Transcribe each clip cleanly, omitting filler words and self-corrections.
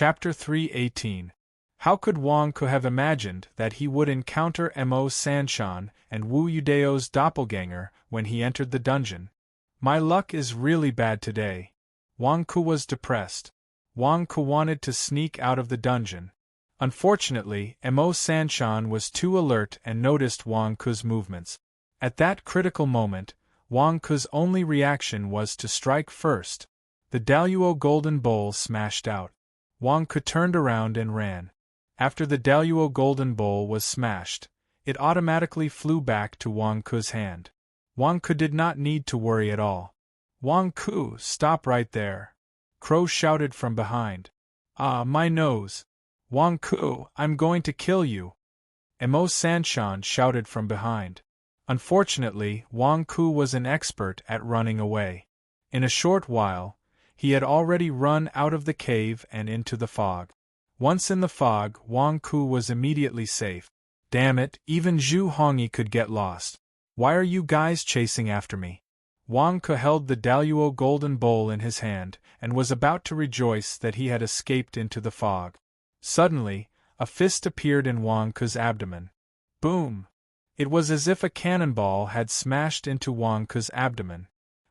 Chapter 3:18. How could Wang Ke have imagined that he would encounter Mo Sanshan and Wu Yudeo's doppelganger when he entered the dungeon? My luck is really bad today. Wang Ke was depressed. Wang Ke wanted to sneak out of the dungeon. Unfortunately, Mo Sanshan was too alert and noticed Wang Ke's movements. At that critical moment, Wang Ke's only reaction was to strike first. The Daluo golden bowl smashed out. Wang Ke turned around and ran. After the Daluo golden bowl was smashed, it automatically flew back to Wang Ke's hand. Wang Ke did not need to worry at all. Wang Ke, stop right there! Crow shouted from behind. Ah, my nose! Wang Ke, I'm going to kill you! Mo Sanshan shouted from behind. Unfortunately, Wang Ke was an expert at running away. In a short while, he had already run out of the cave and into the fog. Once in the fog, Wang Ke was immediately safe. Damn it, even Zhu Hongyi could get lost. Why are you guys chasing after me? Wang Ke held the Daluo golden bowl in his hand, and was about to rejoice that he had escaped into the fog. Suddenly, a fist appeared in Wang Ke's abdomen. Boom! It was as if a cannonball had smashed into Wang Ke's abdomen.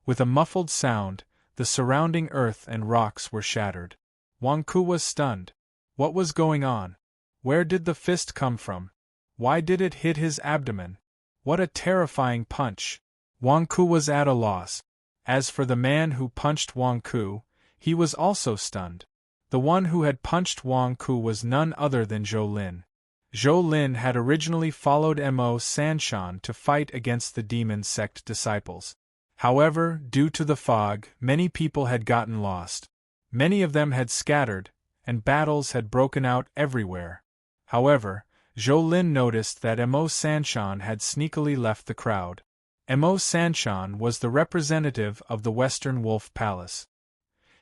With a muffled sound, the surrounding earth and rocks were shattered. Wang Ke was stunned. What was going on? Where did the fist come from? Why did it hit his abdomen? What a terrifying punch! Wang Ke was at a loss. As for the man who punched Wang Ke, he was also stunned. The one who had punched Wang Ke was none other than Zhou Lin. Zhou Lin had originally followed Mo Sanshan to fight against the demon sect disciples. However, due to the fog, many people had gotten lost. Many of them had scattered, and battles had broken out everywhere. However, Zhou Lin noticed that Mo Sanshan had sneakily left the crowd. Mo Sanshan was the representative of the Western Wolf Palace.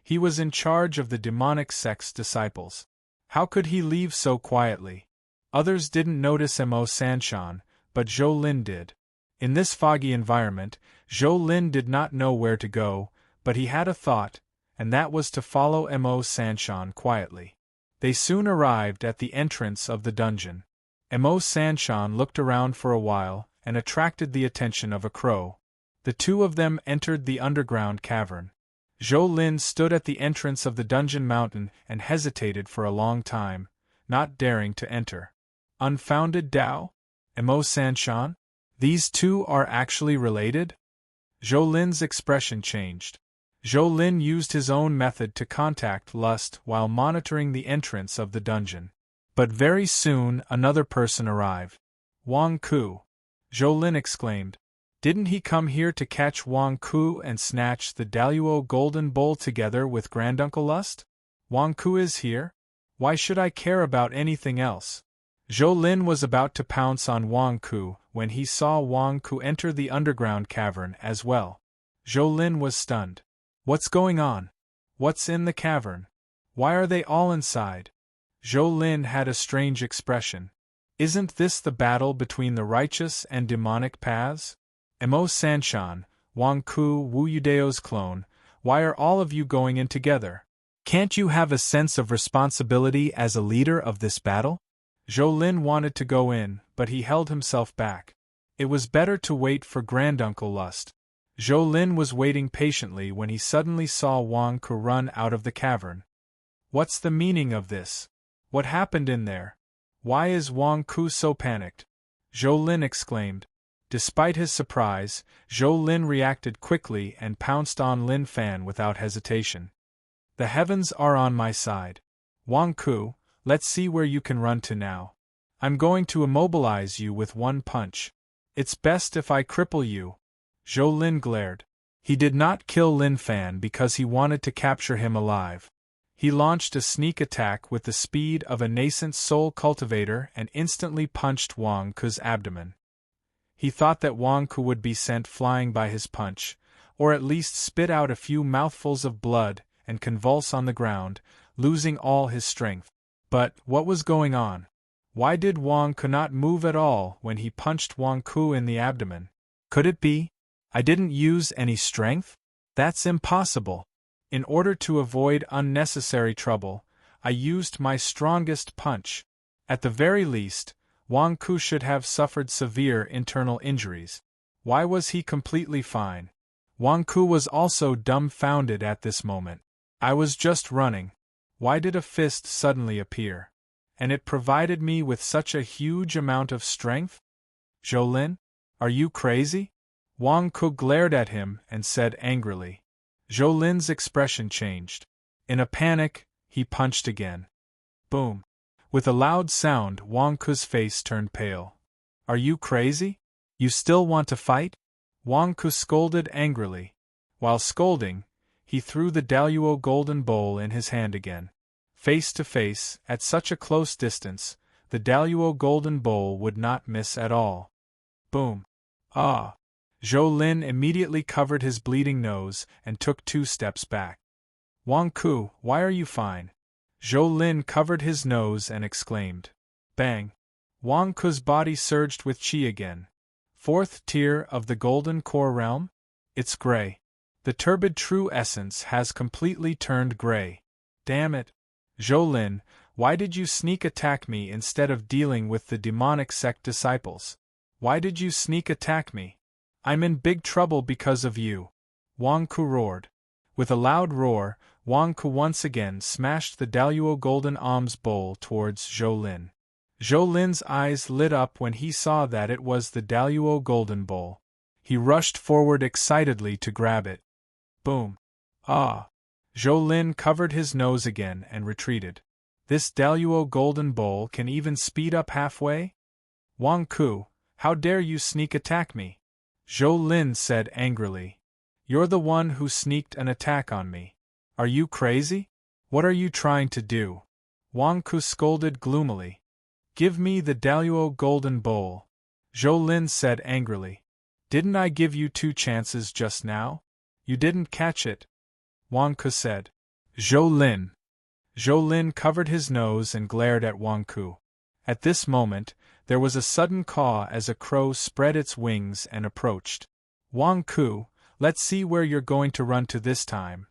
He was in charge of the demonic sect's disciples. How could he leave so quietly? Others didn't notice Mo Sanshan, but Zhou Lin did. In this foggy environment, Zhou Lin did not know where to go, but he had a thought, and that was to follow Mo Sanshan quietly. They soon arrived at the entrance of the dungeon. Mo Sanshan looked around for a while and attracted the attention of a crow. The two of them entered the underground cavern. Zhou Lin stood at the entrance of the dungeon mountain and hesitated for a long time, not daring to enter. Unfounded Dao? Mo Sanshan? These two are actually related? Zhou Lin's expression changed. Zhou Lin used his own method to contact Lust while monitoring the entrance of the dungeon. But very soon another person arrived. Wang Ke! Zhou Lin exclaimed. Didn't he come here to catch Wang Ke and snatch the Daluo golden bowl together with Granduncle Lust? Wang Ke is here? Why should I care about anything else? Zhou Lin was about to pounce on Wang Ke when he saw Wang Ke enter the underground cavern as well. Zhou Lin was stunned. What's going on? What's in the cavern? Why are they all inside? Zhou Lin had a strange expression. Isn't this the battle between the righteous and demonic paths? Mo Sanshan, Wang Ke, Wu Yudeo's clone, why are all of you going in together? Can't you have a sense of responsibility as a leader of this battle? Zhou Lin wanted to go in, but he held himself back. It was better to wait for Granduncle Lust. Zhou Lin was waiting patiently when he suddenly saw Wang Ke run out of the cavern. What's the meaning of this? What happened in there? Why is Wang Ke so panicked? Zhou Lin exclaimed. Despite his surprise, Zhou Lin reacted quickly and pounced on Lin Fan without hesitation. The heavens are on my side. Wang Ke, let's see where you can run to now. I'm going to immobilize you with one punch. It's best if I cripple you. Zhou Lin glared. He did not kill Lin Fan because he wanted to capture him alive. He launched a sneak attack with the speed of a nascent soul cultivator and instantly punched Wang Ke's abdomen. He thought that Wang Ke would be sent flying by his punch, or at least spit out a few mouthfuls of blood and convulse on the ground, losing all his strength. But what was going on? Why did Wang Ke not move at all when he punched Wang Ke in the abdomen? Could it be I didn't use any strength? That's impossible. In order to avoid unnecessary trouble, I used my strongest punch. At the very least, Wang Ku should have suffered severe internal injuries. Why was he completely fine? Wang Ku was also dumbfounded at this moment. I was just running. Why did a fist suddenly appear? And it provided me with such a huge amount of strength? Zhou, are you crazy? Wang Ku glared at him and said angrily. Zhou Lin's expression changed. In a panic, he punched again. Boom. With a loud sound, Wang Ku's face turned pale. Are you crazy? You still want to fight? Wang Ku scolded angrily. While scolding, he threw the Daluo golden bowl in his hand again. Face to face, at such a close distance, the Daluo golden bowl would not miss at all. Boom. Ah! Zhou Lin immediately covered his bleeding nose and took 2 steps back. Wang Ku, why are you fine? Zhou Lin covered his nose and exclaimed. Bang! Wang Ku's body surged with qi again. 4th tier of the Golden Core Realm? It's gray. The turbid true essence has completely turned gray. Damn it! Zhou Lin, why did you sneak attack me instead of dealing with the demonic sect disciples? Why did you sneak attack me? I'm in big trouble because of you. Wang Ku roared. With a loud roar, Wang Ku once again smashed the Daluo golden alms bowl towards Zhou Lin. Zhou Lin's eyes lit up when he saw that it was the Daluo golden bowl. He rushed forward excitedly to grab it. Boom. Ah! Zhou Lin covered his nose again and retreated. This Daluo golden bowl can even speed up halfway? Wang Ku, how dare you sneak attack me? Zhou Lin said angrily. You're the one who sneaked an attack on me. Are you crazy? What are you trying to do? Wang Ku scolded gloomily. Give me the Daluo golden bowl. Zhou Lin said angrily. Didn't I give you 2 chances just now? You didn't catch it. Wang Ku said. Zhou Lin. Zhou Lin covered his nose and glared at Wang Ku. At this moment, there was a sudden caw as a crow spread its wings and approached. Wang Ku, let's see where you're going to run to this time.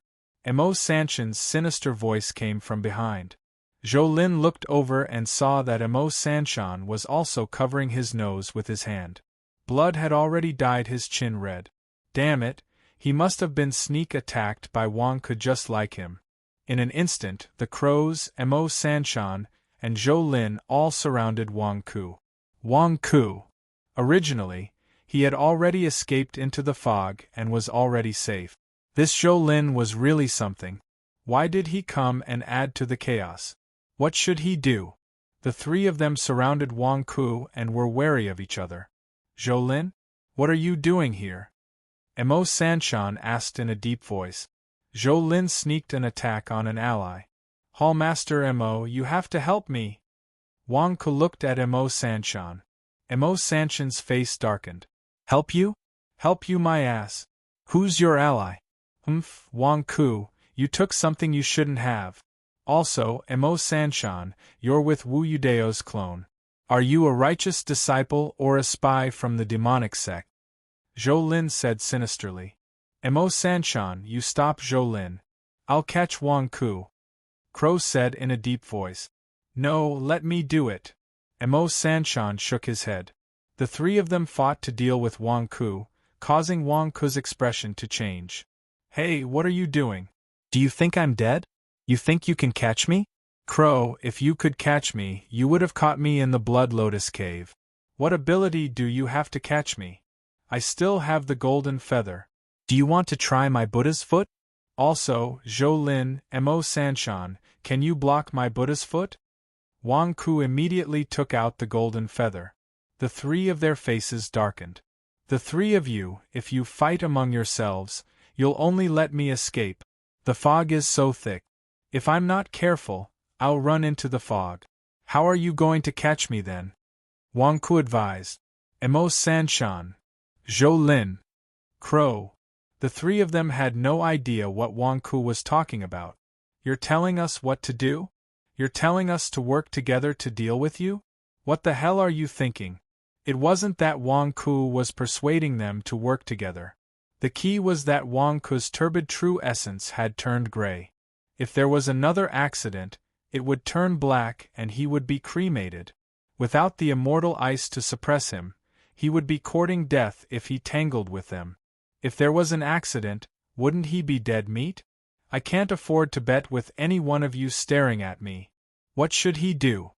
Mo Sanshan's sinister voice came from behind. Zhou Lin looked over and saw that Mo Sanshan was also covering his nose with his hand. Blood had already dyed his chin red. Damn it, he must have been sneak attacked by Wang Ku just like him. In an instant, the crows, Mo Sanshan, and Zhou Lin all surrounded Wang Ku. Wang Ku. Originally, he had already escaped into the fog and was already safe. This Zhou Lin was really something. Why did he come and add to the chaos? What should he do? The 3 of them surrounded Wang Ku and were wary of each other. Zhou Lin? What are you doing here? Mo Sanshan asked in a deep voice. Zhou Lin sneaked an attack on an ally. Hallmaster Mo, you have to help me. Wang Ku looked at Mo Sanshan. Mo Sanshan's face darkened. Help you? Help you my ass. Who's your ally? Humph, Wang Ku, you took something you shouldn't have. Also, Mo Sanshan, you're with Wu Yudeo's clone. Are you a righteous disciple or a spy from the demonic sect? Zhou Lin said sinisterly. Mo Sanshan, you stop Zhou Lin. I'll catch Wang Ku. Crow said in a deep voice. No, let me do it. Mo Sanshan shook his head. The 3 of them fought to deal with Wang Ku, causing Wang Ku's expression to change. Hey, what are you doing? Do you think I'm dead? You think you can catch me? Crow, if you could catch me, you would have caught me in the Blood Lotus Cave. What ability do you have to catch me? I still have the golden feather. Do you want to try my Buddha's foot? Also, Zhou Lin, Mo Sanshan, can you block my Buddha's foot? Wang Ku immediately took out the golden feather. The 3 of their faces darkened. The 3 of you, if you fight among yourselves, you'll only let me escape. The fog is so thick. If I'm not careful, I'll run into the fog. How are you going to catch me then? Wang Ku advised. Mo Sanshan. Zhou Lin. Crow. The 3 of them had no idea what Wang Ku was talking about. You're telling us what to do? You're telling us to work together to deal with you? What the hell are you thinking? It wasn't that Wang Ku was persuading them to work together. The key was that Wang Ku's turbid true essence had turned gray. If there was another accident, It would turn black and he would be cremated. Without the immortal ice to suppress him, he would be courting death if he tangled with them. If there was an accident, wouldn't he be dead meat? I can't afford to bet with any one of you staring at me. What should he do?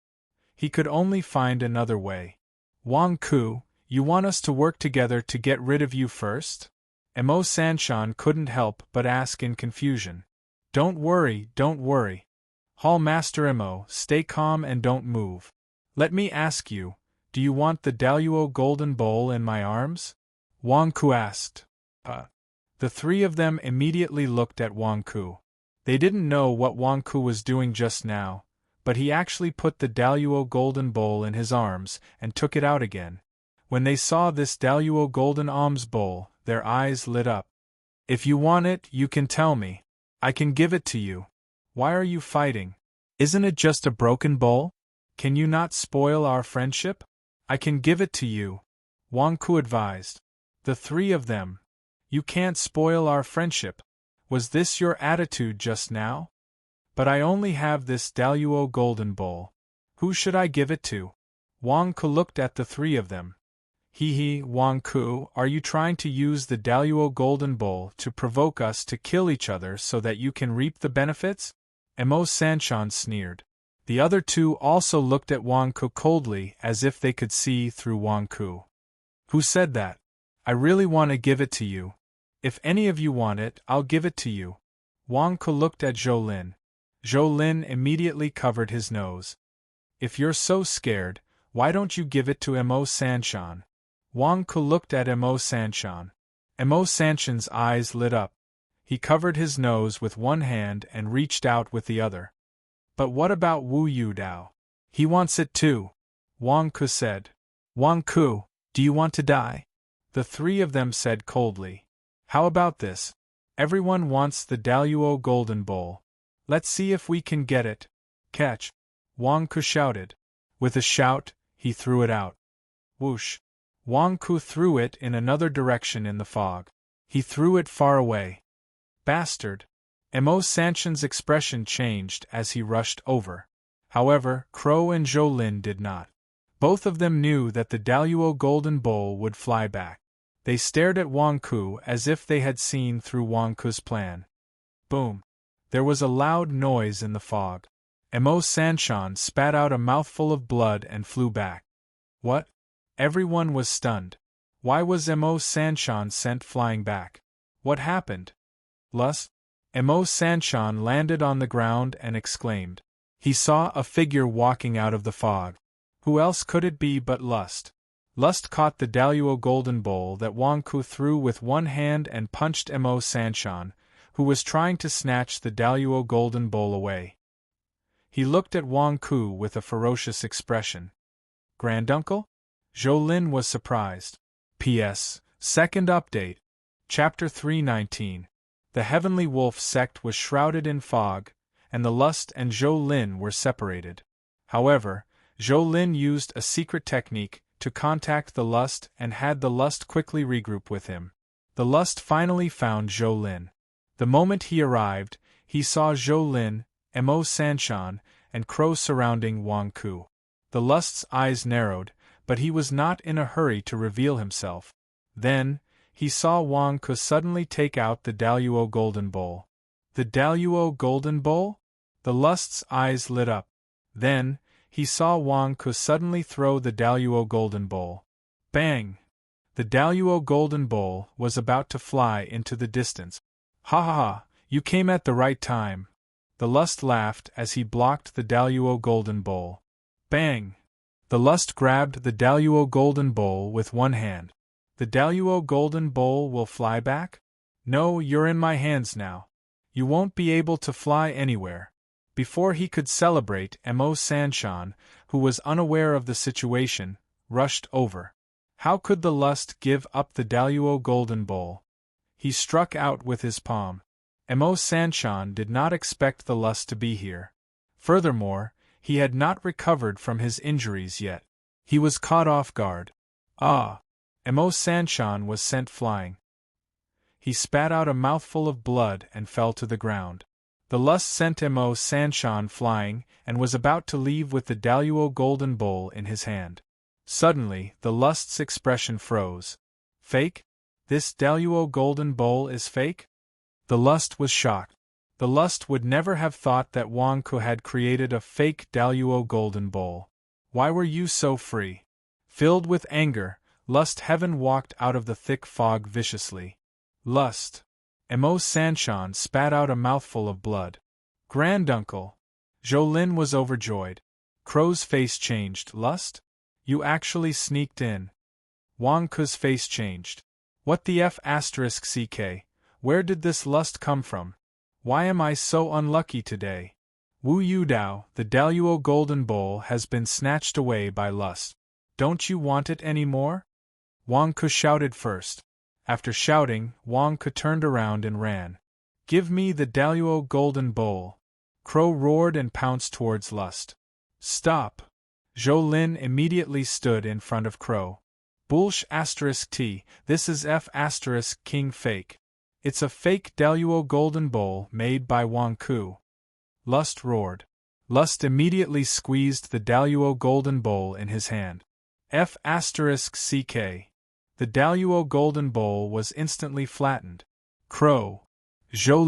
He could only find another way. Wang Ku, you want us to work together to get rid of you first? Mo Sanshan couldn't help but ask in confusion. Don't worry, don't worry. Hall Master Mo, stay calm and don't move. Let me ask you, do you want the Daluo golden bowl in my arms? Wang Ku asked. The three of them immediately looked at Wang Ku. They didn't know what Wang Ku was doing just now, but he actually put the Daluo golden bowl in his arms and took it out again. When they saw this Daluo golden alms bowl, their eyes lit up. If you want it, you can tell me. I can give it to you. Why are you fighting? Isn't it just a broken bowl? Can you not spoil our friendship? I can give it to you, Wang Ku advised. The three of them. You can't spoil our friendship. Was this your attitude just now? But I only have this Daluo golden bowl. Who should I give it to? Wang Ku looked at the three of them. Wang Ku, are you trying to use the Daluo golden bowl to provoke us to kill each other so that you can reap the benefits? Mo Sanshan sneered. The other two also looked at Wang Ku coldly as if they could see through Wang Ku. Who said that? I really want to give it to you. If any of you want it, I'll give it to you. Wang Ku looked at Zhou Lin. Zhou Lin immediately covered his nose. If you're so scared, why don't you give it to Mo Sanshan? Wang Ku looked at Mo Sanshan. Mo Sanshan's eyes lit up. He covered his nose with one hand and reached out with the other. But what about Wu Yudao? He wants it too, Wang Ku said. Wang Ku, do you want to die? The three of them said coldly. How about this? Everyone wants the Daluo golden bowl. Let's see if we can get it. Catch! Wang Ku shouted. With a shout, he threw it out. Whoosh! Wang Ku threw it in another direction in the fog. He threw it far away. Bastard! Mo Sanshan's expression changed as he rushed over. However, Crow and Zhou Lin did not. Both of them knew that the Daluo golden bowl would fly back. They stared at Wang Ku as if they had seen through Wang Ku's plan. Boom! There was a loud noise in the fog. Mo Sanshan spat out a mouthful of blood and flew back. What? Everyone was stunned. Why was Mo Sanshan sent flying back? What happened? Lust? Mo Sanshan landed on the ground and exclaimed. He saw a figure walking out of the fog. Who else could it be but Lust? Lust caught the Daluo golden bowl that Wang Ku threw with one hand and punched Mo Sanshan, who was trying to snatch the Daluo golden bowl away. He looked at Wang Ku with a ferocious expression. Granduncle? Zhou Lin was surprised. P.S. Second update. Chapter 319. The Heavenly Wolf sect was shrouded in fog, and the Lust and Zhou Lin were separated. However, Zhou Lin used a secret technique to contact the Lust and had the Lust quickly regroup with him. The Lust finally found Zhou Lin. The moment he arrived, he saw Zhou Lin, Mo Sanshan, and Crow surrounding Wang Ku. The Lust's eyes narrowed, but he was not in a hurry to reveal himself. Then, he saw Wang Ku suddenly take out the Daluo golden bowl. The Daluo golden bowl? The Lust's eyes lit up. Then, he saw Wang Ku suddenly throw the Daluo golden bowl. Bang! The Daluo golden bowl was about to fly into the distance. Ha ha ha, you came at the right time. The Lust laughed as he blocked the Daluo golden bowl. Bang! The Lust grabbed the Daluo golden bowl with one hand. The Daluo golden bowl will fly back? No, you're in my hands now. You won't be able to fly anywhere. Before he could celebrate, Mo Sanshan, who was unaware of the situation, rushed over. How could the Lust give up the Daluo golden bowl? He struck out with his palm. Mo Sanshan did not expect the Lust to be here. Furthermore, he had not recovered from his injuries yet. He was caught off guard. Ah! Mo Sanshan was sent flying. He spat out a mouthful of blood and fell to the ground. The lust sent Mo Sanshan flying, and was about to leave with the Daluo golden bowl in his hand. Suddenly, the lust's expression froze. Fake? This Daluo golden bowl is fake? The lust was shocked. The lust would never have thought that Wang Ku had created a fake Daluo golden bowl. Why were you so free? Filled with anger, Lust Heaven walked out of the thick fog viciously. Lust. Mo Sanshan spat out a mouthful of blood. Granduncle. Zhou was overjoyed. Crow's face changed. Lust? You actually sneaked in. Wang Ku's face changed. What the F***ck? Where did this lust come from? Why am I so unlucky today? Wu Yudao, the Daluo golden bowl has been snatched away by lust. Don't you want it any more? Wang Ku shouted first. After shouting, Wang Ku turned around and ran. Give me the Daluo golden bowl. Crow roared and pounced towards lust. Stop! Zhou immediately stood in front of Crow. Bullsh *T, this is F***King fake. It's a fake Daluo golden bowl made by Wang Ku. Lust roared. Lust immediately squeezed the Daluo golden bowl in his hand. F***ck. The Daluo golden bowl was instantly flattened. Crow. Zhou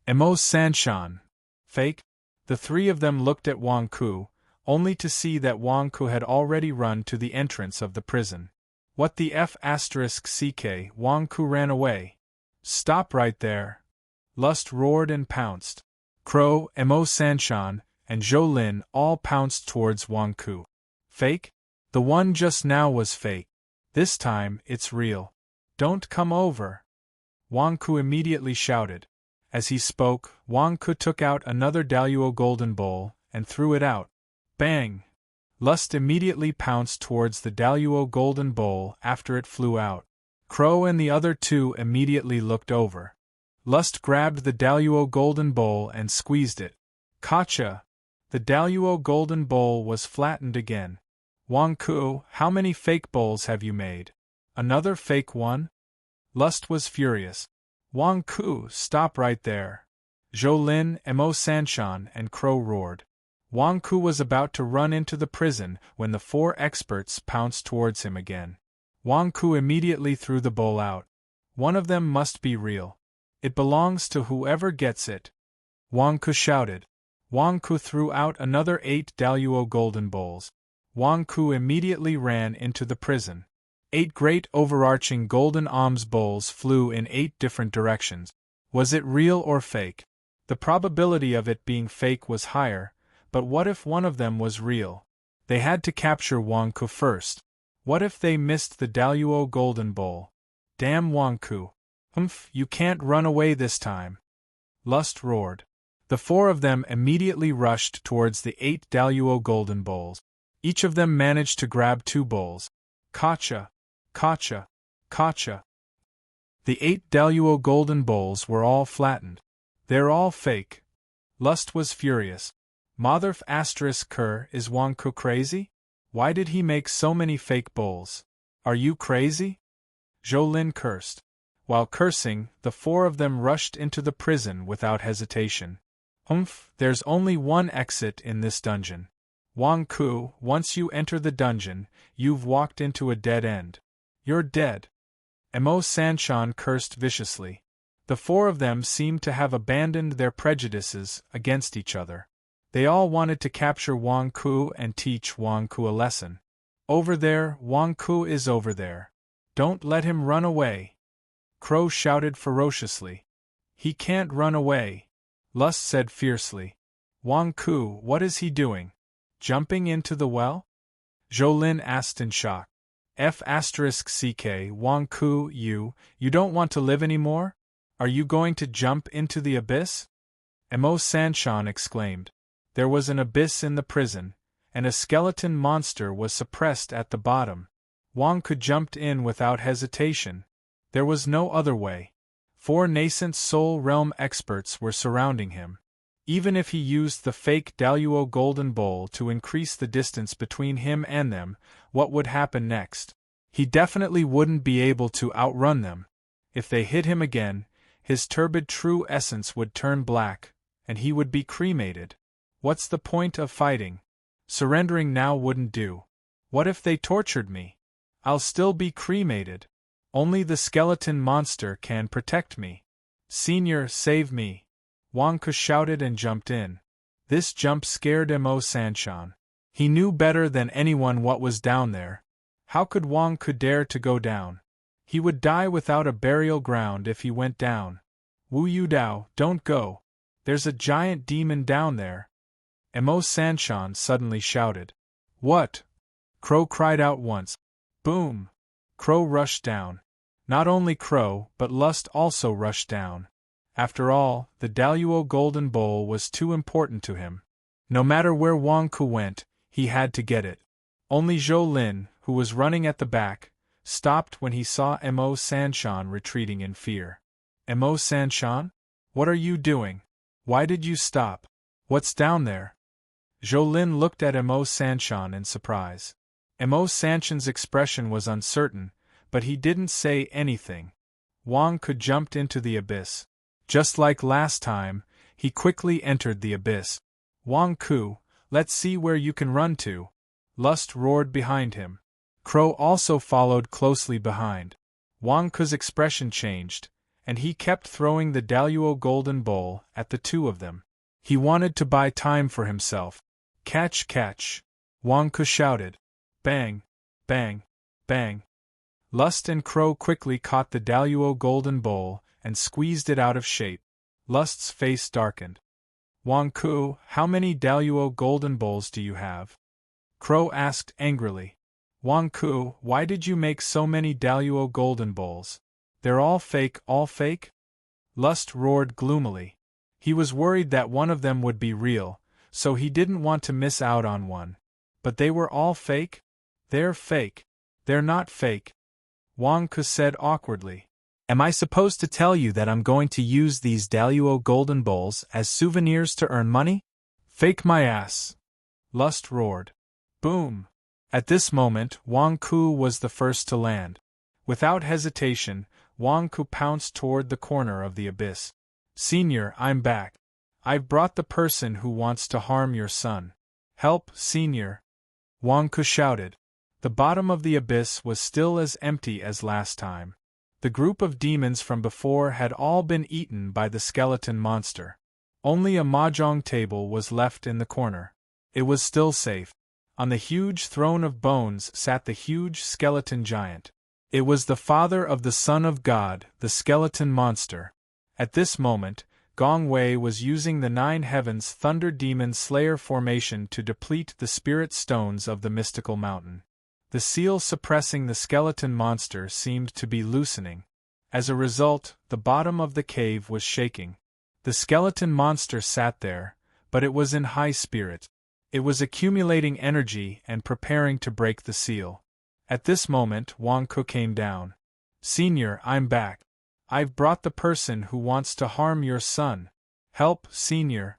Mo Sanshan. Fake? The three of them looked at Wang Ku, only to see that Wang Ku had already run to the entrance of the prison. What the F***ck? Wang Ku ran away. Stop right there. Lust roared and pounced. Crow, Mo Sanshan, and Zhou all pounced towards Wang Ku. Fake? The one just now was fake. This time, it's real. Don't come over. Wang Ku immediately shouted. As he spoke, Wang Ku took out another Daluo golden bowl, and threw it out. Bang! Lust immediately pounced towards the Daluo golden bowl after it flew out. Crow and the other two immediately looked over. Lust grabbed the Daluo golden bowl and squeezed it. Gotcha! The Daluo golden bowl was flattened again. Wang Ku, how many fake bowls have you made? Another fake one? Lust was furious. Wang Ku, stop right there. Zhou Mo Sanshan, and Crow roared. Wang Ku was about to run into the prison when the four experts pounced towards him again. Wang Ku immediately threw the bowl out. One of them must be real. It belongs to whoever gets it. Wang Ku shouted. Wang Ku threw out another 8 Daluo golden bowls. Wang Ku immediately ran into the prison. 8 great overarching golden alms bowls flew in 8 different directions. Was it real or fake? The probability of it being fake was higher, but what if one of them was real? They had to capture Wang Ku first. What if they missed the Daluo golden bowl? Damn Wang Ku. You can't run away this time. Lust roared. The 4 of them immediately rushed towards the 8 Daluo golden bowls. Each of them managed to grab 2 bowls. Gotcha! Gotcha! Gotcha! The 8 Daluo golden bowls were all flattened. They're all fake. Lust was furious. Mother ***, is Wang Ku crazy? Why did he make so many fake bowls? Are you crazy? Zhou cursed. While cursing, the 4 of them rushed into the prison without hesitation. There's only one exit in this dungeon. Wang Ku, once you enter the dungeon, you've walked into a dead end. You're dead. Mo Sanshan cursed viciously. The 4 of them seemed to have abandoned their prejudices against each other. They all wanted to capture Wang Ku and teach Wang Ku a lesson. Over there, Wang Ku is over there. Don't let him run away. Crow shouted ferociously. He can't run away. Lust said fiercely. Wang Ku, what is he doing? Jumping into the well? Zhou asked in shock. F***ck, Wang Ku, you don't want to live anymore? Are you going to jump into the abyss? Mo Sanshan exclaimed. There was an abyss in the prison, and a skeleton monster was suppressed at the bottom. Wang Ku jumped in without hesitation. There was no other way. 4 nascent soul realm experts were surrounding him. Even if he used the fake Daluo golden bowl to increase the distance between him and them, what would happen next? He definitely wouldn't be able to outrun them. If they hit him again, his turbid true essence would turn black, and he would be cremated. What's the point of fighting? Surrendering now wouldn't do. What if they tortured me? I'll still be cremated. Only the skeleton monster can protect me. Senior, save me! Wang Ke shouted and jumped in. This jump scared Mo Sanshan. He knew better than anyone what was down there. How could Wang Ke dare to go down? He would die without a burial ground if he went down. Wu Yudao, don't go. There's a giant demon down there. Mo Sanshan suddenly shouted. What? Crow cried out once. Boom! Crow rushed down. Not only Crow, but Lust also rushed down. After all, the Daluo Golden Bowl was too important to him. No matter where Wang Ke went, he had to get it. Only Zhou Lin, who was running at the back, stopped when he saw Mo Sanshan retreating in fear. Mo Sanshan? What are you doing? Why did you stop? What's down there? Zhou Lin looked at Mo Sanshan in surprise. Mo Sanshan's expression was uncertain, but he didn't say anything. Wang Ke jumped into the abyss. Just like last time, he quickly entered the abyss. Wang Ke, let's see where you can run to. Lust roared behind him. Crow also followed closely behind. Wang Ke's expression changed, and he kept throwing the Daluo Golden Bowl at the two of them. He wanted to buy time for himself. Catch, catch! Wang Ke shouted. Bang! Bang! Bang! Lust and Crow quickly caught the Daluo Golden Bowl and squeezed it out of shape. Lust's face darkened. Wang Ke, how many Daluo Golden Bowls do you have? Crow asked angrily. Wang Ke, why did you make so many Daluo Golden Bowls? They're all fake, all fake? Lust roared gloomily. He was worried that one of them would be real, so he didn't want to miss out on one. But they were all fake? They're fake. They're not fake. Wang Ke said awkwardly. Am I supposed to tell you that I'm going to use these Daluo Golden Bowls as souvenirs to earn money? Fake my ass! Lust roared. Boom! At this moment, Wang Ke was the first to land. Without hesitation, Wang Ke pounced toward the corner of the abyss. Senior, I'm back. I've brought the person who wants to harm your son. Help, Senior! Wang Ke shouted. The bottom of the abyss was still as empty as last time. The group of demons from before had all been eaten by the skeleton monster. Only a mahjong table was left in the corner. It was still safe. On the huge throne of bones sat the huge skeleton giant. It was the father of the Son of God, the skeleton monster. At this moment, Gong Wei was using the Nine Heavens Thunder Demon Slayer formation to deplete the spirit stones of the mystical mountain. The seal suppressing the skeleton monster seemed to be loosening. As a result, the bottom of the cave was shaking. The skeleton monster sat there, but it was in high spirit. It was accumulating energy and preparing to break the seal. At this moment, Wang Ke came down. Senior, I'm back. I've brought the person who wants to harm your son. Help, Senior.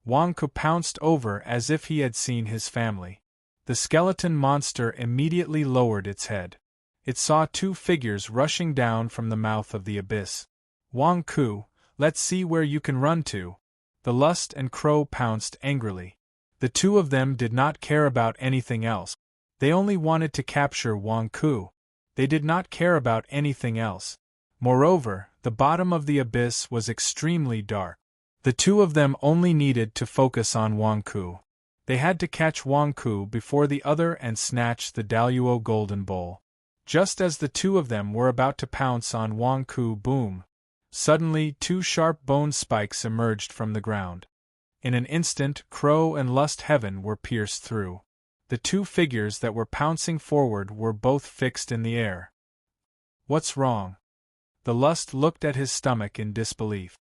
Wang Ke pounced over as if he had seen his family. The skeleton monster immediately lowered its head. It saw two figures rushing down from the mouth of the abyss. Wang Ke, let's see where you can run to. The Lust and Crow pounced angrily. The two of them did not care about anything else. They only wanted to capture Wang Ke. They did not care about anything else. Moreover, the bottom of the abyss was extremely dark. The two of them only needed to focus on Wang Ke. They had to catch Wang Ke before the other and snatch the Daluo Golden Bowl. Just as the two of them were about to pounce on Wang Ke, boom! Suddenly, two sharp bone spikes emerged from the ground. In an instant, Crow and Lust Heaven were pierced through. The two figures that were pouncing forward were both fixed in the air. What's wrong? The Lust looked at his stomach in disbelief.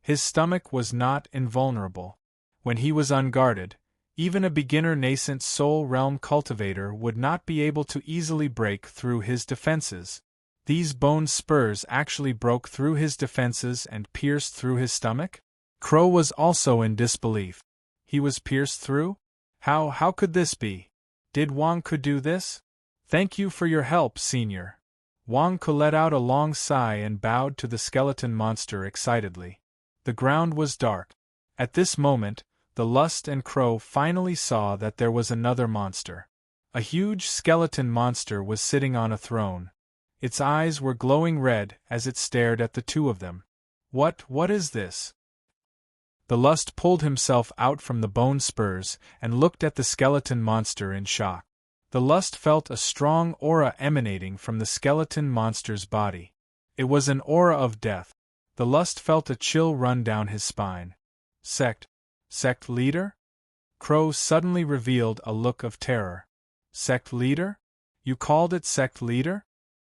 His stomach was not invulnerable. When he was unguarded, even a beginner nascent soul realm cultivator would not be able to easily break through his defenses. These bone spurs actually broke through his defenses and pierced through his stomach? Crow was also in disbelief. He was pierced through? How could this be? Did Wang Ke do this? Thank you for your help, Senior. Wang Ke let out a long sigh and bowed to the skeleton monster excitedly. The ground was dark. At this moment, the Lust and Crow finally saw that there was another monster. A huge skeleton monster was sitting on a throne. Its eyes were glowing red as it stared at the two of them. What is this? The Lust pulled himself out from the bone spurs and looked at the skeleton monster in shock. The Lust felt a strong aura emanating from the skeleton monster's body. It was an aura of death. The Lust felt a chill run down his spine. Sect leader? Crow suddenly revealed a look of terror. Sect leader? You called it sect leader?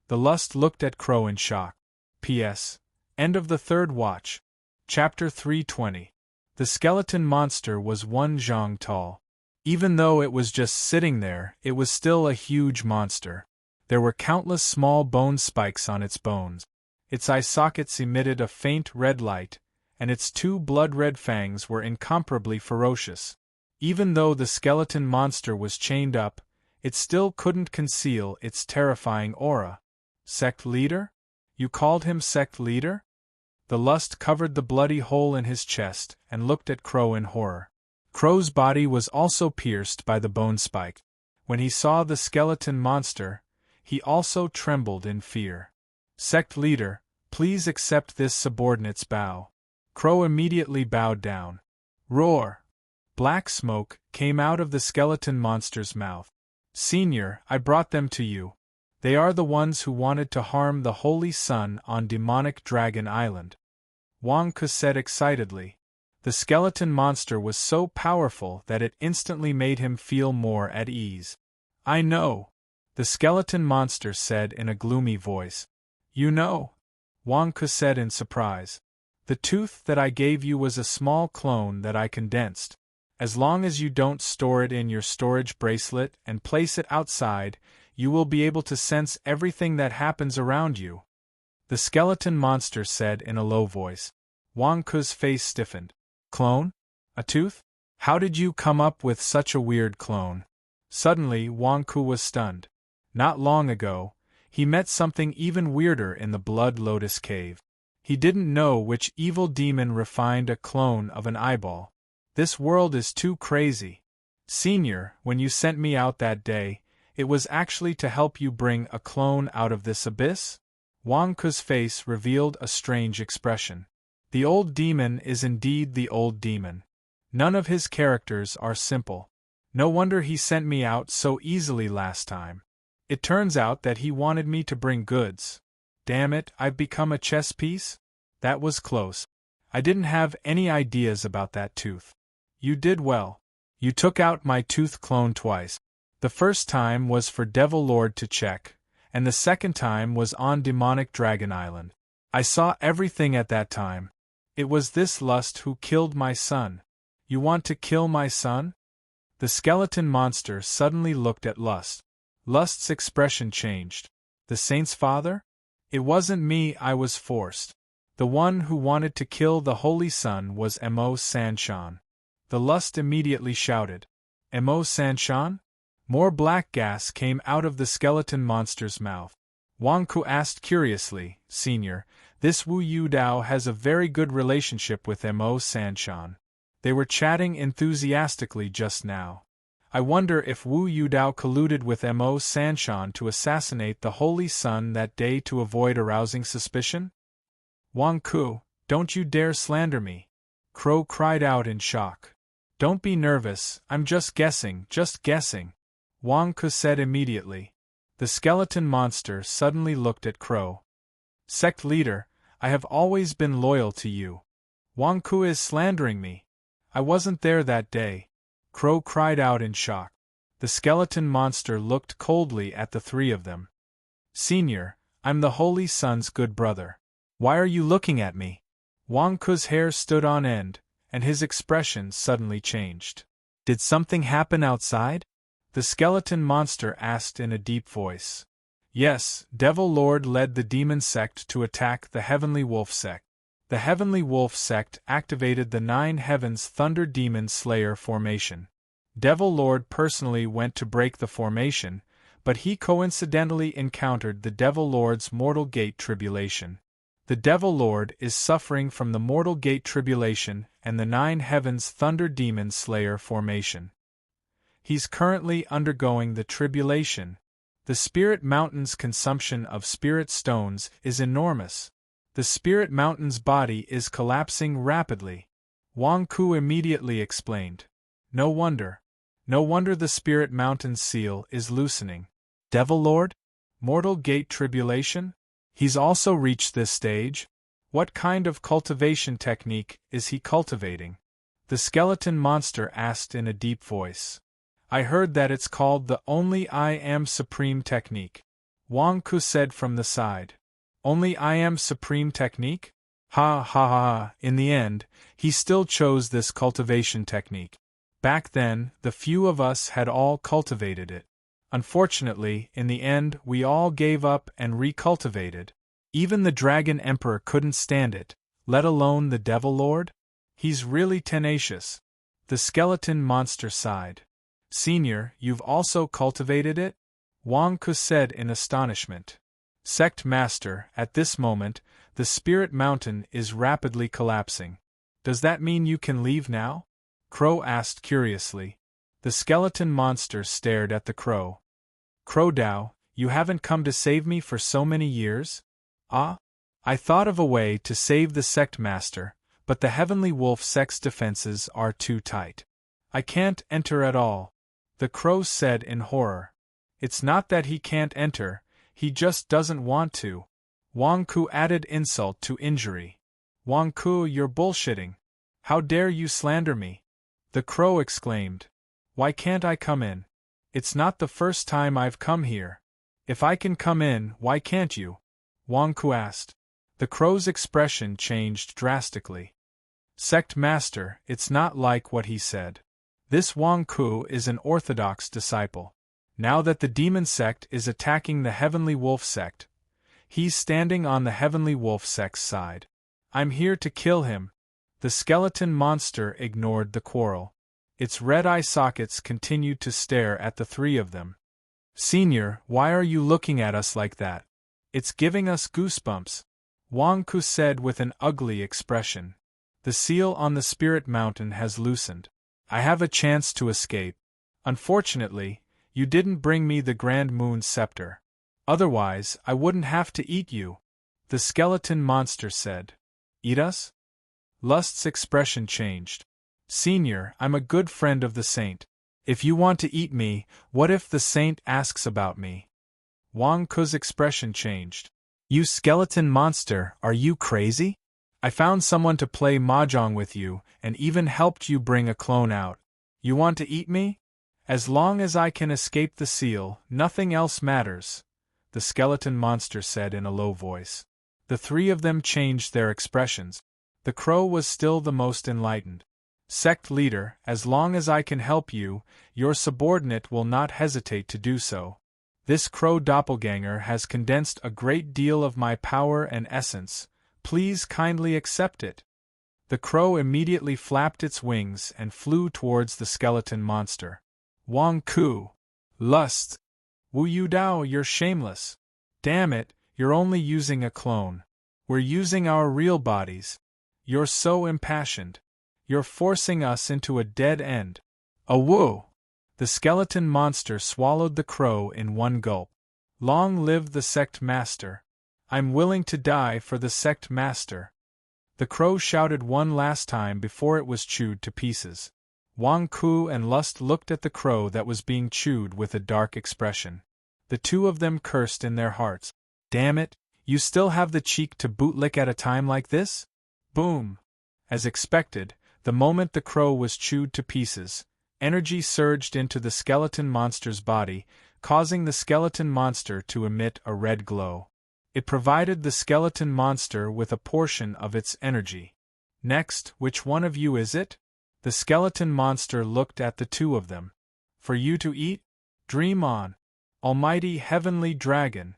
The Lust looked at Crow in shock. P.S. End of the third watch. Chapter 320. The skeleton monster was 1 zhang tall. Even though it was just sitting there, it was still a huge monster. There were countless small bone spikes on its bones. Its eye sockets emitted a faint red light, and its 2 blood-red fangs were incomparably ferocious. Even though the skeleton monster was chained up, it still couldn't conceal its terrifying aura. Sect leader? You called him sect leader? The Lust covered the bloody hole in his chest and looked at Crow in horror. Crow's body was also pierced by the bone spike. When he saw the skeleton monster, he also trembled in fear. Sect leader, please accept this subordinate's bow. Crow immediately bowed down. Roar! Black smoke came out of the skeleton monster's mouth. Senior, I brought them to you. They are the ones who wanted to harm the Holy Sun on Demonic Dragon Island. Wang Ke said excitedly. The skeleton monster was so powerful that it instantly made him feel more at ease. I know, the skeleton monster said in a gloomy voice. You know? Wang Ke said in surprise. The tooth that I gave you was a small clone that I condensed. As long as you don't store it in your storage bracelet and place it outside, you will be able to sense everything that happens around you. The skeleton monster said in a low voice. Wang Ke's face stiffened. Clone? A tooth? How did you come up with such a weird clone? Suddenly Wang Ke was stunned. Not long ago, he met something even weirder in the Blood Lotus Cave. He didn't know which evil demon refined a clone of an eyeball. This world is too crazy. Senior, when you sent me out that day, it was actually to help you bring a clone out of this abyss? Wang Ke's face revealed a strange expression. The old demon is indeed the old demon. None of his characters are simple. No wonder he sent me out so easily last time. It turns out that he wanted me to bring goods. Damn it, I've become a chess piece? That was close. I didn't have any ideas about that tooth. You did well. You took out my tooth clone twice. The first time was for Devil Lord to check, and the second time was on Demonic Dragon Island. I saw everything at that time. It was this Lust who killed my son. You want to kill my son? The skeleton monster suddenly looked at Lust. Lust's expression changed. The saint's father? It wasn't me, I was forced. The one who wanted to kill the Holy Sun was Mo Sanshan. The Lust immediately shouted. Mo Sanshan? More black gas came out of the skeleton monster's mouth. Wang Ke asked curiously, Senior, this Wu Yudao has a very good relationship with Mo Sanshan. They were chatting enthusiastically just now. I wonder if Wu Yudao colluded with Mo Sanshan to assassinate the Holy Sun that day to avoid arousing suspicion? Wang Ke, don't you dare slander me! Crow cried out in shock. Don't be nervous, I'm just guessing, just guessing. Wang Ke said immediately. The skeleton monster suddenly looked at Crow. Sect leader, I have always been loyal to you. Wang Ke is slandering me. I wasn't there that day. Crow cried out in shock. The skeleton monster looked coldly at the three of them. Senior, I'm the Holy Sun's good brother. Why are you looking at me? Wang Ke's hair stood on end, and his expression suddenly changed. Did something happen outside? The skeleton monster asked in a deep voice. Yes, Devil Lord led the demon sect to attack the Heavenly Wolf sect. The Heavenly Wolf sect activated the 9 Heavens Thunder Demon Slayer formation. Devil Lord personally went to break the formation, but he coincidentally encountered the Devil Lord's Mortal Gate tribulation. The Devil Lord is suffering from the Mortal Gate tribulation and the 9 Heavens Thunder Demon Slayer formation. He's currently undergoing the tribulation. The Spirit Mountain's consumption of spirit stones is enormous. The Spirit Mountain's body is collapsing rapidly. Wang Ku immediately explained. No wonder. No wonder the Spirit Mountain's seal is loosening. Devil Lord? Mortal Gate tribulation? He's also reached this stage? What kind of cultivation technique is he cultivating? The skeleton monster asked in a deep voice. I heard that it's called the Only I Am Supreme technique. Wang Ku said from the side. Only I Am Supreme technique? Ha ha ha. In the end, he still chose this cultivation technique. Back then, the few of us had all cultivated it. Unfortunately, in the end, we all gave up and recultivated. Even the Dragon Emperor couldn't stand it, let alone the Devil Lord? He's really tenacious. The skeleton monster sighed. Senior, you've also cultivated it? Wang Ku said in astonishment. Sect Master, at this moment, the Spirit Mountain is rapidly collapsing. Does that mean you can leave now? Crow asked curiously. The skeleton monster stared at the crow. Crow Dao, you haven't come to save me for so many years? Ah? I thought of a way to save the Sect Master, but the Heavenly Wolf Sect's defenses are too tight. I can't enter at all. The crow said in horror. It's not that he can't enter, he just doesn't want to. Wang Ku added insult to injury. Wang Ku, you're bullshitting. How dare you slander me? The crow exclaimed. Why can't I come in? It's not the first time I've come here. If I can come in, why can't you? Wang Ku asked. The crow's expression changed drastically. Sect Master, it's not like what he said. This Wang Ku is an orthodox disciple. Now that the demon sect is attacking the Heavenly Wolf Sect, he's standing on the Heavenly Wolf Sect's side. I'm here to kill him. The skeleton monster ignored the quarrel. Its red eye sockets continued to stare at the three of them. Senior, why are you looking at us like that? It's giving us goosebumps. Wang Ku said with an ugly expression. The seal on the Spirit Mountain has loosened. I have a chance to escape. Unfortunately, you didn't bring me the Grand Moon Scepter. Otherwise, I wouldn't have to eat you. The skeleton monster said. Eat us? Lust's expression changed. Senior, I'm a good friend of the saint. If you want to eat me, what if the saint asks about me? Wang Ku's expression changed. You skeleton monster, are you crazy? I found someone to play mahjong with you, and even helped you bring a clone out. You want to eat me? As long as I can escape the seal, nothing else matters, the skeleton monster said in a low voice. The three of them changed their expressions. The crow was still the most enlightened. Sect leader, as long as I can help you, your subordinate will not hesitate to do so. This crow doppelganger has condensed a great deal of my power and essence. Please kindly accept it. The crow immediately flapped its wings and flew towards the skeleton monster. Wang Ku. Lust. Wu Yu Dao, you're shameless. Damn it, you're only using a clone. We're using our real bodies. You're so impassioned. You're forcing us into a dead end. Awoo! The skeleton monster swallowed the crow in one gulp. Long live the Sect Master. I'm willing to die for the Sect Master. The crow shouted one last time before it was chewed to pieces. Wang Ku and Lust looked at the crow that was being chewed with a dark expression. The two of them cursed in their hearts. Damn it, you still have the cheek to bootlick at a time like this? Boom! As expected, the moment the crow was chewed to pieces, energy surged into the skeleton monster's body, causing the skeleton monster to emit a red glow. It provided the skeleton monster with a portion of its energy. Next, which one of you is it? The skeleton monster looked at the two of them. For you to eat? Dream on. Almighty heavenly dragon.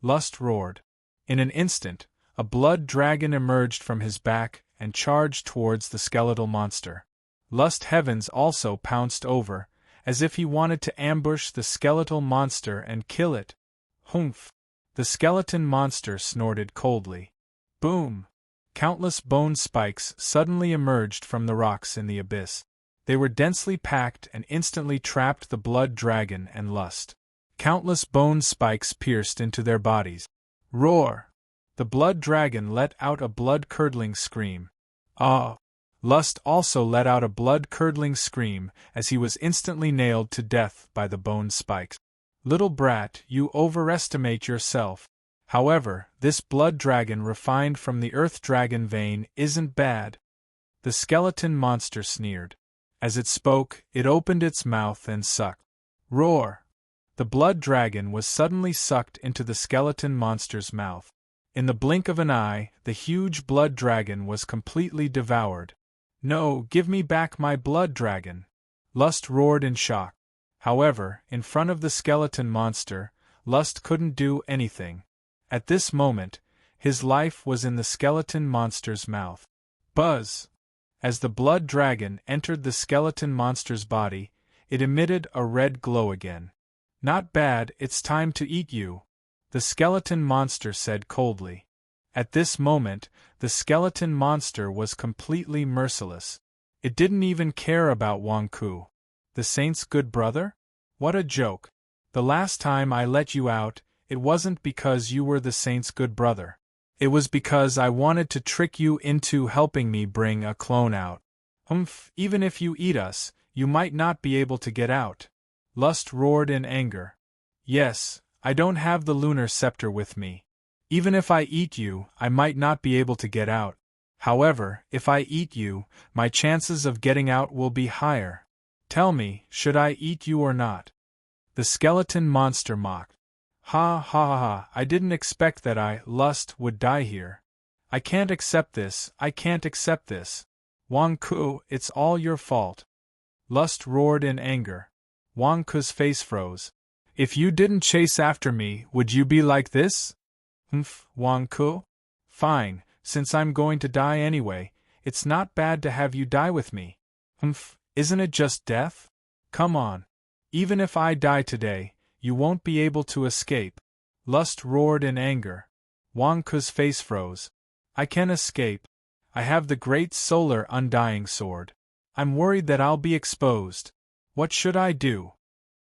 Lust roared. In an instant, a blood dragon emerged from his back and charged towards the skeletal monster. Lust Heavens also pounced over, as if he wanted to ambush the skeletal monster and kill it. Humph! The skeleton monster snorted coldly. Boom! Countless bone spikes suddenly emerged from the rocks in the abyss. They were densely packed and instantly trapped the blood dragon and Lust. Countless bone spikes pierced into their bodies. Roar! The blood dragon let out a blood-curdling scream. Ah! Lust also let out a blood-curdling scream as he was instantly nailed to death by the bone spikes. Little brat, you overestimate yourself. However, this blood dragon refined from the earth dragon vein isn't bad. The skeleton monster sneered. As it spoke, it opened its mouth and sucked. Roar! The blood dragon was suddenly sucked into the skeleton monster's mouth. In the blink of an eye, the huge blood dragon was completely devoured. No, give me back my blood dragon! Lust roared in shock. However, in front of the skeleton monster, Lust couldn't do anything. At this moment, his life was in the skeleton monster's mouth. Buzz! As the blood dragon entered the skeleton monster's body, it emitted a red glow again. Not bad, it's time to eat you, the skeleton monster said coldly. At this moment, the skeleton monster was completely merciless. It didn't even care about Wang Ku. The saint's good brother? What a joke. The last time I let you out, it wasn't because you were the saint's good brother. It was because I wanted to trick you into helping me bring a clone out. Even if you eat us, you might not be able to get out. Lust roared in anger. Yes, I don't have the lunar scepter with me. Even if I eat you, I might not be able to get out. However, if I eat you, my chances of getting out will be higher. Tell me, should I eat you or not? The skeleton monster mocked. Ha ha ha ha, I didn't expect that Lust, would die here. I can't accept this, I can't accept this. Wang Ku, it's all your fault. Lust roared in anger. Wang Ku's face froze. If you didn't chase after me, would you be like this? Wang Ku? Fine, since I'm going to die anyway, it's not bad to have you die with me. Isn't it just death? Come on. Even if I die today, you won't be able to escape. Lust roared in anger. Wang Ku's face froze. I can escape. I have the great solar undying sword. I'm worried that I'll be exposed. What should I do?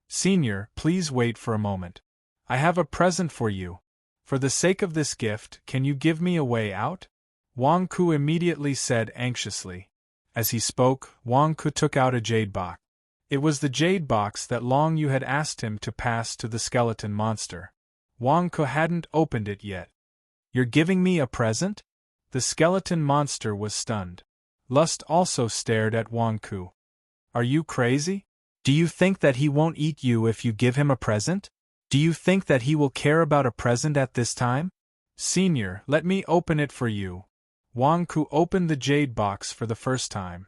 Senior, please wait for a moment. I have a present for you. For the sake of this gift, can you give me a way out? Wang Ku immediately said anxiously. As he spoke, Wang Ku took out a jade box. It was the jade box that Long Yu had asked him to pass to the skeleton monster. Wang Ku hadn't opened it yet. You're giving me a present? The skeleton monster was stunned. Lust also stared at Wang Ku. Are you crazy? Do you think that he won't eat you if you give him a present? Do you think that he will care about a present at this time? Senior, let me open it for you. Wang Ku opened the jade box for the first time.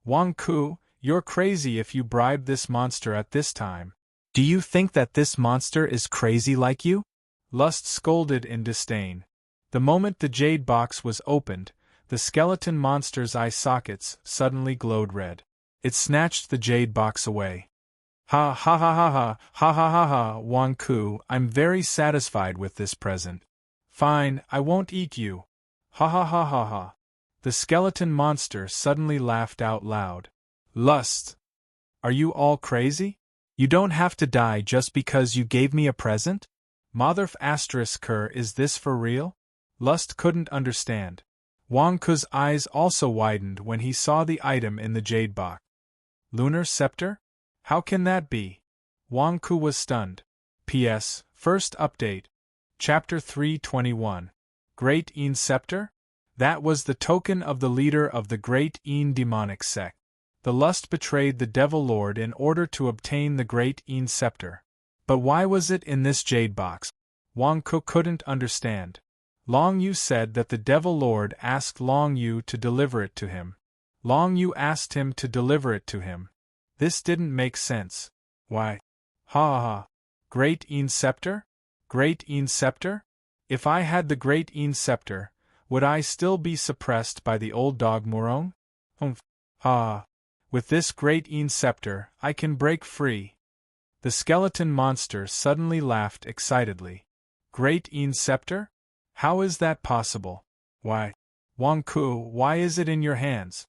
Wang Ku, you're crazy if you bribe this monster at this time. Do you think that this monster is crazy like you? Lust scolded in disdain. The moment the jade box was opened, the skeleton monster's eye sockets suddenly glowed red. It snatched the jade box away. Ha ha ha ha ha, ha ha ha ha, Wang Ku, I'm very satisfied with this present. Fine, I won't eat you. Ha ha ha ha ha. The skeleton monster suddenly laughed out loud. Lust! Are you all crazy? You don't have to die just because you gave me a present? Motherf asterisk is this for real? Lust couldn't understand. Wang Ku's eyes also widened when he saw the item in the jade box. Lunar scepter? How can that be? Wang Ku was stunned. P.S. First update. Chapter 321. Great Een Scepter? That was the token of the leader of the Great Een demonic sect. The Lust betrayed the Devil Lord in order to obtain the Great Een Scepter. But why was it in this jade box? Wang Ku couldn't understand. Long Yu said that the Devil Lord asked Long Yu to deliver it to him. Long Yu asked him to deliver it to him. This didn't make sense. Why? Ha ha ha. Great Een Scepter? Great Een Scepter? If I had the Great Een Scepter, would I still be suppressed by the old dog Murong? Ha. With this Great Een Scepter, I can break free. The skeleton monster suddenly laughed excitedly. Great Een Scepter? How is that possible? Why, Wang Ku, why is it in your hands?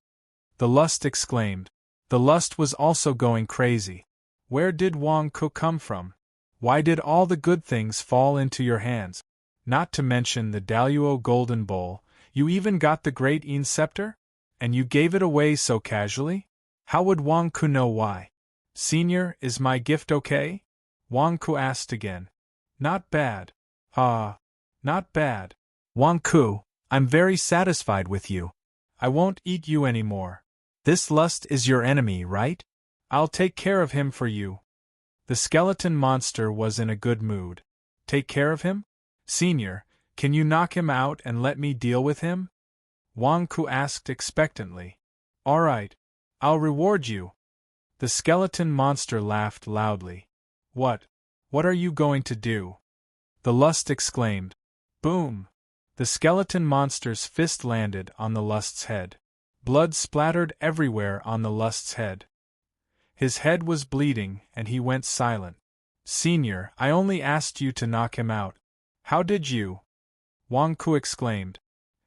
The lust exclaimed. The lust was also going crazy. Where did Wang Ku come from? Why did all the good things fall into your hands? Not to mention the Daluo golden bowl, you even got the great Yin scepter? And you gave it away so casually? How would Wang Ku know why? Senior, is my gift okay? Wang Ku asked again. Not bad. Not bad. Wang Ku, I'm very satisfied with you. I won't eat you anymore. This lust is your enemy, right? I'll take care of him for you. The skeleton monster was in a good mood. Take care of him? Senior, can you knock him out and let me deal with him? Wang Ku asked expectantly. All right. I'll reward you. The skeleton monster laughed loudly. What are you going to do? The lust exclaimed. Boom! The skeleton monster's fist landed on the lust's head. Blood splattered everywhere on the lust's head. His head was bleeding and he went silent. Senior, I only asked you to knock him out. How did you? Wang Ku exclaimed.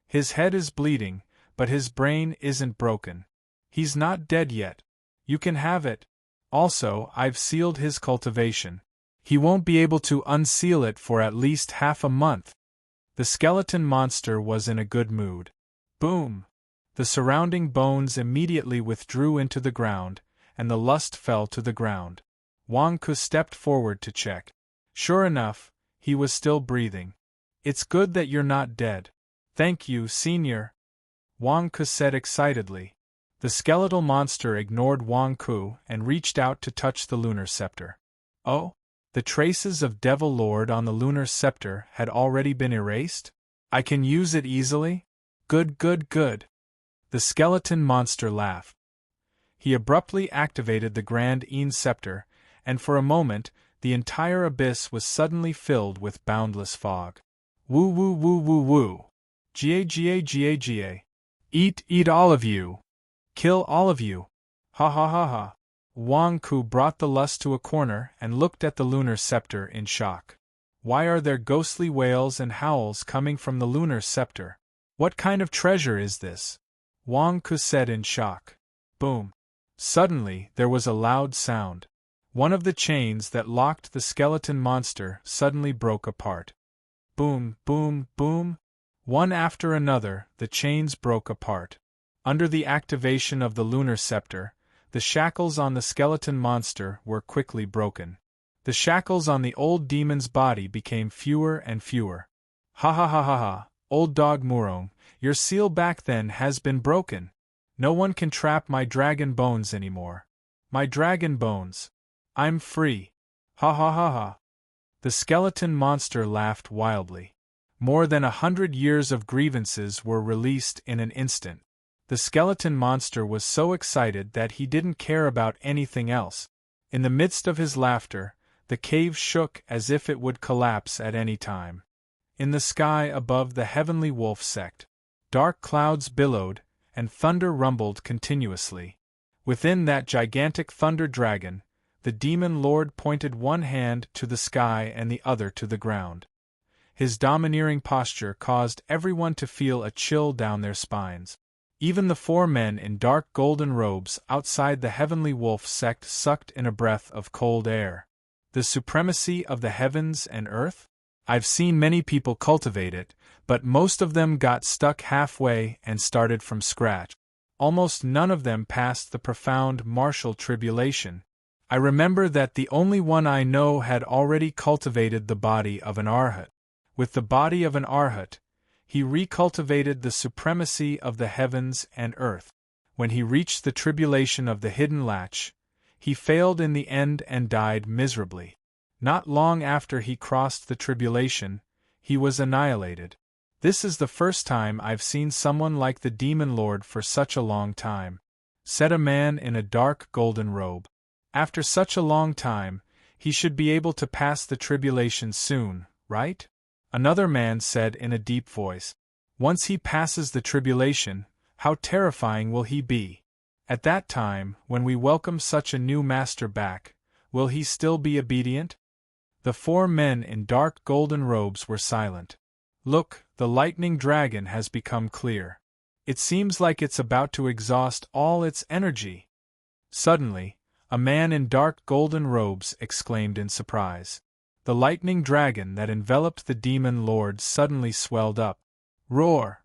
His head is bleeding, but his brain isn't broken. He's not dead yet. You can have it. Also, I've sealed his cultivation. He won't be able to unseal it for at least half a month. The skeleton monster was in a good mood. Boom! The surrounding bones immediately withdrew into the ground, and the lust fell to the ground. Wang Ku stepped forward to check. Sure enough, he was still breathing. It's good that you're not dead. Thank you, Senior. Wang Ku said excitedly. The skeletal monster ignored Wang Ku and reached out to touch the lunar scepter. Oh? The traces of Devil Lord on the lunar scepter had already been erased? I can use it easily? Good. The skeleton monster laughed. He abruptly activated the Grand Yin scepter, and for a moment, the entire abyss was suddenly filled with boundless fog. Woo. Ga. Eat all of you. Kill all of you. Ha. Wang Ku brought the lust to a corner and looked at the lunar scepter in shock. Why are there ghostly wails and howls coming from the lunar scepter? What kind of treasure is this? Wang Ku said in shock. Boom. Suddenly, there was a loud sound. One of the chains that locked the skeleton monster suddenly broke apart. Boom. One after another, the chains broke apart. Under the activation of the lunar scepter, the shackles on the skeleton monster were quickly broken. The shackles on the old demon's body became fewer and fewer. Ha, old dog Murong, your seal back then has been broken. No one can trap my dragon bones anymore. My dragon bones. I'm free. Ha. The skeleton monster laughed wildly. More than 100 years of grievances were released in an instant. The skeleton monster was so excited that he didn't care about anything else. In the midst of his laughter, the cave shook as if it would collapse at any time. In the sky above the heavenly wolf sect, dark clouds billowed, and thunder rumbled continuously. Within that gigantic thunder dragon, the demon lord pointed one hand to the sky and the other to the ground. His domineering posture caused everyone to feel a chill down their spines. Even the 4 men in dark golden robes outside the heavenly wolf sect sucked in a breath of cold air. The supremacy of the heavens and earth? I've seen many people cultivate it, but most of them got stuck halfway and started from scratch. Almost none of them passed the profound martial tribulation. I remember that the only one I know had already cultivated the body of an Arhat. With the body of an Arhat, he recultivated the supremacy of the heavens and earth. When he reached the tribulation of the hidden latch, he failed in the end and died miserably. Not long after he crossed the tribulation, he was annihilated. This is the first time I've seen someone like the Demon Lord for such a long time, said a man in a dark golden robe. After such a long time, he should be able to pass the tribulation soon, right? Another man said in a deep voice. Once he passes the tribulation, how terrifying will he be? At that time, when we welcome such a new master back, will he still be obedient? The 4 men in dark golden robes were silent. Look, the lightning dragon has become clear. It seems like it's about to exhaust all its energy. Suddenly, a man in dark golden robes exclaimed in surprise. The lightning dragon that enveloped the demon lord suddenly swelled up. Roar!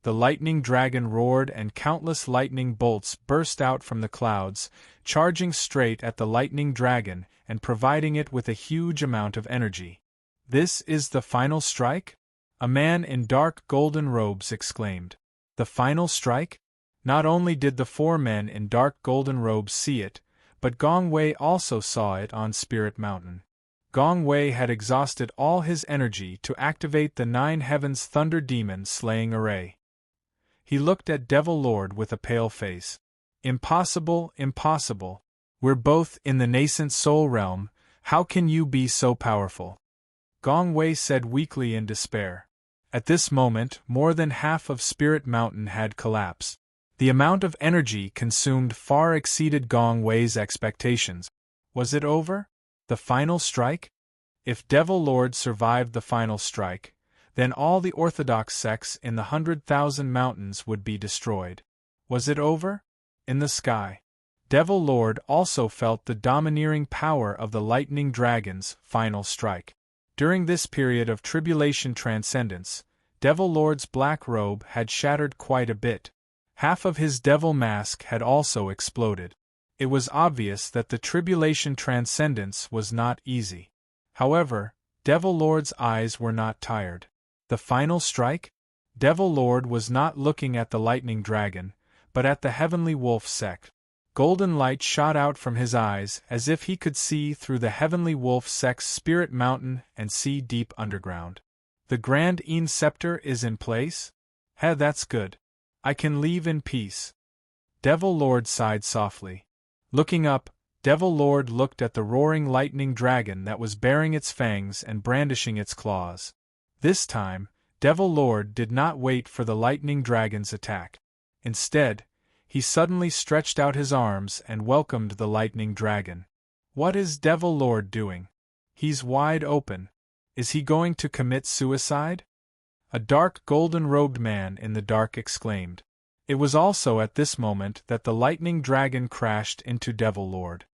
The lightning dragon roared, and countless lightning bolts burst out from the clouds, charging straight at the lightning dragon and providing it with a huge amount of energy. This is the final strike? A man in dark golden robes exclaimed. The final strike? Not only did the four men in dark golden robes see it, but Gong Wei also saw it on Spirit Mountain. Gong Wei had exhausted all his energy to activate the Nine Heavens Thunder Demon slaying array. He looked at Devil Lord with a pale face. Impossible, impossible. We're both in the nascent soul realm, how can you be so powerful? Gong Wei said weakly in despair. At this moment, more than half of Spirit Mountain had collapsed. The amount of energy consumed far exceeded Gong Wei's expectations. Was it over? The final strike? If Devil Lord survived the final strike, then all the orthodox sects in the 100,000 mountains would be destroyed. Was it over? In the sky, Devil Lord also felt the domineering power of the lightning dragon's final strike. During this period of tribulation transcendence, Devil Lord's black robe had shattered quite a bit. Half of his devil mask had also exploded. It was obvious that the tribulation transcendence was not easy. However, Devil Lord's eyes were not tired. The final strike? Devil Lord was not looking at the lightning dragon, but at the heavenly wolf sect. Golden light shot out from his eyes as if he could see through the heavenly wolf sect's spirit mountain and see deep underground. The Grand Een Scepter is in place? That's good. I can leave in peace. Devil Lord sighed softly. Looking up, Devil Lord looked at the roaring lightning dragon that was baring its fangs and brandishing its claws. This time, Devil Lord did not wait for the lightning dragon's attack. Instead, he suddenly stretched out his arms and welcomed the lightning dragon. What is Devil Lord doing? He's wide open. Is he going to commit suicide? A dark golden-robed man in the dark exclaimed. It was also at this moment that the lightning dragon crashed into Devil Lord.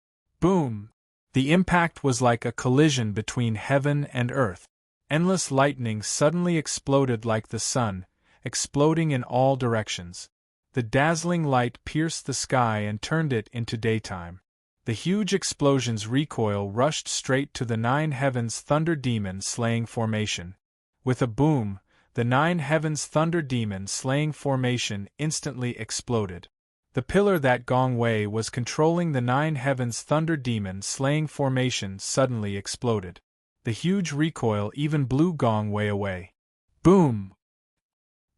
Boom! The impact was like a collision between heaven and earth. Endless lightning suddenly exploded like the sun, exploding in all directions. The dazzling light pierced the sky and turned it into daytime. The huge explosion's recoil rushed straight to the Nine Heavens Thunder Demon slaying formation. With a boom, the Nine Heavens Thunder Demon slaying formation instantly exploded. The pillar that Gong Wei was controlling the Nine Heavens Thunder Demon slaying formation suddenly exploded. The huge recoil even blew Gong Wei away. Boom!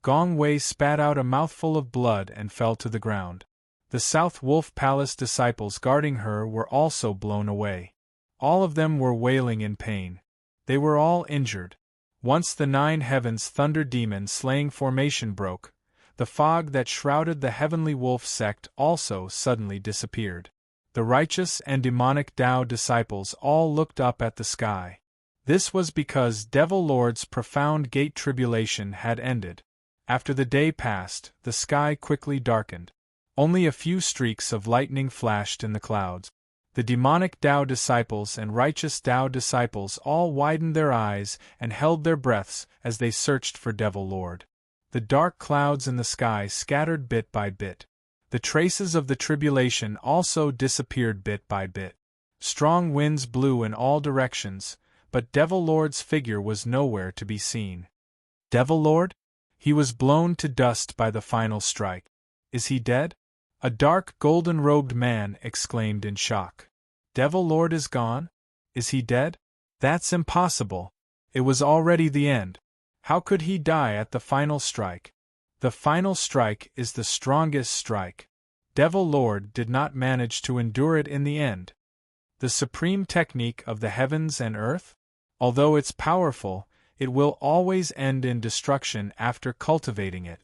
Gong Wei spat out a mouthful of blood and fell to the ground. The South Wolf Palace disciples guarding her were also blown away. All of them were wailing in pain. They were all injured. Once the Nine Heavens Thunder Demon slaying formation broke, the fog that shrouded the Heavenly Wolf sect also suddenly disappeared. The righteous and demonic Tao disciples all looked up at the sky. This was because Devil Lord's profound gate tribulation had ended. After the day passed, the sky quickly darkened. Only a few streaks of lightning flashed in the clouds. The demonic Tao disciples and righteous Tao disciples all widened their eyes and held their breaths as they searched for Devil Lord. The dark clouds in the sky scattered bit by bit. The traces of the tribulation also disappeared bit by bit. Strong winds blew in all directions, but Devil Lord's figure was nowhere to be seen. Devil Lord? He was blown to dust by the final strike. Is he dead? A dark golden-robed man exclaimed in shock. Devil Lord is gone? Is he dead? That's impossible. It was already the end. How could he die at the final strike? The final strike is the strongest strike. Devil Lord did not manage to endure it in the end. The supreme technique of the heavens and earth? Although it's powerful, it will always end in destruction after cultivating it.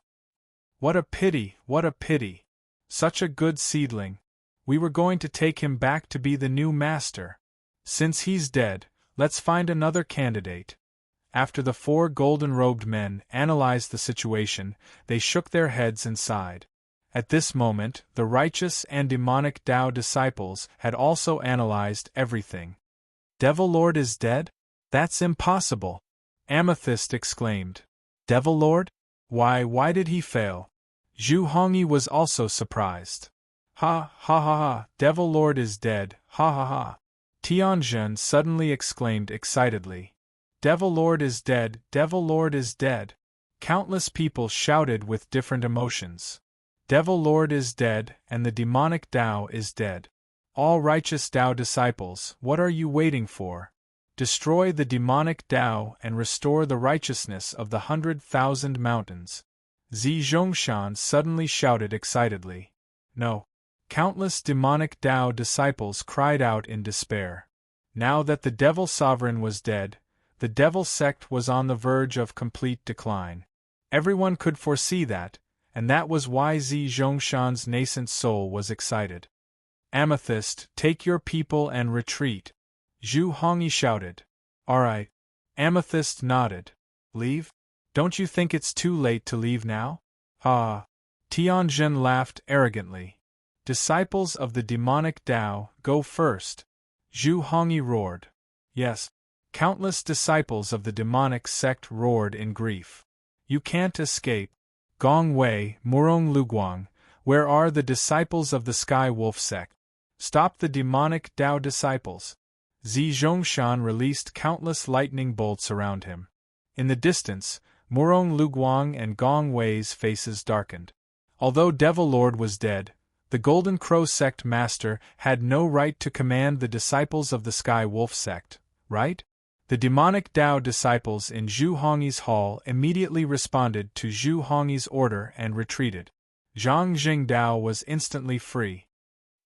What a pity, what a pity. Such a good seedling. We were going to take him back to be the new master. Since he's dead, let's find another candidate. After the four golden-robed men analyzed the situation, they shook their heads and sighed. At this moment, the righteous and demonic Tao disciples had also analyzed everything. Devil Lord is dead? That's impossible! Amethyst exclaimed. Devil Lord? Why did he fail? Zhu Hongyi was also surprised. Ha ha ha ha, Devil Lord is dead, ha ha ha. Tianjin suddenly exclaimed excitedly. Devil Lord is dead, Devil Lord is dead. Countless people shouted with different emotions. Devil Lord is dead, and the demonic Tao is dead. All righteous Tao disciples, what are you waiting for? Destroy the demonic Tao and restore the righteousness of the 100,000 mountains. Zi Zhongshan suddenly shouted excitedly. No. Countless demonic Tao disciples cried out in despair. Now that the Devil Sovereign was dead, the Devil sect was on the verge of complete decline. Everyone could foresee that, and that was why Zi Zhongshan's nascent soul was excited. Amethyst, take your people and retreat. Zhu Hongyi shouted. All right. Amethyst nodded. Leave? Don't you think it's too late to leave now? Ah. Tianjin laughed arrogantly. Disciples of the demonic Tao, go first. Zhu Hongyi roared. Yes. Countless disciples of the demonic sect roared in grief. You can't escape. Gong Wei, Murong Luguang, where are the disciples of the Sky Wolf sect? Stop the demonic Tao disciples. Zi Zhongshan released countless lightning bolts around him. In the distance, Murong Luguang and Gong Wei's faces darkened. Although Devil Lord was dead, the Golden Crow sect master had no right to command the disciples of the Sky Wolf sect, right? The demonic Tao disciples in Zhu Hongyi's hall immediately responded to Zhu Hongyi's order and retreated. Zhang Jingdao was instantly free.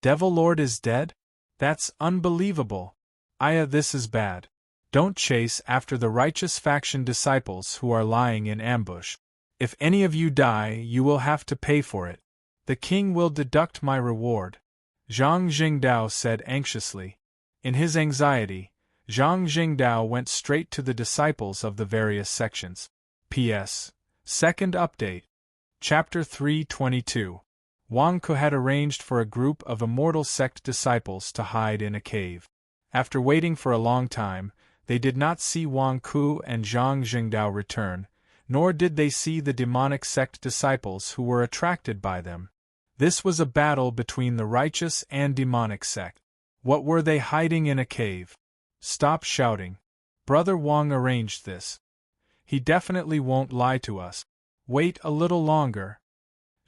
Devil Lord is dead? That's unbelievable. This is bad. Don't chase after the righteous faction disciples who are lying in ambush. If any of you die, you will have to pay for it. The king will deduct my reward. Zhang Jingdao said anxiously. In his anxiety, Zhang Jingdao went straight to the disciples of the various sections. P.S. Second update. Chapter 322. Wang Ke had arranged for a group of immortal sect disciples to hide in a cave. After waiting for a long time, they did not see Wang Ke and Zhang Jingdao return, nor did they see the demonic sect disciples who were attracted by them. This was a battle between the righteous and demonic sect. What were they hiding in a cave? Stop shouting. Brother Wang arranged this. He definitely won't lie to us. Wait a little longer.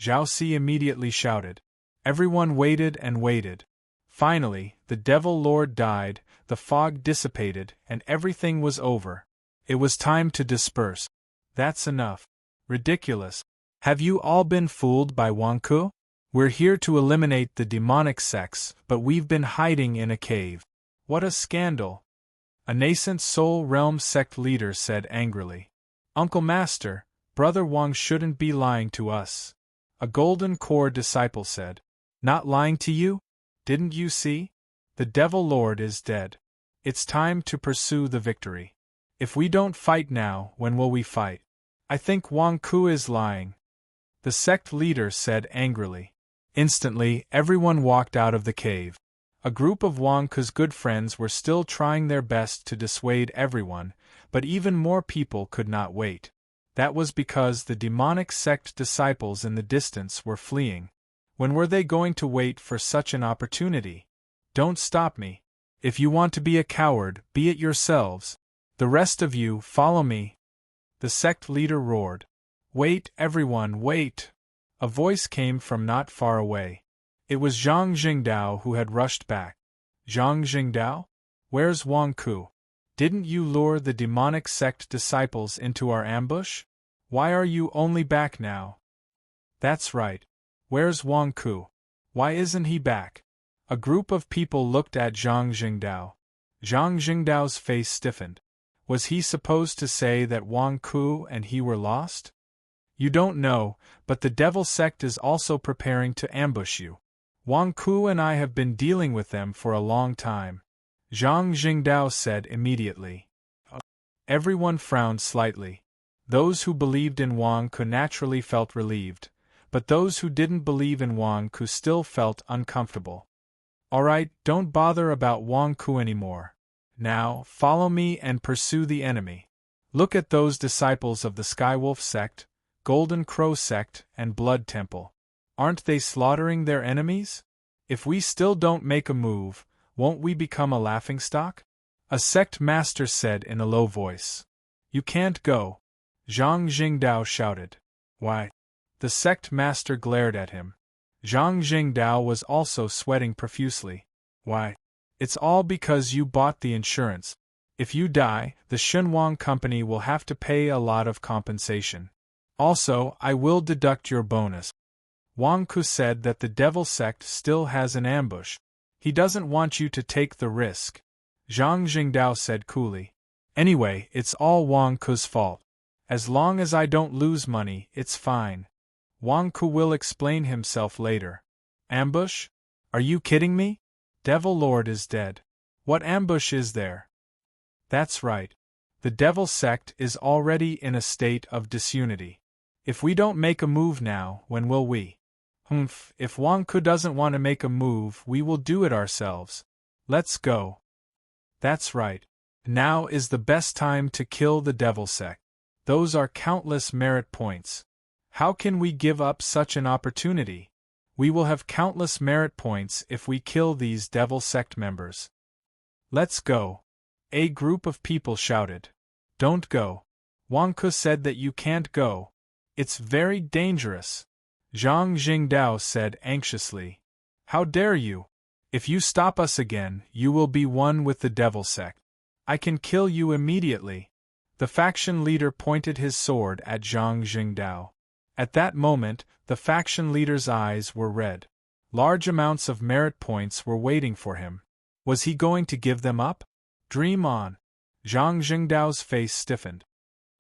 Zhao Si immediately shouted. Everyone waited and waited. Finally, the Devil Lord died, the fog dissipated, and everything was over. It was time to disperse. That's enough. Ridiculous. Have you all been fooled by Wang Ke? We're here to eliminate the demonic sects, but we've been hiding in a cave. What a scandal! A nascent Soul Realm sect leader said angrily. Uncle Master, Brother Wang shouldn't be lying to us. A Golden Core disciple said. Not lying to you? Didn't you see? The Devil Lord is dead. It's time to pursue the victory. If we don't fight now, when will we fight? I think Wang Ke is lying. The sect leader said angrily. Instantly, everyone walked out of the cave. A group of Wang Ke's good friends were still trying their best to dissuade everyone, but even more people could not wait. That was because the demonic sect disciples in the distance were fleeing. When were they going to wait for such an opportunity? Don't stop me. If you want to be a coward, be it yourselves. The rest of you, follow me. The sect leader roared. Wait, everyone, wait! A voice came from not far away. It was Zhang Jingdao who had rushed back. Zhang Jingdao? Where's Wang Ke? Didn't you lure the demonic sect disciples into our ambush? Why are you only back now? That's right. Where's Wang Ke? Why isn't he back? A group of people looked at Zhang Jingdao. Zhang Jingdao's face stiffened. Was he supposed to say that Wang Ke and he were lost? You don't know, but the Devil sect is also preparing to ambush you. Wang Ke and I have been dealing with them for a long time. Zhang Jingdao said immediately. Everyone frowned slightly. Those who believed in Wang Ku naturally felt relieved, but those who didn't believe in Wang Ku still felt uncomfortable. Alright, don't bother about Wang Ku anymore. Now, follow me and pursue the enemy. Look at those disciples of the Skywolf sect, Golden Crow sect, and Blood Temple. Aren't they slaughtering their enemies? If we still don't make a move, won't we become a laughingstock? A sect master said in a low voice. You can't go. Zhang Jingdao shouted. Why? The sect master glared at him. Zhang Jingdao was also sweating profusely. Why? It's all because you bought the insurance. If you die, the Shunwang company will have to pay a lot of compensation. Also, I will deduct your bonus. Wang Ku said that the devil sect still has an ambush. He doesn't want you to take the risk. Zhang Jingdao said coolly. Anyway, it's all Wang Ku's fault. As long as I don't lose money, it's fine. Wang Ku will explain himself later. Ambush? Are you kidding me? Devil Lord is dead. What ambush is there? That's right. The devil sect is already in a state of disunity. If we don't make a move now, when will we? If Wang Ku doesn't want to make a move, we will do it ourselves. Let's go. That's right. Now is the best time to kill the devil sect. Those are countless merit points. How can we give up such an opportunity? We will have countless merit points if we kill these devil sect members. Let's go. A group of people shouted. Don't go. Wang Ku said that you can't go. It's very dangerous. Zhang Jingdao said anxiously. How dare you? If you stop us again, you will be one with the devil sect. I can kill you immediately. The faction leader pointed his sword at Zhang Jingdao. At that moment, the faction leader's eyes were red. Large amounts of merit points were waiting for him. Was he going to give them up? Dream on. Zhang Jingdao's face stiffened.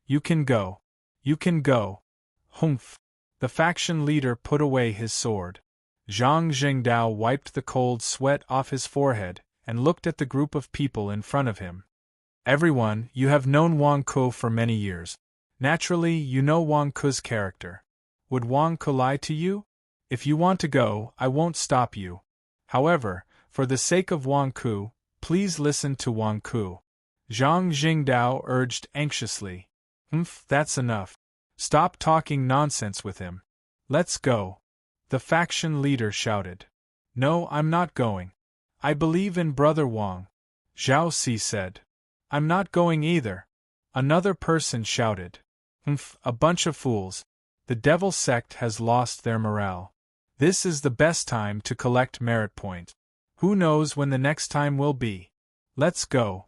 You can go. You can go. Humph. The faction leader put away his sword. Zhang Jingdao wiped the cold sweat off his forehead and looked at the group of people in front of him. Everyone, you have known Wang Ku for many years. Naturally, you know Wang Ku's character. Would Wang Ku lie to you? If you want to go, I won't stop you. However, for the sake of Wang Ku, please listen to Wang Ku. Zhang Jingdao urged anxiously. That's enough. Stop talking nonsense with him. Let's go. The faction leader shouted. No, I'm not going. I believe in Brother Wang. Zhao Si said. I'm not going either. Another person shouted. A bunch of fools. The devil sect has lost their morale. This is the best time to collect merit points. Who knows when the next time will be? Let's go.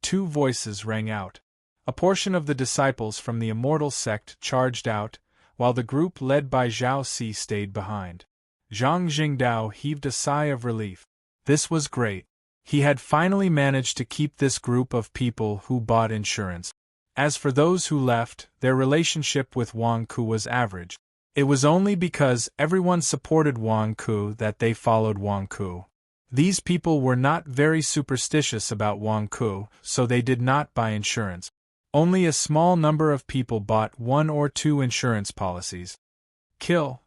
Two voices rang out. A portion of the disciples from the immortal sect charged out, while the group led by Zhao Si stayed behind. Zhang Jingdao heaved a sigh of relief. This was great. He had finally managed to keep this group of people who bought insurance. As for those who left, their relationship with Wang Ku was average. It was only because everyone supported Wang Ku that they followed Wang Ku. These people were not very superstitious about Wang Ku, so they did not buy insurance. Only a small number of people bought 1 or 2 insurance policies. Kill.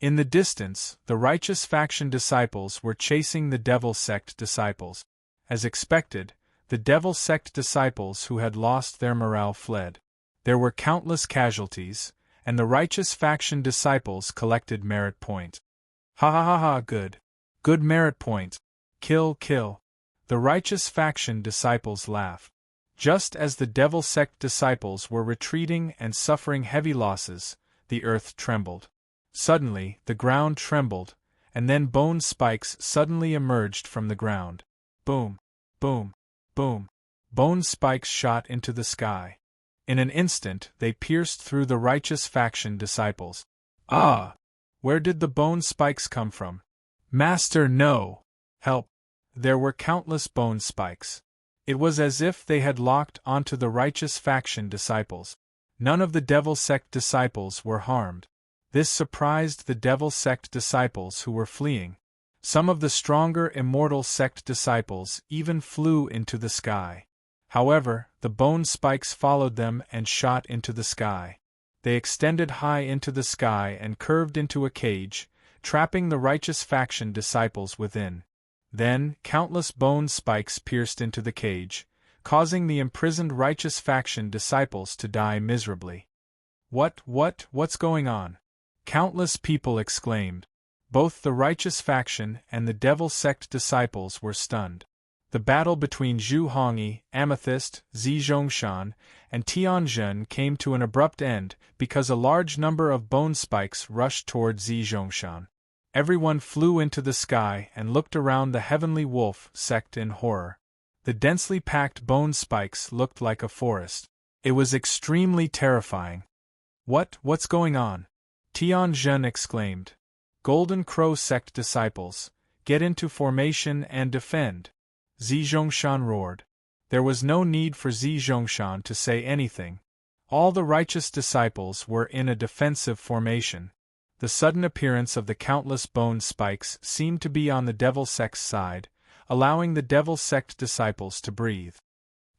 In the distance, the righteous faction disciples were chasing the devil sect disciples. As expected, the devil sect disciples who had lost their morale fled. There were countless casualties, and the righteous faction disciples collected merit points. Ha ha ha ha, good. Good merit points. Kill, kill. The righteous faction disciples laughed. Just as the devil sect disciples were retreating and suffering heavy losses, the earth trembled. Suddenly, the ground trembled, and then bone spikes suddenly emerged from the ground. Boom, boom, boom. Bone spikes shot into the sky. In an instant, they pierced through the righteous faction disciples. Ah! Where did the bone spikes come from? Master, no! Help! There were countless bone spikes. It was as if they had locked onto the righteous faction disciples. None of the devil sect disciples were harmed. This surprised the devil sect disciples who were fleeing. Some of the stronger immortal sect disciples even flew into the sky. However, the bone spikes followed them and shot into the sky. They extended high into the sky and curved into a cage, trapping the righteous faction disciples within. Then, countless bone spikes pierced into the cage, causing the imprisoned righteous faction disciples to die miserably. What's going on? Countless people exclaimed. Both the righteous faction and the devil sect disciples were stunned. The battle between Zhu Hongyi, Amethyst, Zi Zhongshan, and Tianzhen came to an abrupt end because a large number of bone spikes rushed toward Zi Zhongshan. Everyone flew into the sky and looked around the Heavenly Wolf sect in horror. The densely packed bone spikes looked like a forest. It was extremely terrifying. What's going on? Tianzhen exclaimed. Golden Crow sect disciples, get into formation and defend. Zi Zhongshan roared. There was no need for Zi Zhongshan to say anything. All the righteous disciples were in a defensive formation. The sudden appearance of the countless bone spikes seemed to be on the devil sect's side, allowing the devil sect disciples to breathe.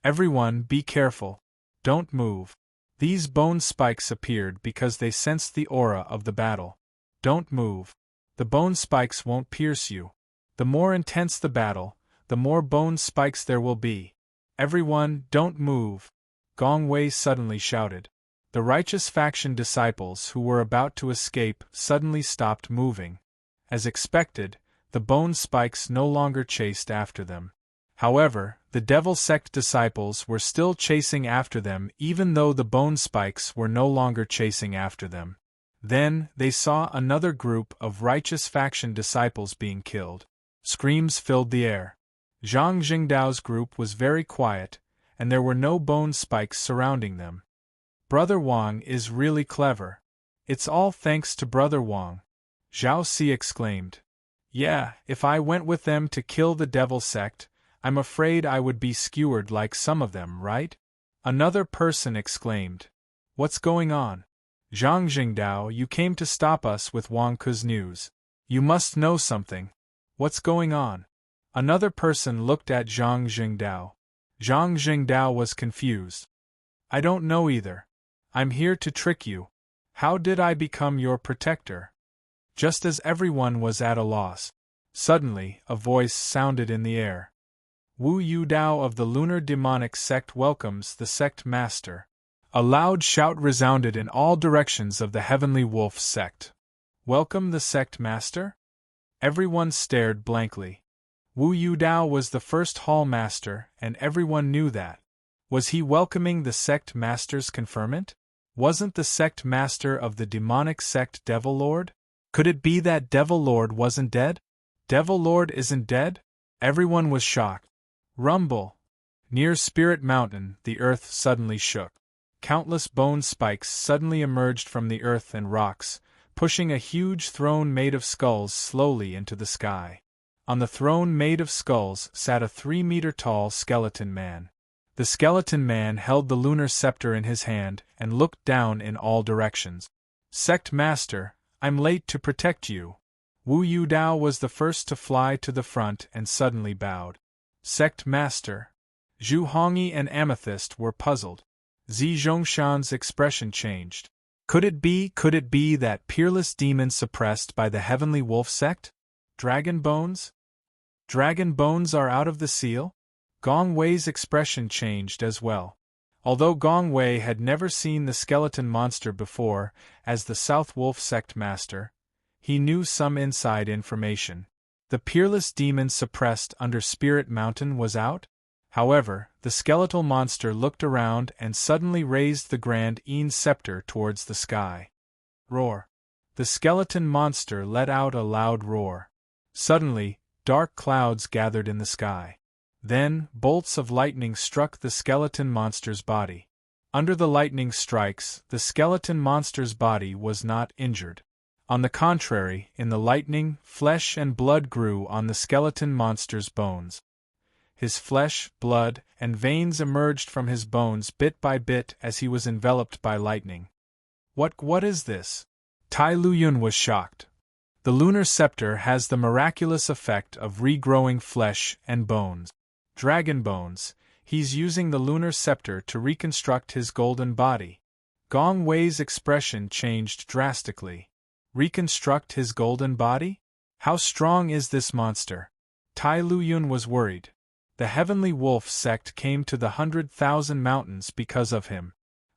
Everyone, be careful. Don't move. These bone spikes appeared because they sensed the aura of the battle. Don't move. The bone spikes won't pierce you. The more intense the battle, the more bone spikes there will be. Everyone, don't move. Gong Wei suddenly shouted. The righteous faction disciples who were about to escape suddenly stopped moving. As expected, the bone spikes no longer chased after them. However, the devil sect disciples were still chasing after them even though the bone spikes were no longer chasing after them. Then, they saw another group of righteous faction disciples being killed. Screams filled the air. Zhang Jingdao's group was very quiet, and there were no bone spikes surrounding them. Brother Wang is really clever. It's all thanks to Brother Wang. Zhao Si exclaimed. Yeah, if I went with them to kill the devil sect, I'm afraid I would be skewered like some of them, right? Another person exclaimed. What's going on? Zhang Jingdao, you came to stop us with Wang Ke's news. You must know something. What's going on? Another person looked at Zhang Jingdao. Zhang Jingdao was confused. I don't know either. I'm here to trick you. How did I become your protector? Just as everyone was at a loss, suddenly a voice sounded in the air. Wu Yu Dao of the Lunar Demonic Sect welcomes the sect master. A loud shout resounded in all directions of the Heavenly Wolf sect. Welcome the sect master? Everyone stared blankly. Wu Yu Dao was the first hall master, and everyone knew that. Was he welcoming the sect master's conferment? Wasn't the sect master of the demonic sect Devil Lord? Could it be that Devil Lord wasn't dead? Devil Lord isn't dead? Everyone was shocked. Rumble! Near Spirit Mountain, the earth suddenly shook. Countless bone spikes suddenly emerged from the earth and rocks, pushing a huge throne made of skulls slowly into the sky. On the throne made of skulls sat a 3-meter-tall skeleton man. The skeleton man held the lunar scepter in his hand and looked down in all directions. Sect Master, I'm late to protect you. Wu Yu Dao was the first to fly to the front and suddenly bowed. Sect Master. Zhu Hongyi and Amethyst were puzzled. Zi Zhongshan's expression changed. Could it be that peerless demon suppressed by the Heavenly Wolf sect? Dragon bones? Dragon bones are out of the seal? Gong Wei's expression changed as well. Although Gong Wei had never seen the skeleton monster before, as the South Wolf sect master, he knew some inside information. The peerless demon suppressed under Spirit Mountain was out? However, the skeletal monster looked around and suddenly raised the Grand Een scepter towards the sky. Roar! The skeleton monster let out a loud roar. Suddenly, dark clouds gathered in the sky. Then, bolts of lightning struck the skeleton monster's body. Under the lightning strikes, the skeleton monster's body was not injured. On the contrary, in the lightning, flesh and blood grew on the skeleton monster's bones. His flesh, blood, and veins emerged from his bones bit by bit as he was enveloped by lightning. What is this? Tai Luyun was shocked. The lunar scepter has the miraculous effect of regrowing flesh and bones. Dragon bones, He's using the lunar scepter to reconstruct his golden body. Gong Wei's expression changed drastically. Reconstruct his golden body? How strong is this monster? Tai Luyun was worried. The Heavenly Wolf sect came to the 100,000 mountains because of him.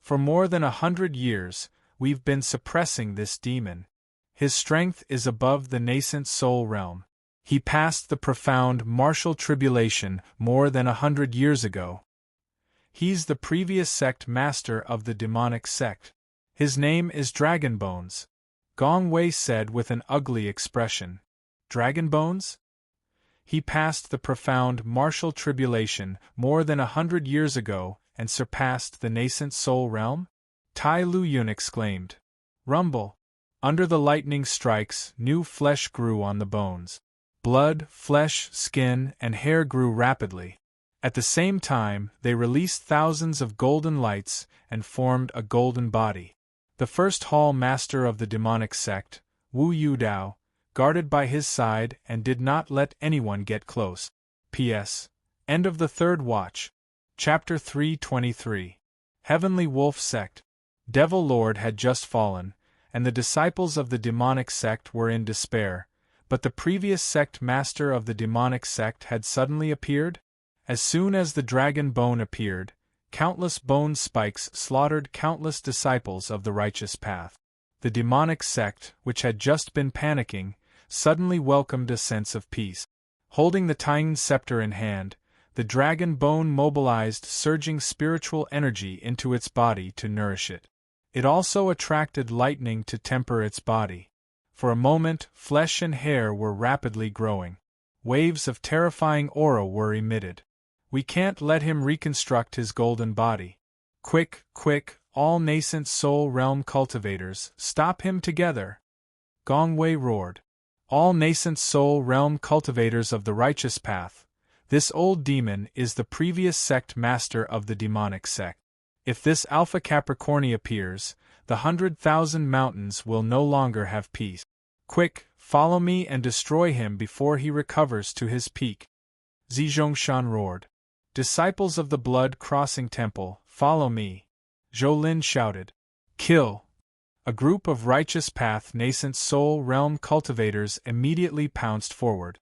For more than 100 years, we've been suppressing this demon. His strength is above the nascent soul realm. He passed the profound martial tribulation more than 100 years ago. He's the previous sect master of the demonic sect. His name is Dragonbones, Gong Wei said with an ugly expression. Dragonbones? He passed the profound martial tribulation more than 100 years ago and surpassed the nascent soul realm? Tai Luyun exclaimed. Rumble. Under the lightning strikes, new flesh grew on the bones. Blood, flesh, skin, and hair grew rapidly. At the same time, they released thousands of golden lights and formed a golden body. The first hall master of the demonic sect, Wu Yudao, guarded by his side and did not let anyone get close. P.S. End of the third watch. Chapter 323. Heavenly Wolf Sect. Devil Lord had just fallen, and the disciples of the demonic sect were in despair, but the previous sect master of the demonic sect had suddenly appeared? As soon as the dragon bone appeared, countless bone spikes slaughtered countless disciples of the righteous path. The demonic sect, which had just been panicking, suddenly welcomed a sense of peace. Holding the Titan scepter in hand, the dragon bone mobilized surging spiritual energy into its body to nourish it. It also attracted lightning to temper its body. For a moment, flesh and hair were rapidly growing. Waves of terrifying aura were emitted. We can't let him reconstruct his golden body. Quick, quick, all nascent soul realm cultivators, stop him together! Gong Wei roared. All nascent soul realm cultivators of the righteous path, this old demon is the previous sect master of the demonic sect. If this Alpha Capricorni appears, the 100,000 mountains will no longer have peace. Quick, follow me and destroy him before he recovers to his peak. Zizhongshan roared. Disciples of the blood-crossing temple, follow me. Zhou Lin shouted. Kill! A group of righteous path nascent soul realm cultivators immediately pounced forward.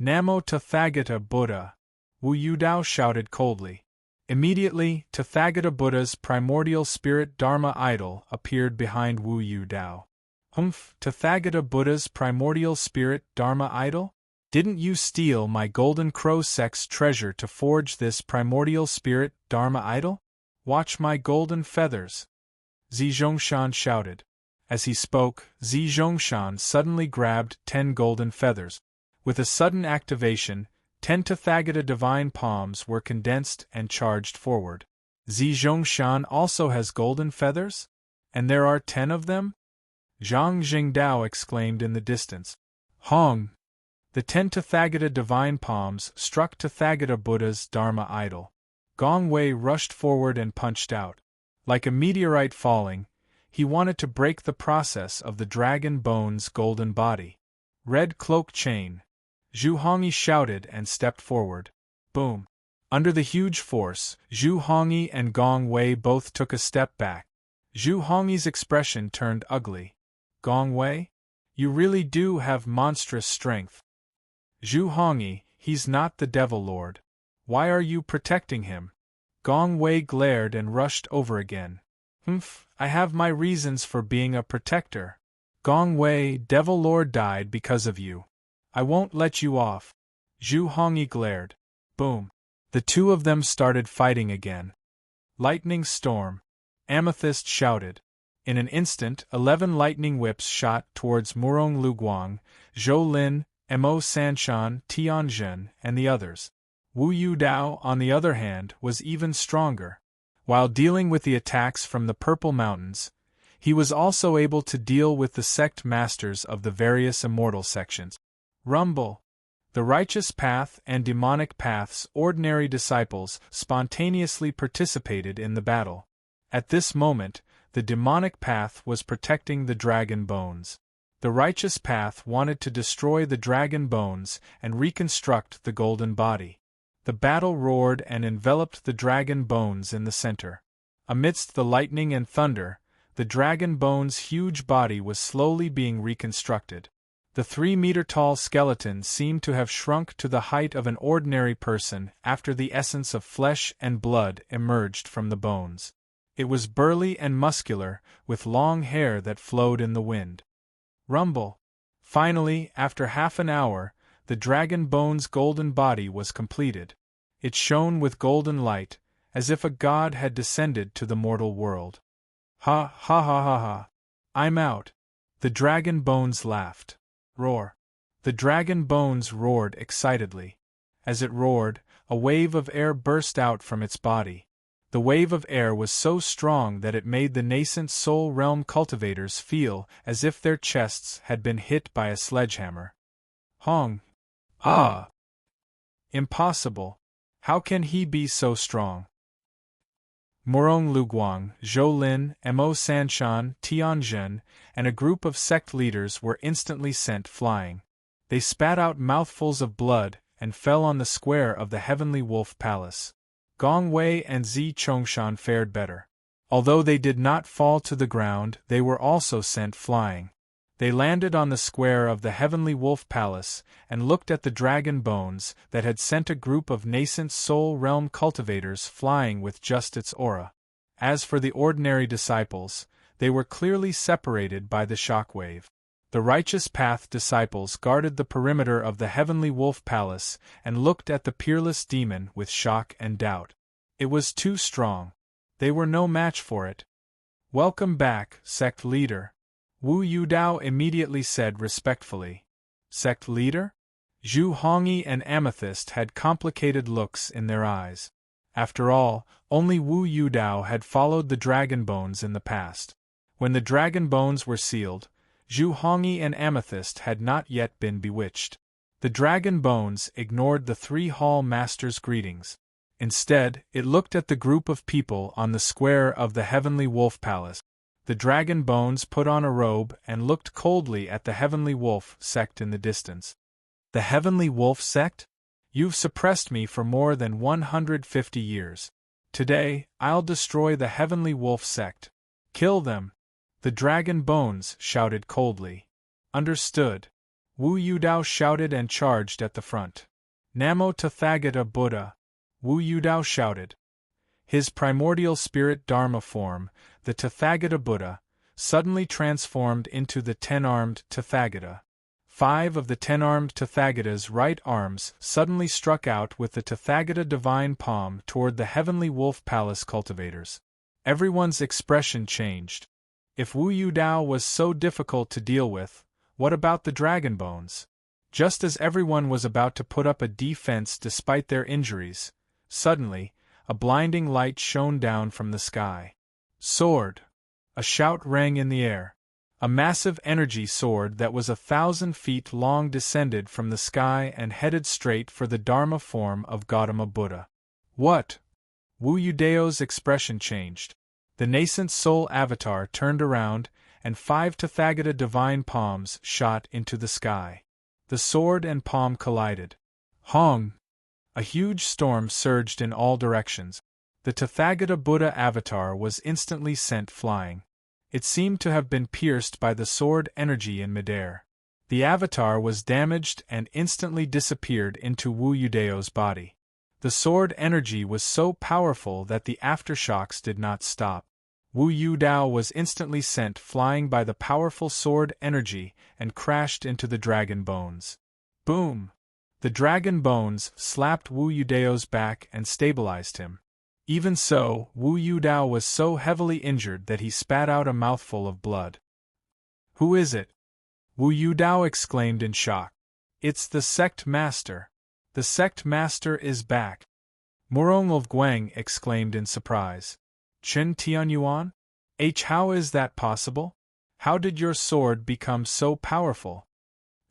Namo Tathagata Buddha! Wu Yudao shouted coldly. Immediately, Tathagata Buddha's primordial spirit Dharma idol appeared behind Wu Yudao. Humph, Tathagata Buddha's primordial spirit Dharma idol? Didn't you steal my golden crow sect's treasure to forge this primordial spirit Dharma idol? Watch my golden feathers! Zizhongshan shouted. As he spoke, Zizhongshan suddenly grabbed 10 golden feathers. With a sudden activation, 10 Tathagata divine palms were condensed and charged forward. Zizhongshan also has golden feathers? And there are 10 of them? Zhang Jingdao exclaimed in the distance. Hong! The 10 Tathagata divine palms struck Tathagata Buddha's Dharma idol. Gong Wei rushed forward and punched out. Like a meteorite falling, he wanted to break the process of the dragon bone's golden body. Red cloak chain! Zhu Hongyi shouted and stepped forward. Boom! Under the huge force, Zhu Hongyi and Gong Wei both took a step back. Zhu Hongyi's expression turned ugly. Gong Wei? You really do have monstrous strength. Zhu Hongyi, he's not the Devil Lord. Why are you protecting him? Gong Wei glared and rushed over again. Humph, I have my reasons for being a protector. Gong Wei, Devil Lord died because of you. I won't let you off. Zhu Hongyi glared. Boom. The two of them started fighting again. Lightning storm. Amethyst shouted. In an instant, 11 lightning whips shot towards Murong Luguang, Zhou Lin, Mo Sanshan, Tianjin, and the others. Wu Yudao, on the other hand, was even stronger. While dealing with the attacks from the Purple Mountains, he was also able to deal with the sect masters of the various immortal sections. Rumble! The righteous path and demonic path's ordinary disciples spontaneously participated in the battle. At this moment, the demonic path was protecting the dragon bones. The righteous path wanted to destroy the dragon bones and reconstruct the golden body. The battle roared and enveloped the dragon bones in the center. Amidst the lightning and thunder, the dragon bones' huge body was slowly being reconstructed. The 3-meter-tall skeleton seemed to have shrunk to the height of an ordinary person after the essence of flesh and blood emerged from the bones. It was burly and muscular, with long hair that flowed in the wind. Rumble. Finally, after half an hour, the dragon bone's golden body was completed. It shone with golden light, as if a god had descended to the mortal world. Ha ha ha ha ha. I'm out. The dragon bones laughed. Roar. The dragon bones roared excitedly. As it roared, a wave of air burst out from its body. The wave of air was so strong that it made the nascent soul realm cultivators feel as if their chests had been hit by a sledgehammer. Hong. Ah! Impossible. How can he be so strong? Morong Luguang, Zhou Lin, Mo Sanshan, Tianjin, and a group of sect leaders were instantly sent flying. They spat out mouthfuls of blood and fell on the square of the Heavenly Wolf Palace. Gong Wei and Zi Chongshan fared better. Although they did not fall to the ground, they were also sent flying. They landed on the square of the Heavenly Wolf Palace and looked at the dragon bones that had sent a group of nascent soul realm cultivators flying with just its aura. As for the ordinary disciples, they were clearly separated by the shockwave. The Righteous Path disciples guarded the perimeter of the Heavenly Wolf Palace and looked at the peerless demon with shock and doubt. It was too strong. They were no match for it. "Welcome back, sect leader," Wu Yudao immediately said respectfully. Sect leader? Zhu Hongyi and Amethyst had complicated looks in their eyes. After all, only Wu Yudao had followed the dragon bones in the past. When the dragon bones were sealed, Zhu Hongyi and Amethyst had not yet been bewitched. The dragon bones ignored the 3 hall masters' greetings. Instead, it looked at the group of people on the square of the Heavenly Wolf Palace. The dragon bones put on a robe and looked coldly at the Heavenly Wolf sect in the distance. The Heavenly Wolf sect? You've suppressed me for more than 150 years. Today, I'll destroy the Heavenly Wolf sect. Kill them! The dragon bones shouted coldly. Understood. Wu Yudao shouted and charged at the front. Namo Tathagata Buddha! Wu Yudao shouted. His primordial spirit Dharma form, the Tathagata Buddha, suddenly transformed into the 10-armed Tathagata. 5 of the 10-armed Tathagata's right arms suddenly struck out with the Tathagata divine palm toward the Heavenly Wolf Palace cultivators. Everyone's expression changed. If Wu Yudao was so difficult to deal with, what about the dragon bones? Just as everyone was about to put up a defense despite their injuries, suddenly, a blinding light shone down from the sky. Sword! A shout rang in the air. A massive energy sword that was 1,000 feet long descended from the sky and headed straight for the Dharma form of Gautama Buddha. What? Wu Yudao's expression changed. The nascent soul avatar turned around, and 5 Tathagata divine palms shot into the sky. The sword and palm collided. Hong! A huge storm surged in all directions. The Tathagata Buddha avatar was instantly sent flying. It seemed to have been pierced by the sword energy in midair. The avatar was damaged and instantly disappeared into Wu Yudao's body. The sword energy was so powerful that the aftershocks did not stop. Wu Yudao was instantly sent flying by the powerful sword energy and crashed into the dragon bones. Boom! The dragon bones slapped Wu Yudao's back and stabilized him. Even so, Wu Yudao was so heavily injured that he spat out a mouthful of blood. Who is it? Wu Yudao exclaimed in shock. It's the sect master. The sect master is back. Murong of Guang exclaimed in surprise. Chen Tianyuan? How is that possible? How did your sword become so powerful?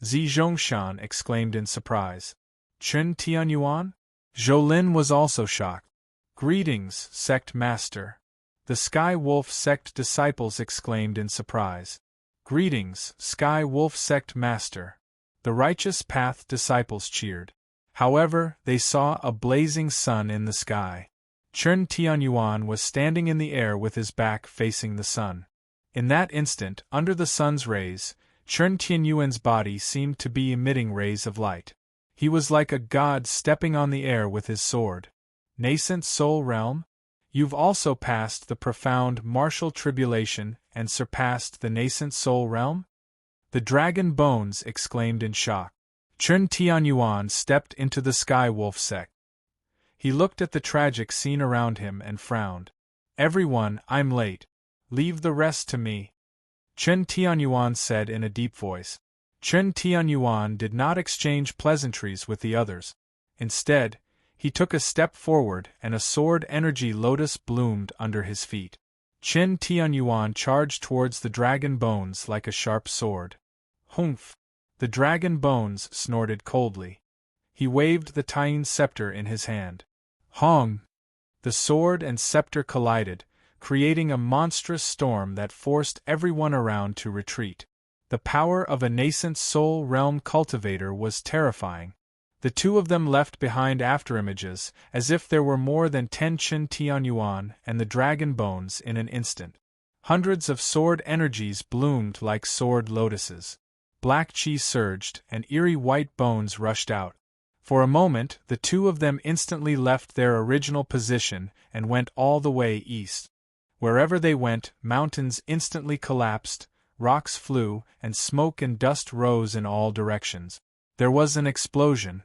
Zi Zhongshan exclaimed in surprise. Chen Tianyuan? Zhoulin was also shocked. Greetings, sect master. The Sky Wolf sect disciples exclaimed in surprise. Greetings, Sky Wolf sect master. The Righteous Path disciples cheered. However, they saw a blazing sun in the sky. Chen Tianyuan was standing in the air with his back facing the sun. In that instant, under the sun's rays, Chen Tianyuan's body seemed to be emitting rays of light. He was like a god stepping on the air with his sword. Nascent soul realm? You've also passed the profound martial tribulation and surpassed the nascent soul realm? The dragon bones exclaimed in shock. Chen Tianyuan stepped into the sky wolf sect. He looked at the tragic scene around him and frowned. Everyone, I'm late. Leave the rest to me. Chen Tianyuan said in a deep voice. Chen Tianyuan did not exchange pleasantries with the others. Instead, he took a step forward and a sword energy lotus bloomed under his feet. Chen Tianyuan charged towards the dragon bones like a sharp sword. Humph! The dragon bones snorted coldly. He waved the Taiyin scepter in his hand. Hong! The sword and scepter collided, creating a monstrous storm that forced everyone around to retreat. The power of a nascent soul realm cultivator was terrifying. The two of them left behind afterimages, as if there were more than 10 Chen Tianyuan and the dragon bones in an instant. Hundreds of sword energies bloomed like sword lotuses. Black chi surged, and eerie white bones rushed out. For a moment, the two of them instantly left their original position and went all the way east. Wherever they went, mountains instantly collapsed, rocks flew, and smoke and dust rose in all directions. There was an explosion.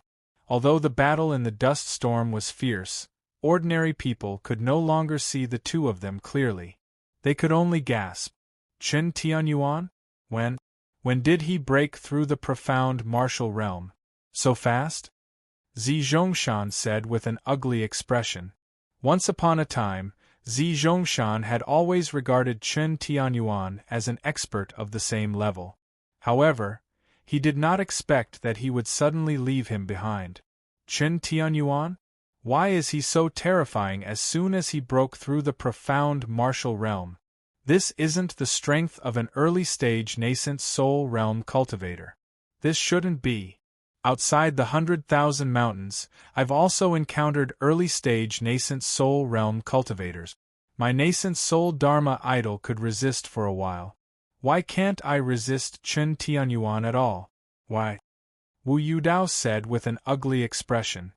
Although the battle in the dust storm was fierce, ordinary people could no longer see the two of them clearly. They could only gasp. Chen Tianyuan? When did he break through the profound martial realm? So fast? Zi Zhongshan said with an ugly expression. Once upon a time, Zi Zhongshan had always regarded Chen Tianyuan as an expert of the same level. However, he did not expect that he would suddenly leave him behind. Chen Tianyuan? Why is he so terrifying as soon as he broke through the profound martial realm? This isn't the strength of an early-stage nascent soul realm cultivator. This shouldn't be. Outside the 100,000 mountains, I've also encountered early-stage nascent soul realm cultivators. My nascent soul dharma idol could resist for a while. Why can't I resist Chen Tianyuan at all? Why? Wu Yudao said with an ugly expression.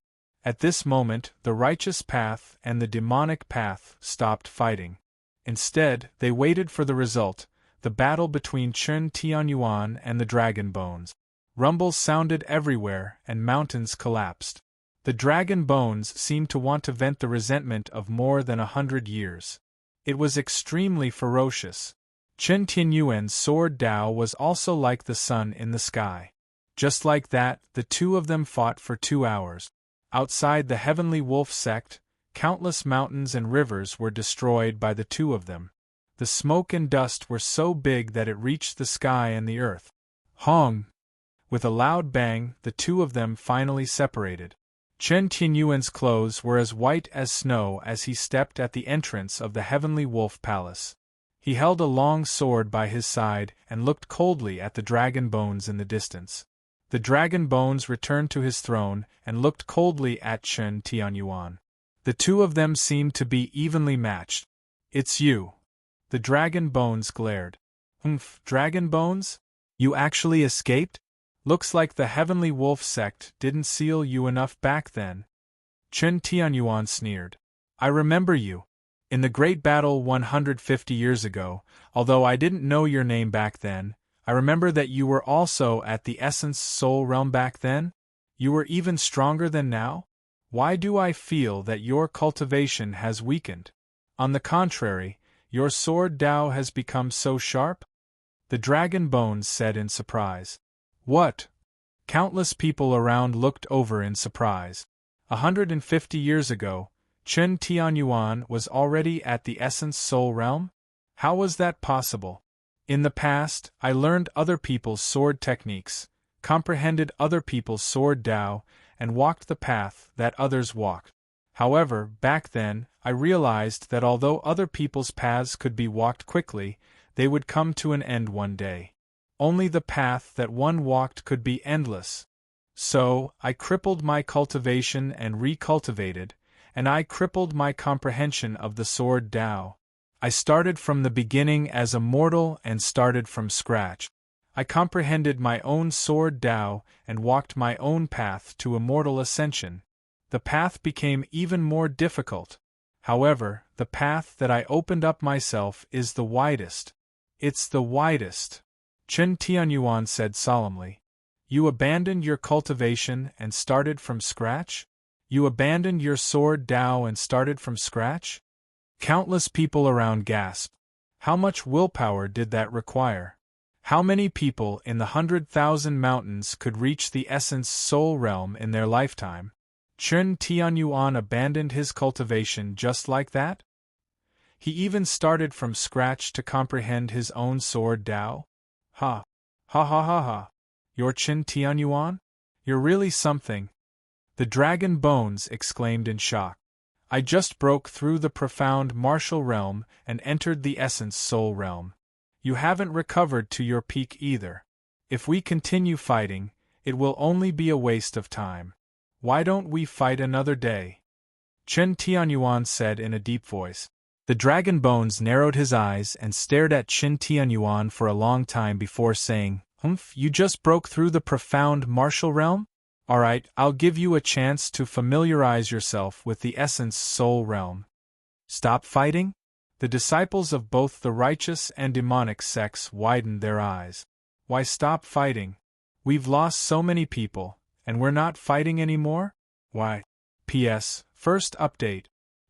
At this moment, the righteous path and the demonic path stopped fighting. Instead, they waited for the result, the battle between Chen Tianyuan and the dragon bones. Rumbles sounded everywhere, and mountains collapsed. The dragon bones seemed to want to vent the resentment of more than 100 years. It was extremely ferocious. Chen Tianyuan's sword Dao was also like the sun in the sky. Just like that, the two of them fought for 2 hours. Outside the Heavenly Wolf sect, countless mountains and rivers were destroyed by the two of them. The smoke and dust were so big that it reached the sky and the earth. Hong! With a loud bang, the two of them finally separated. Chen Tianyuan's clothes were as white as snow as he stepped at the entrance of the Heavenly Wolf Palace. He held a long sword by his side and looked coldly at the dragon bones in the distance. The dragon bones returned to his throne and looked coldly at Chen Tianyuan. The two of them seemed to be evenly matched. It's you. The dragon bones glared. Dragon bones? You actually escaped? Looks like the Heavenly Wolf sect didn't seal you enough back then. Chen Tianyuan sneered. I remember you. In the great battle 150 years ago, although I didn't know your name back then, I remember that you were also at the Essence Soul Realm back then? You were even stronger than now? Why do I feel that your cultivation has weakened? On the contrary, your sword Dao has become so sharp? The dragon bones said in surprise. What? Countless people around looked over in surprise. 150 years ago, Chen Tianyuan was already at the Essence Soul Realm? How was that possible? In the past, I learned other people's sword techniques, comprehended other people's sword Dao, and walked the path that others walked. However, back then, I realized that although other people's paths could be walked quickly, they would come to an end one day. Only the path that one walked could be endless. So, I crippled my cultivation and recultivated, and I crippled my comprehension of the sword Tao. I started from the beginning as a mortal and started from scratch. I comprehended my own sword Tao and walked my own path to immortal ascension. The path became even more difficult. However, the path that I opened up myself is the widest. It's the widest. Chen Tianyuan said solemnly. You abandoned your cultivation and started from scratch? You abandoned your sword Tao and started from scratch? Countless people around gasped. How much willpower did that require? How many people in the 100,000 mountains could reach the essence soul realm in their lifetime? Chen Tianyuan abandoned his cultivation just like that? He even started from scratch to comprehend his own sword Tao? Ha! Ha ha ha ha! You're Chen Tianyuan? You're really something. The dragon bones exclaimed in shock. I just broke through the profound martial realm and entered the essence soul realm. You haven't recovered to your peak either. If we continue fighting, it will only be a waste of time. Why don't we fight another day? Chen Tianyuan said in a deep voice. The dragon bones narrowed his eyes and stared at Chen Tianyuan for a long time before saying, You just broke through the profound martial realm? Alright, I'll give you a chance to familiarize yourself with the essence soul realm. Stop fighting? The disciples of both the righteous and demonic sects widened their eyes. Why stop fighting? We've lost so many people, and we're not fighting anymore? Why? P.S. First update.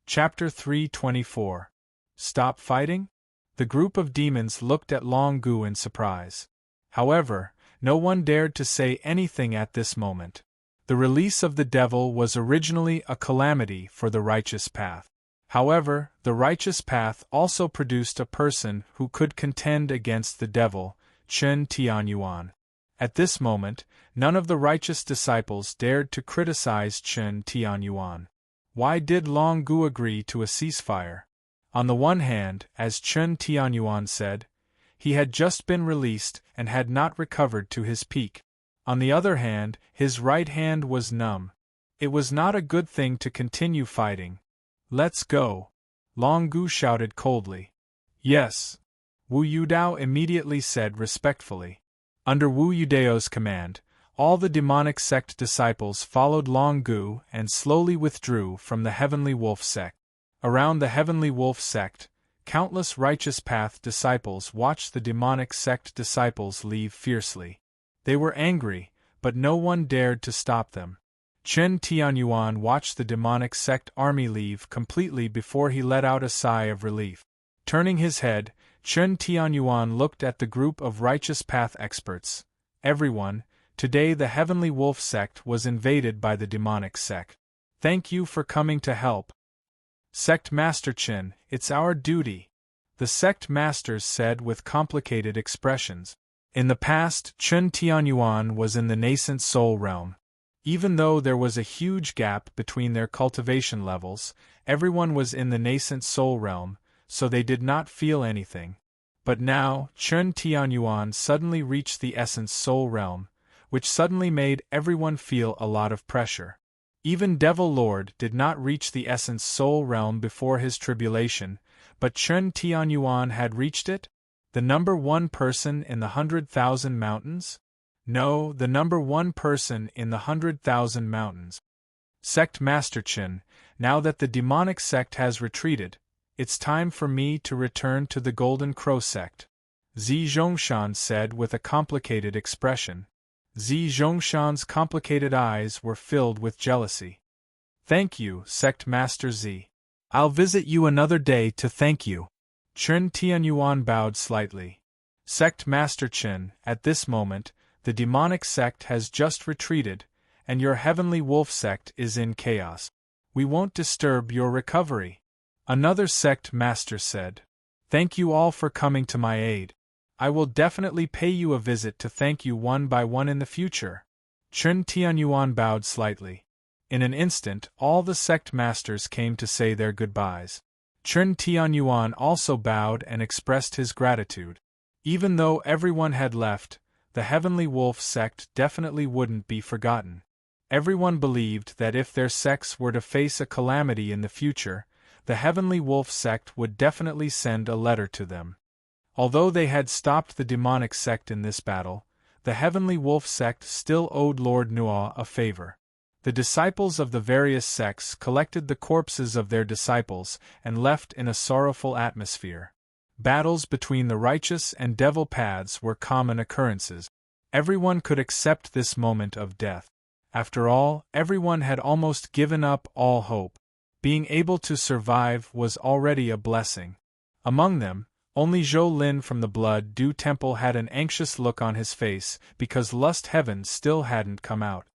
Chapter 324. Stop fighting? The group of demons looked at Long Gu in surprise. However, no one dared to say anything at this moment. The release of the devil was originally a calamity for the righteous path. However, the righteous path also produced a person who could contend against the devil, Chen Tianyuan. At this moment, none of the righteous disciples dared to criticize Chen Tianyuan. Why did Long Gu agree to a ceasefire? On the one hand, as Chen Tianyuan said, he had just been released and had not recovered to his peak. On the other hand, his right hand was numb. It was not a good thing to continue fighting. Let's go. Long Gu shouted coldly. Yes. Wu Yudao immediately said respectfully. Under Wu Yudao's command, all the demonic sect disciples followed Long Gu and slowly withdrew from the Heavenly Wolf sect. Around the Heavenly Wolf sect, countless righteous path disciples watched the demonic sect disciples leave fiercely. They were angry, but no one dared to stop them. Chen Tianyuan watched the demonic sect army leave completely before he let out a sigh of relief. Turning his head, Chen Tianyuan looked at the group of righteous path experts. Everyone, today the Heavenly Wolf sect was invaded by the demonic sect. Thank you for coming to help. Sect Master Chen, it's our duty. The sect masters said with complicated expressions. In the past, Chen Tianyuan was in the nascent soul realm. Even though there was a huge gap between their cultivation levels, everyone was in the nascent soul realm, so they did not feel anything. But now, Chen Tianyuan suddenly reached the essence soul realm, which suddenly made everyone feel a lot of pressure. Even Devil Lord did not reach the essence soul realm before his tribulation, but Chen Tianyuan had reached it? The number one person in the 100,000 mountains? No, the number one person in the 100,000 mountains. Sect Master Chen, now that the demonic sect has retreated, it's time for me to return to the Golden Crow sect. Zi Zhongshan said with a complicated expression. Zi Zhongshan's complicated eyes were filled with jealousy. Thank you, Sect Master Zi. I'll visit you another day to thank you. Chen Tianyuan bowed slightly. Sect Master Chen, at this moment, the demonic sect has just retreated, and your Heavenly Wolf sect is in chaos. We won't disturb your recovery. Another sect master said. Thank you all for coming to my aid. I will definitely pay you a visit to thank you one by one in the future. Chen Tianyuan bowed slightly. In an instant, all the sect masters came to say their goodbyes. Chen Tianyuan also bowed and expressed his gratitude. Even though everyone had left, the Heavenly Wolf sect definitely wouldn't be forgotten. Everyone believed that if their sects were to face a calamity in the future, the Heavenly Wolf sect would definitely send a letter to them. Although they had stopped the demonic sect in this battle, the Heavenly Wolf sect still owed Lord Nuaw a favor. The disciples of the various sects collected the corpses of their disciples and left in a sorrowful atmosphere. Battles between the righteous and devil paths were common occurrences. Everyone could accept this moment of death. After all, everyone had almost given up all hope. Being able to survive was already a blessing. Among them, only Zhou Lin from the Blood Dew Temple had an anxious look on his face because Lust Heaven still hadn't come out.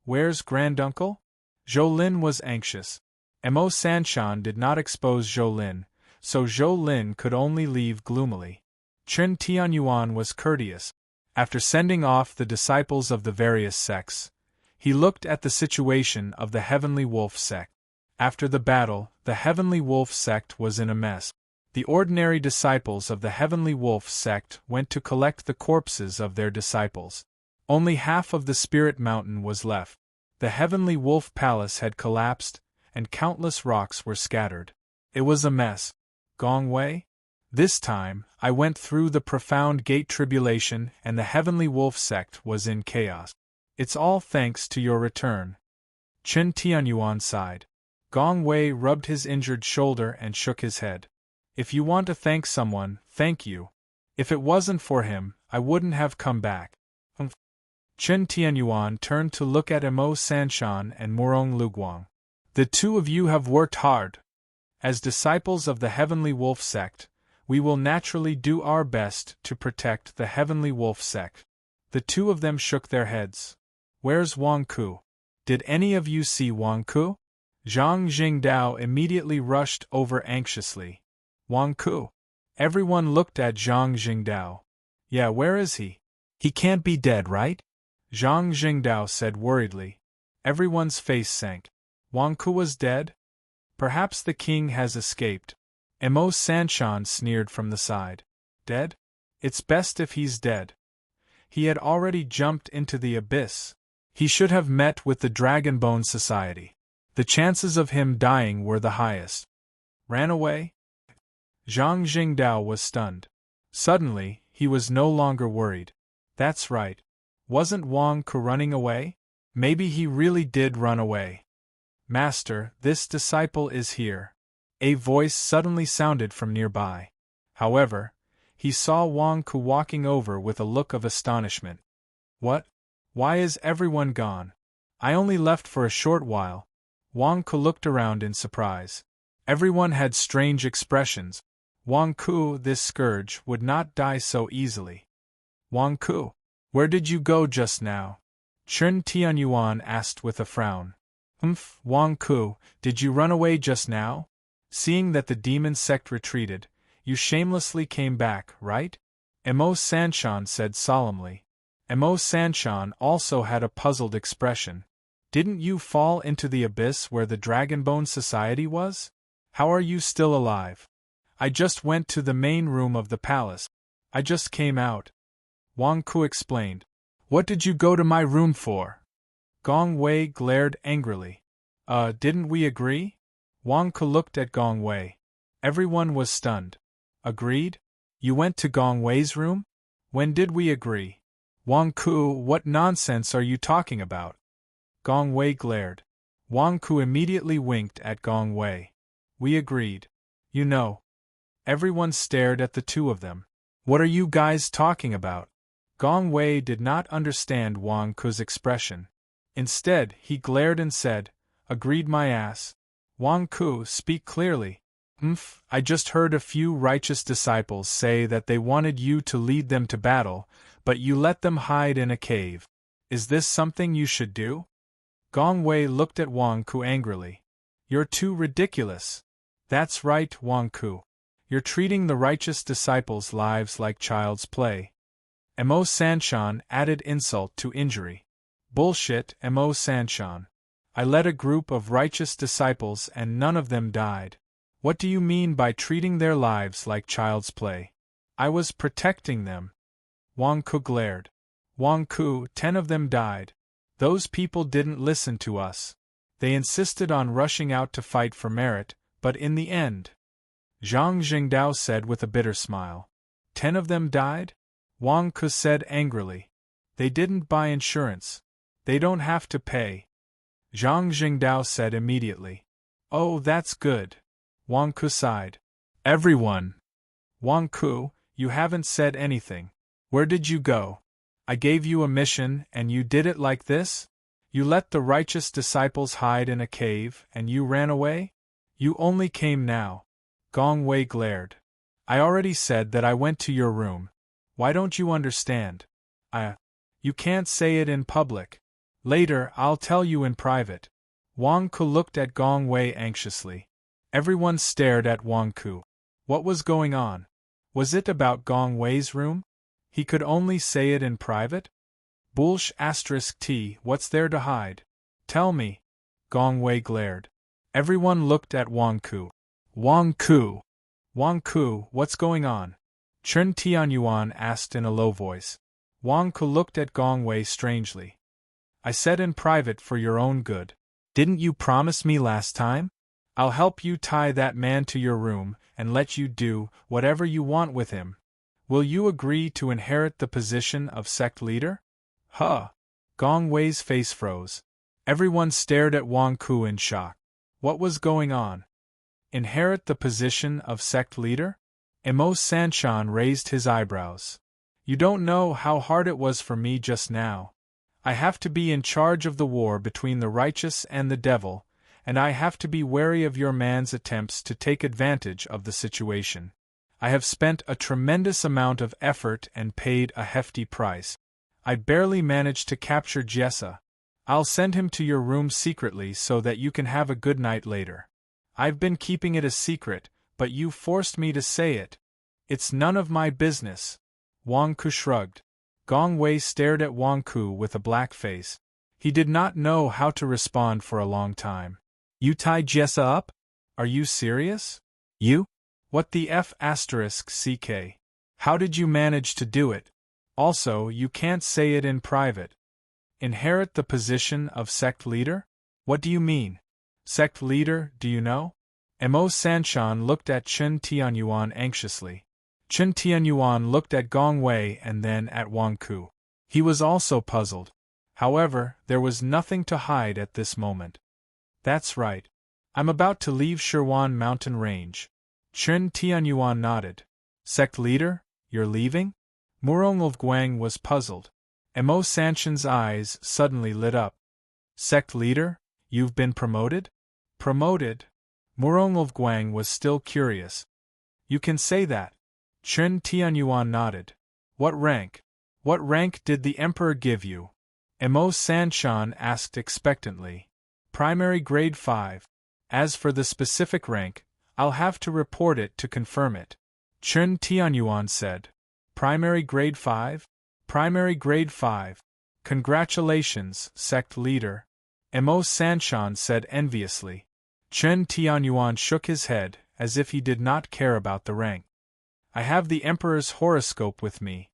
Where's Granduncle? Zhou Lin was anxious. Mo Sanshan did not expose Zhou Lin, so Zhou Lin could only leave gloomily. Chen Tianyuan was courteous. After sending off the disciples of the various sects, he looked at the situation of the Heavenly Wolf sect. After the battle, the Heavenly Wolf sect was in a mess. The ordinary disciples of the Heavenly Wolf sect went to collect the corpses of their disciples. Only half of the Spirit Mountain was left. The Heavenly Wolf Palace had collapsed, and countless rocks were scattered. It was a mess. Gong Wei? This time, I went through the profound gate tribulation and the Heavenly Wolf sect was in chaos. It's all thanks to your return. Chen Tianyuan sighed. Gong Wei rubbed his injured shoulder and shook his head. If you want to thank someone, thank you. If it wasn't for him, I wouldn't have come back. Chen Tianyuan turned to look at Mo Sanshan and Murong Luguang. The two of you have worked hard. As disciples of the Heavenly Wolf sect, we will naturally do our best to protect the Heavenly Wolf sect. The two of them shook their heads. Where's Wang Ku? Did any of you see Wang Ku? Zhang Jingdao immediately rushed over anxiously. Wang Ku. Everyone looked at Zhang Jingdao. Yeah, where is he? He can't be dead, right? Zhang Jingdao said worriedly. Everyone's face sank. Wang Ku was dead? Perhaps the king has escaped. Mo Sanshan sneered from the side. Dead? It's best if he's dead. He had already jumped into the abyss. He should have met with the Dragonbone Society. The chances of him dying were the highest. Ran away? Zhang Jingdao was stunned. Suddenly, he was no longer worried. That's right. Wasn't Wang Ku running away? Maybe he really did run away. Master, this disciple is here. A voice suddenly sounded from nearby. However, he saw Wang Ku walking over with a look of astonishment. What? Why is everyone gone? I only left for a short while. Wang Ku looked around in surprise. Everyone had strange expressions. Wang Ku, this scourge, would not die so easily. Wang Ku, where did you go just now? Chen Tianyuan asked with a frown. Wang Ku, did you run away just now? Seeing that the demon sect retreated, you shamelessly came back, right? Mo Sanshan said solemnly. Mo Sanshan also had a puzzled expression. Didn't you fall into the abyss where the Dragonbone Society was? How are you still alive? I just went to the main room of the palace. I just came out. Wang Ku explained. What did you go to my room for? Gong Wei glared angrily. Didn't we agree? Wang Ku looked at Gong Wei. Everyone was stunned. Agreed? You went to Gong Wei's room? When did we agree? Wang Ku, what nonsense are you talking about? Gong Wei glared. Wang Ku immediately winked at Gong Wei. We agreed. You know. Everyone stared at the two of them. What are you guys talking about? Gong Wei did not understand Wang Ku's expression. Instead, he glared and said, Agreed my ass. Wang Ku, speak clearly. I just heard a few righteous disciples say that they wanted you to lead them to battle, but you let them hide in a cave. Is this something you should do? Gong Wei looked at Wang Ku angrily. You're too ridiculous. That's right, Wang Ku. You're treating the righteous disciples' lives like child's play. Mo Sanshan added insult to injury. Bullshit, Mo Sanshan. I led a group of righteous disciples and none of them died. What do you mean by treating their lives like child's play? I was protecting them. Wang Ku glared. Wang Ku, 10 of them died. Those people didn't listen to us. They insisted on rushing out to fight for merit, but in the end, Zhang Jingdao said with a bitter smile. 10 of them died? Wang Ku said angrily. They didn't buy insurance. They don't have to pay. Zhang Jingdao said immediately. Oh, that's good. Wang Ku sighed. Everyone. Wang Ku, you haven't said anything. Where did you go? I gave you a mission and you did it like this? You let the righteous disciples hide in a cave and you ran away? You only came now. Gong Wei glared. I already said that I went to your room. Why don't you understand? You can't say it in public. Later, I'll tell you in private. Wang Ku looked at Gong Wei anxiously. Everyone stared at Wang Ku. What was going on? Was it about Gong Wei's room? He could only say it in private? Bullsh *T, what's there to hide? Tell me. Gong Wei glared. Everyone looked at Wang Ku. Wang Ku! Wang Ku, what's going on? Chen Tianyuan asked in a low voice. Wang Ku looked at Gong Wei strangely. I said in private for your own good. Didn't you promise me last time? I'll help you tie that man to your room and let you do whatever you want with him. Will you agree to inherit the position of sect leader? Huh! Gong Wei's face froze. Everyone stared at Wang Ku in shock. What was going on? Inherit the position of sect leader? Emo Sanshan raised his eyebrows. You don't know how hard it was for me just now. I have to be in charge of the war between the righteous and the devil, and I have to be wary of your man's attempts to take advantage of the situation. I have spent a tremendous amount of effort and paid a hefty price. I barely managed to capture Jessa. I'll send him to your room secretly so that you can have a good night later. I've been keeping it a secret, but you forced me to say it. It's none of my business. Wang Ku shrugged. Gong Wei stared at Wang Ku with a black face. He did not know how to respond for a long time. You tied Jessa up? Are you serious? You? What the F***CK? How did you manage to do it? Also, you can't say it in private. Inherit the position of sect leader? What do you mean? Sect leader, do you know? Mo Sanshan looked at Chen Tianyuan anxiously. Chen Tianyuan looked at Gong Wei and then at Wang Ku. He was also puzzled. However, there was nothing to hide at this moment. That's right. I'm about to leave Shirwan Mountain Range. Chen Tianyuan nodded. Sect leader, you're leaving? Muronglev Guang was puzzled. Mo Sanshan's eyes suddenly lit up. Sect leader, you've been promoted? Promoted? Muronglev Guang was still curious. You can say that. Chen Tianyuan nodded. What rank? What rank did the emperor give you? Mo Sanshan asked expectantly. Primary grade 5. As for the specific rank, I'll have to report it to confirm it. Chen Tianyuan said. Primary grade 5? Primary grade 5. Congratulations, sect leader. Mo Sanshan said enviously. Chen Tianyuan shook his head, as if he did not care about the rank. I have the emperor's horoscope with me.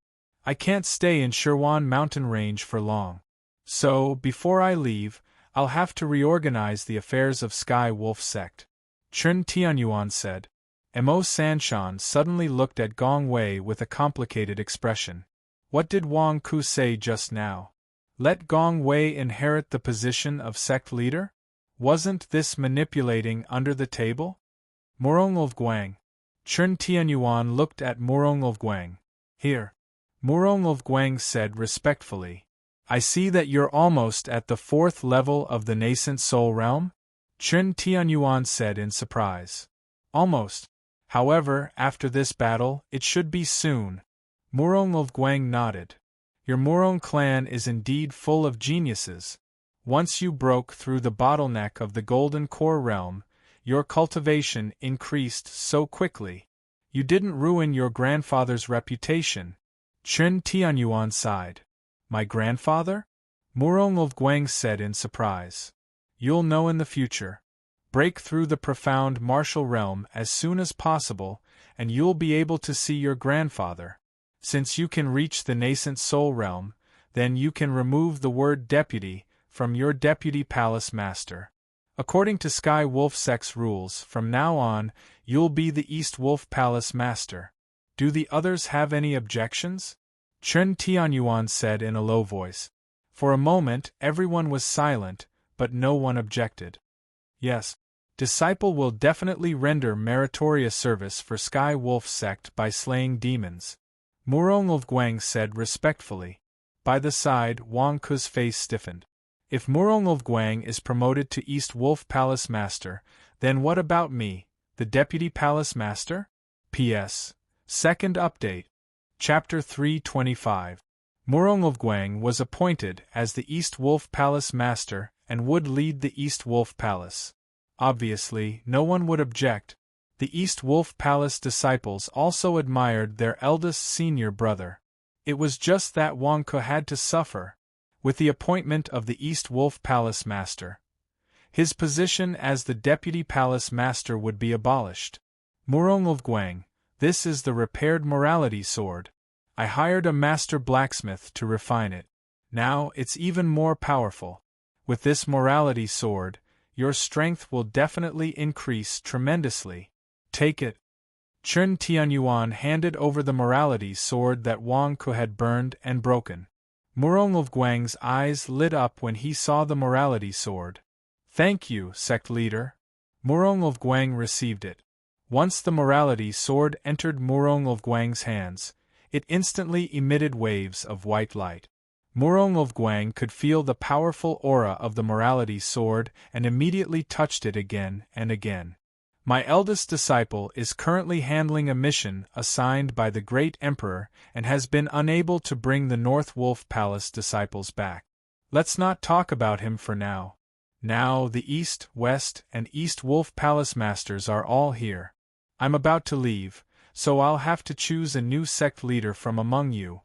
I can't stay in Shirwan Mountain Range for long. So, before I leave, I'll have to reorganize the affairs of Sky Wolf sect. Chen Tianyuan said. Mo Sanshan suddenly looked at Gong Wei with a complicated expression. What did Wang Ku say just now? Let Gong Wei inherit the position of sect leader? Wasn't this manipulating under the table? Muronglev Guang. Chen Tianyuan looked at Muronglev Guang. Here. Muronglev Guang said respectfully. I see that you're almost at the 4th level of the nascent soul realm? Chen Tianyuan said in surprise. Almost. However, after this battle, it should be soon. Muronglev Guang nodded. Your Murong clan is indeed full of geniuses. Once you broke through the bottleneck of the Golden Core realm, your cultivation increased so quickly. You didn't ruin your grandfather's reputation. Chen Tianyuan sighed. My grandfather? Muronglev Guang said in surprise. You'll know in the future. Break through the profound martial realm as soon as possible, and you'll be able to see your grandfather. Since you can reach the nascent soul realm, then you can remove the word deputy from your deputy palace master. According to Sky Wolf Sect's rules, from now on, you'll be the East Wolf Palace master. Do the others have any objections? Chen Tianyuan said in a low voice. For a moment, everyone was silent, but no one objected. Yes. Disciple will definitely render meritorious service for Sky Wolf Sect by slaying demons. Murong of Guang said respectfully. By the side, Wang Ku's face stiffened. If Murong of Guang is promoted to East Wolf Palace Master, then what about me, the Deputy Palace Master? P.S. Second update. Chapter 325. Murong of Guang was appointed as the East Wolf Palace Master and would lead the East Wolf Palace. Obviously, no one would object. The East Wolf Palace disciples also admired their eldest senior brother. It was just that Wang Ke had to suffer. With the appointment of the East Wolf Palace Master, his position as the Deputy Palace Master would be abolished. Murong of Guang, this is the repaired morality sword. I hired a master blacksmith to refine it. Now it's even more powerful. With this morality sword, your strength will definitely increase tremendously. Take it. Chen Tianyuan handed over the morality sword that Wang Ke had burned and broken. Murong of Guang's eyes lit up when he saw the morality sword. Thank you, sect leader. Murong of Guang received it. Once the morality sword entered Murong of Guang's hands, it instantly emitted waves of white light. Murong of Guang could feel the powerful aura of the morality sword and immediately touched it again and again. My eldest disciple is currently handling a mission assigned by the Great Emperor and has been unable to bring the North Wolf Palace disciples back. Let's not talk about him for now. Now the East, West, and East Wolf Palace Masters are all here. I'm about to leave, so I'll have to choose a new sect leader from among you.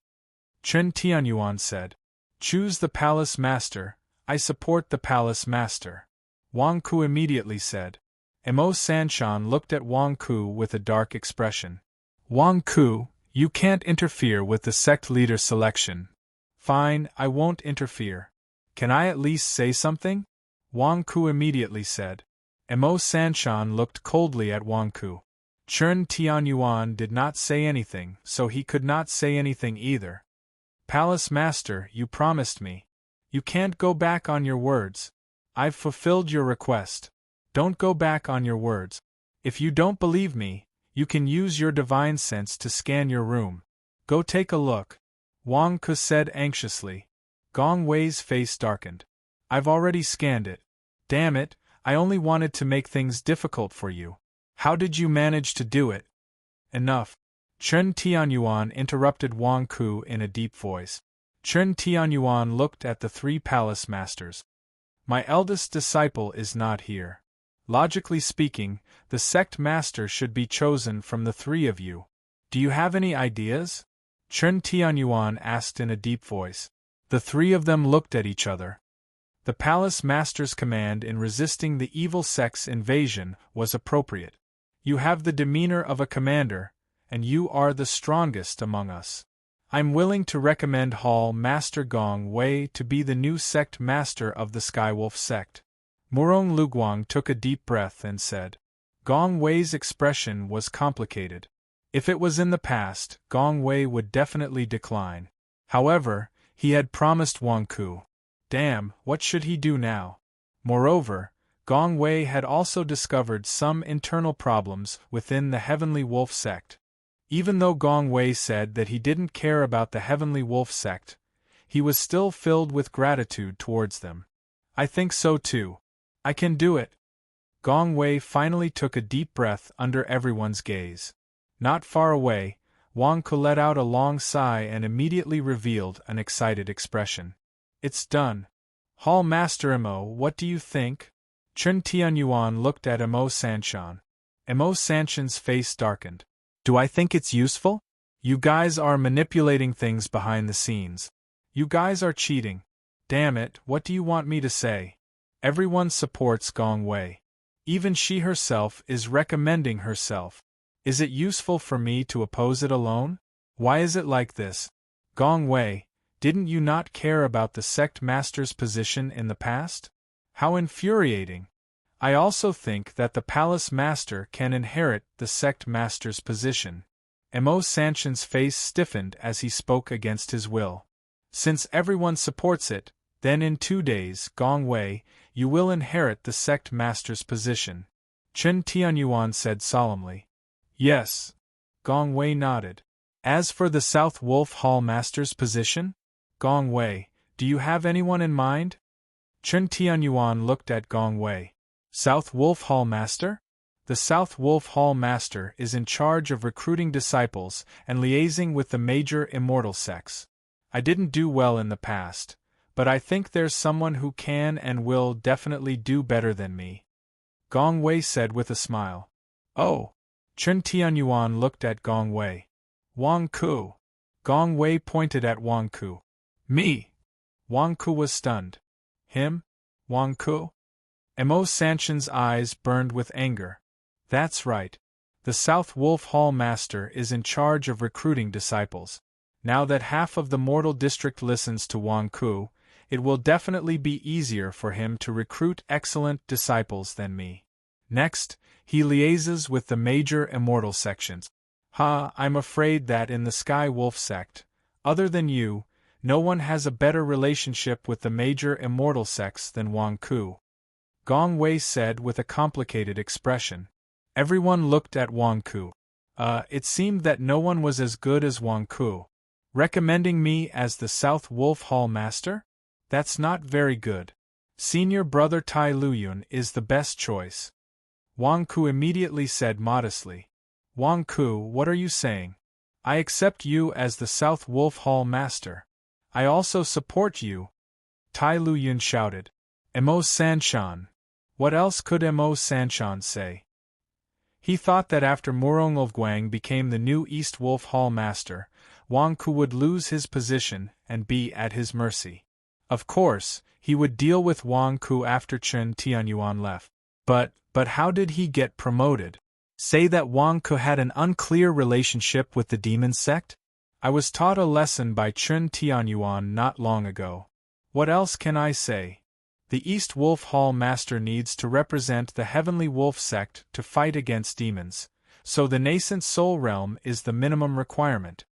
Chen Tianyuan said. Choose the Palace Master. I support the Palace Master. Wang Ku immediately said. Mo Sanshan looked at Wang Ku with a dark expression. Wang Ku, you can't interfere with the sect leader selection. Fine, I won't interfere. Can I at least say something? Wang Ku immediately said. Mo Sanshan looked coldly at Wang Ku. Chen Tianyuan did not say anything, so he could not say anything either. Palace Master, you promised me. You can't go back on your words. I've fulfilled your request. Don't go back on your words. If you don't believe me, you can use your divine sense to scan your room. Go take a look. Wang Ke said anxiously. Gong Wei's face darkened. I've already scanned it. Damn it, I only wanted to make things difficult for you. How did you manage to do it? Enough. Chen Tianyuan interrupted Wang Ku in a deep voice. Chen Tianyuan looked at the three palace masters. My eldest disciple is not here. Logically speaking, the sect master should be chosen from the three of you. Do you have any ideas? Chen Tianyuan asked in a deep voice. The three of them looked at each other. The palace master's command in resisting the evil sect's invasion was appropriate. You have the demeanor of a commander, and you are the strongest among us. I'm willing to recommend Hall Master Gong Wei to be the new sect master of the Skywolf sect. Murong Luguang took a deep breath and said. Gong Wei's expression was complicated. If it was in the past, Gong Wei would definitely decline. However, he had promised Wang Ku. Damn, what should he do now? Moreover, Gong Wei had also discovered some internal problems within the Heavenly Wolf sect. Even though Gong Wei said that he didn't care about the Heavenly Wolf sect, he was still filled with gratitude towards them. I think so too. I can do it. Gong Wei finally took a deep breath under everyone's gaze. Not far away, Wang Ke let out a long sigh and immediately revealed an excited expression. It's done. Hall Master Mo, what do you think? Chen Tianyuan looked at Mo Sanshan. Mo Sanshan's face darkened. Do I think it's useful? You guys are manipulating things behind the scenes. You guys are cheating. Damn it, what do you want me to say? Everyone supports Gong Wei. Even she herself is recommending herself. Is it useful for me to oppose it alone? Why is it like this? Gong Wei, Didn't you not care about the sect master's position in the past? How infuriating! I also think that the palace master can inherit the sect master's position. Mo Sanshan's face stiffened as he spoke against his will. Since everyone supports it, then in 2 days, Gong Wei, you will inherit the sect master's position. Chen Tianyuan said solemnly. Yes. Gong Wei nodded. As for the South Wolf Hall master's position? Gong Wei, do you have anyone in mind? Chen Tianyuan looked at Gong Wei. South Wolf Hall master? The South Wolf Hall master is in charge of recruiting disciples and liaising with the major immortal sects. I didn't do well in the past, but I think there's someone who can and will definitely do better than me. Gong Wei said with a smile. Oh! Chen Tianyuan looked at Gong Wei. Wang Ku. Gong Wei pointed at Wang Ku. Me! Wang Ku was stunned. Him? Wang Ku? Mo Sanshan's eyes burned with anger. That's right. The South Wolf Hall master is in charge of recruiting disciples. Now that half of the mortal district listens to Wang Ku, it will definitely be easier for him to recruit excellent disciples than me. Next, he liaises with the major immortal sections. I'm afraid that in the Sky Wolf sect, other than you, no one has a better relationship with the major immortal sects than Wang Ku. Gong Wei said with a complicated expression. Everyone looked at Wang Ku. It seemed that no one was as good as Wang Ku. Recommending me as the South Wolf Hall master? That's not very good. Senior brother Tai Luyun is the best choice. Wang Ku immediately said modestly. Wang Ku, what are you saying? I accept you as the South Wolf Hall master. I also support you. Tai Luyun shouted. Mo Sanshan. What else could Mo Sanshan say? He thought that after Murong became the new East Wolf Hall master, Wang Ku would lose his position and be at his mercy. Of course, he would deal with Wang Ku after Chen Tianyuan left. But how did he get promoted? Say that Wang Ku had an unclear relationship with the demon sect? I was taught a lesson by Chen Tianyuan not long ago. What else can I say? The East Wolf Hall master needs to represent the Heavenly Wolf sect to fight against demons, so the nascent soul realm is the minimum requirement.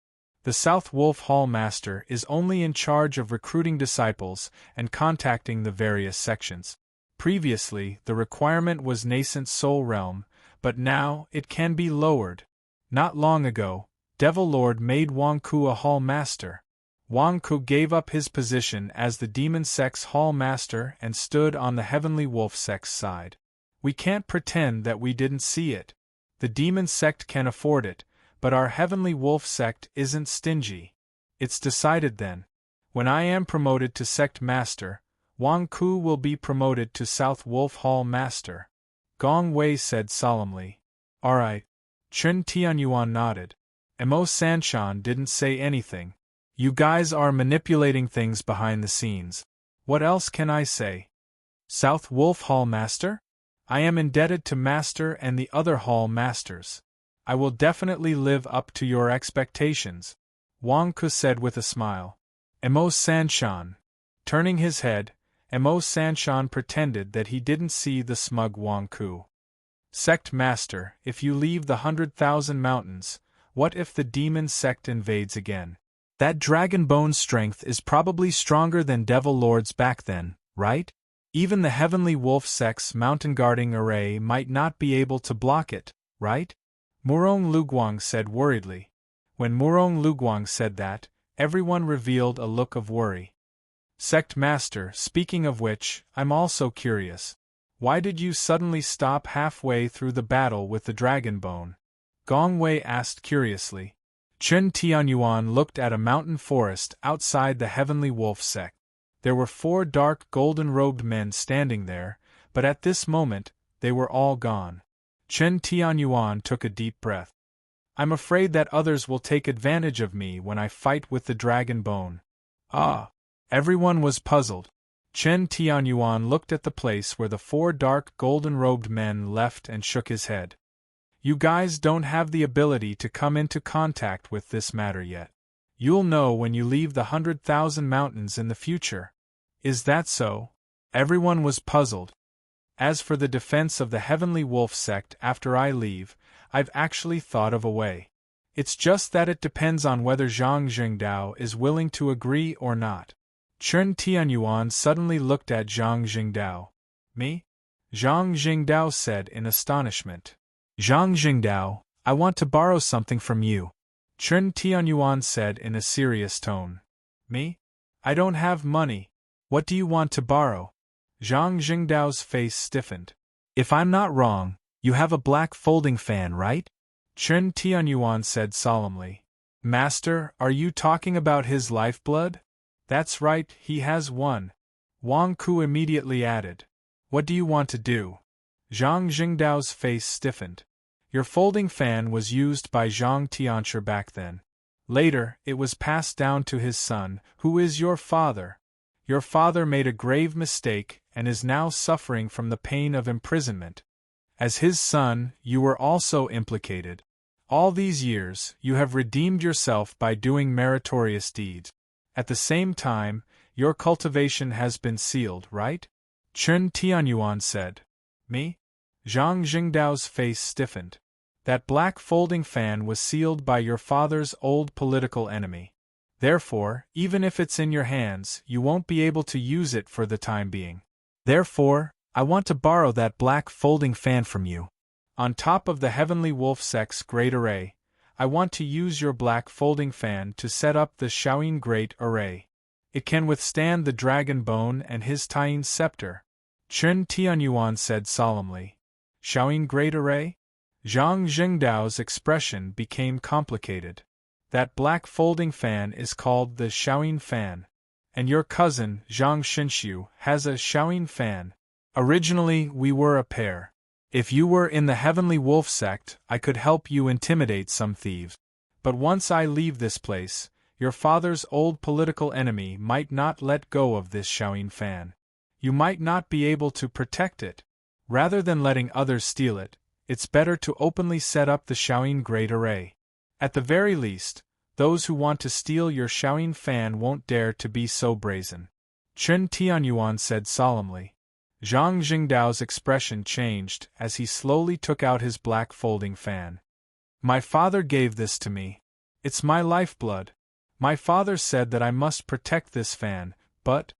The South Wolf Hall master is only in charge of recruiting disciples and contacting the various sections. Previously, the requirement was nascent soul realm, but now it can be lowered. Not long ago, Devil Lord made Wang Ku a hall master. Wang Ku gave up his position as the demon sect's hall master and stood on the Heavenly Wolf sect's side. We can't pretend that we didn't see it. The demon sect can afford it, but our Heavenly Wolf sect isn't stingy. It's decided then. When I am promoted to sect master, Wang Ku will be promoted to South Wolf Hall master. Gong Wei said solemnly. All right. Chen Tianyuan nodded. Mo Sanshan didn't say anything. You guys are manipulating things behind the scenes. What else can I say? South Wolf Hall master? I am indebted to master and the other hall masters. I will definitely live up to your expectations, Wang Ku said with a smile. Mo Sanshan. Turning his head, Mo Sanshan pretended that he didn't see the smug Wang Ku. Sect master, if you leave the 100,000 mountains, what if the demon sect invades again? That dragon bone strength is probably stronger than Devil Lord's back then, right? Even the Heavenly Wolf sect's mountain guarding array might not be able to block it, right? Murong Luguang said worriedly. When Murong Luguang said that, everyone revealed a look of worry. Sect Master, speaking of which, I'm also curious. Why did you suddenly stop halfway through the battle with the dragon bone? Gong Wei asked curiously. Chen Tianyuan looked at a mountain forest outside the Heavenly Wolf sect. There were 4 dark golden-robed men standing there, but at this moment, they were all gone. Chen Tianyuan took a deep breath. I'm afraid that others will take advantage of me when I fight with the dragon bone. Ah! Everyone was puzzled. Chen Tianyuan looked at the place where the 4 dark golden-robed men left and shook his head. You guys don't have the ability to come into contact with this matter yet. You'll know when you leave the 100,000 mountains in the future. Is that so? Everyone was puzzled. As for the defense of the Heavenly Wolf sect after I leave, I've actually thought of a way. It's just that it depends on whether Zhang Jingdao is willing to agree or not. Chen Tianyuan suddenly looked at Zhang Jingdao. Me? Zhang Jingdao said in astonishment. Zhang Jingdao, I want to borrow something from you. Chen Tianyuan said in a serious tone. Me? I don't have money. What do you want to borrow? Zhang Jingdao's face stiffened. If I'm not wrong, you have a black folding fan, right? Chen Tianyuan said solemnly. Master, are you talking about his lifeblood? That's right, he has one. Wang Ku immediately added. What do you want to do? Zhang Jingdao's face stiffened. Your folding fan was used by Zhang Tianchi back then. Later, it was passed down to his son, who is your father. Your father made a grave mistake and is now suffering from the pain of imprisonment. As his son, you were also implicated. All these years, you have redeemed yourself by doing meritorious deeds. At the same time, your cultivation has been sealed, right? Chen Tianyuan said. Me? Zhang Jingdao's face stiffened. That black folding fan was sealed by your father's old political enemy. Therefore, even if it's in your hands, you won't be able to use it for the time being. Therefore, I want to borrow that black folding fan from you. On top of the Heavenly Wolf sect's Great Array, I want to use your black folding fan to set up the Shaoyin Great Array. It can withstand the Dragon Bone and his Taiyin Scepter. Chen Tianyuan said solemnly. Shaoyin Great Array? Zhang Jingdao's expression became complicated. That black folding fan is called the Shaoyin Fan. And your cousin, Zhang Xinshu, has a Shaoyin Fan. Originally, we were a pair. If you were in the Heavenly Wolf sect, I could help you intimidate some thieves. But once I leave this place, your father's old political enemy might not let go of this Shaoyin Fan. You might not be able to protect it. Rather than letting others steal it, it's better to openly set up the Shaoyin Great Array. At the very least, those who want to steal your Shaoyin Fan won't dare to be so brazen. Chen Tianyuan said solemnly. Zhang Jingdao's expression changed as he slowly took out his black folding fan. My father gave this to me. It's my lifeblood. My father said that I must protect this fan, but…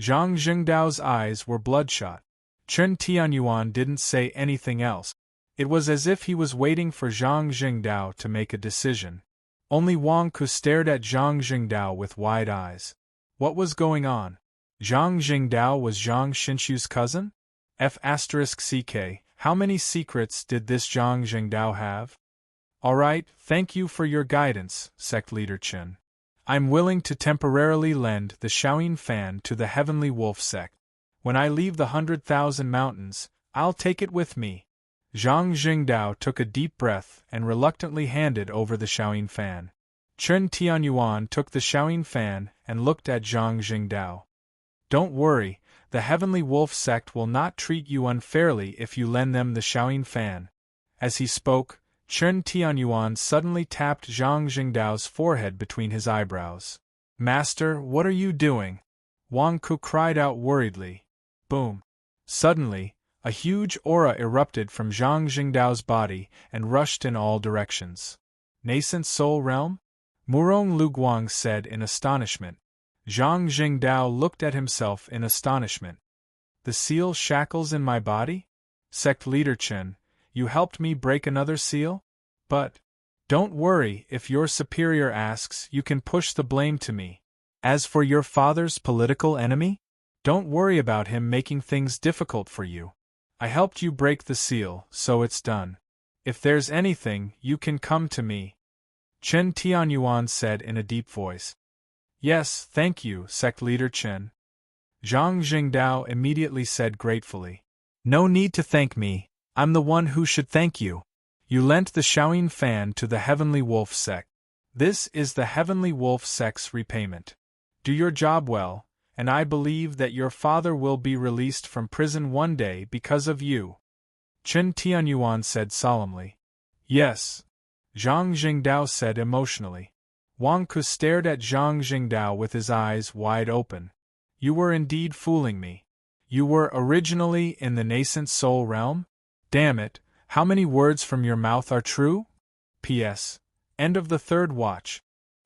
Zhang Jingdao's eyes were bloodshot. Chen Tianyuan didn't say anything else. It was as if he was waiting for Zhang Jingdao to make a decision. Only Wang Ku stared at Zhang Jingdao with wide eyes. What was going on? Zhang Jingdao was Zhang Xinshu's cousin? F***ck, how many secrets did this Zhang Jingdao have? Alright, thank you for your guidance, sect leader Chen. I'm willing to temporarily lend the Shaoyin Fan to the Heavenly Wolf sect. When I leave the 100,000 mountains, I'll take it with me. Zhang Jingdao took a deep breath and reluctantly handed over the Shaoyin Fan. Chen Tianyuan took the Shaoyin Fan and looked at Zhang Jingdao. Don't worry, the Heavenly Wolf sect will not treat you unfairly if you lend them the Shaoyin Fan. As he spoke, Chen Tianyuan suddenly tapped Zhang Jingdao's forehead between his eyebrows. Master, what are you doing? Wang Ku cried out worriedly. Boom. Suddenly, a huge aura erupted from Zhang Jingdao's body and rushed in all directions. Nascent Soul Realm? Murong Luguang said in astonishment. Zhang Jingdao looked at himself in astonishment. The seal shackles in my body? Sect leader Chen, you helped me break another seal? But… Don't worry, if your superior asks, you can push the blame to me. As for your father's political enemy? Don't worry about him making things difficult for you. I helped you break the seal, so it's done. If there's anything, you can come to me. Chen Tianyuan said in a deep voice. Yes, thank you, sect leader Chen. Zhang Jingdao immediately said gratefully. No need to thank me, I'm the one who should thank you. You lent the Shaoyin Fan to the Heavenly Wolf sect. This is the Heavenly Wolf sect's repayment. Do your job well, and I believe that your father will be released from prison one day because of you. Chen Tianyuan said solemnly. Yes. Zhang Jingdao said emotionally. Wang Ku stared at Zhang Jingdao with his eyes wide open. You were indeed fooling me. You were originally in the nascent soul realm? Damn it, how many words from your mouth are true? P.S. End of the third watch.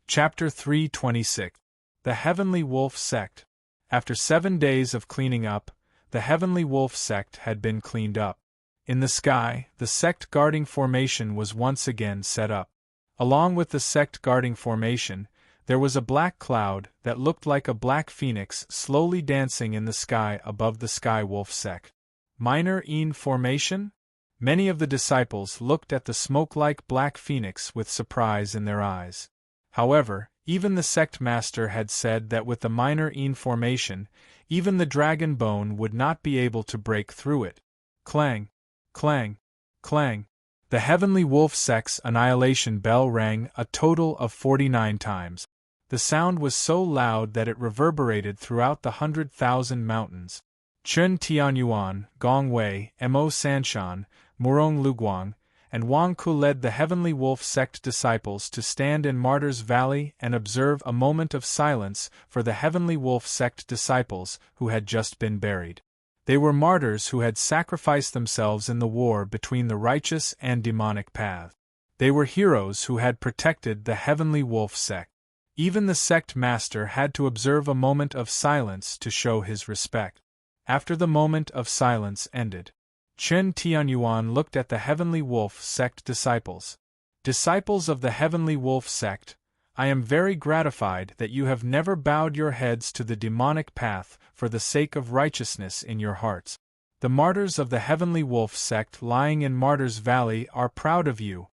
Chapter 326. The Heavenly Wolf Sect. After 7 days of cleaning up, the Heavenly Wolf Sect had been cleaned up. In the sky, the sect guarding formation was once again set up. Along with the sect guarding formation, there was a black cloud that looked like a black phoenix slowly dancing in the sky above the Sky Wolf sect. Minor Een formation? Many of the disciples looked at the smoke-like black phoenix with surprise in their eyes. However, even the sect master had said that with the minor Een formation, even the dragon bone would not be able to break through it. Clang! Clang! Clang! The Heavenly Wolf sect's annihilation bell rang a total of 49 times. The sound was so loud that it reverberated throughout the 100,000 mountains. Chen Tianyuan, Gong Wei, Mo Sanshan, Murong Luguang, and Wang Ku led the Heavenly Wolf sect disciples to stand in Martyr's Valley and observe a moment of silence for the Heavenly Wolf sect disciples who had just been buried. They were martyrs who had sacrificed themselves in the war between the righteous and demonic path. They were heroes who had protected the Heavenly Wolf sect. Even the sect master had to observe a moment of silence to show his respect. After the moment of silence ended, Chen Tianyuan looked at the Heavenly Wolf sect disciples. Disciples of the Heavenly Wolf sect, I am very gratified that you have never bowed your heads to the demonic path for the sake of righteousness in your hearts. The martyrs of the Heavenly Wolf sect lying in Martyr's Valley are proud of you.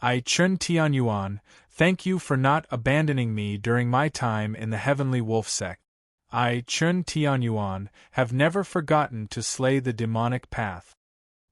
I, Chen Tianyuan, thank you for not abandoning me during my time in the Heavenly Wolf sect. I, Chen Tianyuan, have never forgotten to slay the demonic path.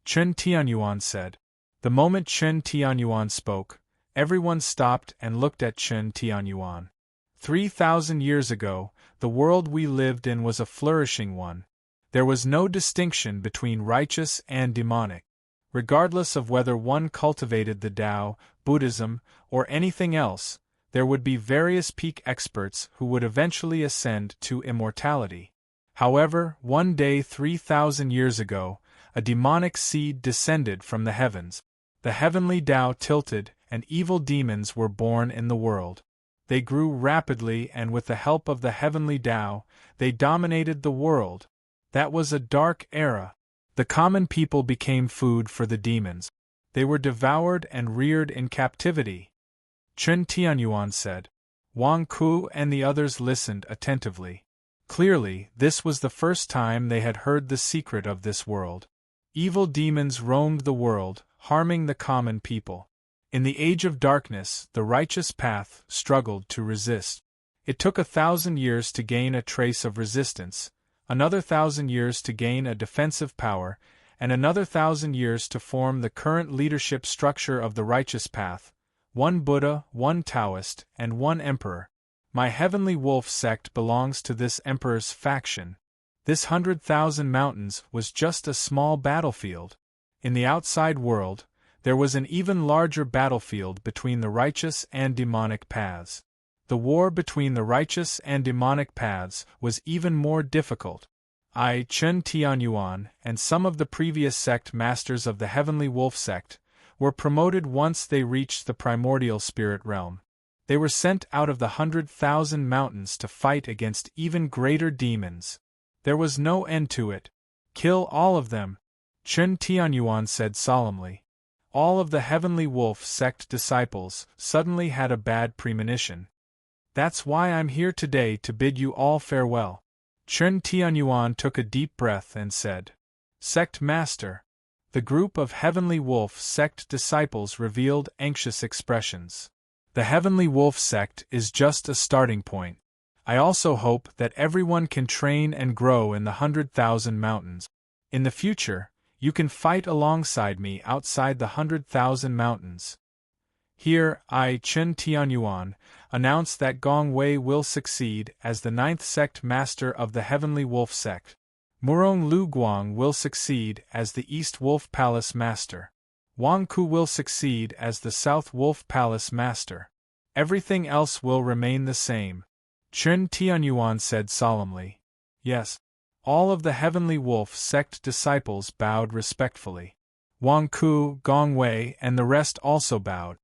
Chen Tianyuan said. The moment Chen Tianyuan spoke, everyone stopped and looked at Chen Tianyuan. 3,000 years ago, the world we lived in was a flourishing one. There was no distinction between righteous and demonic. Regardless of whether one cultivated the Tao, Buddhism, or anything else, there would be various peak experts who would eventually ascend to immortality. However, one day 3,000 years ago, a demonic seed descended from the heavens. The heavenly Tao tilted, and evil demons were born in the world. They grew rapidly, and with the help of the heavenly Tao, they dominated the world. That was a dark era. The common people became food for the demons. They were devoured and reared in captivity. Chen Tianyuan said. Wang Ku and the others listened attentively. Clearly, this was the first time they had heard the secret of this world. Evil demons roamed the world, harming the common people. In the age of darkness, the righteous path struggled to resist. It took 1,000 years to gain a trace of resistance, another 1,000 years to gain a defensive power, and another 1,000 years to form the current leadership structure of the righteous path: one Buddha, one Taoist, and one Emperor. My Heavenly Wolf sect belongs to this Emperor's faction. This 100,000 mountains was just a small battlefield. In the outside world, there was an even larger battlefield between the righteous and demonic paths. The war between the righteous and demonic paths was even more difficult. I, Chen Tianyuan, and some of the previous sect masters of the Heavenly Wolf sect were promoted once they reached the primordial spirit realm. They were sent out of the 100,000 mountains to fight against even greater demons. There was no end to it. Kill all of them, Chen Tianyuan said solemnly. All of the Heavenly Wolf sect disciples suddenly had a bad premonition. That's why I'm here today to bid you all farewell. Chen Tianyuan took a deep breath and said, Sect Master. The group of Heavenly Wolf sect disciples revealed anxious expressions. The Heavenly Wolf sect is just a starting point. I also hope that everyone can train and grow in the 100,000 mountains. In the future, you can fight alongside me outside the 100,000 mountains. Here, I, Chen Tianyuan, announce that Gong Wei will succeed as the 9th sect master of the Heavenly Wolf sect. Murong Luguang will succeed as the East Wolf Palace master. Wang Ku will succeed as the South Wolf Palace master. Everything else will remain the same. Chen Tianyuan said solemnly. Yes. All of the Heavenly Wolf sect disciples bowed respectfully. Wang Ku, Gong Wei, and the rest also bowed.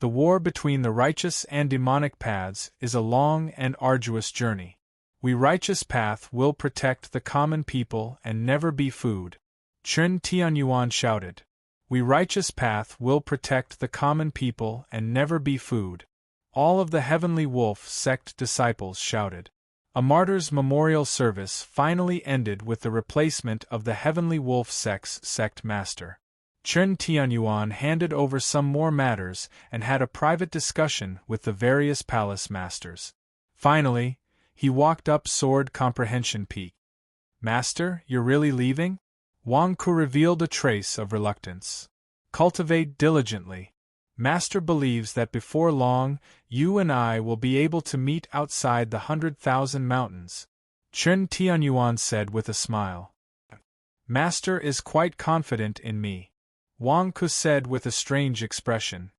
The war between the righteous and demonic paths is a long and arduous journey. We righteous path will protect the common people and never be food. Chen Tianyuan shouted. We righteous path will protect the common people and never be food. All of the Heavenly Wolf sect disciples shouted. A martyr's memorial service finally ended with the replacement of the Heavenly Wolf sect's sect master. Chen Tianyuan handed over some more matters and had a private discussion with the various palace masters. Finally, he walked up Sword Comprehension Peak. Master, you're really leaving? Wang Ku revealed a trace of reluctance. Cultivate diligently. Master believes that before long, you and I will be able to meet outside the 100,000 mountains. Chen Tianyuan said with a smile. Master is quite confident in me. Wang Ku said with a strange expression.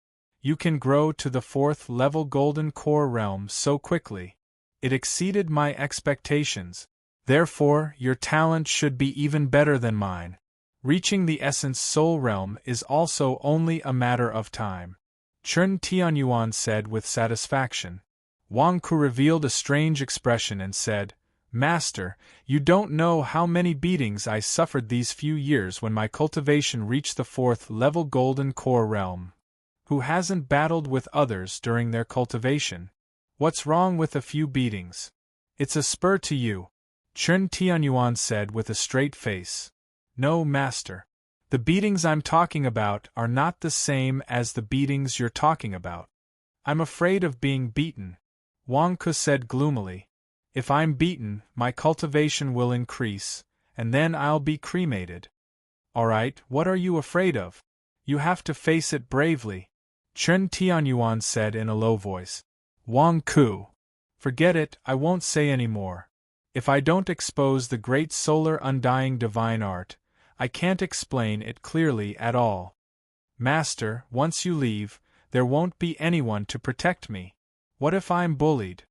You can grow to the 4th level Golden Core realm so quickly. It exceeded my expectations. Therefore, your talent should be even better than mine. Reaching the Essence Soul realm is also only a matter of time. Chen Tianyuan said with satisfaction. Wang Ku revealed a strange expression and said, Master, you don't know how many beatings I suffered these few years when my cultivation reached the 4th level Golden Core realm. Who hasn't battled with others during their cultivation? What's wrong with a few beatings? It's a spur to you. Chen Tianyuan said with a straight face. No, Master. The beatings I'm talking about are not the same as the beatings you're talking about. I'm afraid of being beaten. Wang Ku said gloomily. If I'm beaten, my cultivation will increase, and then I'll be cremated. Alright, what are you afraid of? You have to face it bravely. Chen Tianyuan said in a low voice. Wang Ku. Forget it, I won't say any more. If I don't expose the great solar undying divine art, I can't explain it clearly at all. Master, once you leave, there won't be anyone to protect me. What if I'm bullied?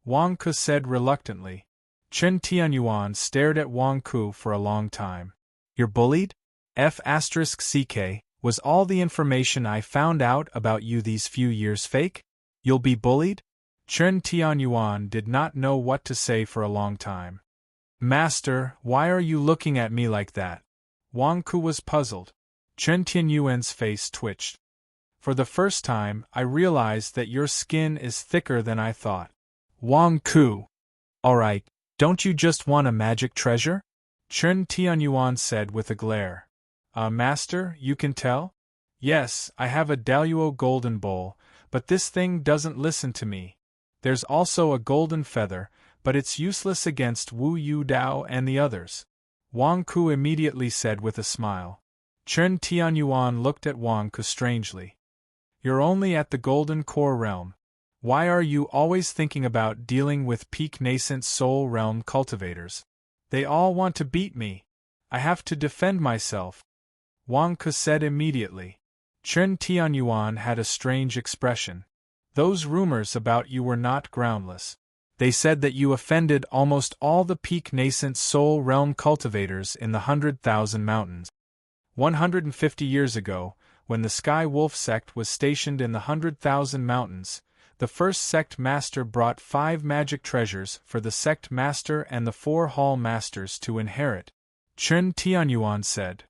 Wang Ku said reluctantly. Chen Tianyuan stared at Wang Ku for a long time. You're bullied? F***ck, was all the information I found out about you these few years fake? You'll be bullied? Chen Tianyuan did not know what to say for a long time. Master, why are you looking at me like that? Wang Ku was puzzled. Chen Tianyuan's face twitched. For the first time, I realized that your skin is thicker than I thought. Wang Ku. Alright, don't you just want a magic treasure? Chen Tianyuan said with a glare. Master, you can tell? Yes, I have a Daluo golden bowl, but this thing doesn't listen to me. There's also a golden feather, but it's useless against Wu Yu Dao and the others. Wang Ku immediately said with a smile. Chen Tianyuan looked at Wang Ku strangely. You're only at the Golden Core realm. Why are you always thinking about dealing with peak nascent soul realm cultivators? They all want to beat me. I have to defend myself. Wang Ku said immediately. Chen Tianyuan had a strange expression. Those rumors about you were not groundless. They said that you offended almost all the peak nascent soul realm cultivators in the 100,000 mountains. 150 years ago, when the Sky Wolf sect was stationed in the 100,000 mountains, the first sect master brought 5 magic treasures for the sect master and the 4 hall masters to inherit. Chen Tianyuan said.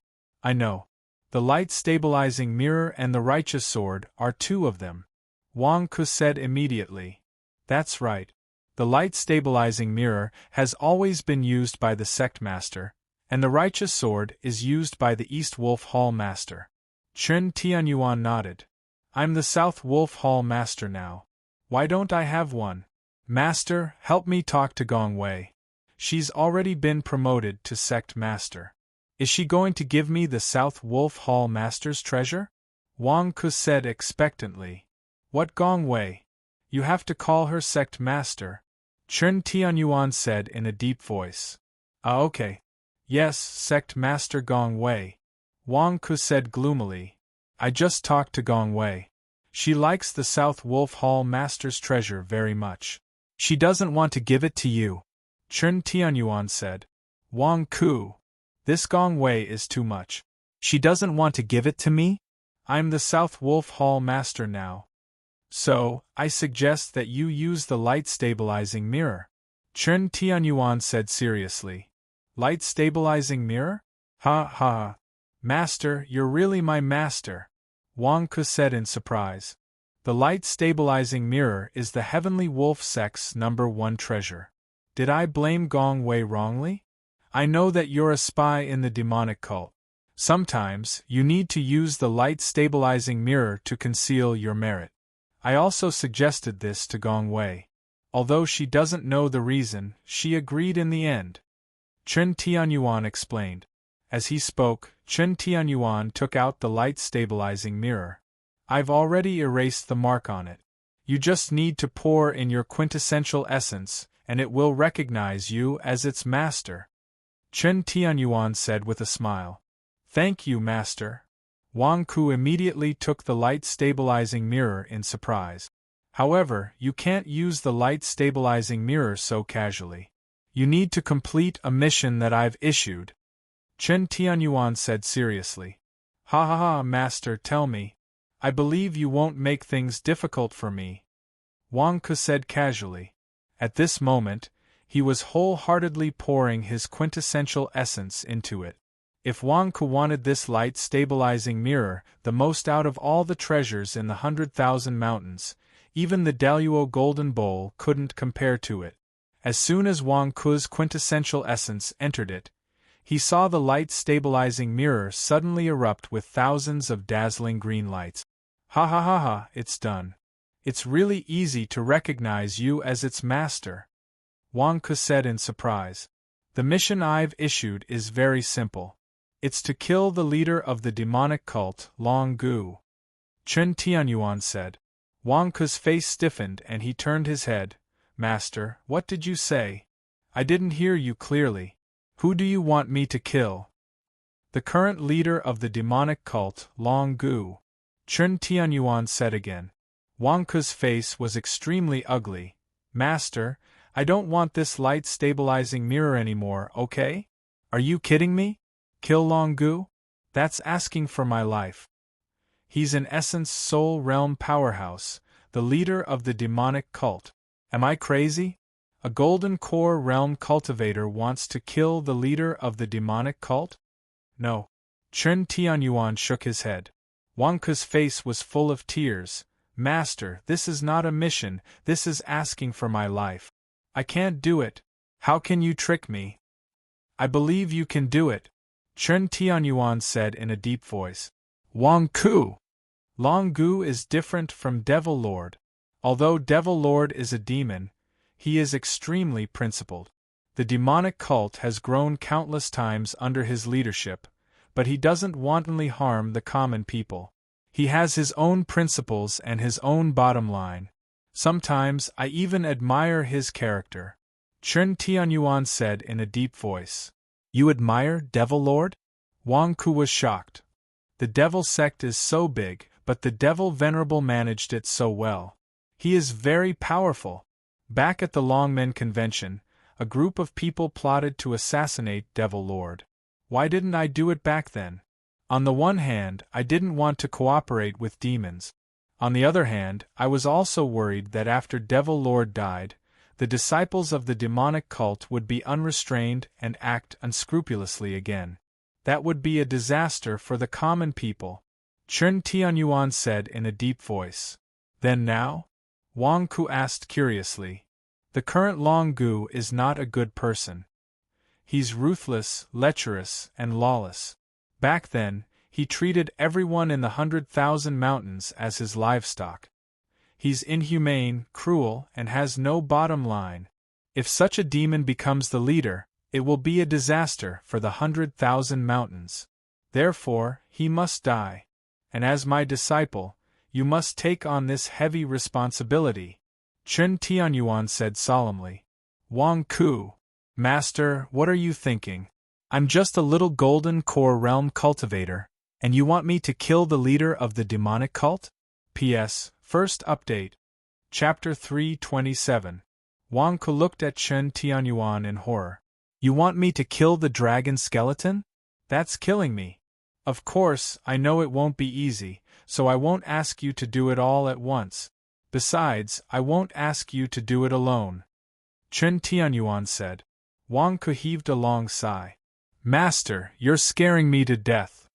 I know. The light stabilizing mirror and the righteous sword are 2 of them. Wang Ku said immediately. That's right. The light stabilizing mirror has always been used by the sect master, and the righteous sword is used by the East Wolf Hall master. Chen Tianyuan nodded. I'm the South Wolf Hall master now. Why don't I have one? Master, help me talk to Gong Wei. She's already been promoted to sect master. Is she going to give me the South Wolf Hall master's treasure? Wang Ku said expectantly. What Gong Wei? You have to call her sect master. Chen Tianyuan said in a deep voice. Okay. Yes, sect master Gong Wei. Wang Ku said gloomily. I just talked to Gong Wei. She likes the South Wolf Hall Master's treasure very much. She doesn't want to give it to you, Chen Tianyuan said. Wang Ku, this Gong Wei is too much. She doesn't want to give it to me? I'm the South Wolf Hall Master now. So, I suggest that you use the light-stabilizing mirror, Chen Tianyuan said seriously. Light-stabilizing mirror? Ha ha. Master, you're really my master, Wang Ku said in surprise. The light-stabilizing mirror is the Heavenly Wolf Sect's #1 treasure. Did I blame Gong Wei wrongly? I know that you're a spy in the demonic cult. Sometimes, you need to use the light-stabilizing mirror to conceal your merit. I also suggested this to Gong Wei. Although she doesn't know the reason, she agreed in the end, Chen Tianyuan explained. As he spoke, Chen Tianyuan took out the light-stabilizing mirror. I've already erased the mark on it. You just need to pour in your quintessential essence, and it will recognize you as its master, Chen Tianyuan said with a smile. Thank you, master. Wang Ku immediately took the light-stabilizing mirror in surprise. However, you can't use the light-stabilizing mirror so casually. You need to complete a mission that I've issued, Chen Tianyuan said seriously. Ha ha ha, master, tell me. I believe you won't make things difficult for me, Wang Ku said casually. At this moment, he was wholeheartedly pouring his quintessential essence into it. If Wang Ku wanted this light-stabilizing mirror the most out of all the treasures in the 100,000 mountains, even the Daluo Golden Bowl couldn't compare to it. As soon as Wang Ku's quintessential essence entered it, he saw the light-stabilizing mirror suddenly erupt with thousands of dazzling green lights. Ha ha ha ha, it's done. It's really easy to recognize you as its master, Wang Ku said in surprise. The mission I've issued is very simple. It's to kill the leader of the demonic cult, Long Gu, Chen Tianyuan said. Wang Ku's face stiffened and he turned his head. Master, what did you say? I didn't hear you clearly. Who do you want me to kill? The current leader of the demonic cult, Long Gu, Chen Tianyuan said again. Wang Ku's face was extremely ugly. Master, I don't want this light-stabilizing mirror anymore, okay? Are you kidding me? Kill Long Gu? That's asking for my life. He's in essence soul realm powerhouse, the leader of the demonic cult. Am I crazy? A golden core realm cultivator wants to kill the leader of the demonic cult? No. Chen Tianyuan shook his head. Wang Ku's face was full of tears. Master, this is not a mission, this is asking for my life. I can't do it. How can you trick me? I believe you can do it, Chen Tianyuan said in a deep voice. Wang Ku! Long Gu is different from Devil Lord. Although Devil Lord is a demon, he is extremely principled. The demonic cult has grown countless times under his leadership, but he doesn't wantonly harm the common people. He has his own principles and his own bottom line. Sometimes I even admire his character, Chen Tianyuan said in a deep voice. You admire Devil Lord? Wang Ku was shocked. The Devil sect is so big, but the Devil Venerable managed it so well. He is very powerful. Back at the Longmen Convention, a group of people plotted to assassinate Devil Lord. Why didn't I do it back then? On the one hand, I didn't want to cooperate with demons. On the other hand, I was also worried that after Devil Lord died, the disciples of the demonic cult would be unrestrained and act unscrupulously again. That would be a disaster for the common people, Chen Tianyuan said in a deep voice. Then now? Wang Ku asked curiously. The current Long Gu is not a good person. He's ruthless, lecherous, and lawless. Back then, he treated everyone in the 100,000 mountains as his livestock. He's inhumane, cruel, and has no bottom line. If such a demon becomes the leader, it will be a disaster for the 100,000 mountains. Therefore, he must die. And as my disciple, you must take on this heavy responsibility, Chen Tianyuan said solemnly. Wang Ku, Master, what are you thinking? I'm just a little golden core realm cultivator, and you want me to kill the leader of the demonic cult? P.S. First Update. Chapter 327. Wang Ke looked at Chen Tianyuan in horror. You want me to kill the dragon skeleton? That's killing me. Of course, I know it won't be easy, so I won't ask you to do it all at once. Besides, I won't ask you to do it alone. Chen Tianyuan said. Wang Ke heaved a long sigh. Master, you're scaring me to death.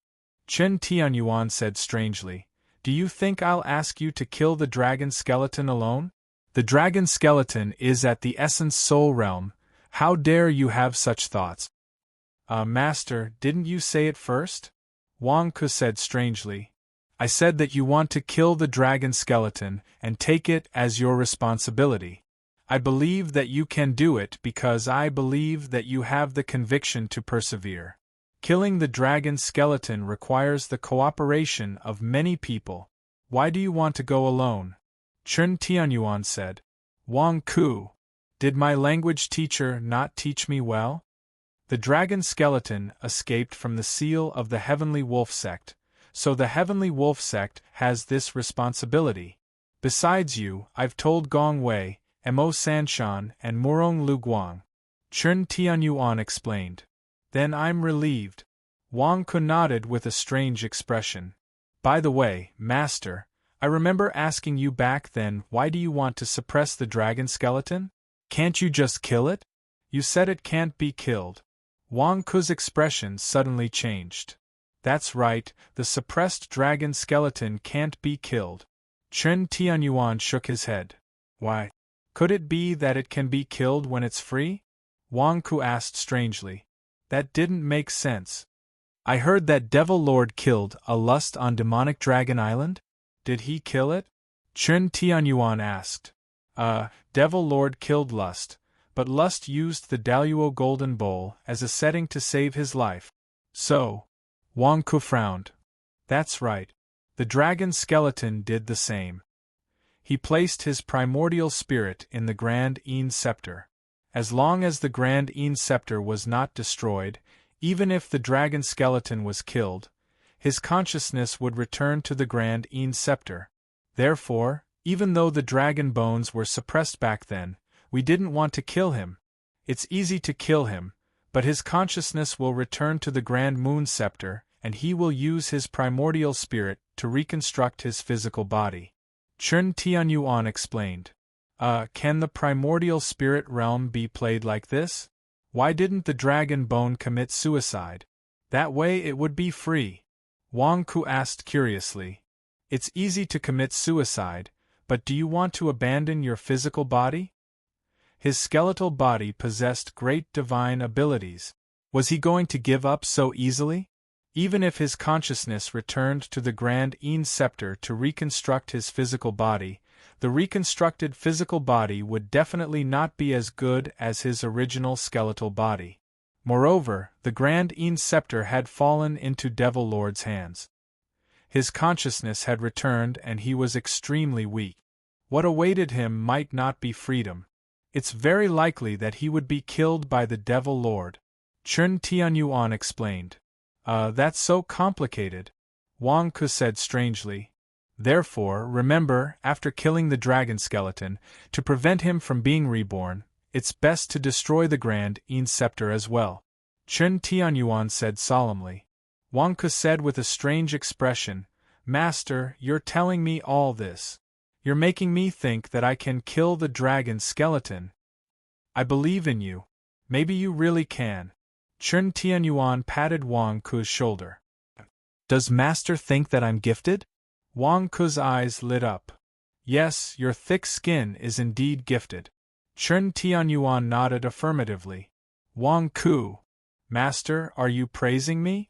Chen Tianyuan said strangely. Do you think I'll ask you to kill the dragon skeleton alone? The dragon skeleton is at the essence soul realm. How dare you have such thoughts? Master, didn't you say it first? Wang Ke said strangely. I said that you want to kill the dragon skeleton and take it as your responsibility. I believe that you can do it because I believe that you have the conviction to persevere. Killing the dragon skeleton requires the cooperation of many people. Why do you want to go alone? Chen Tianyuan said. Wang Ke, did my language teacher not teach me well? The dragon skeleton escaped from the seal of the Heavenly Wolf sect, so the Heavenly Wolf sect has this responsibility. Besides you, I've told Gong Wei, Mo Sanshan, and Murong Luguang. Chen Tianyuan explained. Then I'm relieved. Wang Ke nodded with a strange expression. By the way, Master, I remember asking you back then, why do you want to suppress the dragon skeleton? Can't you just kill it? You said it can't be killed. Wang Ke's expression suddenly changed. That's right, the suppressed dragon skeleton can't be killed. Chen Tianyuan shook his head. Why? Could it be that it can be killed when it's free? Wang Ke asked strangely. That didn't make sense. I heard that Devil Lord killed a lust on demonic Dragon Island? Did he kill it? Chen Tianyuan asked. Devil Lord killed Lust, but Lust used the Daluo Golden Bowl as a setting to save his life. So, Wang Ke frowned. That's right. The dragon skeleton did the same. He placed his primordial spirit in the Grand Een Scepter. As long as the Grand Een Scepter was not destroyed, even if the dragon skeleton was killed, his consciousness would return to the Grand Een Scepter. Therefore, even though the dragon bones were suppressed back then, we didn't want to kill him. It's easy to kill him, but his consciousness will return to the Grand Moon Scepter, and he will use his primordial spirit to reconstruct his physical body. Chen Tianyuan explained. Can the primordial spirit realm be played like this? Why didn't the dragon bone commit suicide? That way it would be free. Wang Ke asked curiously. It's easy to commit suicide, but do you want to abandon your physical body? His skeletal body possessed great divine abilities. Was he going to give up so easily? Even if his consciousness returned to the Grand Een Scepter to reconstruct his physical body, the reconstructed physical body would definitely not be as good as his original skeletal body. Moreover, the Grand Een Scepter had fallen into Devil Lord's hands. His consciousness had returned and he was extremely weak. What awaited him might not be freedom. It's very likely that he would be killed by the Devil Lord. Chen Tianyuan explained. That's so complicated, Wang Ke said strangely. Therefore, remember, after killing the dragon skeleton, to prevent him from being reborn, it's best to destroy the Grand Een Scepter as well. Chen Tianyuan said solemnly. Wang Ke said with a strange expression, Master, you're telling me all this. You're making me think that I can kill the dragon skeleton. I believe in you. Maybe you really can. Chen Tianyuan patted Wang Ke's shoulder. Does Master think that I'm gifted? Wang Ke's eyes lit up. Yes, your thick skin is indeed gifted. Chen Tianyuan nodded affirmatively. Wang Ke, Master, are you praising me?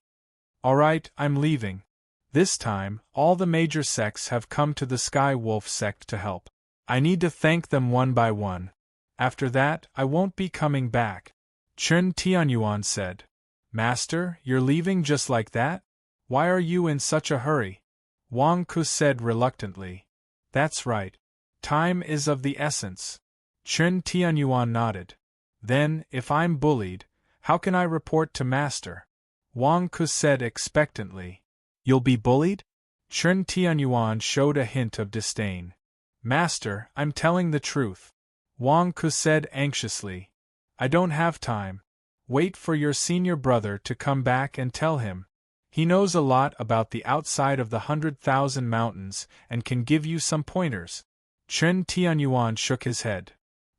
All right, I'm leaving. This time, all the major sects have come to the Sky Wolf sect to help. I need to thank them one by one. After that, I won't be coming back. Chen Tianyuan said. Master, you're leaving just like that? Why are you in such a hurry? Wang Ke said reluctantly. That's right. Time is of the essence. Chen Tianyuan nodded. Then, if I'm bullied, how can I report to Master? Wang Ke said expectantly. You'll be bullied? Chen Tianyuan showed a hint of disdain. Master, I'm telling the truth. Wang Ku said anxiously. I don't have time. Wait for your senior brother to come back and tell him. He knows a lot about the outside of the 100,000 mountains and can give you some pointers. Chen Tianyuan shook his head.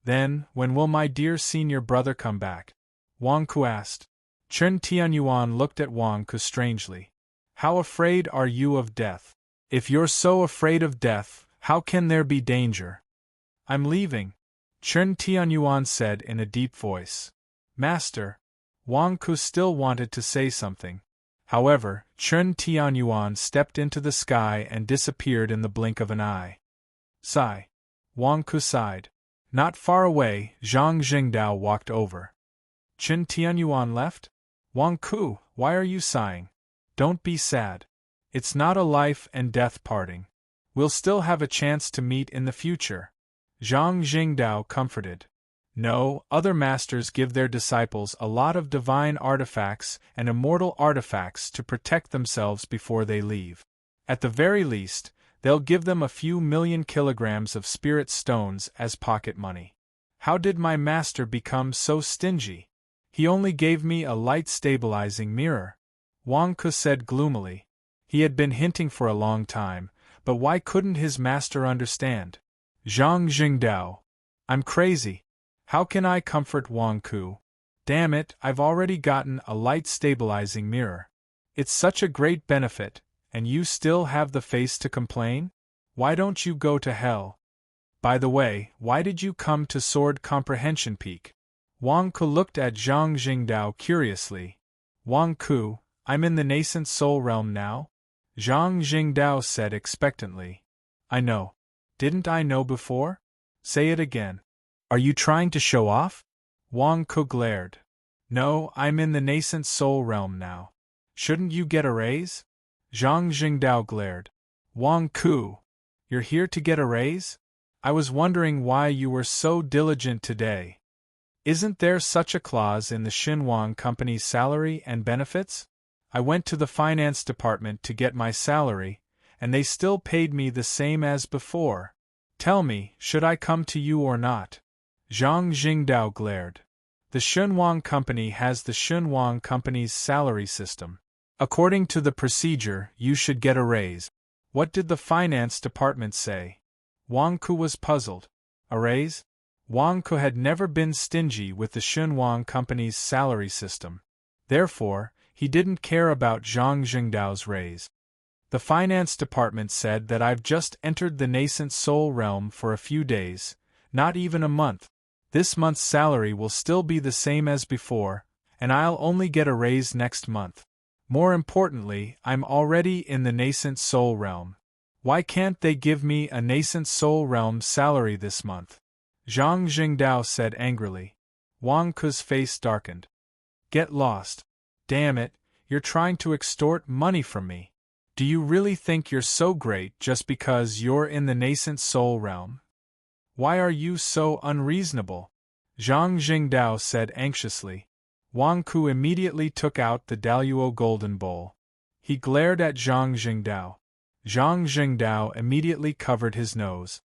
Then, when will my dear senior brother come back? Wang Ku asked. Chen Tianyuan looked at Wang Ku strangely. How afraid are you of death? If you're so afraid of death, how can there be danger? I'm leaving, Chen Tianyuan said in a deep voice. Master. Wang Ku still wanted to say something. However, Chen Tianyuan stepped into the sky and disappeared in the blink of an eye. Sigh. Wang Ku sighed. Not far away, Zhang Jingdao walked over. Chen Tianyuan left? Wang Ku, why are you sighing? Don't be sad. It's not a life and death parting. We'll still have a chance to meet in the future. Zhang Jingdao comforted. No, other masters give their disciples a lot of divine artifacts and immortal artifacts to protect themselves before they leave. At the very least, they'll give them a few million kilograms of spirit stones as pocket money. How did my master become so stingy? He only gave me a light stabilizing mirror. Wang Ku said gloomily. He had been hinting for a long time, but why couldn't his master understand? Zhang Jingdao. I'm crazy. How can I comfort Wang Ku? Damn it, I've already gotten a light stabilizing mirror. It's such a great benefit, and you still have the face to complain? Why don't you go to hell? By the way, why did you come to Sword Comprehension Peak? Wang Ku looked at Zhang Jingdao curiously. Wang Ku, I'm in the nascent soul realm now? Zhang Jingdao said expectantly. I know. Didn't I know before? Say it again. Are you trying to show off? Wang Ku glared. No, I'm in the nascent soul realm now. Shouldn't you get a raise? Zhang Jingdao glared. Wang Ku, you're here to get a raise? I was wondering why you were so diligent today. Isn't there such a clause in the Xinhuang Company's salary and benefits? I went to the finance department to get my salary, and they still paid me the same as before. Tell me, should I come to you or not? Zhang Jingdao glared. The Xinhuang Company has the Xinhuang Company's salary system. According to the procedure, you should get a raise. What did the finance department say? Wang Ku was puzzled. A raise? Wang Ku had never been stingy with the Xinhuang Company's salary system. Therefore, he didn't care about Zhang Jingdao's raise. The finance department said that I've just entered the nascent soul realm for a few days, not even a month. This month's salary will still be the same as before, and I'll only get a raise next month. More importantly, I'm already in the nascent soul realm. Why can't they give me a nascent soul realm salary this month? Zhang Jingdao said angrily. Wang Ku's face darkened. Get lost. Damn it, you're trying to extort money from me. Do you really think you're so great just because you're in the nascent soul realm? Why are you so unreasonable? Zhang Jingdao said anxiously. Wang Ku immediately took out the Daluo golden bowl. He glared at Zhang Jingdao. Zhang Jingdao immediately covered his nose.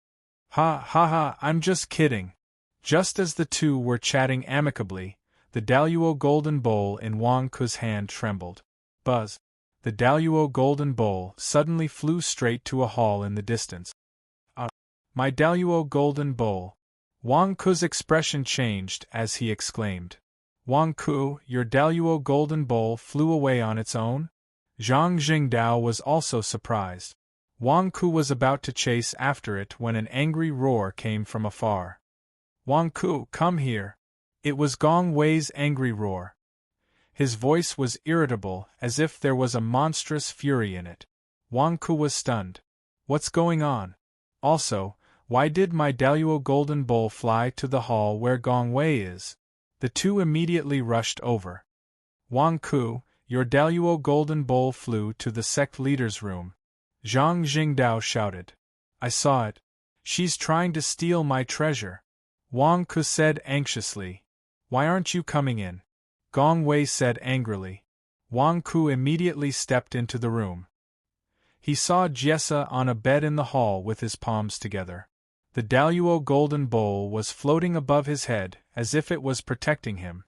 Ha ha ha, I'm just kidding. Just as the two were chatting amicably, the Daluo golden bowl in Wang Ku's hand trembled. Buzz. The Daluo golden bowl suddenly flew straight to a hall in the distance. My Daluo golden bowl. Wang Ku's expression changed as he exclaimed. Wang Ku, your Daluo golden bowl flew away on its own? Zhang Jingdao was also surprised. Wang Ku was about to chase after it when an angry roar came from afar. Wang Ku, come here. It was Gong Wei's angry roar. His voice was irritable, as if there was a monstrous fury in it. Wang Ku was stunned. What's going on? Also, why did my Daluo golden bowl fly to the hall where Gong Wei is? The two immediately rushed over. Wang Ku, your Daluo golden bowl flew to the sect leader's room. Zhang Jingdao shouted. I saw it. She's trying to steal my treasure. Wang Ku said anxiously. Why aren't you coming in? Gong Wei said angrily. Wang Ku immediately stepped into the room. He saw Jessa on a bed in the hall with his palms together. The Daluo golden bowl was floating above his head, as if it was protecting him.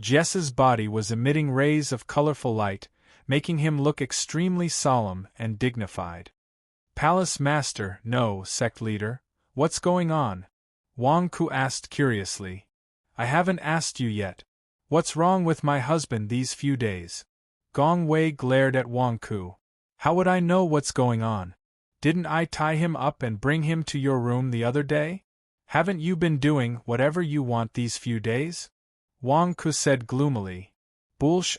Jessa's body was emitting rays of colorful light, making him look extremely solemn and dignified. Palace Master, no, sect leader, what's going on? Wang Ku asked curiously. I haven't asked you yet. What's wrong with my husband these few days? Gong Wei glared at Wang Ku. How would I know what's going on? Didn't I tie him up and bring him to your room the other day? Haven't you been doing whatever you want these few days? Wang Ku said gloomily. Bullsh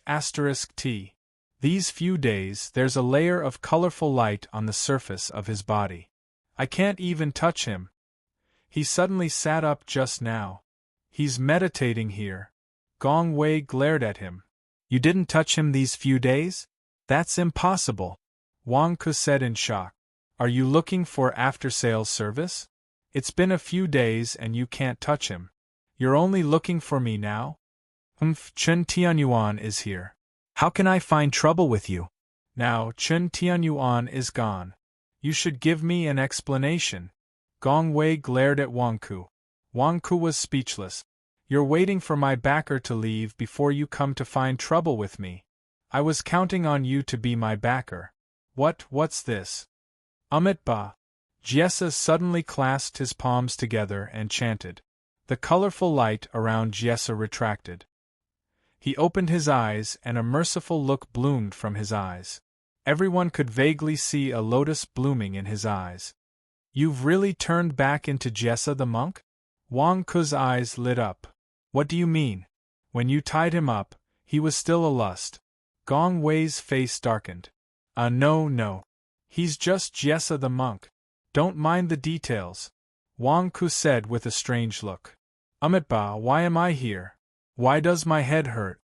*t. These few days there's a layer of colorful light on the surface of his body. I can't even touch him. He suddenly sat up just now. He's meditating here. Gong Wei glared at him. You didn't touch him these few days? That's impossible. Wang Ku said in shock. Are you looking for after-sales service? It's been a few days and you can't touch him. You're only looking for me now? Chen Tianyuan is here. How can I find trouble with you? Now Chen Tianyuan is gone. You should give me an explanation. Gong Wei glared at Wang Ku. Wang Ku was speechless. You're waiting for my backer to leave before you come to find trouble with me. I was counting on you to be my backer. What's this? Ba. Jessa suddenly clasped his palms together and chanted. The colorful light around Jessa retracted. He opened his eyes and a merciful look bloomed from his eyes. Everyone could vaguely see a lotus blooming in his eyes. You've really turned back into Jessa the monk? Wang Ku's eyes lit up. What do you mean? When you tied him up, he was still a lust. Gong Wei's face darkened. No. He's just Jessa the monk. Don't mind the details. Wang Ku said with a strange look. Ba, why am I here? Why does my head hurt?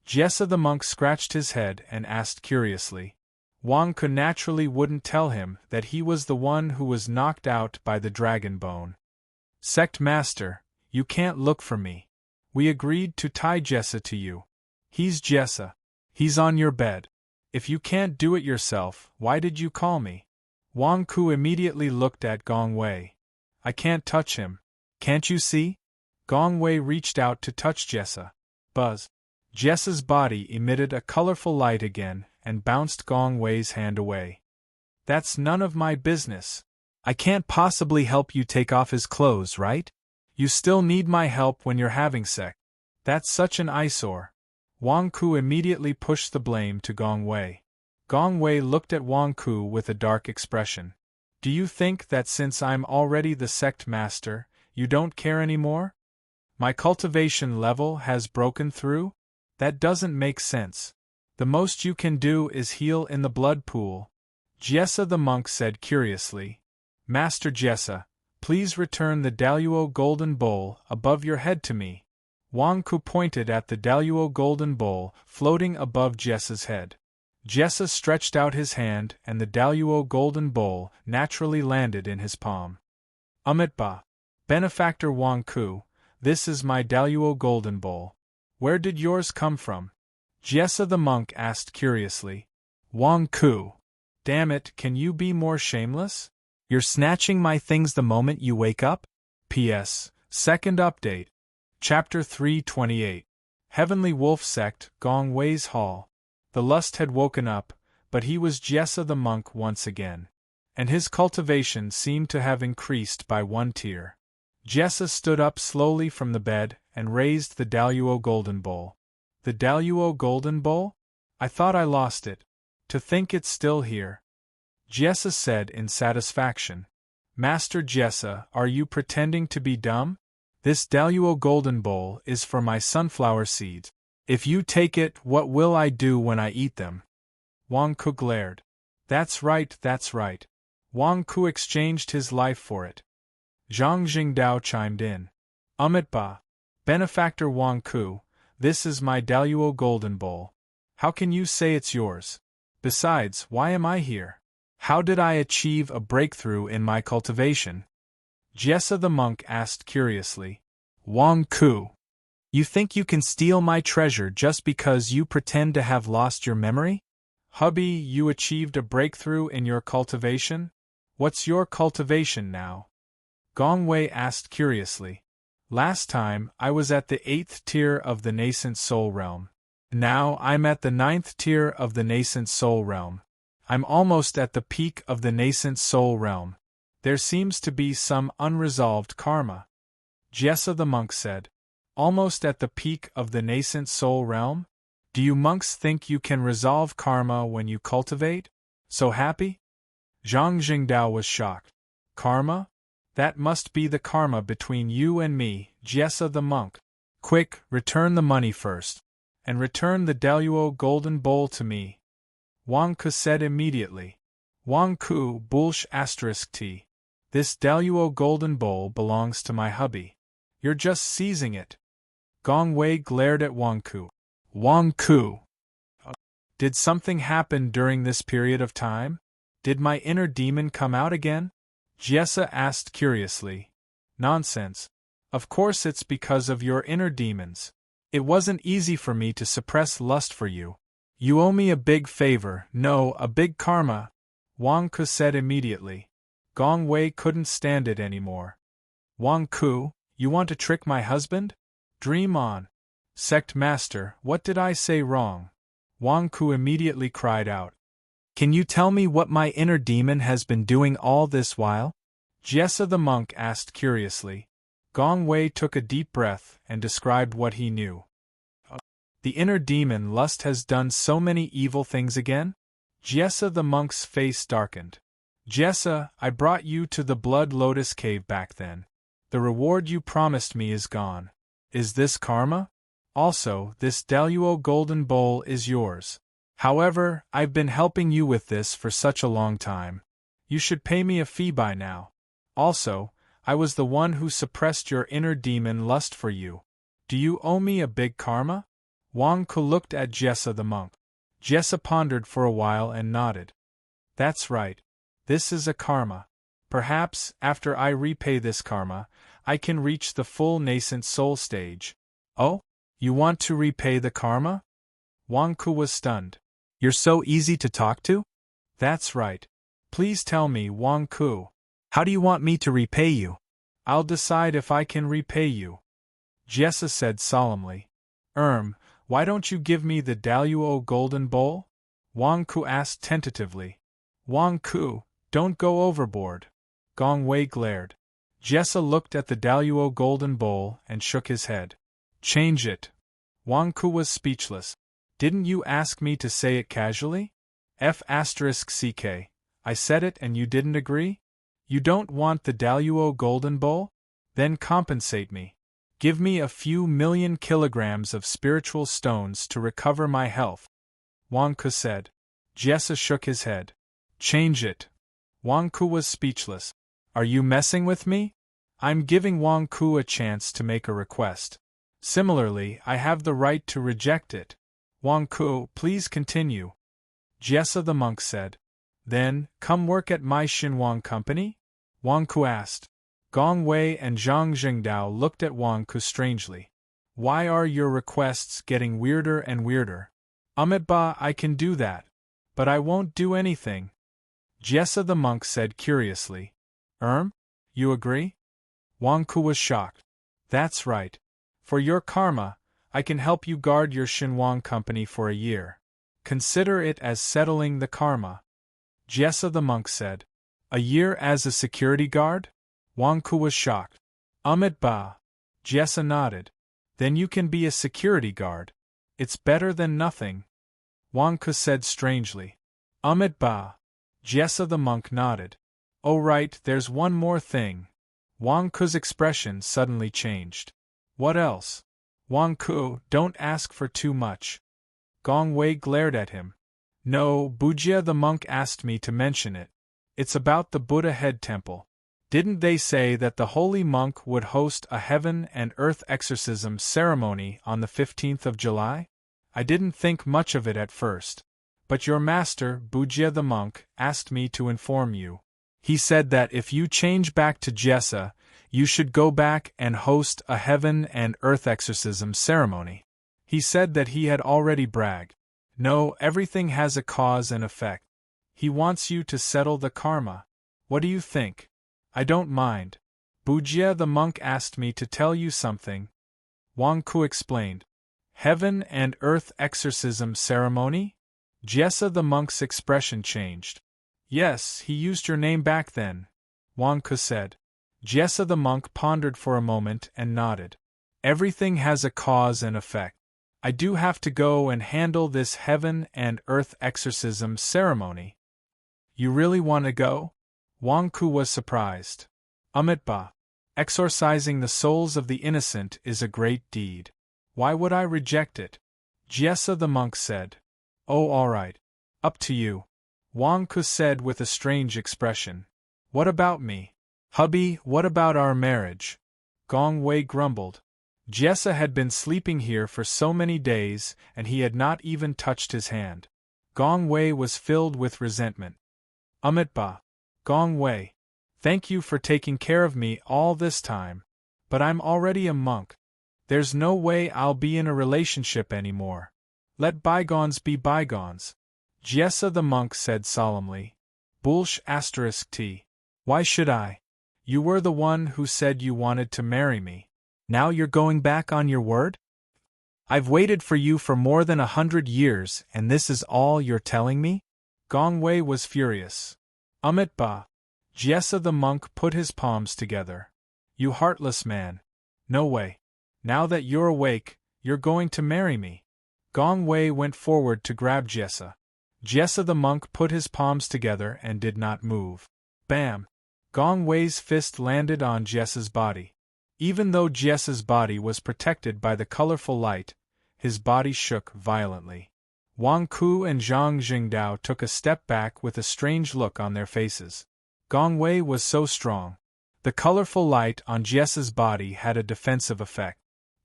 Jessa the monk scratched his head and asked curiously. Wang Ku naturally wouldn't tell him that he was the one who was knocked out by the dragon bone. Sect Master, you can't look for me. We agreed to tie Jessa to you. He's Jessa. He's on your bed. If you can't do it yourself, why did you call me? Wang Ku immediately looked at Gong Wei. I can't touch him. Can't you see? Gong Wei reached out to touch Jessa. Buzz. Jessa's body emitted a colorful light again and bounced Gong Wei's hand away. That's none of my business. I can't possibly help you take off his clothes, right? You still need my help when you're having sex. That's such an eyesore. Wang Ku immediately pushed the blame to Gong Wei. Gong Wei looked at Wang Ku with a dark expression. Do you think that since I'm already the sect master, you don't care anymore? My cultivation level has broken through? That doesn't make sense. The most you can do is heal in the blood pool. Jessa the monk said curiously. Master Jessa, please return the Daluo golden bowl above your head to me. Wang Ku pointed at the Daluo golden bowl floating above Jessa's head. Jessa stretched out his hand and the Daluo golden bowl naturally landed in his palm. Ba. Benefactor Wang Ku, this is my Daluo golden bowl. Where did yours come from? Jessa the monk asked curiously. Wang Ku. Damn it, can you be more shameless? You're snatching my things the moment you wake up? P.S. Second update. Chapter 328. Heavenly Wolf Sect, Gong Wei's Hall. The lust had woken up, but he was Jessa the monk once again. And his cultivation seemed to have increased by 1 tier. Jessa stood up slowly from the bed and raised the Daluo golden bowl. The Daluo golden bowl? I thought I lost it. To think it's still here. Jessa said in satisfaction. Master Jessa, are you pretending to be dumb? This Daluo golden bowl is for my sunflower seeds. If you take it, what will I do when I eat them? Wang Ku glared. That's right. Wang Ku exchanged his life for it. Zhang Jingdao chimed in. Ba. Benefactor Wang Ku, this is my Daluo golden bowl. How can you say it's yours? Besides, why am I here? How did I achieve a breakthrough in my cultivation? Jessa the monk asked curiously. Wang Ku. You think you can steal my treasure just because you pretend to have lost your memory? Hubby, you achieved a breakthrough in your cultivation? What's your cultivation now? Gong Wei asked curiously. Last time, I was at the 8th tier of the nascent soul realm. Now I'm at the 9th tier of the nascent soul realm. I'm almost at the peak of the nascent soul realm. There seems to be some unresolved karma. Jessa the monk said. Almost at the peak of the nascent soul realm? Do you monks think you can resolve karma when you cultivate? So happy? Zhang Jingdao was shocked. Karma? That must be the karma between you and me, Jessa the monk. Quick, return the money first. And return the Daluo golden bowl to me. Wang Ku said immediately. Wang Ku Bulsh *T. This Daluo golden bowl belongs to my hubby. You're just seizing it. Gong Wei glared at Wang Ku. Wang Ku! Did something happen during this period of time? Did my inner demon come out again? Jessa asked curiously. Nonsense. Of course it's because of your inner demons. It wasn't easy for me to suppress lust for you. You owe me a big favor, no, a big karma, Wang Ku said immediately. Gong Wei couldn't stand it anymore. Wang Ku, you want to trick my husband? Dream on. Sect Master, what did I say wrong? Wang Ku immediately cried out. Can you tell me what my inner demon has been doing all this while? Jessa the monk asked curiously. Gong Wei took a deep breath and described what he knew. The inner demon lust has done so many evil things again? Jessa the monk's face darkened. Jessa, I brought you to the Blood Lotus Cave back then. The reward you promised me is gone. Is this karma? Also, this Daluo golden bowl is yours. However, I've been helping you with this for such a long time. You should pay me a fee by now. Also, I was the one who suppressed your inner demon lust for you. Do you owe me a big karma? Wang Ku looked at Jessa the monk. Jessa pondered for a while and nodded. That's right. This is a karma. Perhaps, after I repay this karma, I can reach the full nascent soul stage. Oh? You want to repay the karma? Wang Ku was stunned. You're so easy to talk to? That's right. Please tell me, Wang Ku. How do you want me to repay you? I'll decide if I can repay you. Jessa said solemnly. Why don't you give me the Daluo golden bowl? Wang Ku asked tentatively. Wang Ku, don't go overboard. Gong Wei glared. Jessa looked at the Daluo golden bowl and shook his head. Change it. Wang Ku was speechless. Didn't you ask me to say it casually? F***ck. I said it and you didn't agree? You don't want the Daluo golden bowl? Then compensate me. Give me a few million kilograms of spiritual stones to recover my health. Wang Ku said. Jessa shook his head. Change it. Wang Ku was speechless. Are you messing with me? I'm giving Wang Ku a chance to make a request. Similarly, I have the right to reject it. Wang Ku, please continue. Jessa the monk said. Then, come work at my Xinhuang company? Wang Ku asked. Gong Wei and Zhang Jingdao looked at Wang Ku strangely. Why are your requests getting weirder and weirder? Ba, I can do that. But I won't do anything. Jessa the monk said curiously. You agree? Wang Ku was shocked. That's right. For your karma, I can help you guard your Xinhuang company for a year. Consider it as settling the karma. Jessa the monk said. A year as a security guard? Wang Ku was shocked. Ba. Jessa nodded. Then you can be a security guard. It's better than nothing. Wang Ku said strangely. Ba. Jessa the monk nodded. Oh right, there's one more thing. Wang Ku's expression suddenly changed. What else? Wang Ku, don't ask for too much. Gong Wei glared at him. No, Bujia the monk asked me to mention it. It's about the Buddha head temple. Didn't they say that the holy monk would host a heaven and earth exorcism ceremony on the 15th of July? I didn't think much of it at first. But your master, Bujia the monk, asked me to inform you. He said that if you change back to Jessa, you should go back and host a heaven and earth exorcism ceremony. He said that he had already bragged. No, everything has a cause and effect. He wants you to settle the karma. What do you think? I don't mind. Bujia the monk asked me to tell you something. Wang Ku explained. Heaven and earth exorcism ceremony? Jessa the monk's expression changed. Yes, he used your name back then, Wang Ku said. Jessa the monk pondered for a moment and nodded. Everything has a cause and effect. I do have to go and handle this heaven and earth exorcism ceremony. You really want to go? Wang Ku was surprised. Amitabha. Exorcising the souls of the innocent is a great deed. Why would I reject it? Jessa the monk said. Oh, all right. Up to you. Wang Ku said with a strange expression. What about me? Hubby, what about our marriage? Gong Wei grumbled. Jessa had been sleeping here for so many days, and he had not even touched his hand. Gong Wei was filled with resentment. Amitabha. Gong Wei. Thank you for taking care of me all this time. But I'm already a monk. There's no way I'll be in a relationship anymore. Let bygones be bygones. Jessa the monk said solemnly. Bulsh *t. Why should I? You were the one who said you wanted to marry me. Now you're going back on your word? I've waited for you for more than 100 years, and this is all you're telling me? Gong Wei was furious. Amitabha. Jessa the monk put his palms together. You heartless man. No way. Now that you're awake, you're going to marry me. Gong Wei went forward to grab Jessa. Jessa the monk put his palms together and did not move. Bam! Gong Wei's fist landed on Jessa's body. Even though Jessa's body was protected by the colorful light, his body shook violently. Wang Ku and Zhang Jingdao took a step back with a strange look on their faces. Gong Wei was so strong. The colorful light on Jessa's body had a defensive effect.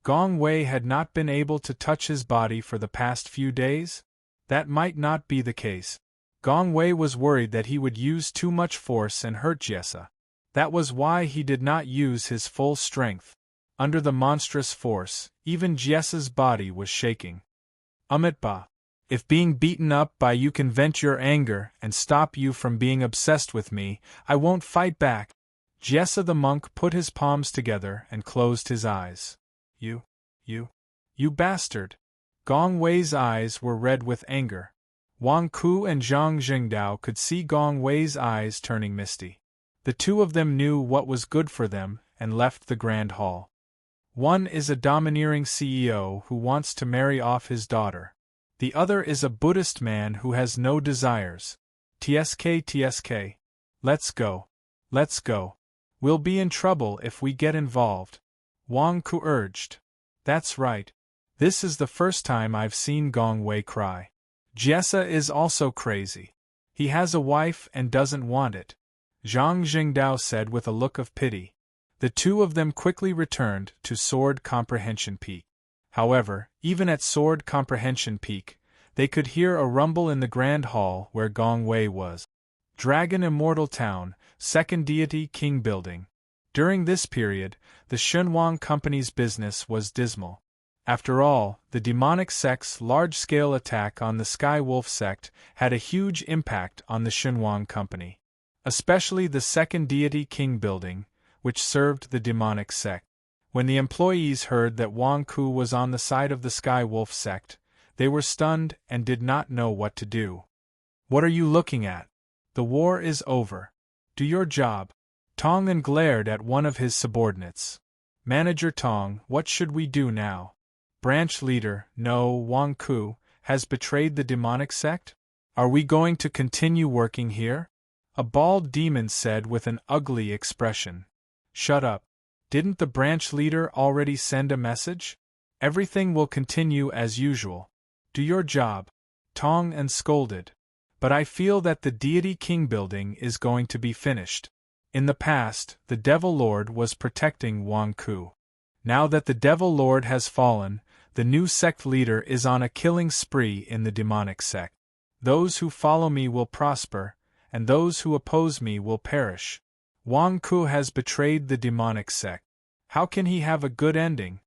Gong Wei had not been able to touch his body for the past few days? That might not be the case. Gong Wei was worried that he would use too much force and hurt Jessa. That was why he did not use his full strength. Under the monstrous force, even Jessa's body was shaking. Amitabha. If being beaten up by you can vent your anger and stop you from being obsessed with me, I won't fight back. Jessa the monk put his palms together and closed his eyes. You bastard! Gong Wei's eyes were red with anger. Wang Ku and Zhang Jingdao could see Gong Wei's eyes turning misty. The two of them knew what was good for them and left the grand hall. One is a domineering CEO who wants to marry off his daughter. The other is a Buddhist man who has no desires. TSK. Let's go. Let's go. We'll be in trouble if we get involved. Wang Ku urged. That's right. This is the first time I've seen Gong Wei cry. Jessa is also crazy. He has a wife and doesn't want it. Zhang Jingdao said with a look of pity. The two of them quickly returned to Sword Comprehension Peak. However, even at Sword Comprehension Peak, they could hear a rumble in the Grand Hall where Gong Wei was. Dragon Immortal Town, Second Deity King Building. During this period, the Shenhuang Company's business was dismal. After all, the demonic sect's large-scale attack on the Sky Wolf sect had a huge impact on the Shenhuang Company. Especially the Second Deity King Building, which served the demonic sect. When the employees heard that Wang Ku was on the side of the Sky Wolf sect, they were stunned and did not know what to do. What are you looking at? The war is over. Do your job. Tong glared at one of his subordinates. Manager Tong, what should we do now? Branch leader, no, Wang Ku, has betrayed the demonic sect? Are we going to continue working here? A bald demon said with an ugly expression. Shut up. Didn't the branch leader already send a message? Everything will continue as usual. Do your job. Tong scolded. But I feel that the Deity King building is going to be finished. In the past, the Devil Lord was protecting Wang Ku. Now that the Devil Lord has fallen, the new sect leader is on a killing spree in the demonic sect. Those who follow me will prosper, and those who oppose me will perish. Wang Ku has betrayed the demonic sect. How can he have a good ending?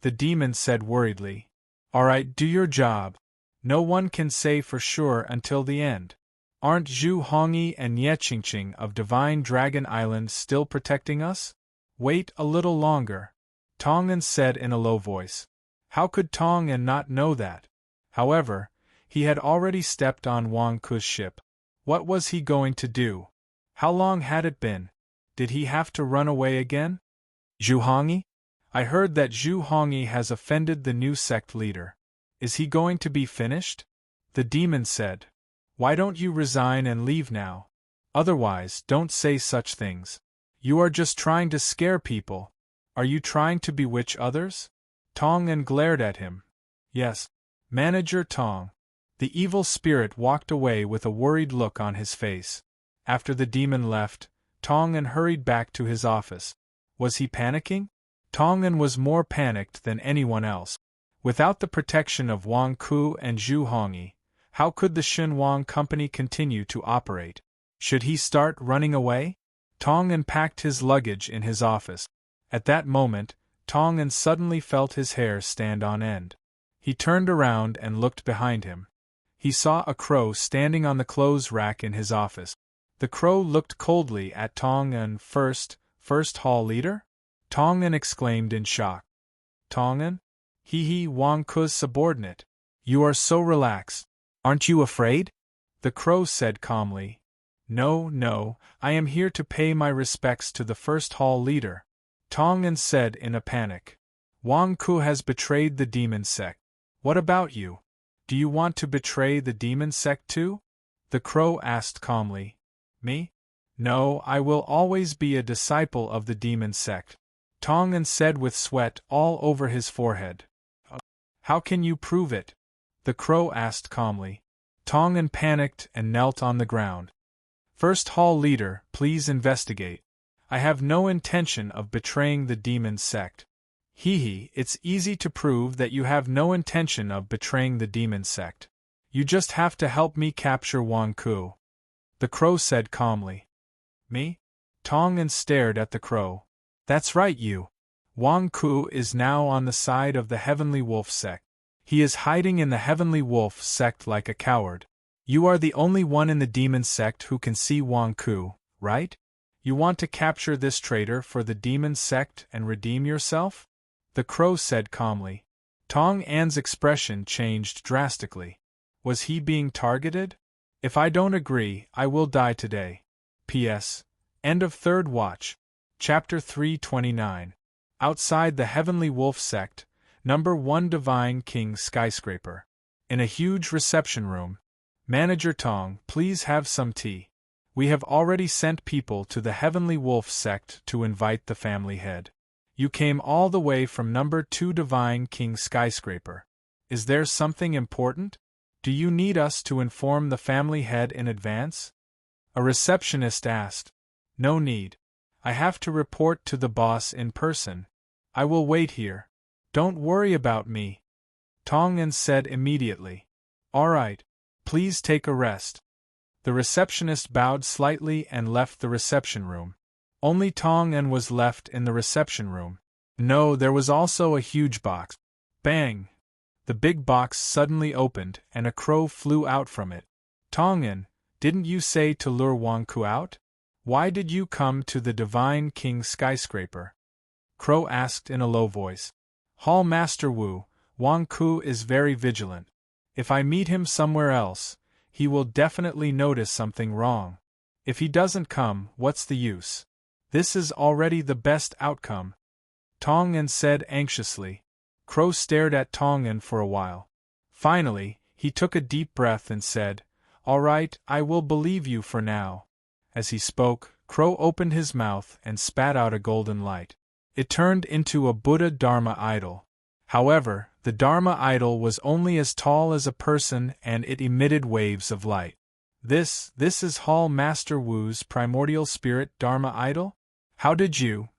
The demon said worriedly. All right, do your job. No one can say for sure until the end. Aren't Zhu Hongyi and Ye Qingqing of Divine Dragon Island still protecting us? Wait a little longer, Tong'an said in a low voice. How could Tong'an not know that? However, he had already stepped on Wang Ku's ship. What was he going to do? How long had it been? Did he have to run away again? Zhu Hongyi? I heard that Zhu Hongyi has offended the new sect leader. Is he going to be finished? The demon said. Why don't you resign and leave now? Otherwise, don't say such things. You are just trying to scare people. Are you trying to bewitch others? Tong'an glared at him. Yes. Manager Tong. The evil spirit walked away with a worried look on his face. After the demon left, Tong'an hurried back to his office. Was he panicking? Tong'an was more panicked than anyone else. Without the protection of Wang Ku and Zhu Hongyi, how could the Xinhuang Company continue to operate? Should he start running away? Tong'an packed his luggage in his office. At that moment, Tong'an suddenly felt his hair stand on end. He turned around and looked behind him. He saw a crow standing on the clothes rack in his office. The crow looked coldly at Tong'an. First hall leader? Tong'an exclaimed in shock. Tong'an? He Wang Ku's subordinate. You are so relaxed. Aren't you afraid? The crow said calmly. No, I am here to pay my respects to the first hall leader. Tong'an said in a panic. Wang Ku has betrayed the demon sect. What about you? Do you want to betray the demon sect too? The crow asked calmly. Me? No, I will always be a disciple of the demon sect. Tong'an said with sweat all over his forehead. How can you prove it? The crow asked calmly. Tong'an panicked and knelt on the ground. First hall leader, please investigate. I have no intention of betraying the demon sect. It's easy to prove that you have no intention of betraying the demon sect. You just have to help me capture Wang Ku. The crow said calmly. Me? Tong'an stared at the crow. That's right, you. Wang Ku is now on the side of the Heavenly Wolf sect. He is hiding in the Heavenly Wolf sect like a coward. You are the only one in the demon sect who can see Wang Ku, right? You want to capture this traitor for the demon sect and redeem yourself? The crow said calmly. Tong'an's expression changed drastically. Was he being targeted? If I don't agree, I will die today. P.S. End of Third Watch. Chapter 329. Outside the Heavenly Wolf sect, Number 1 Divine King Skyscraper. In a huge reception room. Manager Tong, please have some tea. We have already sent people to the Heavenly Wolf sect to invite the family head. You came all the way from Number 2 Divine King Skyscraper. Is there something important? Do you need us to inform the family head in advance? A receptionist asked. No need. I have to report to the boss in person. I will wait here. Don't worry about me. Tong'an said immediately. All right. Please take a rest. The receptionist bowed slightly and left the reception room. Only Tong'an was left in the reception room. No, there was also a huge box. Bang! The big box suddenly opened and a crow flew out from it. Tong'an, didn't you say to lure Wang Ku out? Why did you come to the Divine King Skyscraper? Crow asked in a low voice. Hall Master Wu, Wang Ku is very vigilant. If I meet him somewhere else, he will definitely notice something wrong. If he doesn't come, what's the use? This is already the best outcome. Tong'an said anxiously. Crow stared at Tong'an for a while. Finally, he took a deep breath and said, All right, I will believe you for now. As he spoke, Crow opened his mouth and spat out a golden light. It turned into a Buddha Dharma idol. However, the Dharma idol was only as tall as a person and it emitted waves of light. This is Hall Master Wu's primordial spirit Dharma idol? How did you?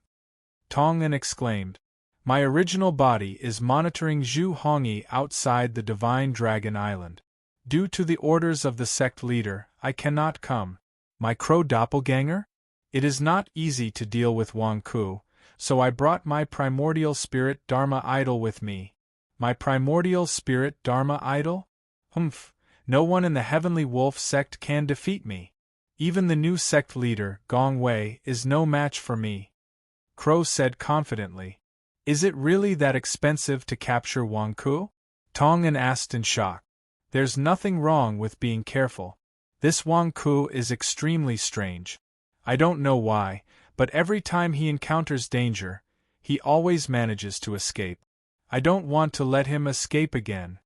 Tong'an exclaimed. My original body is monitoring Zhu Hongyi outside the Divine Dragon Island. Due to the orders of the sect leader, I cannot come. My crow doppelganger? It is not easy to deal with Wang Ku, so I brought my primordial spirit Dharma idol with me. My primordial spirit Dharma idol? Humph, no one in the Heavenly Wolf sect can defeat me. Even the new sect leader, Gong Wei, is no match for me. Crow said confidently. Is it really that expensive to capture Wang Ku? Tongan asked in shock. There's nothing wrong with being careful. This Wang Ku is extremely strange. I don't know why, but every time he encounters danger, he always manages to escape. I don't want to let him escape again.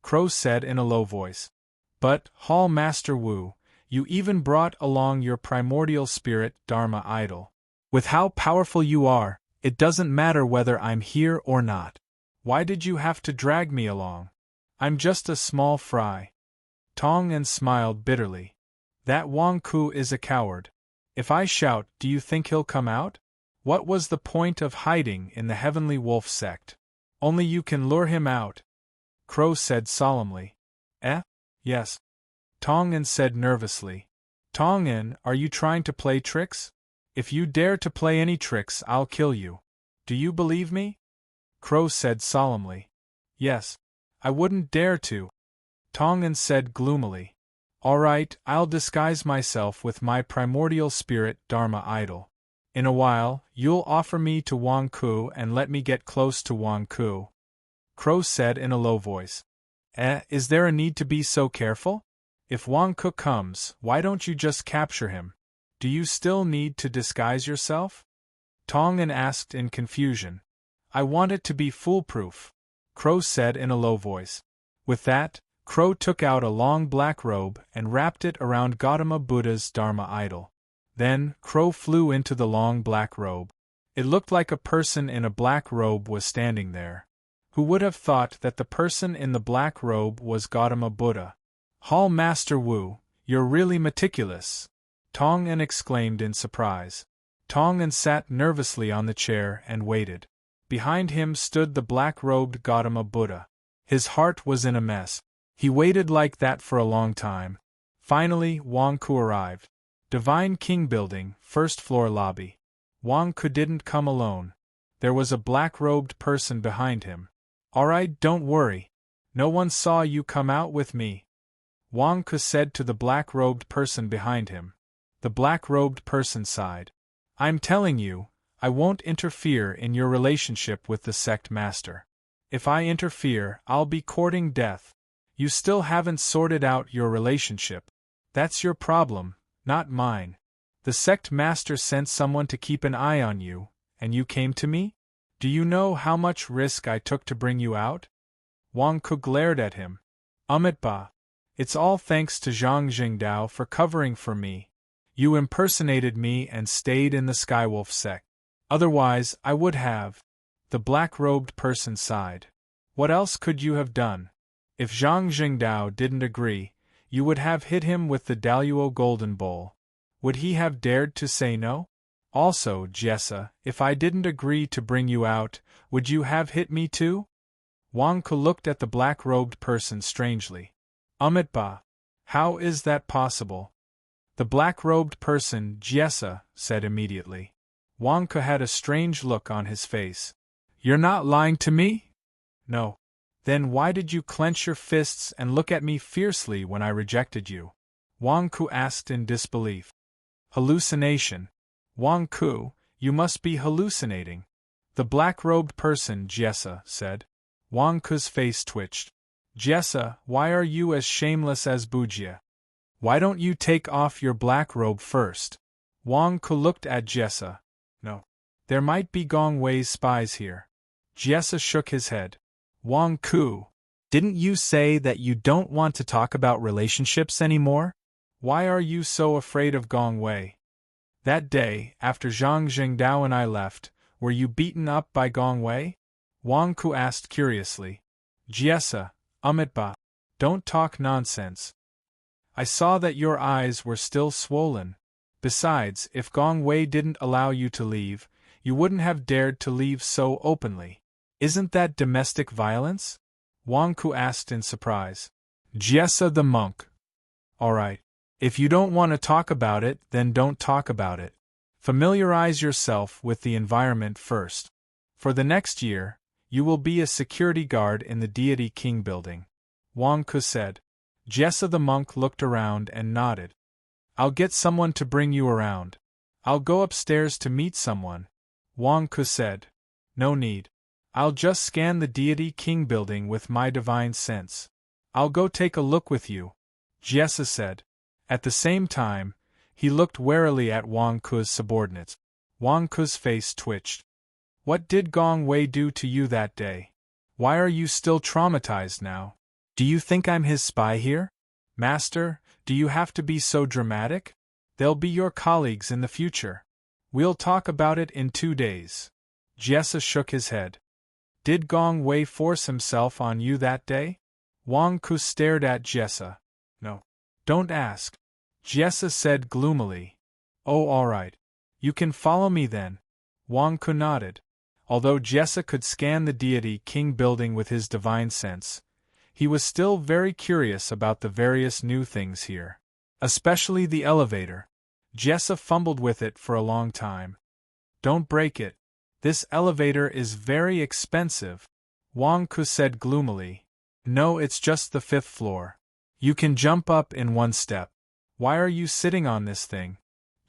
Crow said in a low voice. But, Hall Master Wu, you even brought along your primordial spirit Dharma idol. With how powerful you are, it doesn't matter whether I'm here or not. Why did you have to drag me along? I'm just a small fry. Tongan smiled bitterly. That Wang Ku is a coward. If I shout, do you think he'll come out? What was the point of hiding in the Heavenly Wolf sect? Only you can lure him out. Crow said solemnly. Yes. Tongan said nervously. Tongan, are you trying to play tricks? If you dare to play any tricks, I'll kill you. Do you believe me? Crow said solemnly. Yes. I wouldn't dare to. Tongan said gloomily. All right, I'll disguise myself with my primordial spirit Dharma idol. In a while, you'll offer me to Wang Ku and let me get close to Wang Ku. Crow said in a low voice. Is there a need to be so careful? If Wang Ku comes, why don't you just capture him? Do you still need to disguise yourself? Tongan asked in confusion. I want it to be foolproof, Crow said in a low voice. With that, Crow took out a long black robe and wrapped it around Gautama Buddha's Dharma idol. Then, Crow flew into the long black robe. It looked like a person in a black robe was standing there. Who would have thought that the person in the black robe was Gautama Buddha? Hall Master Wu, you're really meticulous, Tongan exclaimed in surprise. Tongan sat nervously on the chair and waited. Behind him stood the black-robed Gautama Buddha. His heart was in a mess. He waited like that for a long time. Finally, Wang Ku arrived. Divine King Building, first floor lobby. Wang Ku didn't come alone. There was a black-robed person behind him. All right, don't worry. No one saw you come out with me, Wang Ku said to the black-robed person behind him. The black-robed person sighed. I'm telling you, I won't interfere in your relationship with the sect master. If I interfere, I'll be courting death. You still haven't sorted out your relationship. That's your problem, not mine. The sect master sent someone to keep an eye on you, and you came to me? Do you know how much risk I took to bring you out? Wang Ku glared at him. Ba. It's all thanks to Zhang Jingdao for covering for me. You impersonated me and stayed in the Skywolf sect. Otherwise, I would have. The black-robed person sighed. What else could you have done? If Zhang Jingdao didn't agree, you would have hit him with the Daluo Golden Bowl. Would he have dared to say no? Also, Jessa, if I didn't agree to bring you out, would you have hit me too? Wang Ku looked at the black-robed person strangely. Ba. How is that possible? The black-robed person, Jessa, said immediately. Wang Ku had a strange look on his face. You're not lying to me? No. Then why did you clench your fists and look at me fiercely when I rejected you? Wang Ku asked in disbelief. Hallucination. Wang Ku, you must be hallucinating. The black-robed person, Jessa, said. Wang Ku's face twitched. Jessa, why are you as shameless as Bujia? Why don't you take off your black robe first? Wang Ku looked at Jessa. No. There might be Gong Wei's spies here. Jessa shook his head. Wang Ku, didn't you say that you don't want to talk about relationships anymore? Why are you so afraid of Gong Wei? That day, after Zhang Jingdao and I left, were you beaten up by Gong Wei? Wang Ku asked curiously. Jessa, Ba. Don't talk nonsense. I saw that your eyes were still swollen. Besides, if Gong Wei didn't allow you to leave, you wouldn't have dared to leave so openly. Isn't that domestic violence? Wang Ku asked in surprise. Jessa the monk. All right. If you don't want to talk about it, then don't talk about it. Familiarize yourself with the environment first. For the next year, you will be a security guard in the Deity King building. Wang Ku said. Jessa the monk looked around and nodded. I'll get someone to bring you around. I'll go upstairs to meet someone, Wang Ku said. No need. I'll just scan the deity king building with my divine sense. I'll go take a look with you, Jessa said. At the same time, he looked warily at Wang Ku's subordinates. Wang Ku's face twitched. What did Gong Wei do to you that day? Why are you still traumatized now? Do you think I'm his spy here? Master, do you have to be so dramatic? They'll be your colleagues in the future. We'll talk about it in 2 days. Jessa shook his head. Did Gong Wei force himself on you that day? Wang Ku stared at Jessa. No. Don't ask. Jessa said gloomily. Oh, all right. You can follow me then. Wang Ku nodded. Although Jessa could scan the deity king building with his divine sense, he was still very curious about the various new things here. Especially the elevator. Jessa fumbled with it for a long time. Don't break it. This elevator is very expensive, Wang Ku said gloomily. No, it's just the 5th floor. You can jump up in 1 step. Why are you sitting on this thing?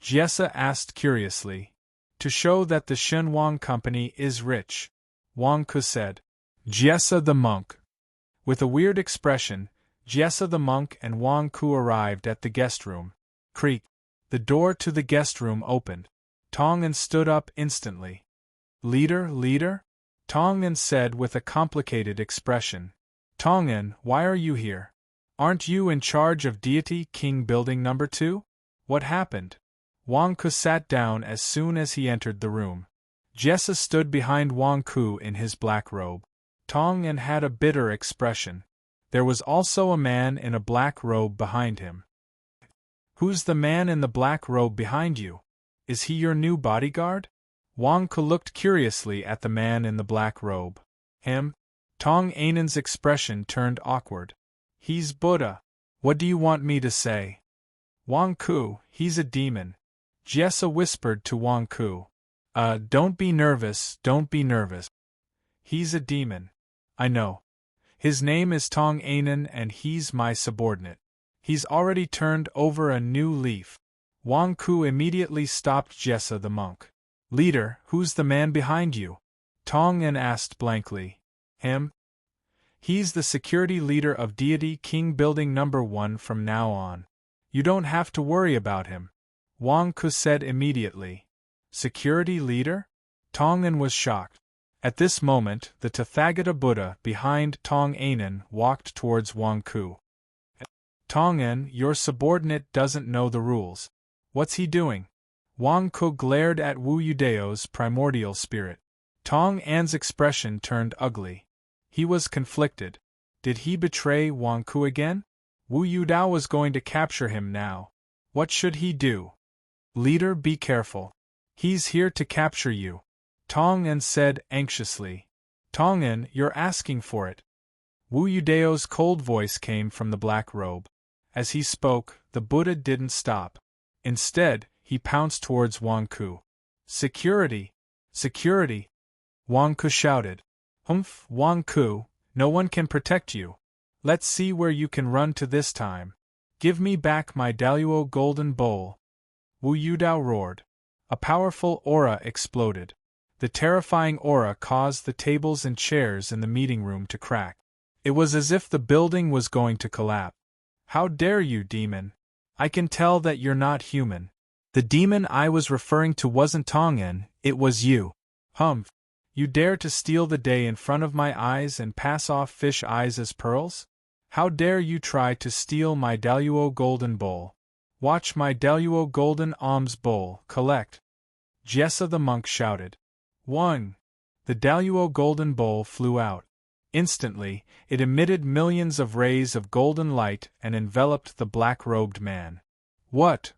Jessa asked curiously. To show that the Shenwang company is rich, Wang Ku said. Jessa the monk. With a weird expression, Jessa the monk and Wang Ku arrived at the guest room. Creak. The door to the guest room opened. Tong'an stood up instantly. Leader? Tong'an said with a complicated expression. Tong'an, why are you here? Aren't you in charge of Deity King Building No. 2? What happened? Wang Ku sat down as soon as he entered the room. Jessa stood behind Wang Ku in his black robe. Tong'an had a bitter expression. There was also a man in a black robe behind him. Who's the man in the black robe behind you? Is he your new bodyguard? Wang Ku looked curiously at the man in the black robe. Him? Tong'an's expression turned awkward. He's Buddha. What do you want me to say? Wang Ku, he's a demon. Jessa whispered to Wang Ku. Don't be nervous. He's a demon. I know. His name is Tong'an and he's my subordinate. He's already turned over a new leaf. Wang Ku immediately stopped Jessa the monk. Leader, who's the man behind you? Tong'an asked blankly. Him? He's the security leader of Deity King Building No. 1 from now on. You don't have to worry about him, Wang Ku said immediately. Security leader? Tong'an was shocked. At this moment, the Tathagata Buddha behind Tong'an walked towards Wang Ku. Tong'an, your subordinate doesn't know the rules. What's he doing? Wang Ku glared at Wu Yudeo's primordial spirit. Tong'an's expression turned ugly. He was conflicted. Did he betray Wang Ku again? Wu Yudao was going to capture him now. What should he do? Leader, be careful. He's here to capture you, Tong'an said anxiously. Tong'an, you're asking for it. Wu Yudeo's cold voice came from the black robe. As he spoke, the Buddha didn't stop. Instead, he pounced towards Wang Ku. Security! Security! Wang Ku shouted. Humph, Wang Ku, no one can protect you. Let's see where you can run to this time. Give me back my Daluo golden bowl. Wu Yudao roared. A powerful aura exploded. The terrifying aura caused the tables and chairs in the meeting room to crack. It was as if the building was going to collapse. How dare you, demon? I can tell that you're not human. The demon I was referring to wasn't Tong'an, it was you. Humph. You dare to steal the day in front of my eyes and pass off fish eyes as pearls? How dare you try to steal my Daluo golden bowl? Watch my Daluo golden alms bowl collect. Jessa the monk shouted. One. The Daluo golden bowl flew out. Instantly, it emitted millions of rays of golden light and enveloped the black-robed man. What?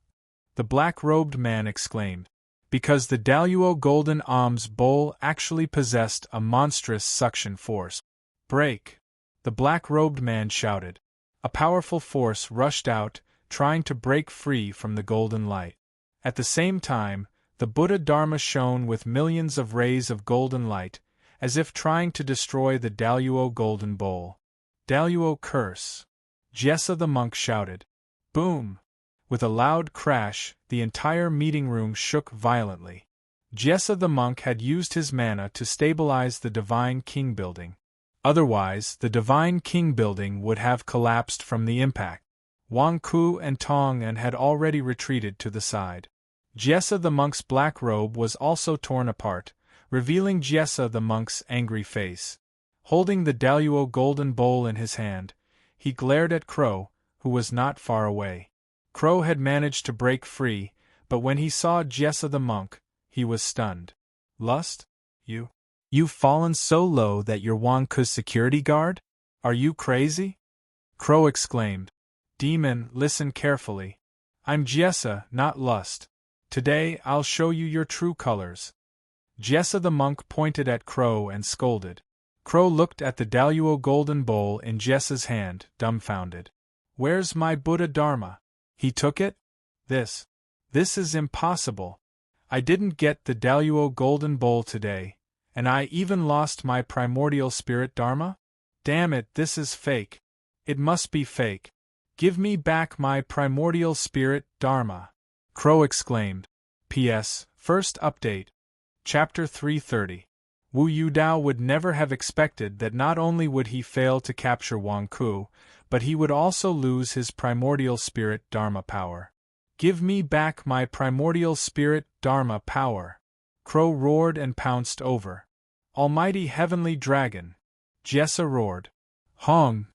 The black-robed man exclaimed. Because the Daluo golden alms bowl actually possessed a monstrous suction force. Break! The black-robed man shouted. A powerful force rushed out, trying to break free from the golden light. At the same time, the Buddha Dharma shone with millions of rays of golden light, as if trying to destroy the Daluo golden bowl. Daluo curse! Jessa the monk shouted. Boom! With a loud crash, the entire meeting room shook violently. Jessa the monk had used his mana to stabilize the Divine King building. Otherwise, the Divine King building would have collapsed from the impact. Wang Ku and Tong An had already retreated to the side. Jessa the monk's black robe was also torn apart, revealing Jessa the monk's angry face. Holding the Daluo golden bowl in his hand, he glared at Crow, who was not far away. Crow had managed to break free, but when he saw Jessa the monk, he was stunned. Lust? You've fallen so low that you're Wang Ku's security guard? Are you crazy? Crow exclaimed. Demon, listen carefully. I'm Jessa, not Lust. Today I'll show you your true colors. Jessa the monk pointed at Crow and scolded. Crow looked at the Daluo golden bowl in Jessa's hand, dumbfounded. Where's my Buddha Dharma? He took it? This is impossible. I didn't get the Daluo golden bowl today, and I even lost my primordial spirit Dharma? Damn it, this is fake. It must be fake. Give me back my primordial spirit Dharma. Crow exclaimed. P.S. First update. Chapter 330. Wu Yudao would never have expected that not only would he fail to capture Wang Ku, but he would also lose his primordial spirit Dharma power. Give me back my primordial spirit Dharma power. Crow roared and pounced over. Almighty heavenly dragon! Jessa roared. Hong!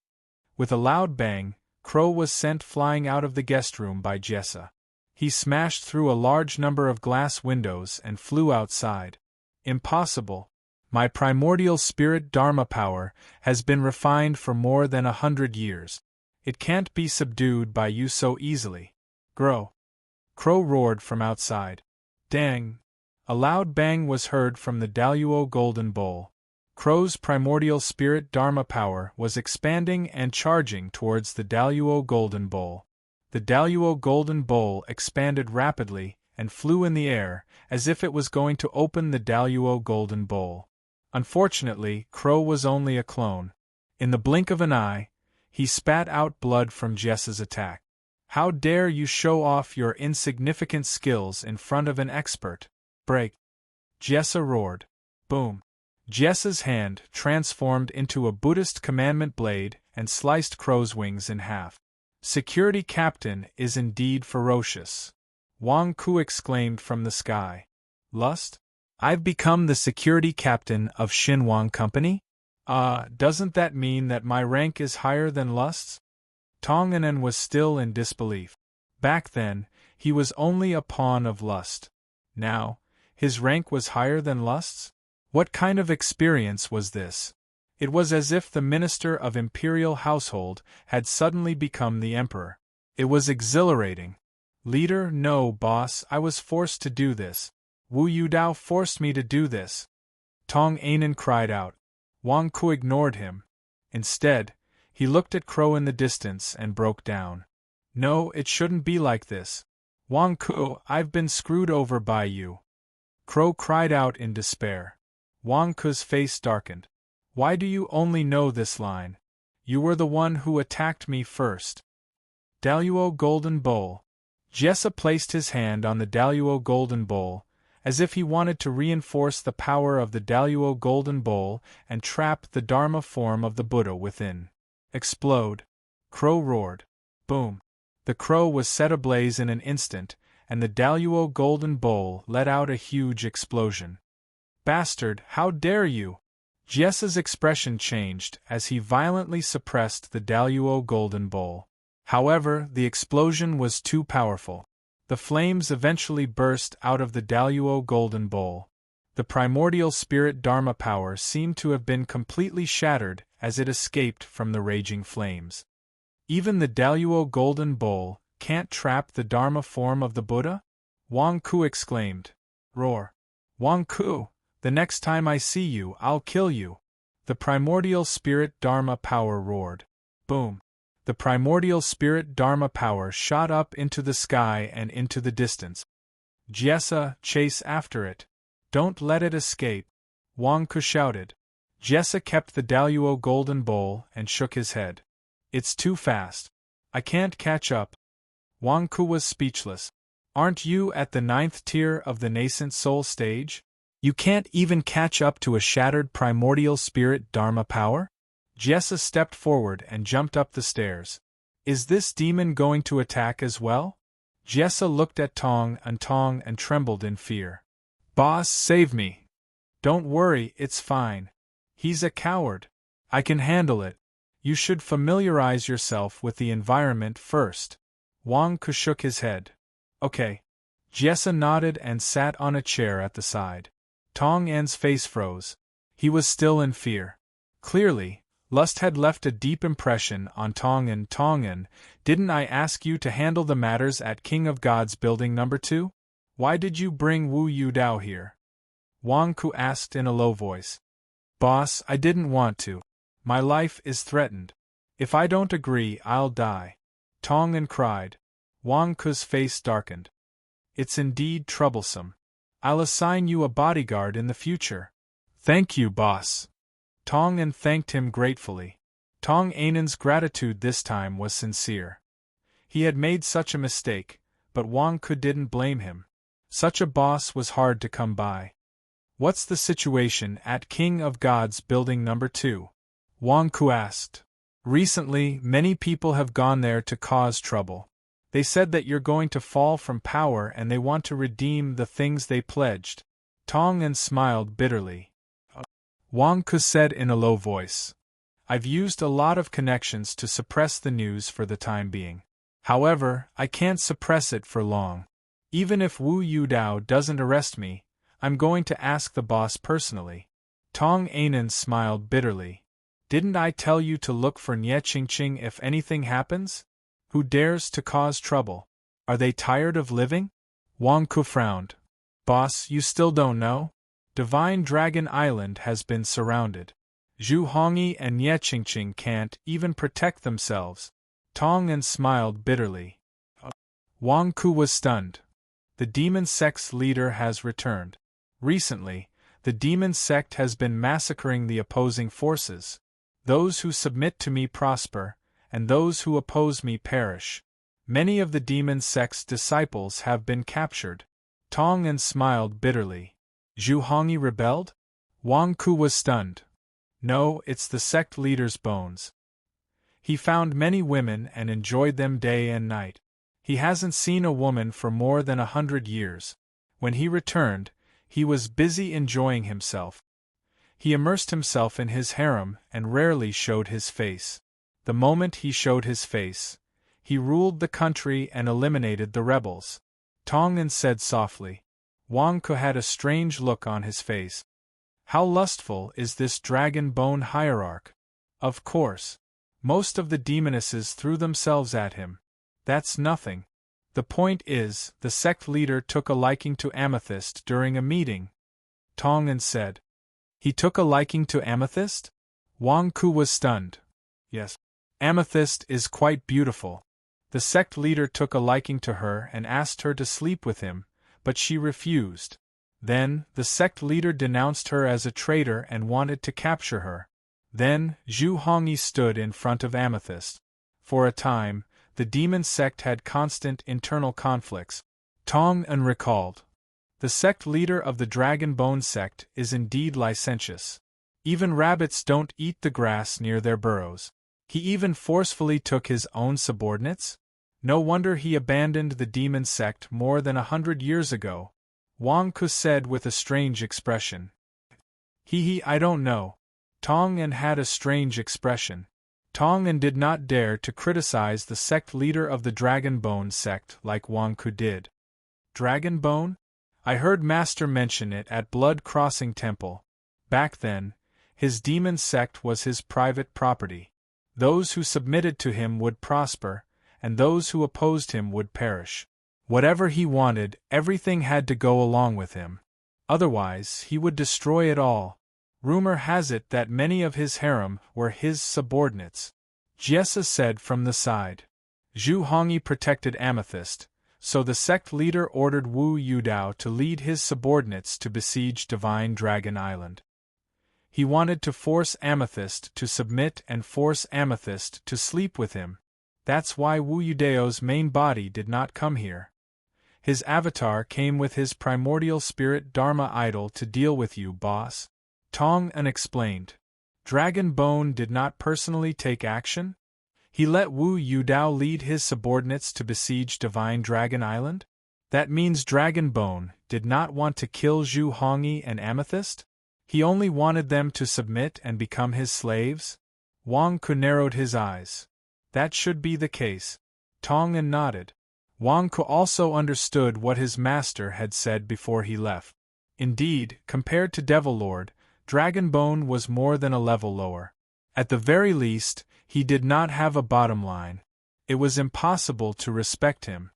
With a loud bang, Crow was sent flying out of the guest room by Jessa. He smashed through a large number of glass windows and flew outside. Impossible! My primordial spirit Dharma power has been refined for more than 100 years. It can't be subdued by you so easily. Grow! Crow roared from outside. Dang! A loud bang was heard from the Daluo golden bowl. Crow's primordial spirit Dharma power was expanding and charging towards the Daluo golden bowl. The Daluo golden bowl expanded rapidly and flew in the air as if it was going to open the Daluo golden bowl. Unfortunately, Crow was only a clone. In the blink of an eye, he spat out blood from Jessa's attack. How dare you show off your insignificant skills in front of an expert? Break! Jessa roared. Boom! Jessa's hand transformed into a Buddhist commandment blade and sliced Crow's wings in half. Security Captain is indeed ferocious. Wang Ku exclaimed from the sky. Lust? I've become the security captain of Xinhuang Company? Doesn't that mean that my rank is higher than Lust's? Tong An was still in disbelief. Back then, he was only a pawn of Lust. Now, his rank was higher than Lust's? What kind of experience was this? It was as if the minister of imperial household had suddenly become the emperor. It was exhilarating. Leader, no, boss, I was forced to do this. Wu Yudao forced me to do this. Tong An cried out. Wang Ku ignored him. Instead, he looked at Crow in the distance and broke down. No, it shouldn't be like this. Wang Ku, I've been screwed over by you. Crow cried out in despair. Wang Ku's face darkened. Why do you only know this line? You were the one who attacked me first. Daluo Golden Bowl. Jessa placed his hand on the Daluo Golden Bowl, as if he wanted to reinforce the power of the Daluo Golden Bowl and trap the Dharma form of the Buddha within. Explode! Crow roared. Boom! The crow was set ablaze in an instant, and the Daluo Golden Bowl let out a huge explosion. Bastard, how dare you! Jessa's expression changed as he violently suppressed the Daluo Golden Bowl. However, the explosion was too powerful. The flames eventually burst out of the Daluo Golden Bowl. The primordial spirit Dharma power seemed to have been completely shattered as it escaped from the raging flames. Even the Daluo Golden Bowl can't trap the Dharma form of the Buddha? Wang Ku exclaimed. Roar! Wang Ku, the next time I see you, I'll kill you! The primordial spirit Dharma power roared. Boom! The primordial spirit Dharma power shot up into the sky and into the distance. Jessa, chase after it. Don't let it escape! Wang Ku shouted. Jessa kept the Daluo golden bowl and shook his head. It's too fast. I can't catch up. Wang Ku was speechless. Aren't you at the 9th tier of the nascent soul stage? You can't even catch up to a shattered primordial spirit dharma power? Jessa stepped forward and jumped up the stairs. Is this demon going to attack as well? Jessa looked at Tong and trembled in fear. Boss, save me. Don't worry, it's fine. He's a coward. I can handle it. You should familiarize yourself with the environment first. Wang Ku shook his head. Okay. Jessa nodded and sat on a chair at the side. Tong An's face froze. He was still in fear. Clearly, lust had left a deep impression on Tong An. Tong An, didn't I ask you to handle the matters at King of Gods Building No. 2? Why did you bring Wu Yudao here? Wang Ku asked in a low voice. Boss, I didn't want to. My life is threatened. If I don't agree, I'll die. Tong An cried. Wang Ku's face darkened. It's indeed troublesome. I'll assign you a bodyguard in the future. Thank you, boss. Tong An thanked him gratefully. Tong Anan's gratitude this time was sincere. He had made such a mistake, but Wang Ku didn't blame him. Such a boss was hard to come by. What's the situation at King of Gods Building No. 2? Wang Ku asked. Recently, many people have gone there to cause trouble. They said that you're going to fall from power and they want to redeem the things they pledged. Tong An smiled bitterly. Wang Ku said in a low voice. I've used a lot of connections to suppress the news for the time being. However, I can't suppress it for long. Even if Wu Yudao doesn't arrest me, I'm going to ask the boss personally. Tong Anan smiled bitterly. Didn't I tell you to look for Nye Qingqing if anything happens? Who dares to cause trouble? Are they tired of living? Wang Ku frowned. Boss, you still don't know? Divine Dragon Island has been surrounded. Zhu Hongyi and Nye Qingqing can't even protect themselves. Tong An smiled bitterly. Wang Ku was stunned. The demon sect's leader has returned. Recently, the demon sect has been massacring the opposing forces. Those who submit to me prosper, and those who oppose me perish. Many of the demon sect's disciples have been captured. Tong An smiled bitterly. Zhu Hongyi rebelled? Wang Ku was stunned. No, it's the sect leader's bones. He found many women and enjoyed them day and night. He hasn't seen a woman for more than 100 years. When he returned, he was busy enjoying himself. He immersed himself in his harem and rarely showed his face. The moment he showed his face, he ruled the country and eliminated the rebels. Tong An said softly. Wang Ku had a strange look on his face. How lustful is this dragon bone hierarch? Of course. Most of the demonesses threw themselves at him. That's nothing. The point is, the sect leader took a liking to Amethyst during a meeting. Tong An said. He took a liking to Amethyst? Wang Ku was stunned. Yes. Amethyst is quite beautiful. The sect leader took a liking to her and asked her to sleep with him, but she refused. Then, the sect leader denounced her as a traitor and wanted to capture her. Then, Zhu Hongyi stood in front of Amethyst. For a time, the demon sect had constant internal conflicts. Tong An recalled. The sect leader of the Dragon Bone sect is indeed licentious. Even rabbits don't eat the grass near their burrows. He even forcefully took his own subordinates? No wonder he abandoned the demon sect more than 100 years ago. Wang Ku said with a strange expression. I don't know. Tong An had a strange expression. Tong An did not dare to criticize the sect leader of the Dragon Bone sect like Wang Ku did. Dragon Bone? I heard Master mention it at Blood Crossing Temple. Back then, his demon sect was his private property. Those who submitted to him would prosper, and those who opposed him would perish. Whatever he wanted, everything had to go along with him. Otherwise, he would destroy it all. Rumor has it that many of his harem were his subordinates. Jessa said from the side. Zhu Hongyi protected Amethyst, so the sect leader ordered Wu Yudao to lead his subordinates to besiege Divine Dragon Island. He wanted to force Amethyst to submit and force Amethyst to sleep with him. That's why Wu Yudeo's main body did not come here. His avatar came with his primordial spirit Dharma idol to deal with you, boss. Tong unexplained. Dragon Bone did not personally take action? He let Wu Yudao lead his subordinates to besiege Divine Dragon Island? That means Dragon Bone did not want to kill Zhu Hongyi and Amethyst? He only wanted them to submit and become his slaves? Wang Ku narrowed his eyes. That should be the case. Tong'an nodded. Wang Ku also understood what his master had said before he left. Indeed, compared to Devil Lord, Dragon Bone was more than a level lower. At the very least, he did not have a bottom line. It was impossible to respect him.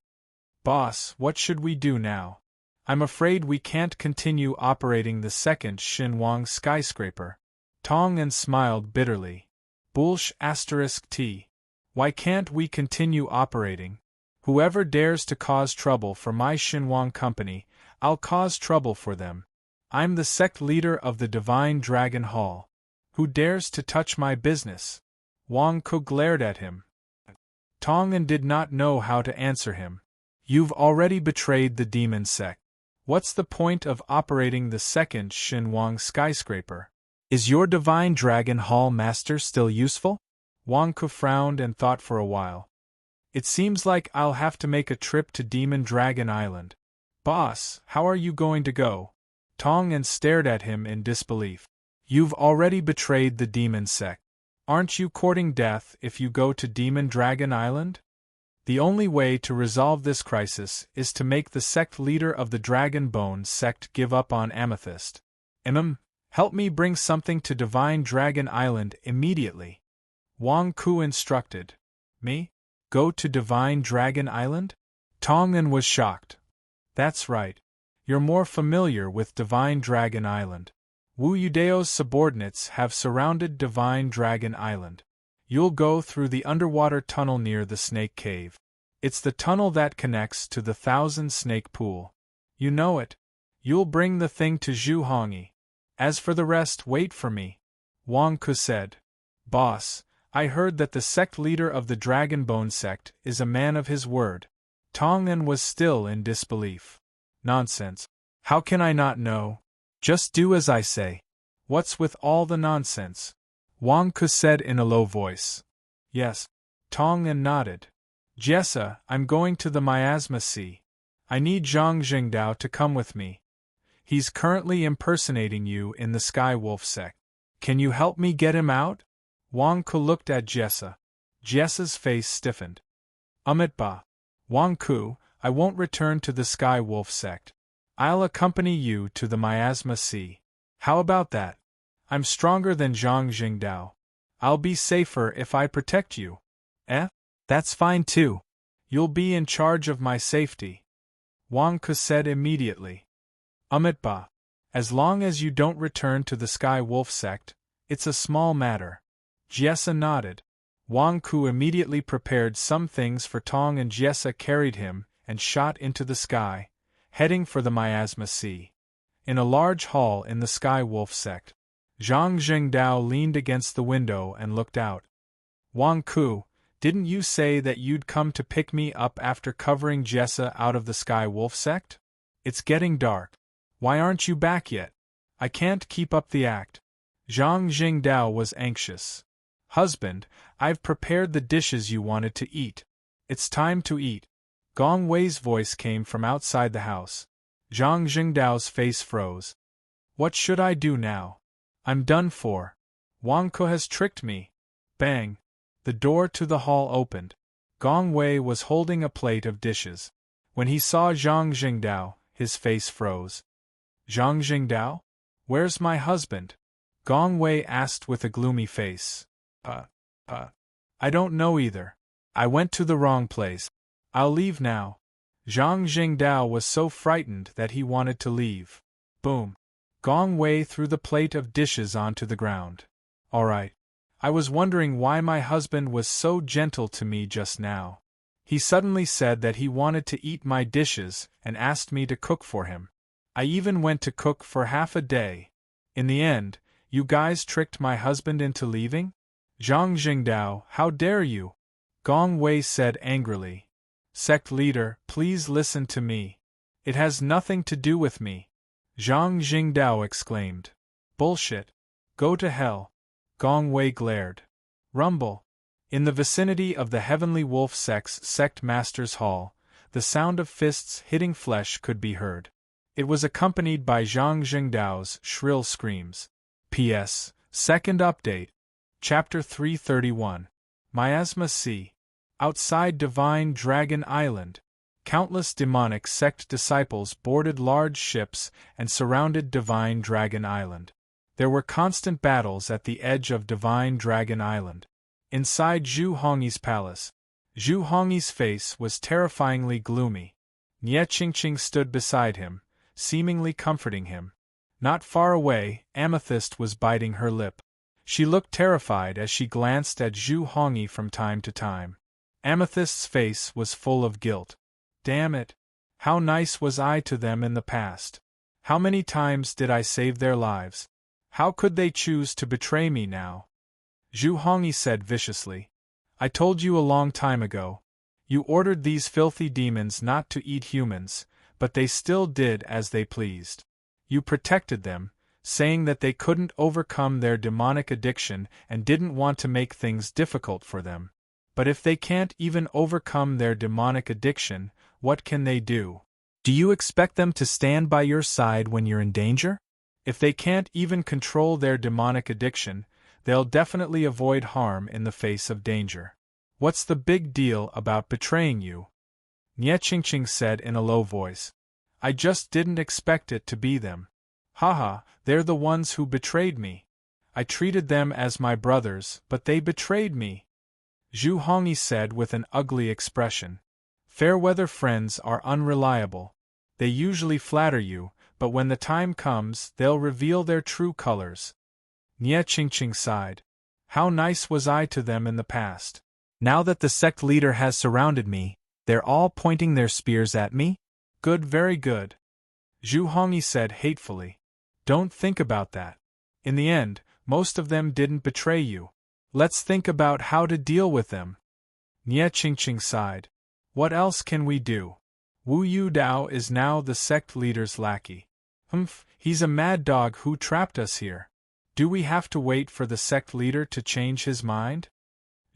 Boss, what should we do now? I'm afraid we can't continue operating the second Xinhuang skyscraper. Tong'an smiled bitterly. T. Why can't we continue operating? Whoever dares to cause trouble for my Xinhuang company, I'll cause trouble for them. I'm the sect leader of the Divine Dragon Hall. Who dares to touch my business? Wang Ku glared at him. Tong'an did not know how to answer him. You've already betrayed the demon sect. What's the point of operating the second Xinhuang skyscraper? Is your Divine Dragon Hall master still useful? Wang Ku frowned and thought for a while. It seems like I'll have to make a trip to Demon Dragon Island. Boss, how are you going to go? Tong'an stared at him in disbelief. You've already betrayed the demon sect. Aren't you courting death if you go to Demon Dragon Island? The only way to resolve this crisis is to make the sect leader of the Dragon Bone sect give up on Amethyst. Help me bring something to Divine Dragon Island immediately. Wang Ku instructed. Me? Go to Divine Dragon Island? Tong'an was shocked. That's right. You're more familiar with Divine Dragon Island. Wu Yudeo's subordinates have surrounded Divine Dragon Island. You'll go through the underwater tunnel near the Snake Cave. It's the tunnel that connects to the Thousand Snake Pool. You know it. You'll bring the thing to Zhu Hongyi. As for the rest, wait for me. Wang Ku said. Boss, I heard that the sect leader of the Dragon Bone sect is a man of his word. Tong'an was still in disbelief. Nonsense. How can I not know? Just do as I say. What's with all the nonsense? Wang Ku said in a low voice. Yes. Tong'an nodded. Jessa, I'm going to the Miasma Sea. I need Zhang Jingdao to come with me. He's currently impersonating you in the Sky Wolf sect. Can you help me get him out? Wang Ku looked at Jessa. Jessa's face stiffened. Ba. Wang Ku, I won't return to the Sky Wolf sect. I'll accompany you to the Miasma Sea. How about that? I'm stronger than Zhang Jingdao. I'll be safer if I protect you. That's fine too. You'll be in charge of my safety. Wang Ku said immediately. Ba. As long as you don't return to the Sky Wolf sect, it's a small matter. Jessa nodded. Wang Ku immediately prepared some things for Tong and Jessa carried him and shot into the sky, heading for the Miasma Sea. In a large hall in the Sky Wolf sect, Zhang Jingdao leaned against the window and looked out. Wang Ku, didn't you say that you'd come to pick me up after covering Jessa out of the Sky Wolf sect? It's getting dark. Why aren't you back yet? I can't keep up the act. Zhang Jingdao was anxious. Husband, I've prepared the dishes you wanted to eat. It's time to eat. Gong Wei's voice came from outside the house. Zhang Jingdao's face froze. What should I do now? I'm done for. Wang Ku has tricked me. Bang! The door to the hall opened. Gong Wei was holding a plate of dishes. When he saw Zhang Jingdao, his face froze. Zhang Jingdao? Where's my husband? Gong Wei asked with a gloomy face. I don't know either. I went to the wrong place. I'll leave now. Zhang Jingdao was so frightened that he wanted to leave. Boom. Gong Wei threw the plate of dishes onto the ground. All right. I was wondering why my husband was so gentle to me just now. He suddenly said that he wanted to eat my dishes and asked me to cook for him. I even went to cook for half a day. In the end, You guys tricked my husband into leaving? Zhang Jingdao, how dare you? Gong Wei said angrily. Sect leader, please listen to me. It has nothing to do with me. Zhang Jingdao exclaimed. Bullshit. Go to hell. Gong Wei glared. Rumble. In the vicinity of the Heavenly Wolf Sect Master's Hall, the sound of fists hitting flesh could be heard. It was accompanied by Zhang Jingdao's shrill screams. P.S. Second update. Chapter 331. Miasma Sea. Outside Divine Dragon Island, countless demonic sect disciples boarded large ships and surrounded Divine Dragon Island. There were constant battles at the edge of Divine Dragon Island. Inside Zhu Hongyi's palace, Zhu Hongyi's face was terrifyingly gloomy. Nie Qingqing stood beside him, seemingly comforting him. Not far away, Amethyst was biting her lip. She looked terrified as she glanced at Zhu Hongyi from time to time. Amethyst's face was full of guilt. Damn it! How nice was I to them in the past? How many times did I save their lives? How could they choose to betray me now? Zhu Hongyi said viciously. I told you a long time ago. You ordered these filthy demons not to eat humans, but they still did as they pleased. You protected them, saying that they couldn't overcome their demonic addiction and didn't want to make things difficult for them. But if they can't even overcome their demonic addiction, what can they do? Do you expect them to stand by your side when you're in danger? If they can't even control their demonic addiction, they'll definitely avoid harm in the face of danger. What's the big deal about betraying you? Nie Qingqing said in a low voice. I just didn't expect it to be them. Haha, they're the ones who betrayed me. I treated them as my brothers, but they betrayed me. Zhu Hongyi said with an ugly expression. Fair-weather friends are unreliable. They usually flatter you, but when the time comes, they'll reveal their true colors. Nie Qingqing sighed. How nice was I to them in the past. Now that the sect leader has surrounded me, they're all pointing their spears at me? Good, very good. Zhu Hongyi said hatefully. Don't think about that. In the end, most of them didn't betray you. Let's think about how to deal with them. Nie Qingqing sighed. What else can we do? Wu Yudao is now the sect leader's lackey. He's a mad dog who trapped us here. Do we have to wait for the sect leader to change his mind?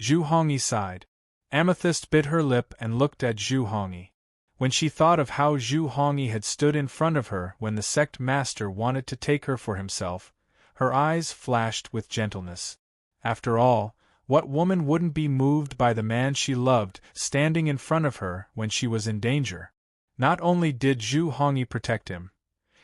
Zhu Hongyi sighed. Amethyst bit her lip and looked at Zhu Hongyi. When she thought of how Zhu Hongyi had stood in front of her when the sect master wanted to take her for himself, her eyes flashed with gentleness. After all, what woman wouldn't be moved by the man she loved standing in front of her when she was in danger? Not only did Zhu Hongyi protect him,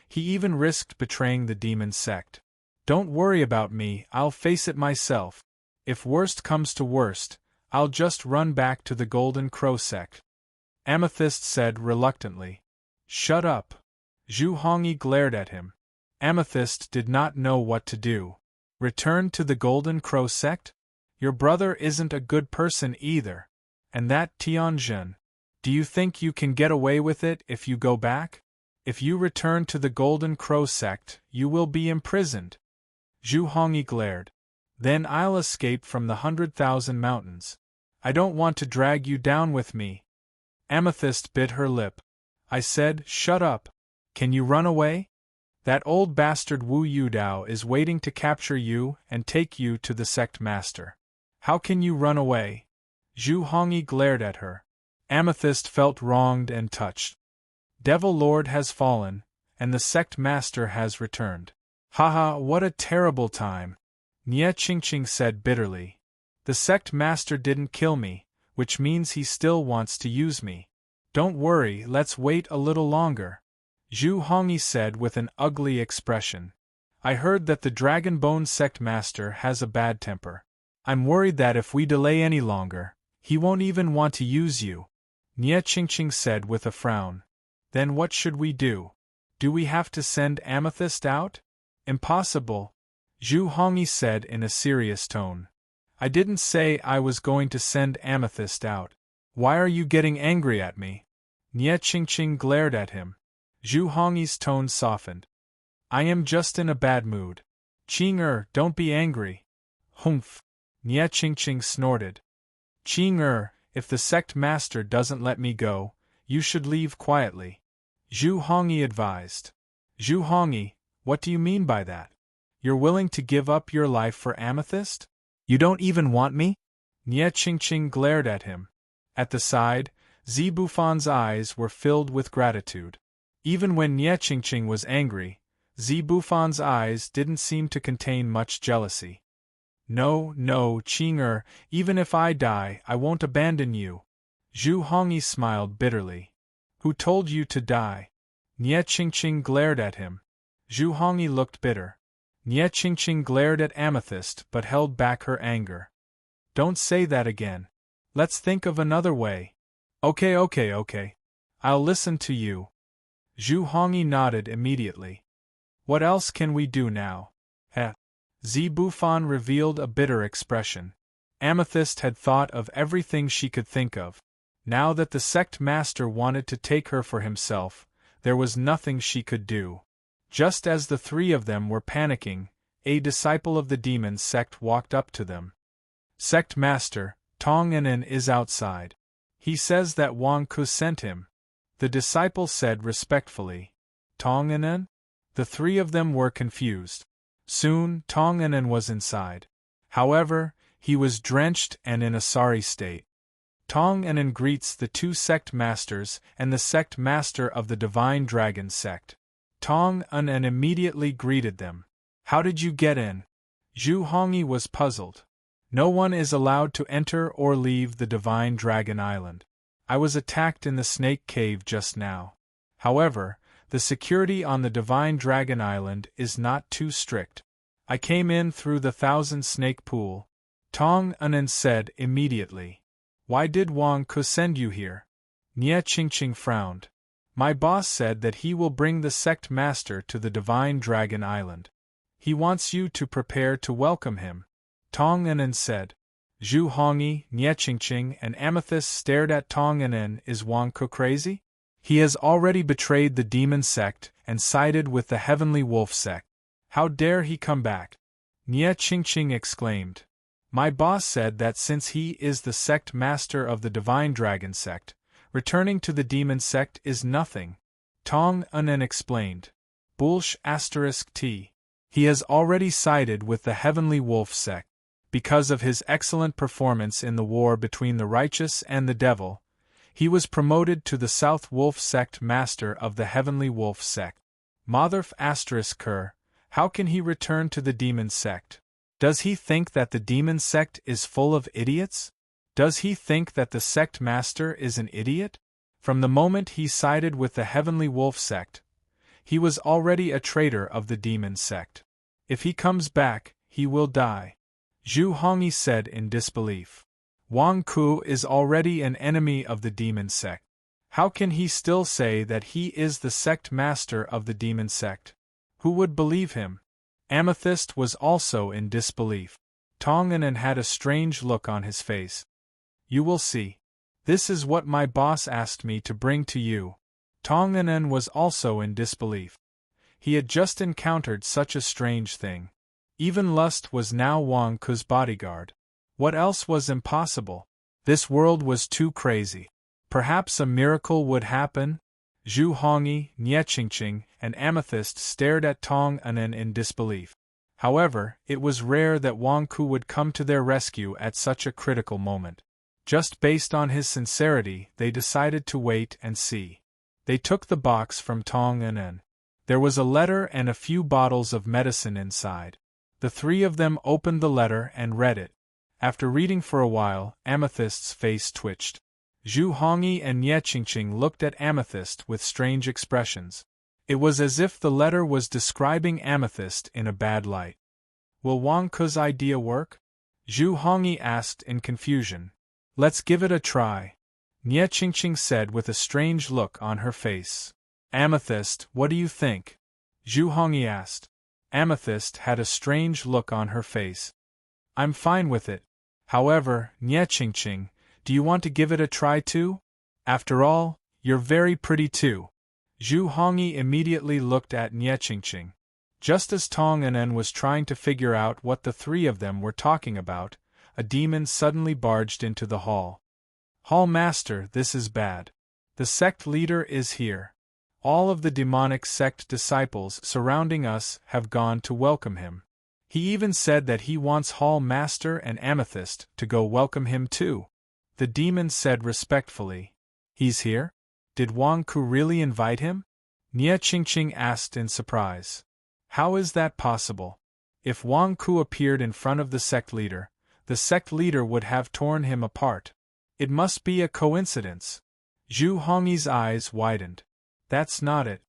he even risked betraying the demon sect. Don't worry about me, I'll face it myself. If worst comes to worst, I'll just run back to the Golden Crow sect. Amethyst said reluctantly. Shut up. Zhu Hongyi glared at him. Amethyst did not know what to do. Return to the Golden Crow sect? Your brother isn't a good person either. And that Tianjin. Do you think you can get away with it if you go back? If you return to the Golden Crow sect, you will be imprisoned. Zhu Hongyi glared. Then I'll escape from the 100,000 mountains. I don't want to drag you down with me. Amethyst bit her lip. I said, shut up. Can you run away? That old bastard Wu Yudao is waiting to capture you and take you to the sect master. How can you run away? Zhu Hongyi glared at her. Amethyst felt wronged and touched. Devil Lord has fallen, and the sect master has returned. Haha, what a terrible time. Nie Qingqing said bitterly. The sect master didn't kill me, which means he still wants to use me. Don't worry, let's wait a little longer. Zhu Hongyi said with an ugly expression. I heard that the Dragon Bone sect master has a bad temper. I'm worried that if we delay any longer, he won't even want to use you. Nie Qingqing said with a frown. Then what should we do? Do we have to send Amethyst out? Impossible. Zhu Hongyi said in a serious tone. I didn't say I was going to send Amethyst out. Why are you getting angry at me? Nie Qingqing glared at him. Zhu Hongyi's tone softened. I am just in a bad mood. Ching don't be angry. Humph. Nie Ching snorted. Ching if the sect master doesn't let me go, you should leave quietly. Zhu Hongyi advised. Zhu Hongyi, what do you mean by that? You're willing to give up your life for Amethyst? You don't even want me? Nie Ching glared at him. At the side, Zibufan's eyes were filled with gratitude. Even when Nie Ching was angry, Zibufan's eyes didn't seem to contain much jealousy. No, Ching even if I die, I won't abandon you. Zhu Hongyi smiled bitterly. Who told you to die? Nie Ching glared at him. Zhu Hongyi looked bitter. Nie Ching glared at Amethyst but held back her anger. Don't say that again. Let's think of another way. Okay. I'll listen to you. Zhu Hongyi nodded immediately. What else can we do now? Zibufan revealed a bitter expression. Amethyst had thought of everything she could think of. Now that the sect master wanted to take her for himself, there was nothing she could do. Just as the three of them were panicking, a disciple of the demon sect walked up to them. Sect master, Tong Anen is outside. He says that Wang Ku sent him. The disciple said respectfully. Tong Anen? The three of them were confused. Soon, Tong Anen was inside. However, he was drenched and in a sorry state. Tong Anen greets the two sect masters and the sect master of the Divine Dragon sect. Tong Anen immediately greeted them. How did you get in? Zhu Hongyi was puzzled. No one is allowed to enter or leave the Divine Dragon Island. I was attacked in the Snake Cave just now. However, the security on the Divine Dragon Island is not too strict. I came in through the Thousand Snake Pool. Tong Anen said immediately. Why did Wang Ku send you here? Nie Ching frowned. My boss said that he will bring the sect master to the Divine Dragon Island. He wants you to prepare to welcome him. Tong Anen said. Zhu Hongyi, Nie Ching and Amethyst stared at Tong Anen. Is Wang Ku crazy? He has already betrayed the demon sect and sided with the heavenly wolf sect. How dare he come back? Nie Ching exclaimed. My boss said that since he is the sect master of the Divine Dragon sect, returning to the demon sect is nothing. Tong Anen explained. Bullsh *t. He has already sided with the heavenly wolf sect. Because of his excellent performance in the war between the righteous and the devil, he was promoted to the South Wolf sect master of the Heavenly Wolf sect. Motherf *, how can he return to the demon sect? Does he think that the demon sect is full of idiots? Does he think that the sect master is an idiot? From the moment he sided with the Heavenly Wolf sect, he was already a traitor of the demon sect. If he comes back, he will die. Zhu Hongyi said in disbelief. Wang Ku is already an enemy of the demon sect. How can he still say that he is the sect master of the demon sect? Who would believe him? Amethyst was also in disbelief. Tong Anen had a strange look on his face. You will see. This is what my boss asked me to bring to you. Tong Anen was also in disbelief. He had just encountered such a strange thing. Even Lust was now Wang Ku's bodyguard. What else was impossible? This world was too crazy. Perhaps a miracle would happen? Zhu Hongyi, Nie Ching and Amethyst stared at Tong Anen in disbelief. However, it was rare that Wang Ku would come to their rescue at such a critical moment. Just based on his sincerity, they decided to wait and see. They took the box from Tong Anen. There was a letter and a few bottles of medicine inside. The three of them opened the letter and read it. After reading for a while, Amethyst's face twitched. Zhu Hongyi and Nie Ching looked at Amethyst with strange expressions. It was as if the letter was describing Amethyst in a bad light. Will Wang Ku's idea work? Zhu Hongyi asked in confusion. Let's give it a try. Nie Ching said with a strange look on her face. Amethyst, what do you think? Zhu Hongyi asked. Amethyst had a strange look on her face. I'm fine with it. However, Nie Ching, do you want to give it a try too? After all, you're very pretty too. Zhu Hongyi immediately looked at Nie Ching. Just as Tong An was trying to figure out what the three of them were talking about, a demon suddenly barged into the hall. Hall Master, this is bad. The sect leader is here. All of the demonic sect disciples surrounding us have gone to welcome him. He even said that he wants Hall Master and Amethyst to go welcome him too. The demon said respectfully. He's here? Did Wang Ku really invite him? Nia Qingqing asked in surprise. How is that possible? If Wang Ku appeared in front of the sect leader would have torn him apart. It must be a coincidence. Zhu Hongyi's eyes widened. That's not it.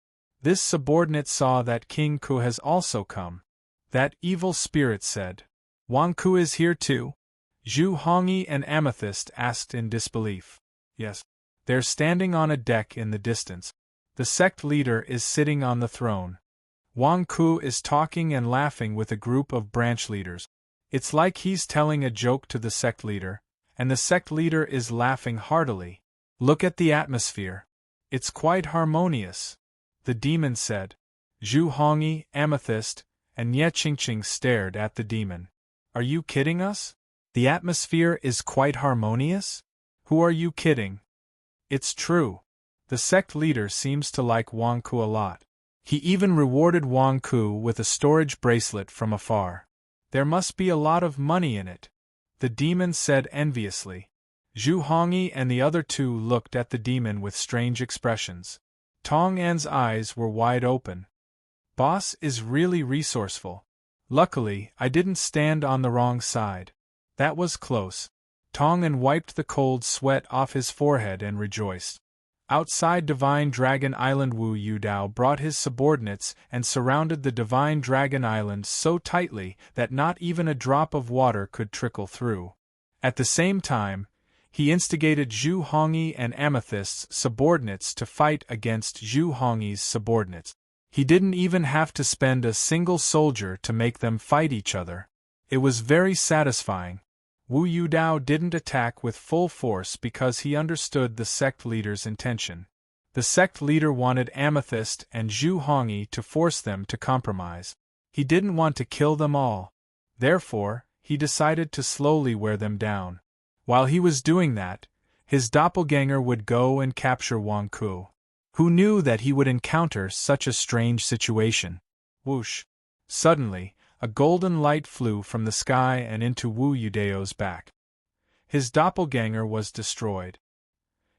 This subordinate saw that King Ku has also come. That evil spirit said. Wang Ku is here too? Zhu Hongyi and Amethyst asked in disbelief. Yes. They're standing on a deck in the distance. The sect leader is sitting on the throne. Wang Ku is talking and laughing with a group of branch leaders. It's like he's telling a joke to the sect leader, and the sect leader is laughing heartily. Look at the atmosphere. It's quite harmonious. The demon said. Zhu Hongyi, Amethyst, and Nye Qingqing stared at the demon. Are you kidding us? The atmosphere is quite harmonious? Who are you kidding? It's true. The sect leader seems to like Wang Ku a lot. He even rewarded Wang Ku with a storage bracelet from afar. There must be a lot of money in it. The demon said enviously. Zhu Hongyi and the other two looked at the demon with strange expressions. Tong An's eyes were wide open. Boss is really resourceful. Luckily, I didn't stand on the wrong side. That was close. Tong An wiped the cold sweat off his forehead and rejoiced. Outside Divine Dragon Island, Wu Yudao brought his subordinates and surrounded the Divine Dragon Island so tightly that not even a drop of water could trickle through. At the same time, he instigated Zhu Hongyi and Amethyst's subordinates to fight against Zhu Hongyi's subordinates. He didn't even have to spend a single soldier to make them fight each other. It was very satisfying. Wu Yudao didn't attack with full force because he understood the sect leader's intention. The sect leader wanted Amethyst and Zhu Hongyi to force them to compromise. He didn't want to kill them all. Therefore, he decided to slowly wear them down. While he was doing that, his doppelganger would go and capture Wang Ku. Who knew that he would encounter such a strange situation? Whoosh! Suddenly, a golden light flew from the sky and into Wu Yudao's back. His doppelganger was destroyed.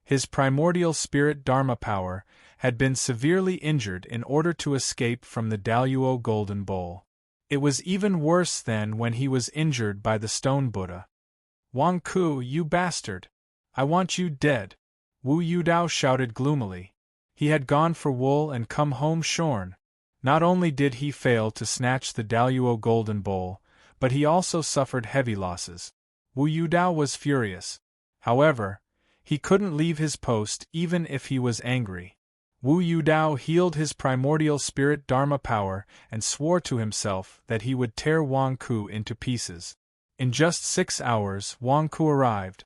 His primordial spirit Dharma power had been severely injured in order to escape from the Daluo Golden Bowl. It was even worse than when he was injured by the Stone Buddha. Wang Ku, you bastard! I want you dead! Wu Yudao shouted gloomily. He had gone for wool and come home shorn. Not only did he fail to snatch the Daluo Golden Bowl, but he also suffered heavy losses. Wu Yudao was furious. However, he couldn't leave his post even if he was angry. Wu Yudao healed his primordial spirit Dharma power and swore to himself that he would tear Wang Ku into pieces. In just 6 hours, Wang Ku arrived.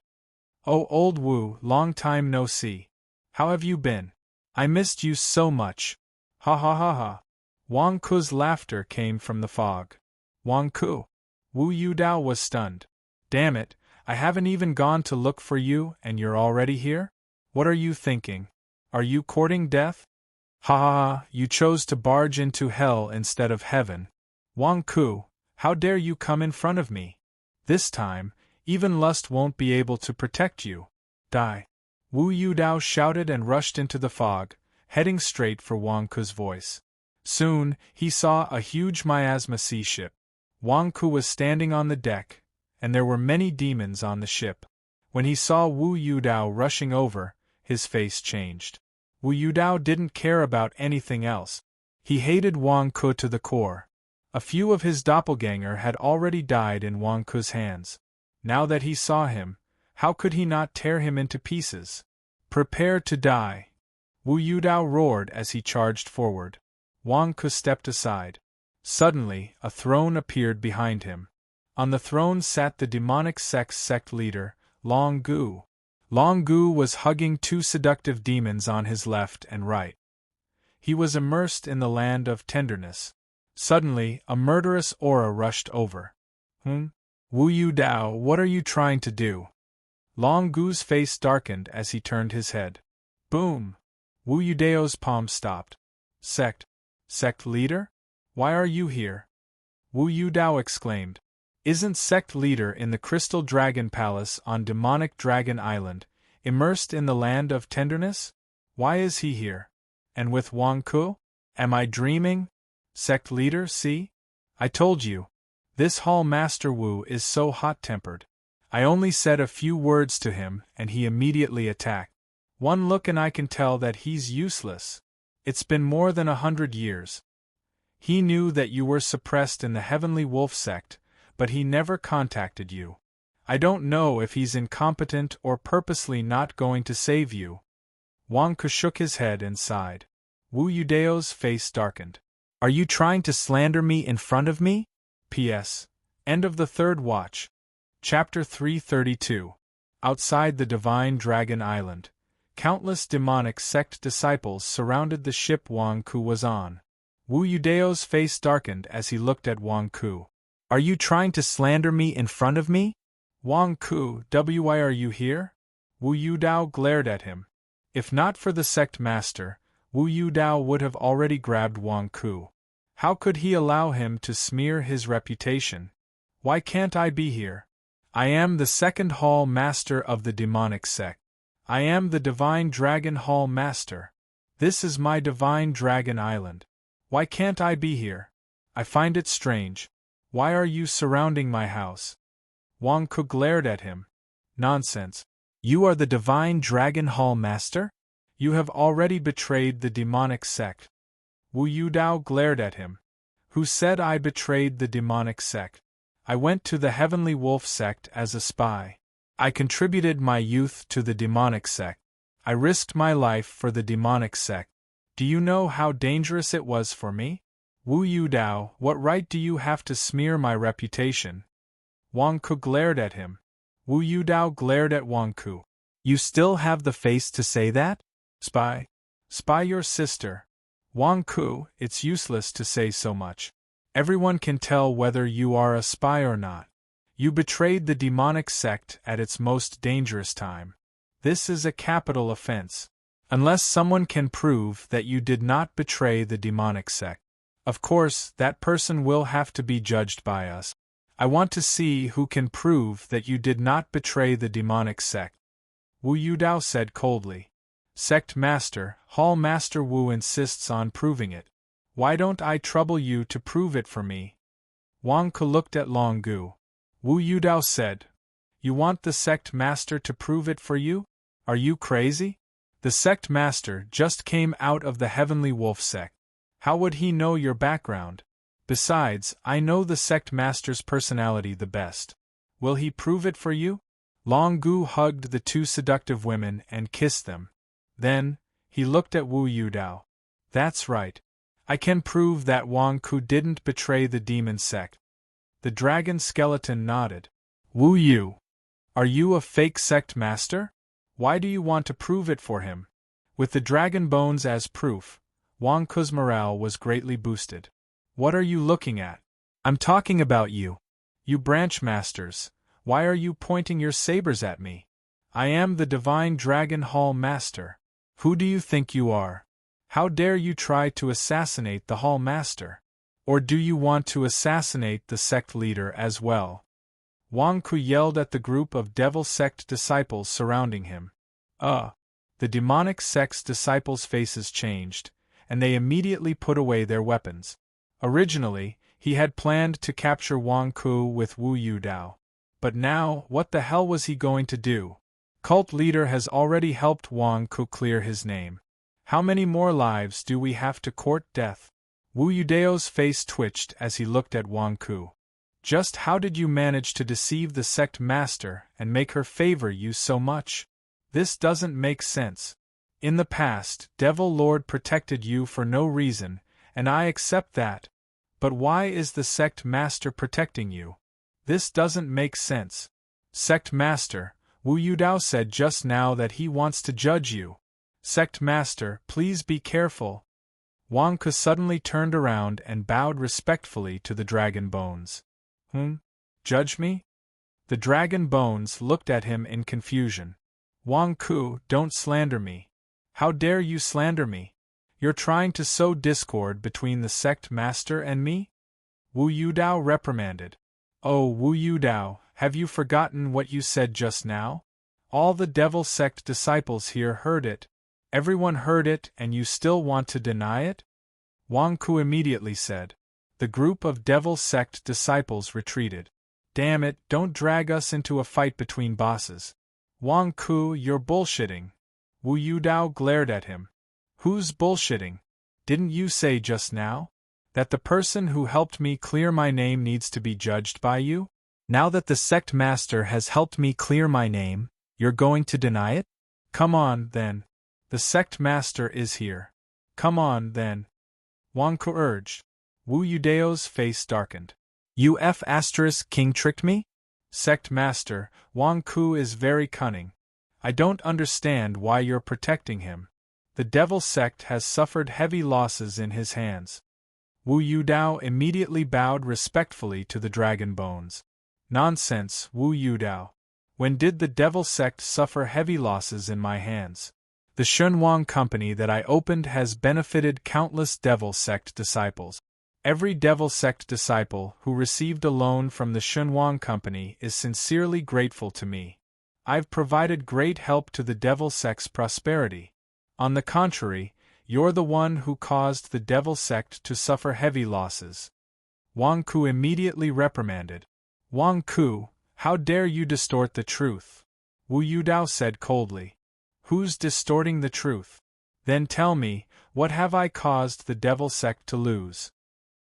Oh, old Wu, long time no see. How have you been? I missed you so much. Ha ha ha ha. Wang Ku's laughter came from the fog. Wang Ku. Wu Yudao was stunned. Damn it, I haven't even gone to look for you and you're already here? What are you thinking? Are you courting death? Ha ha ha, you chose to barge into hell instead of heaven. Wang Ku, how dare you come in front of me? This time, even lust won't be able to protect you. Die. Wu Yudao shouted and rushed into the fog, heading straight for Wang Ku's voice. Soon, he saw a huge miasma sea ship. Wang Ku was standing on the deck, and there were many demons on the ship. When he saw Wu Yudao rushing over, his face changed. Wu Yudao didn't care about anything else. He hated Wang Ku to the core. A few of his doppelganger had already died in Wang Ku's hands. Now that he saw him, how could he not tear him into pieces? Prepare to die! Wu Yudao roared as he charged forward. Wang Ku stepped aside. Suddenly, a throne appeared behind him. On the throne sat the demonic sect leader, Long Gu. Long Gu was hugging 2 seductive demons on his left and right. He was immersed in the land of tenderness. Suddenly, a murderous aura rushed over. Wu Yu Dao, what are you trying to do? Long Gu's face darkened as he turned his head. Boom! Wu Yu Dao's palm stopped. Sect leader? Why are you here? Wu Yu Dao exclaimed. Isn't sect leader in the Crystal Dragon Palace on Demonic Dragon Island, immersed in the land of tenderness? Why is he here? And with Wang Ku? Am I dreaming? Sect leader, see? I told you. This Hall Master Wu is so hot-tempered. I only said a few words to him and he immediately attacked. One look and I can tell that he's useless. It's been more than 100 years. He knew that you were suppressed in the Heavenly Wolf sect, but he never contacted you. I don't know if he's incompetent or purposely not going to save you. Wang Ku shook his head and sighed. Wu Yudao's face darkened. Are you trying to slander me in front of me? P.S. End of the third watch. Chapter 332. Outside the Divine Dragon Island, countless demonic sect disciples surrounded the ship Wang Ku was on. Wu Yudao's face darkened as he looked at Wang Ku. Are you trying to slander me in front of me? Wang Ku, why are you here? Wu Yudao glared at him. If not for the sect master, Wu Yudao would have already grabbed Wang Ku. How could he allow him to smear his reputation? Why can't I be here? I am the second Hall Master of the demonic sect. I am the Divine Dragon Hall Master. This is my Divine Dragon Island. Why can't I be here? I find it strange. Why are you surrounding my house? Wang Ku glared at him. Nonsense. You are the Divine Dragon Hall Master? You have already betrayed the demonic sect. Wu Yudao glared at him. Who said I betrayed the demonic sect? I went to the Heavenly Wolf sect as a spy. I contributed my youth to the demonic sect. I risked my life for the demonic sect. Do you know how dangerous it was for me? Wu Yudao, what right do you have to smear my reputation? Wang Ku glared at him. Wu Yudao glared at Wang Ku. You still have the face to say that? Spy? Spy your sister. Wang Ku, it's useless to say so much. Everyone can tell whether you are a spy or not. You betrayed the demonic sect at its most dangerous time. This is a capital offense. Unless someone can prove that you did not betray the demonic sect. Of course, that person will have to be judged by us. I want to see who can prove that you did not betray the demonic sect. Wu Yudao said coldly. Sect Master, Hall Master Wu insists on proving it. Why don't I trouble you to prove it for me? Wang Ku looked at Long Gu. Wu Yudao said. You want the sect master to prove it for you? Are you crazy? The sect master just came out of the Heavenly Wolf sect. How would he know your background? Besides, I know the sect master's personality the best. Will he prove it for you? Long Gu hugged the two seductive women and kissed them. Then, he looked at Wu Yudao. That's right. I can prove that Wang Ku didn't betray the demon sect. The dragon skeleton nodded. Wu Yu. Are you a fake sect master? Why do you want to prove it for him? With the dragon bones as proof, Wang Ku's morale was greatly boosted. What are you looking at? I'm talking about you. You branch masters, why are you pointing your sabers at me? I am the Divine Dragon Hall Master. Who do you think you are? How dare you try to assassinate the Hall Master? Or do you want to assassinate the sect leader as well? Wang Ku yelled at the group of devil sect disciples surrounding him. The demonic sect's disciples' faces changed, and they immediately put away their weapons. Originally, he had planned to capture Wang Ku with Wu Yudao. But now, what the hell was he going to do? Cult leader has already helped Wang Ku clear his name. How many more lives do we have to court death? Wu Yudao's face twitched as he looked at Wang Ku. Just how did you manage to deceive the sect master and make her favor you so much? This doesn't make sense. In the past, Devil Lord protected you for no reason, and I accept that. But why is the sect master protecting you? This doesn't make sense. Sect master, Wu Yudao said just now that he wants to judge you. Sect master, please be careful. Wang Ke suddenly turned around and bowed respectfully to the dragon bones. Judge me? The dragon bones looked at him in confusion. Wang Ku, don't slander me. How dare you slander me? You're trying to sow discord between the sect master and me? Wu Yudao reprimanded. Oh, Wu Yudao, have you forgotten what you said just now? All the devil sect disciples here heard it. Everyone heard it, and you still want to deny it? Wang Ku immediately said. The group of devil sect disciples retreated. Damn it, don't drag us into a fight between bosses. Wang Ku, you're bullshitting. Wu Yudao glared at him. Who's bullshitting? Didn't you say just now that the person who helped me clear my name needs to be judged by you? Now that the sect master has helped me clear my name, you're going to deny it? Come on, then. The sect master is here. Come on, then. Wang Ku urged. Wu Yudao's face darkened. You King tricked me? Sect master, Wang Ku is very cunning. I don't understand why you're protecting him. The devil sect has suffered heavy losses in his hands. Wu Yudao immediately bowed respectfully to the dragon bones. Nonsense, Wu Yudao. When did the devil sect suffer heavy losses in my hands? The Shunwang company that I opened has benefited countless devil sect disciples. Every devil sect disciple who received a loan from the Shunwang company is sincerely grateful to me. I've provided great help to the devil sect's prosperity. On the contrary, you're the one who caused the devil sect to suffer heavy losses. Wang Ku immediately reprimanded. Wang Ku, how dare you distort the truth? Wu Yudao said coldly. Who's distorting the truth? Then tell me, what have I caused the devil sect to lose?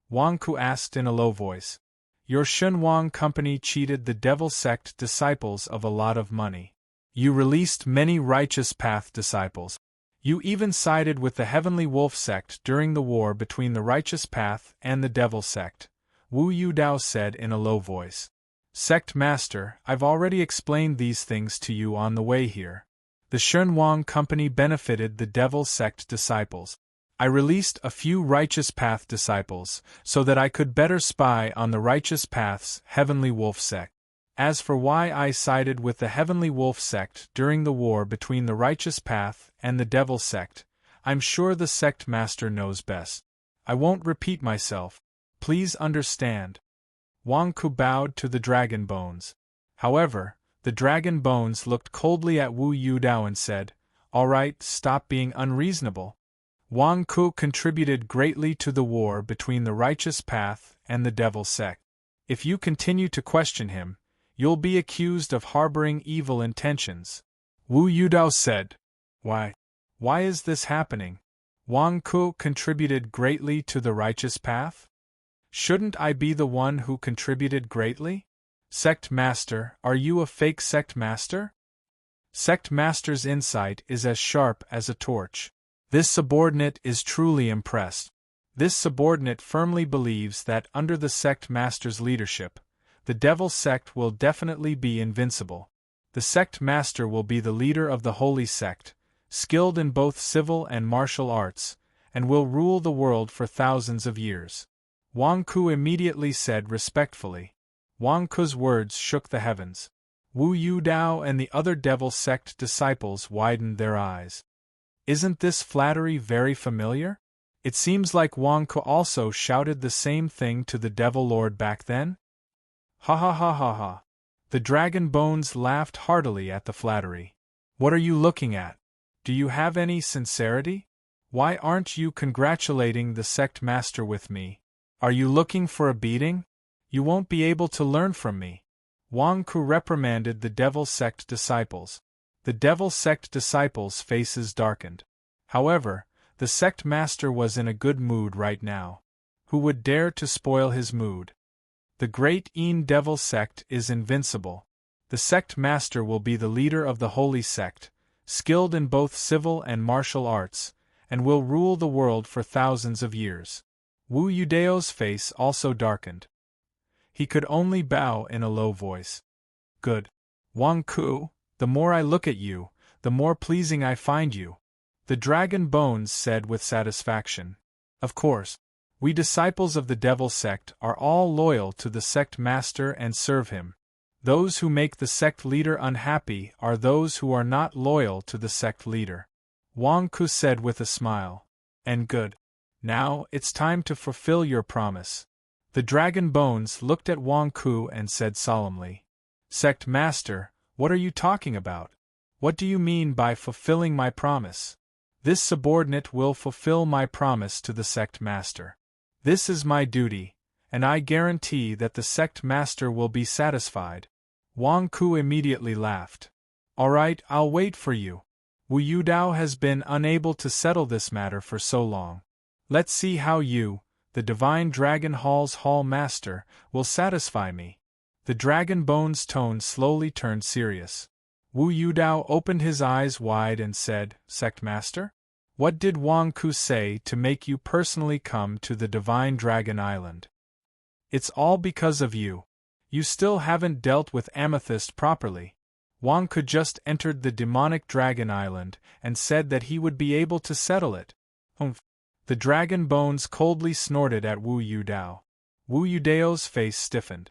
Wang Ku asked in a low voice. Your Shunwang company cheated the devil sect disciples of a lot of money. You released many righteous path disciples. You even sided with the Heavenly Wolf sect during the war between the righteous path and the devil sect, Wu Yudao said in a low voice. Sect master, I've already explained these things to you on the way here. The Shunwang company benefited the devil sect disciples. I released a few righteous path disciples so that I could better spy on the righteous path's Heavenly Wolf sect. As for why I sided with the Heavenly Wolf sect during the war between the righteous path and the devil sect, I'm sure the sect master knows best. I won't repeat myself. Please understand. Wang Ku bowed to the dragon bones. However, the dragon bones looked coldly at Wu Yudao and said, All right, stop being unreasonable. Wang Ku contributed greatly to the war between the righteous path and the devil sect. If you continue to question him, you'll be accused of harboring evil intentions. Wu Yudao said. Why? Why is this happening? Wang Ku contributed greatly to the righteous path? Shouldn't I be the one who contributed greatly? Sect master, are you a fake sect master? Sect master's insight is as sharp as a torch. This subordinate is truly impressed. This subordinate firmly believes that under the sect master's leadership, the devil sect will definitely be invincible. The sect master will be the leader of the holy sect, skilled in both civil and martial arts, and will rule the world for thousands of years. Wang Ku immediately said respectfully. Wang Ku's words shook the heavens. Wu Yudao and the other devil sect disciples widened their eyes. Isn't this flattery very familiar? It seems like Wang Ku also shouted the same thing to the devil lord back then? Ha ha ha ha ha. The dragon bones laughed heartily at the flattery. What are you looking at? Do you have any sincerity? Why aren't you congratulating the sect master with me? Are you looking for a beating? You won't be able to learn from me. Wang Ku reprimanded the devil sect disciples. The devil sect disciples' faces darkened. However, the sect master was in a good mood right now. Who would dare to spoil his mood? The great devil sect is invincible. The sect master will be the leader of the holy sect, skilled in both civil and martial arts, and will rule the world for thousands of years. Wu Yudao's face also darkened. He could only bow in a low voice. Good. Wang Ku, the more I look at you, the more pleasing I find you. The dragon bones said with satisfaction. Of course, we disciples of the devil sect are all loyal to the sect master and serve him. Those who make the sect leader unhappy are those who are not loyal to the sect leader. Wang Ku said with a smile. And good. Now, it's time to fulfill your promise. The Dragon Bones looked at Wang Ku and said solemnly. Sect master, what are you talking about? What do you mean by fulfilling my promise? This subordinate will fulfill my promise to the sect master. This is my duty, and I guarantee that the sect master will be satisfied. Wang Ku immediately laughed. All right, I'll wait for you. Wu Yudao has been unable to settle this matter for so long. Let's see how you, the Divine Dragon Hall's Hall Master, will satisfy me. The Dragon Bones' tone slowly turned serious. Wu Yudao opened his eyes wide and said, Sect Master? What did Wang Ku say to make you personally come to the Divine Dragon Island? It's all because of you. You still haven't dealt with Amethyst properly. Wang Ku just entered the demonic Dragon Island and said that he would be able to settle it. Humph. The Dragon Bones coldly snorted at Wu Yudao. Wu Yudao's face stiffened.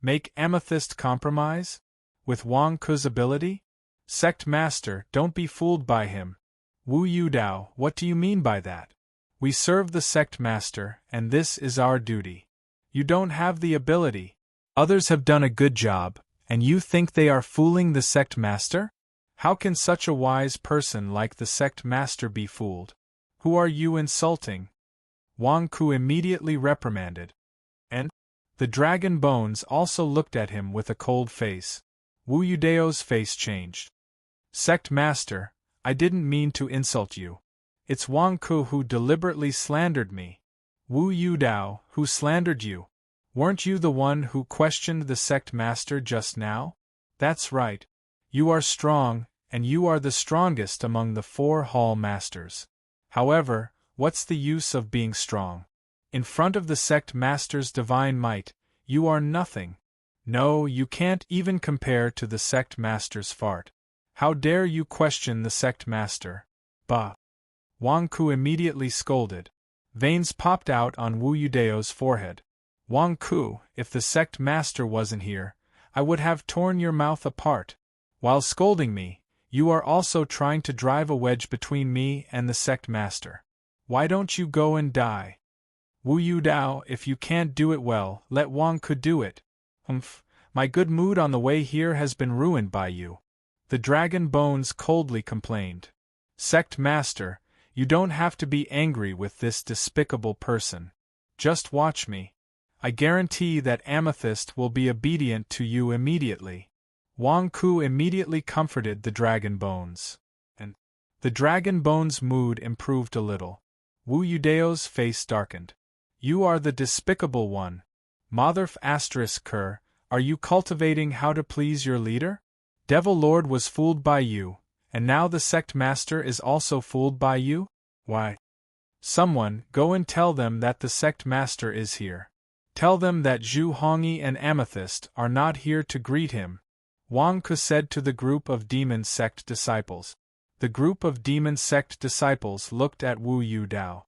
Make Amethyst compromise? With Wang Ku's ability? Sect Master, don't be fooled by him. Wu Yudao, what do you mean by that? We serve the Sect Master, and this is our duty. You don't have the ability. Others have done a good job, and you think they are fooling the Sect Master? How can such a wise person like the Sect Master be fooled? Who are you insulting? Wang Ku immediately reprimanded. And? The Dragon Bones also looked at him with a cold face. Wu Yudao's face changed. Sect Master, I didn't mean to insult you. It's Wang Ku who deliberately slandered me. Wu Yudao, who slandered you? Weren't you the one who questioned the Sect Master just now? That's right. You are strong, and you are the strongest among the 4 Hall Masters. However, what's the use of being strong? In front of the Sect Master's divine might, you are nothing. No, you can't even compare to the Sect Master's fart. How dare you question the Sect Master? Bah! Wang Ku immediately scolded. Veins popped out on Wu Yudao's forehead. Wang Ku, if the Sect Master wasn't here, I would have torn your mouth apart. While scolding me, you are also trying to drive a wedge between me and the Sect Master. Why don't you go and die? Wu Yudao, if you can't do it well, let Wang Ku do it. Humph, my good mood on the way here has been ruined by you. The Dragon Bones coldly complained. Sect Master, you don't have to be angry with this despicable person. Just watch me. I guarantee that Amethyst will be obedient to you immediately. Wang Ku immediately comforted the Dragon Bones. And the Dragon Bones' mood improved a little. Wu Yudao's face darkened. You are the despicable one. Motherf *Ker, are you cultivating how to please your leader? Devil Lord was fooled by you, and now the Sect Master is also fooled by you? Why? Someone, go and tell them that the Sect Master is here. Tell them that Zhu Hongyi and Amethyst are not here to greet him. Wang Ku said to the group of Demon Sect disciples. The group of Demon Sect disciples looked at Wu Yudao.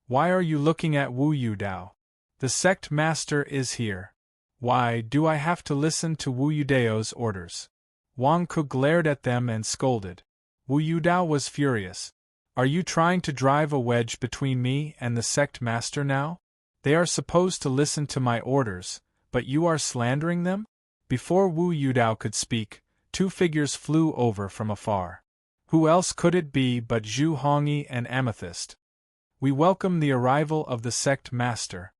Why are you looking at Wu Yudao? The Sect Master is here. Why do I have to listen to Wu Yudao's orders? Wang Ku glared at them and scolded. Wu Yudao was furious. Are you trying to drive a wedge between me and the Sect Master now? They are supposed to listen to my orders, but you are slandering them? Before Wu Yudao could speak, 2 figures flew over from afar. Who else could it be but Zhu Hongyi and Amethyst? We welcome the arrival of the Sect Master.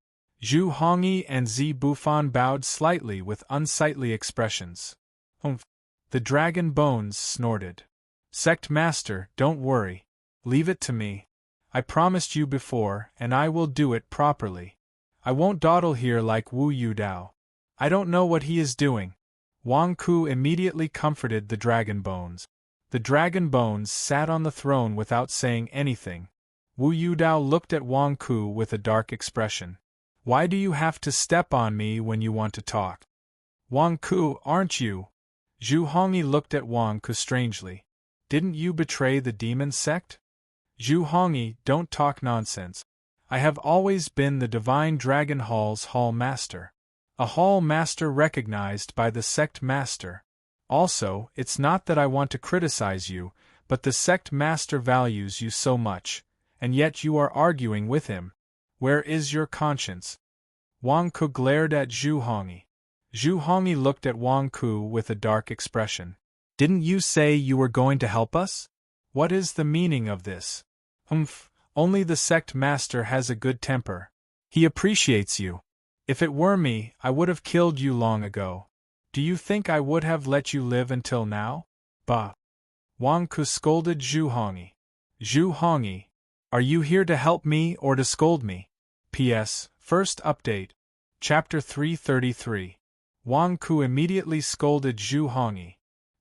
Zhu Hongyi and Zi Bufan bowed slightly with unsightly expressions. Humph! The Dragon Bones snorted. Sect Master, don't worry. Leave it to me. I promised you before, and I will do it properly. I won't dawdle here like Wu Yudao. I don't know what he is doing. Wang Ku immediately comforted the Dragon Bones. The Dragon Bones sat on the throne without saying anything. Wu Yudao looked at Wang Ku with a dark expression. Why do you have to step on me when you want to talk? Wang Ku, aren't you? Zhu Hongyi looked at Wang Ku strangely. Didn't you betray the demon sect? Zhu Hongyi, don't talk nonsense. I have always been the Divine Dragon Hall's Hall Master. A Hall Master recognized by the Sect Master. Also, it's not that I want to criticize you, but the Sect Master values you so much, and yet you are arguing with him. Where is your conscience? Wang Ku glared at Zhu Hongyi. Zhu Hongyi looked at Wang Ku with a dark expression. Didn't you say you were going to help us? What is the meaning of this? Only the Sect Master has a good temper. He appreciates you. If it were me, I would have killed you long ago. Do you think I would have let you live until now? Bah! Wang Ku scolded Zhu Hongyi. Zhu Hongyi, are you here to help me or to scold me? P.S. First update. Chapter 333. Wang Ku immediately scolded Zhu Hongyi.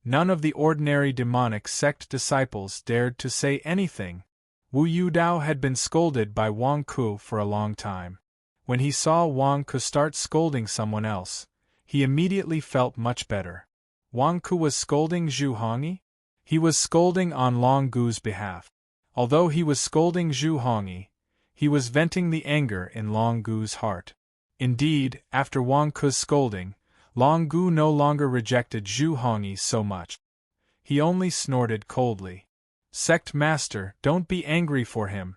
None of the ordinary demonic sect disciples dared to say anything. Wu Yudao had been scolded by Wang Ku for a long time. When he saw Wang Ku start scolding someone else, he immediately felt much better. Wang Ku was scolding Zhu Hongyi? He was scolding on Long Gu's behalf. Although he was scolding Zhu Hongyi, he was venting the anger in Long Gu's heart. Indeed, after Wang Ku's scolding, Long Gu no longer rejected Zhu Hongyi so much. He only snorted coldly. Sect Master, don't be angry for him.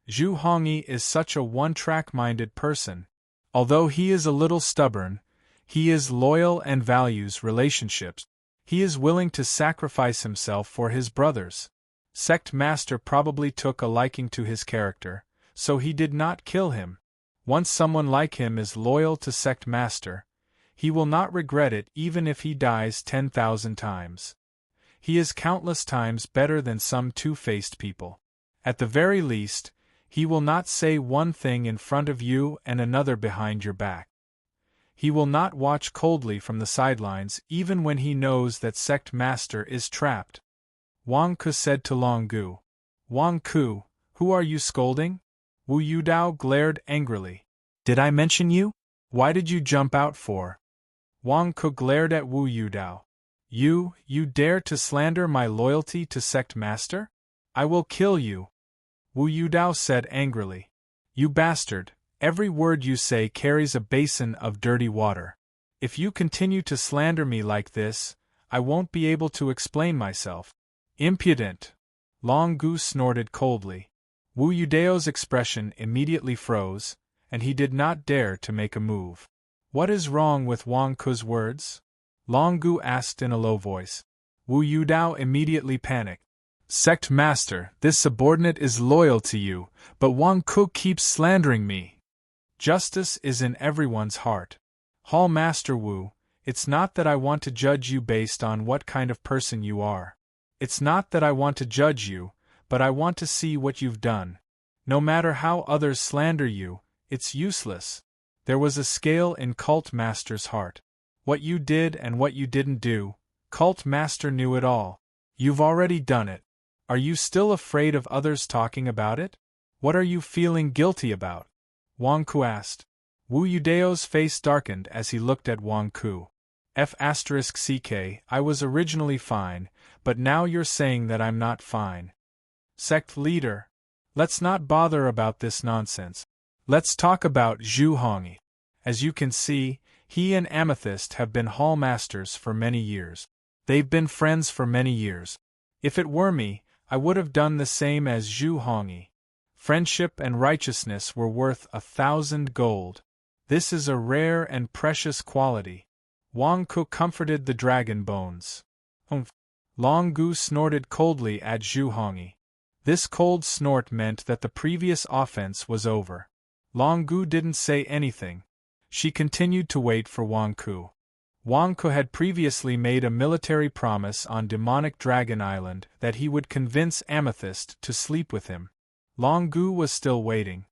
Zhu Hongyi is such a one-track-minded person. Although he is a little stubborn, he is loyal and values relationships. He is willing to sacrifice himself for his brothers. Sect Master probably took a liking to his character, so he did not kill him. Once someone like him is loyal to Sect Master, he will not regret it even if he dies 10,000 times. He is countless times better than some two-faced people. At the very least, he will not say one thing in front of you and another behind your back. He will not watch coldly from the sidelines even when he knows that Sect Master is trapped. Wang Ku said to Long Gu. Wang Ku, who are you scolding? Wu Yudao glared angrily. Did I mention you? Why did you jump out for? Wang Ku glared at Wu Yudao. You dare to slander my loyalty to Sect Master? I will kill you. Wu Yudao said angrily. You bastard, every word you say carries a basin of dirty water. If you continue to slander me like this, I won't be able to explain myself. Impudent! Long Gu snorted coldly. Wu Yudao's expression immediately froze, and he did not dare to make a move. What is wrong with Wang Ku's words? Long Gu asked in a low voice. Wu Yudao immediately panicked. Sect Master, this subordinate is loyal to you, but Wang Ku keeps slandering me. Justice is in everyone's heart. Hall Master Wu, it's not that I want to judge you based on what kind of person you are. It's not that I want to judge you, but I want to see what you've done. No matter how others slander you, it's useless. There was a scale in Cult Master's heart. What you did and what you didn't do, Cult Master knew it all. You've already done it. Are you still afraid of others talking about it? What are you feeling guilty about? Wang Ku asked. Wu Yudao's face darkened as he looked at Wang Ku. F***ck, I was originally fine, but now you're saying that I'm not fine. Sect leader. Let's not bother about this nonsense. Let's talk about Zhu Hongyi. As you can see, he and Amethyst have been hall masters for many years. They've been friends for many years. If it were me, I would have done the same as Zhu Hongyi. Friendship and righteousness were worth 1,000 gold. This is a rare and precious quality. Wang Ku comforted the dragon bones. Long Gu snorted coldly at Zhu Hongyi. This cold snort meant that the previous offense was over. Long Gu didn't say anything. She continued to wait for Wang Ku. Wang Ku had previously made a military promise on Demonic Dragon Island that he would convince Amethyst to sleep with him. Long Gu was still waiting.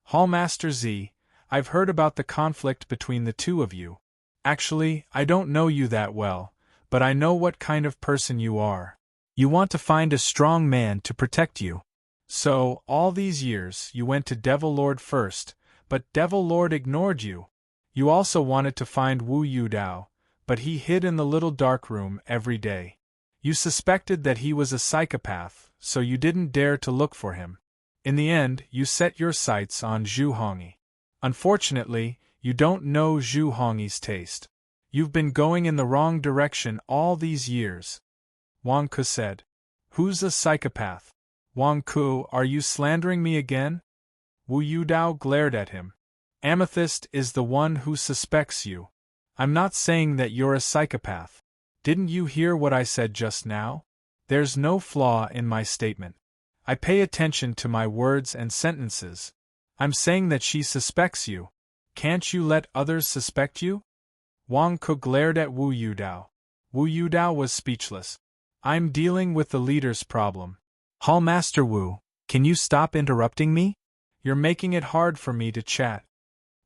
Hallmaster Z, I've heard about the conflict between the two of you. Actually, I don't know you that well, but I know what kind of person you are. You want to find a strong man to protect you. So, all these years, you went to Devil Lord first, but Devil Lord ignored you. You also wanted to find Wu Yudao, but he hid in the little dark room every day. You suspected that he was a psychopath, so you didn't dare to look for him. In the end, you set your sights on Zhu Hongyi. Unfortunately, you don't know Zhu Hongyi's taste. You've been going in the wrong direction all these years. Wang Ke said. Who's a psychopath? Wang Ke, are you slandering me again? Wu Yudao glared at him. Amethyst is the one who suspects you. I'm not saying that you're a psychopath. Didn't you hear what I said just now? There's no flaw in my statement. I pay attention to my words and sentences. I'm saying that she suspects you. Can't you let others suspect you? Wang Ke glared at Wu Yudao. Wu Yudao was speechless. I'm dealing with the leader's problem. Hallmaster Wu, can you stop interrupting me? You're making it hard for me to chat.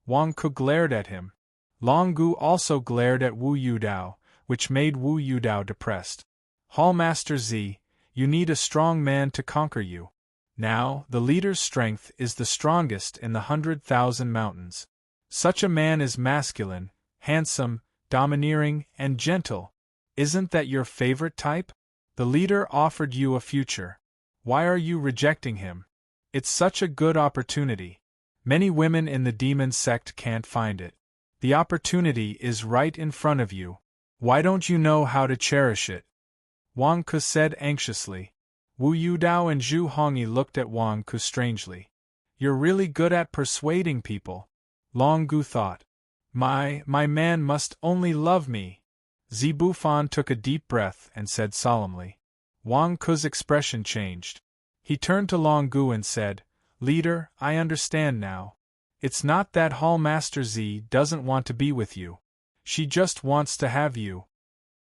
Wang Ke glared at him. Long Gu also glared at Wu Yudao, which made Wu Yudao depressed. Hallmaster Z, you need a strong man to conquer you. Now, the leader's strength is the strongest in the 100,000 mountains. Such a man is masculine, handsome, domineering, and gentle. Isn't that your favorite type? The leader offered you a future. Why are you rejecting him? It's such a good opportunity. Many women in the demon sect can't find it. The opportunity is right in front of you. Why don't you know how to cherish it? Wang Ke said anxiously. Wu Yudao and Zhu Hongyi looked at Wang Ke strangely. You're really good at persuading people. Long Gu thought. My man must only love me. Zibufan took a deep breath and said solemnly. Wang Ke's expression changed. He turned to Long Gu and said, Leader, I understand now. It's not that Hallmaster Z doesn't want to be with you. She just wants to have you.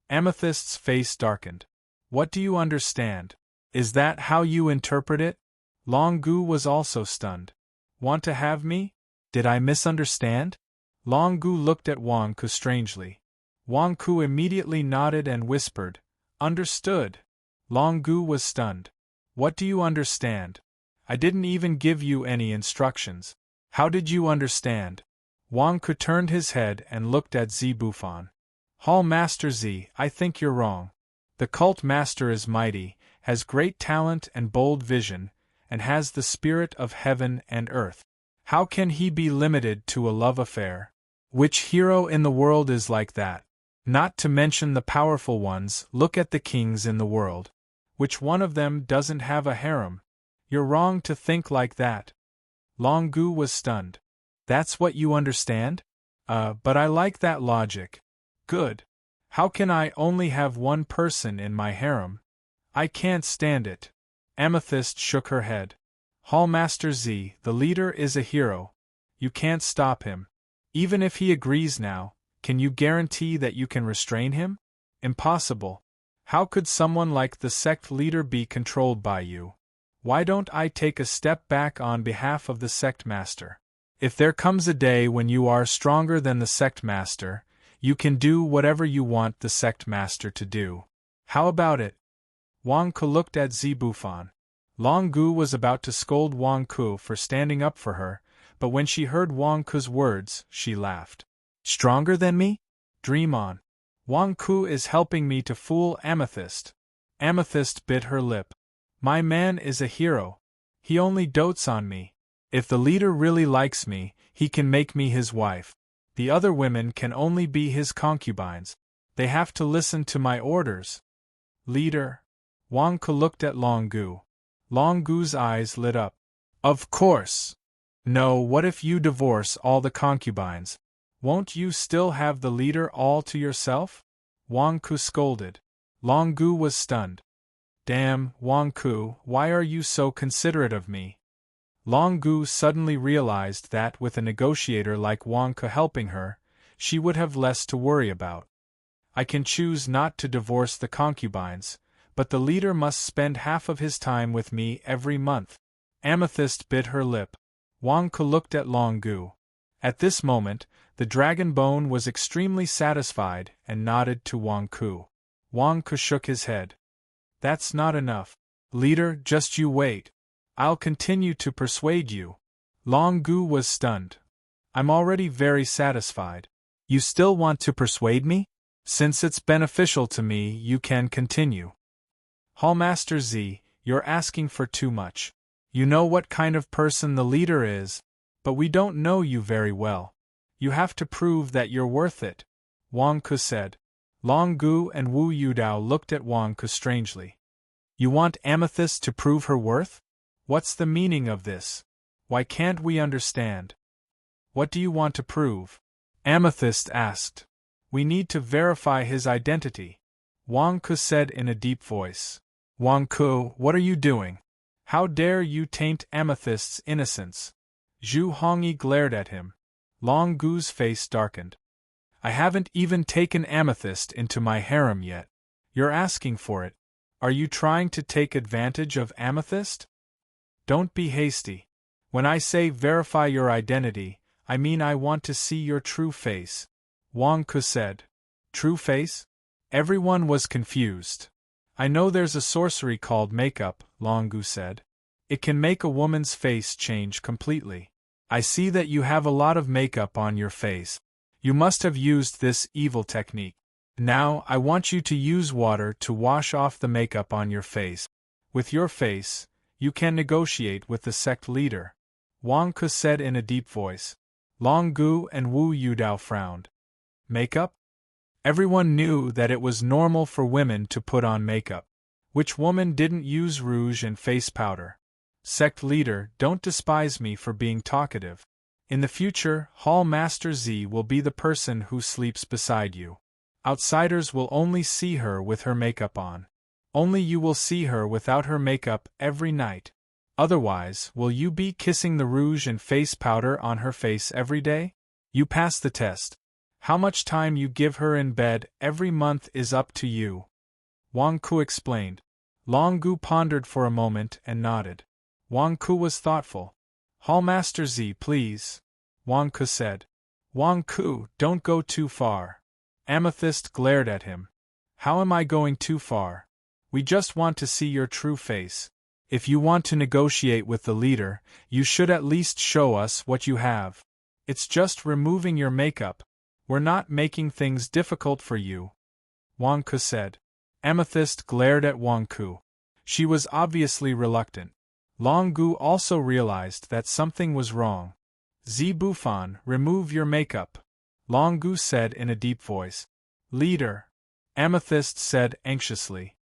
Amethyst's face darkened. What do you understand? Is that how you interpret it? Long Gu was also stunned. Want to have me? Did I misunderstand? Long Gu looked at Wang Ke strangely. Wang Ke immediately nodded and whispered, Understood. Long Gu was stunned. What do you understand? I didn't even give you any instructions. How did you understand? Wang Ke turned his head and looked at Zibufan. Hallmaster Z, I think you're wrong. The cult master is mighty, has great talent and bold vision, and has the spirit of heaven and earth. How can he be limited to a love affair? Which hero in the world is like that? Not to mention the powerful ones, look at the kings in the world. Which one of them doesn't have a harem? You're wrong to think like that. Long Gu was stunned. That's what you understand? But I like that logic. Good. How can I only have one person in my harem? I can't stand it. Amethyst shook her head. Hallmaster Z, the leader is a hero. You can't stop him. Even if he agrees now, can you guarantee that you can restrain him? Impossible. How could someone like the sect leader be controlled by you? Why don't I take a step back on behalf of the sect master? If there comes a day when you are stronger than the sect master, you can do whatever you want the sect master to do. How about it? Wang Ke looked at Zibufan. Long Gu was about to scold Wang Ke for standing up for her, but when she heard Wang Ke's words, she laughed. Stronger than me? Dream on. Wang Ke is helping me to fool Amethyst. Amethyst bit her lip. My man is a hero. He only dotes on me. If the leader really likes me, he can make me his wife. The other women can only be his concubines. They have to listen to my orders. Leader. Wang Ke looked at Long Gu. Long Gu's eyes lit up. Of course. No, what if you divorce all the concubines? Won't you still have the leader all to yourself? Wang Ke scolded. Long Gu was stunned. Damn, Wang Ke, why are you so considerate of me? Long Gu suddenly realized that with a negotiator like Wang Ke helping her, she would have less to worry about. I can choose not to divorce the concubines, but the leader must spend half of his time with me every month. Amethyst bit her lip. Wang Ke looked at Long Gu. At this moment, the dragon bone was extremely satisfied and nodded to Wang Ke. Wang Ke shook his head. That's not enough. Leader, just you wait. I'll continue to persuade you. Long Gu was stunned. I'm already very satisfied. You still want to persuade me? Since it's beneficial to me, you can continue. Hallmaster Z, you're asking for too much. You know what kind of person the leader is, but we don't know you very well. You have to prove that you're worth it, Wang Ke said. Long Gu and Wu Yudao looked at Wang Ke strangely. You want Amethyst to prove her worth? What's the meaning of this? Why can't we understand? What do you want to prove? Amethyst asked. We need to verify his identity, Wang Ke said in a deep voice. Wang Ke, what are you doing? How dare you taint Amethyst's innocence? Zhu Hongyi glared at him. Long Gu's face darkened. I haven't even taken Amethyst into my harem yet. You're asking for it. Are you trying to take advantage of Amethyst? Don't be hasty. When I say verify your identity, I mean I want to see your true face, Wang Ke said. True face? Everyone was confused. I know there's a sorcery called makeup, Long Gu said. It can make a woman's face change completely. I see that you have a lot of makeup on your face. You must have used this evil technique. Now, I want you to use water to wash off the makeup on your face. With your face, you can negotiate with the sect leader, Wang Ke said in a deep voice. Long Gu and Wu Yudao frowned. Makeup? Everyone knew that it was normal for women to put on makeup. Which woman didn't use rouge and face powder? Sect leader, don't despise me for being talkative. In the future, Hall Master Z will be the person who sleeps beside you. Outsiders will only see her with her makeup on. Only you will see her without her makeup every night. Otherwise, will you be kissing the rouge and face powder on her face every day? You pass the test. How much time you give her in bed every month is up to you, Wang Ke explained. Long Gu pondered for a moment and nodded. Wang Ke was thoughtful. Hallmaster Z, please, Wang Ke said. Wang Ke, don't go too far. Amethyst glared at him. How am I going too far? We just want to see your true face. If you want to negotiate with the leader, you should at least show us what you have. It's just removing your makeup. We're not making things difficult for you, Wang Ke said. Amethyst glared at Wang Ke. She was obviously reluctant. Long Gu also realized that something was wrong. Z Bufan, remove your makeup, Long Gu said in a deep voice. Leader, Amethyst said anxiously.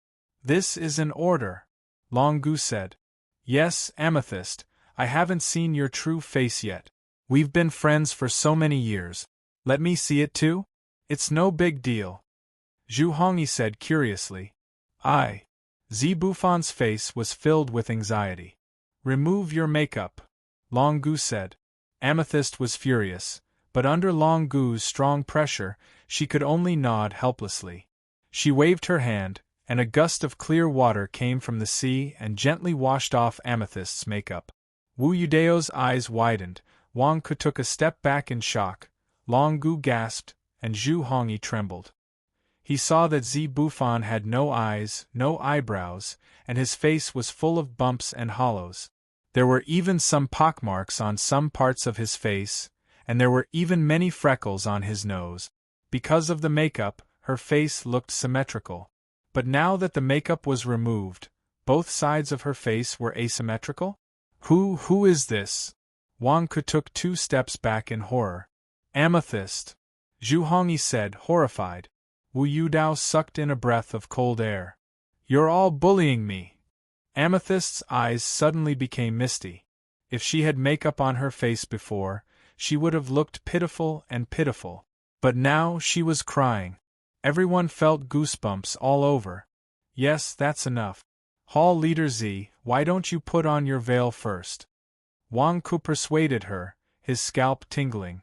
This is an order, Long Gu said. Yes, Amethyst, I haven't seen your true face yet. We've been friends for so many years. Let me see it too? It's no big deal. Zhu Hongyi said curiously. Z Bufan's face was filled with anxiety. Remove your makeup, Long Gu said. Amethyst was furious, but under Long Gu's strong pressure, she could only nod helplessly. She waved her hand, and a gust of clear water came from the sea and gently washed off Amethyst's makeup. Wu Yudao's eyes widened, Wang Ke took a step back in shock, Long Gu gasped, and Zhu Hongyi trembled. He saw that Z Bufan had no eyes, no eyebrows, and his face was full of bumps and hollows. There were even some pockmarks on some parts of his face, and there were even many freckles on his nose. Because of the makeup, her face looked symmetrical. But now that the makeup was removed, both sides of her face were asymmetrical? Who is this? Wang Ke took 2 steps back in horror. Amethyst, Zhu Hongyi said, horrified. Wu Yudao sucked in a breath of cold air. You're all bullying me. Amethyst's eyes suddenly became misty. If she had makeup on her face before, she would have looked pitiful and pitiful. But now she was crying. Everyone felt goosebumps all over. Yes, that's enough. Hall Leader Z, why don't you put on your veil first? Wang Ke persuaded her, his scalp tingling.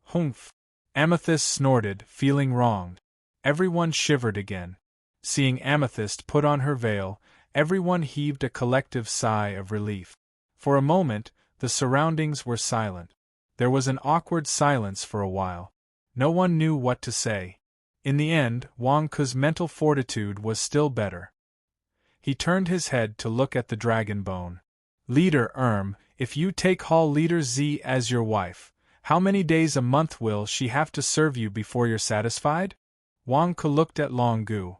Humph! Amethyst snorted, feeling wronged. Everyone shivered again. Seeing Amethyst put on her veil, everyone heaved a collective sigh of relief. For a moment, the surroundings were silent. There was an awkward silence for a while. No one knew what to say. In the end, Wang Ke's mental fortitude was still better. He turned his head to look at the dragon bone. Leader if you take Hall Leader Z as your wife, how many days a month will she have to serve you before you're satisfied? Wang Ke looked at Long Gu.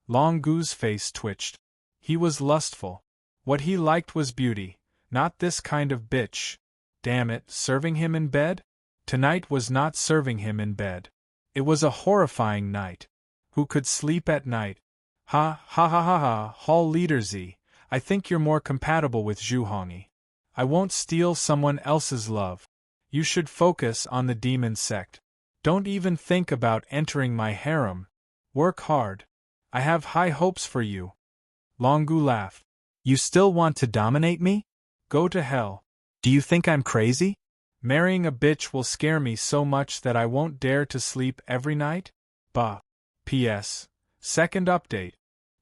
Long Gu's face twitched. He was lustful. What he liked was beauty, Not this kind of bitch. Damn it, serving him in bed? Tonight was not serving him in bed. It was a horrifying night. Who could sleep at night? Ha ha ha ha ha, Hall Leader Z, I think you're more compatible with Zhuhongyi. I won't steal someone else's love. You should focus on the demon sect. Don't even think about entering my harem. Work hard. I have high hopes for you. Longu laughed. You still want to dominate me? Go to hell. Do you think I'm crazy? Marrying a bitch will scare me so much that I won't dare to sleep every night? Bah. P.S. Second update.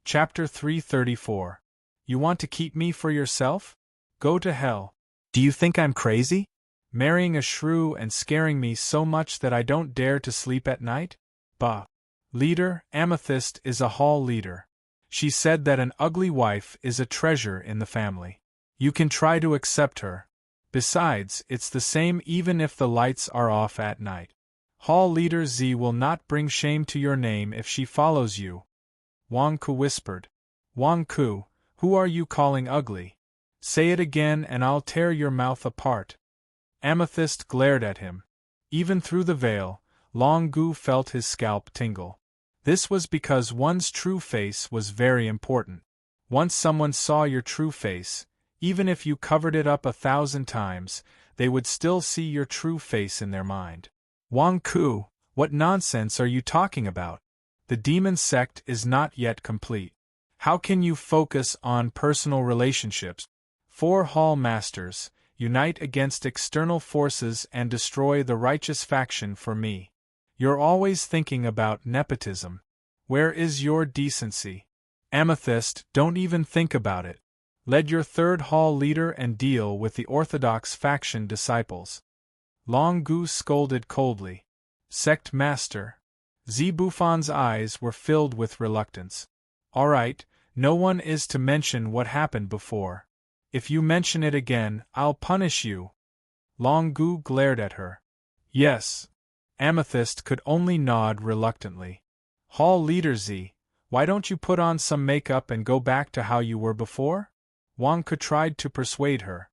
Chapter 334. You want to keep me for yourself? Go to hell. Do you think I'm crazy? Marrying a shrew and scaring me so much that I don't dare to sleep at night? Bah. Leader, Amethyst is a hall leader. She said that an ugly wife is a treasure in the family. You can try to accept her. Besides, it's the same even if the lights are off at night. Hall Leader Z will not bring shame to your name if she follows you. Wang Ku whispered. Wang Ku, who are you calling ugly? Say it again and I'll tear your mouth apart. Amethyst glared at him. Even through the veil, Long Gu felt his scalp tingle. This was because one's true face was very important. Once someone saw your true face, even if you covered it up 1,000 times, they would still see your true face in their mind. Wang Ku, what nonsense are you talking about? The demon sect is not yet complete. How can you focus on personal relationships? 4 Hall Masters, unite against external forces and destroy the righteous faction for me. You're always thinking about nepotism. Where is your decency? Amethyst, don't even think about it. Lead your 3rd Hall leader and deal with the Orthodox faction disciples. Long Gu scolded coldly. Sect Master. Zibufan's eyes were filled with reluctance. All right, no one is to mention what happened before. If you mention it again, I'll punish you. Long Gu glared at her. Yes. Amethyst could only nod reluctantly. Hall Leader Z, why don't you put on some makeup and go back to how you were before? Wang Ku tried to persuade her.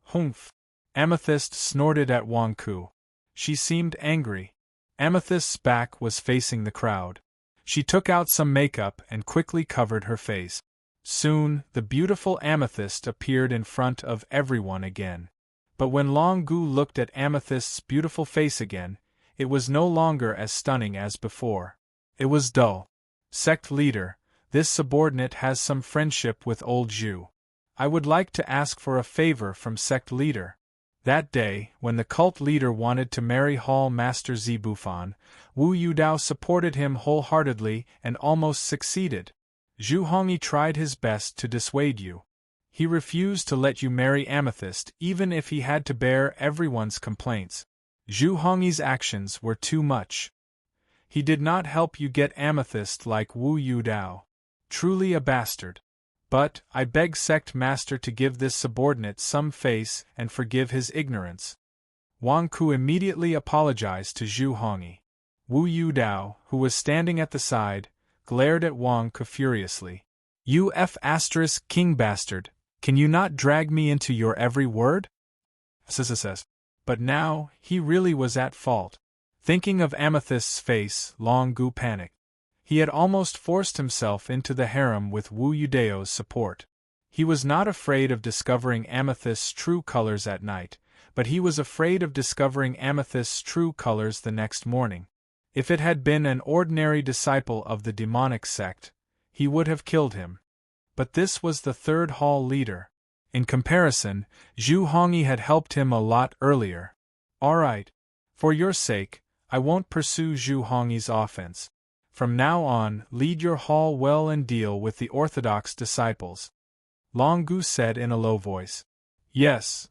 Humph. Amethyst snorted at Wang Ku. She seemed angry. Amethyst's back was facing the crowd. She took out some makeup and quickly covered her face. Soon, the beautiful Amethyst appeared in front of everyone again. But when Long Gu looked at Amethyst's beautiful face again, it was no longer as stunning as before. It was dull. Sect Leader, this subordinate has some friendship with old Zhu. I would like to ask for a favor from Sect Leader. That day, when the cult leader wanted to marry Hall Master Zibufan, Wu Yudao supported him wholeheartedly and almost succeeded. Zhuhongyi tried his best to dissuade you. He refused to let you marry Amethyst even if he had to bear everyone's complaints. Zhuhongyi's actions were too much. He did not help you get Amethyst like Wu Yudao. Truly a bastard. But, I beg Sect Master to give this subordinate some face and forgive his ignorance. Wang Ku immediately apologized to Zhuhongyi. Wu Yudao, who was standing at the side, glared at Wang Ku furiously. You King bastard, can you not drag me into your every word? But now, he really was at fault. Thinking of Amethyst's face, Long Gu panicked. He had almost forced himself into the harem with Wu Yudao's support. He was not afraid of discovering Amethyst's true colors at night, but he was afraid of discovering Amethyst's true colors the next morning. If it had been an ordinary disciple of the demonic sect, he would have killed him. But this was the 3rd Hall leader. In comparison, Zhuhongyi had helped him a lot earlier. All right. For your sake, I won't pursue Zhuhongyi's offense. From now on, lead your hall well and deal with the orthodox disciples. Long Gu said in a low voice. Yes.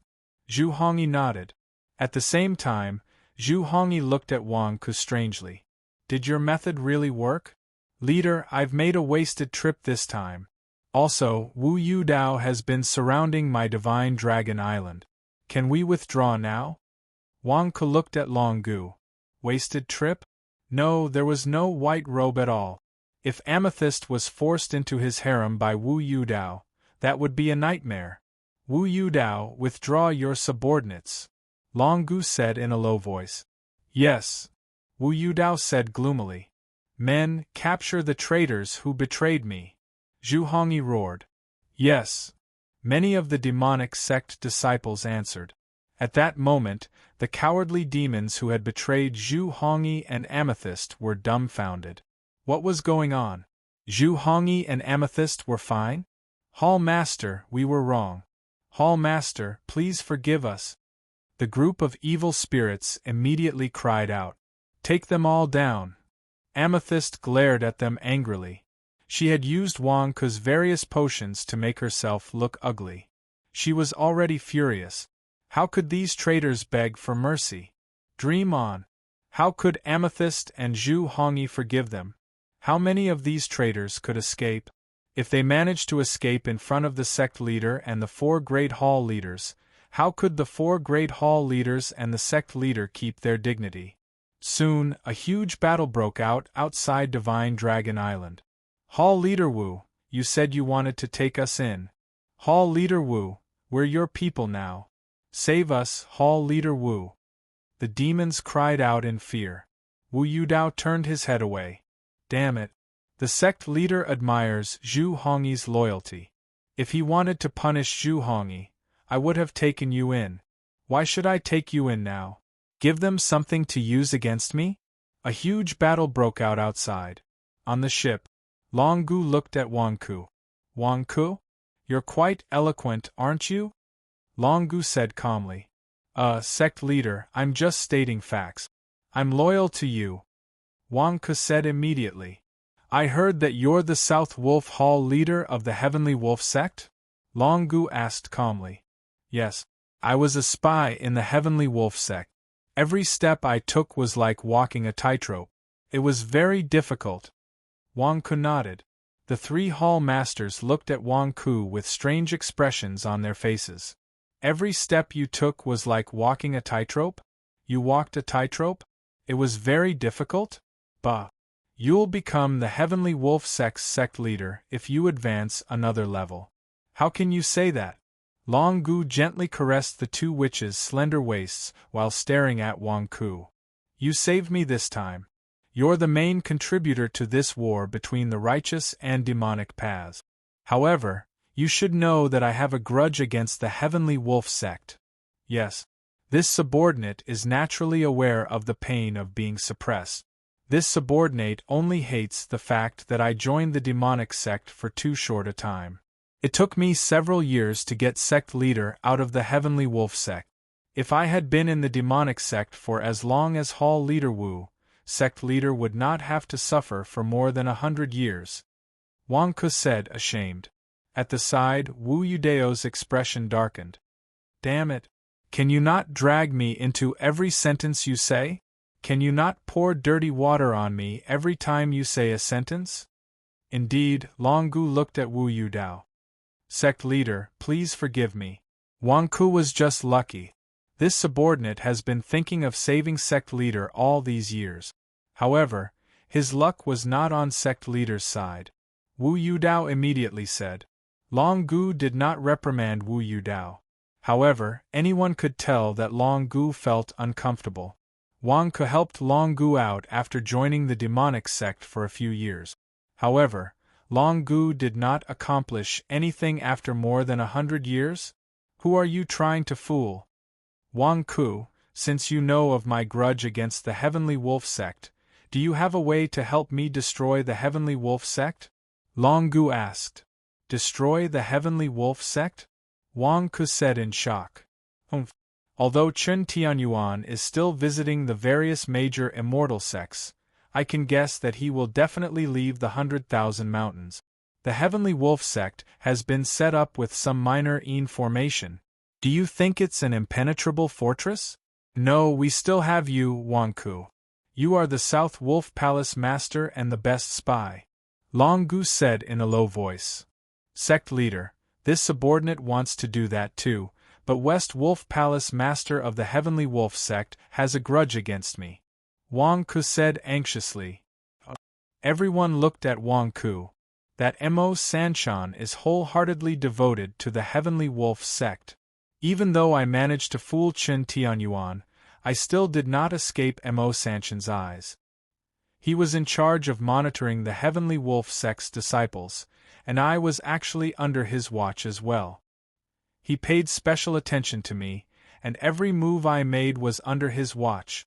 Zhuhongyi nodded. At the same time, Zhuhongyi looked at Wang Ku strangely. Did your method really work? Leader, I've made a wasted trip this time. Also, Wu Yudao has been surrounding my divine dragon island. Can we withdraw now? Wang Ku looked at Long Gu. Wasted trip? No, there was no white robe at all. If Amethyst was forced into his harem by Wu Yudao, that would be a nightmare. Wu Yudao, withdraw your subordinates. Long Gu said in a low voice. Yes. Wu Yudao said gloomily. Men, capture the traitors who betrayed me. Zhu Hongyi roared. Yes. Many of the demonic sect disciples answered. At that moment, the cowardly demons who had betrayed Zhu Hongyi and Amethyst were dumbfounded. What was going on? Zhu Hongyi and Amethyst were fine? Hall Master, we were wrong. Hall Master, please forgive us. The group of evil spirits immediately cried out. Take them all down. Amethyst glared at them angrily. She had used Wang Ke's various potions to make herself look ugly. She was already furious. How could these traitors beg for mercy? Dream on. How could Amethyst and Zhu Hongyi forgive them? How many of these traitors could escape? If they managed to escape in front of the sect leader and the 4 great hall leaders, how could the 4 great hall leaders and the sect leader keep their dignity? Soon, a huge battle broke out outside Divine Dragon Island. Hall Leader Wu, you said you wanted to take us in. Hall Leader Wu, we're your people now. Save us, Hall Leader Wu. The demons cried out in fear. Wu Yudao turned his head away. Damn it. The sect leader admires Zhu Hongyi's loyalty. If he wanted to punish Zhu Hongyi, I would have taken you in. Why should I take you in now? Give them something to use against me? A huge battle broke out outside. On the ship, Long Gu looked at Wang Ku. Wang Ku? You're quite eloquent, aren't you? Long Gu said calmly. Sect leader, I'm just stating facts. I'm loyal to you. Wang Ku said immediately. I heard that you're the South Wolf Hall leader of the Heavenly Wolf sect? Long Gu asked calmly. Yes, I was a spy in the Heavenly Wolf sect. Every step I took was like walking a tightrope. It was very difficult. Wang Ku nodded. The 3 hall masters looked at Wang Ku with strange expressions on their faces. Every step you took was like walking a tightrope? You walked a tightrope? It was very difficult? Bah! You'll become the Heavenly Wolf sect's sect leader if you advance another level. How can you say that? Long Gu gently caressed the 2 witches' slender waists while staring at Wang Ku. You saved me this time. You're the main contributor to this war between the righteous and demonic paths. However, you should know that I have a grudge against the Heavenly Wolf sect. Yes, this subordinate is naturally aware of the pain of being suppressed. This subordinate only hates the fact that I joined the demonic sect for too short a time. It took me several years to get sect leader out of the Heavenly Wolf sect. If I had been in the demonic sect for as long as Hall Leader Wu, sect leader would not have to suffer for more than 100 years. Wang Ku said, ashamed. At the side, Wu Yudao's expression darkened. Damn it! Can you not drag me into every sentence you say? Can you not pour dirty water on me every time you say a sentence? Indeed, Long Gu looked at Wu Yudao. Sect leader, please forgive me. Wang Ku was just lucky. This subordinate has been thinking of saving sect leader all these years. However, his luck was not on sect leader's side. Wu Yudao immediately said. Long Gu did not reprimand Wu Yudao. However, anyone could tell that Long Gu felt uncomfortable. Wang Ke helped Long Gu out after joining the demonic sect for a few years. However, Long Gu did not accomplish anything after more than 100 years? Who are you trying to fool? Wang Ku, since you know of my grudge against the Heavenly Wolf sect, do you have a way to help me destroy the Heavenly Wolf sect? Long Gu asked. Destroy the Heavenly Wolf sect? Wang Ku said in shock. Although Chen Tianyuan is still visiting the various major immortal sects, I can guess that he will definitely leave the 100,000 mountains. The Heavenly Wolf sect has been set up with some minor formation. Do you think it's an impenetrable fortress? No, we still have you, Wang Ku. You are the South Wolf Palace master and the best spy. Long Gu said in a low voice. Sect leader, this subordinate wants to do that too, but West Wolf Palace master of the Heavenly Wolf sect has a grudge against me. Wang Ku said anxiously. Everyone looked at Wang Ku. that Mo Sanshan is wholeheartedly devoted to the Heavenly Wolf sect. Even though I managed to fool Chen Tianyuan, I still did not escape Mo Sanshan's eyes. He was in charge of monitoring the Heavenly Wolf sect's disciples, and I was actually under his watch as well. He paid special attention to me, and every move I made was under his watch.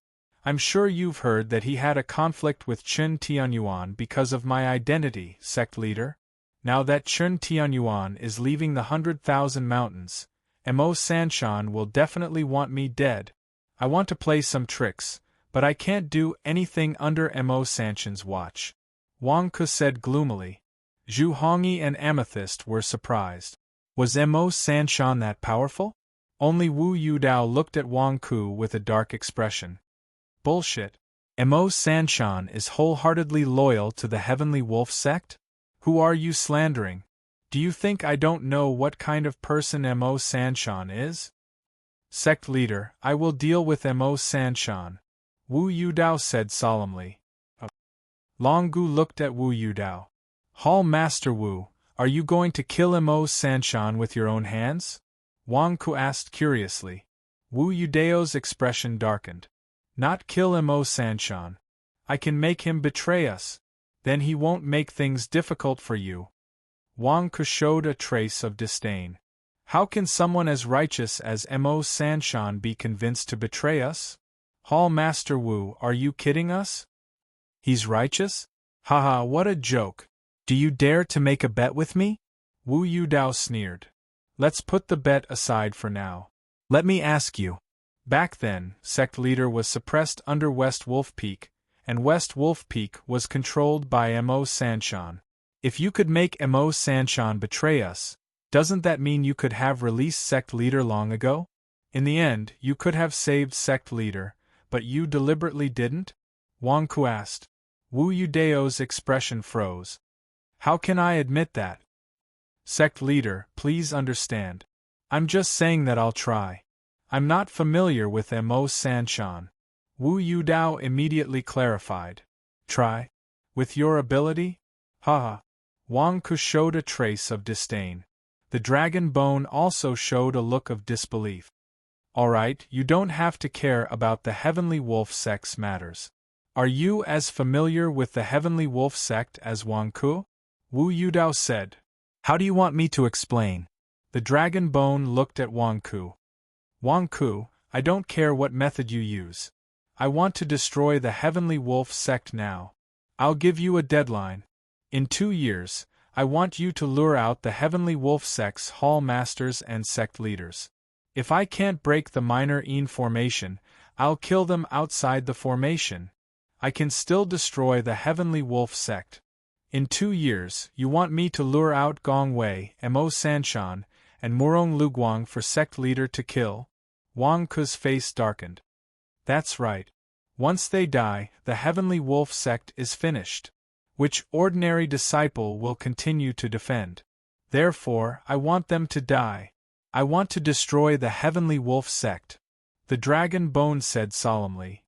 I'm sure you've heard that he had a conflict with Chen Tianyuan because of my identity, sect leader. Now that Chen Tianyuan is leaving the 100,000 mountains, Mo Sanshan will definitely want me dead. I want to play some tricks, but I can't do anything under Mo Sanshan's watch. Wang Ke said gloomily. Zhu Hongyi and Amethyst were surprised. Was Mo Sanshan that powerful? Only Wu Yudao looked at Wang Ke with a dark expression. Bullshit. Mo Sanshan is wholeheartedly loyal to the Heavenly Wolf sect? Who are you slandering? Do you think I don't know what kind of person Mo Sanshan is? Sect leader, I will deal with Mo Sanshan, Wu Yudao said solemnly. Long Gu looked at Wu Yudao. Hall Master Wu, are you going to kill Mo Sanshan with your own hands? Wang Ku asked curiously. Wu Yudao's expression darkened. Not kill Mo Sanshan. I can make him betray us. Then he won't make things difficult for you. Wang Ku showed a trace of disdain. How can someone as righteous as Mo Sanshan be convinced to betray us? Hall Master Wu, are you kidding us? He's righteous? Haha, what a joke. Do you dare to make a bet with me? Wu Yudao sneered. Let's put the bet aside for now. Let me ask you. Back then, sect leader was suppressed under West Wolf Peak, and West Wolf Peak was controlled by Mo Sanshan. If you could make Mo Sanshan betray us, doesn't that mean you could have released sect leader long ago? In the end, you could have saved sect leader, but you deliberately didn't? Wang Ku asked. Wu Yudao's expression froze. How can I admit that? Sect leader, please understand. I'm just saying that I'll try. I'm not familiar with Mo Sanshan. Wu Yudao immediately clarified. Try? With your ability? Haha. Wang Ku showed a trace of disdain. The dragon bone also showed a look of disbelief. Alright, you don't have to care about the Heavenly Wolf sect's matters. Are you as familiar with the Heavenly Wolf sect as Wang Ku? Wu Yudao said. How do you want me to explain? The dragon bone looked at Wang Ku. Wang Ku, I don't care what method you use. I want to destroy the Heavenly Wolf sect now. I'll give you a deadline. In 2 years, I want you to lure out the Heavenly Wolf sect's hall masters and sect leaders. If I can't break the minor Een formation, I'll kill them outside the formation. I can still destroy the Heavenly Wolf sect. In 2 years, you want me to lure out Gong Wei, Mo Sanshan, and Murong Luguang for sect leader to kill? Wang Ku's face darkened. That's right. Once they die, the Heavenly Wolf sect is finished. Which ordinary disciple will continue to defend? Therefore, I want them to die. I want to destroy the Heavenly Wolf sect. The dragon bone said solemnly.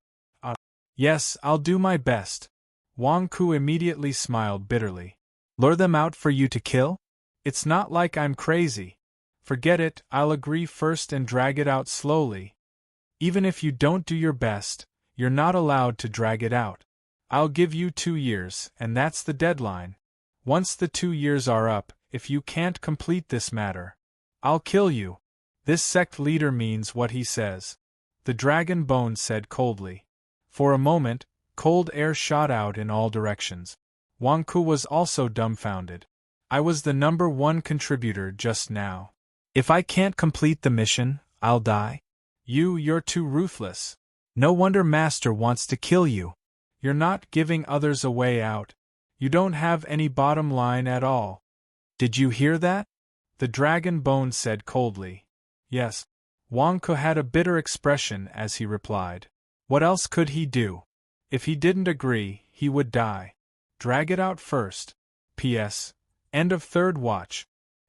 Yes, I'll do my best. Wang Ku immediately smiled bitterly. Lure them out for you to kill? It's not like I'm crazy. Forget it, I'll agree first and drag it out slowly. Even if you don't do your best, you're not allowed to drag it out. I'll give you 2 years, and that's the deadline. Once the 2 years are up, if you can't complete this matter, I'll kill you. This sect leader means what he says. The dragon bone said coldly. For a moment, cold air shot out in all directions. Wang Ku was also dumbfounded. I was the number 1 contributor just now. If I can't complete the mission, I'll die? You're too ruthless. No wonder Master wants to kill you. You're not giving others a way out. You don't have any bottom line at all. Did you hear that? The dragon bone said coldly. Yes. Wang Ku had a bitter expression as he replied. What else could he do? If he didn't agree, he would die. Drag it out first. P.S. End of 3rd watch.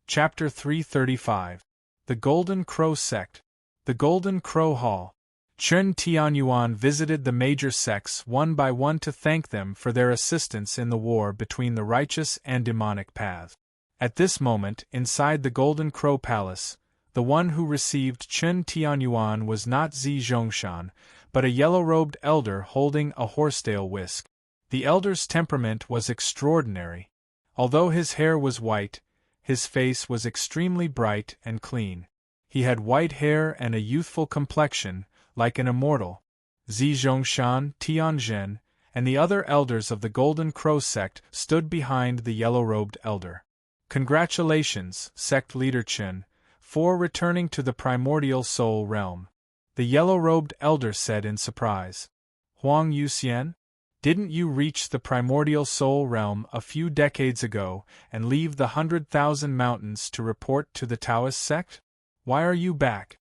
Chapter 335. The Golden Crow Sect. The Golden Crow Hall. Chen Tianyuan visited the major sects one by one to thank them for their assistance in the war between the righteous and demonic paths. At this moment, inside the Golden Crow Palace, the one who received Chen Tianyuan was not Zi Zhongshan, but a yellow-robed elder holding a horsetail whisk. The elder's temperament was extraordinary. Although his hair was white, his face was extremely bright and clean. He had white hair and a youthful complexion, like an immortal. Zi Zhongshan, Tianzhen, and the other elders of the Golden Crow sect stood behind the yellow-robed elder. Congratulations, sect leader Chen, for returning to the primordial soul realm, the yellow-robed elder said in surprise. Huang Yuxian? Didn't you reach the primordial soul realm a few decades ago and leave the 100,000 mountains to report to the Taoist sect? Why are you back?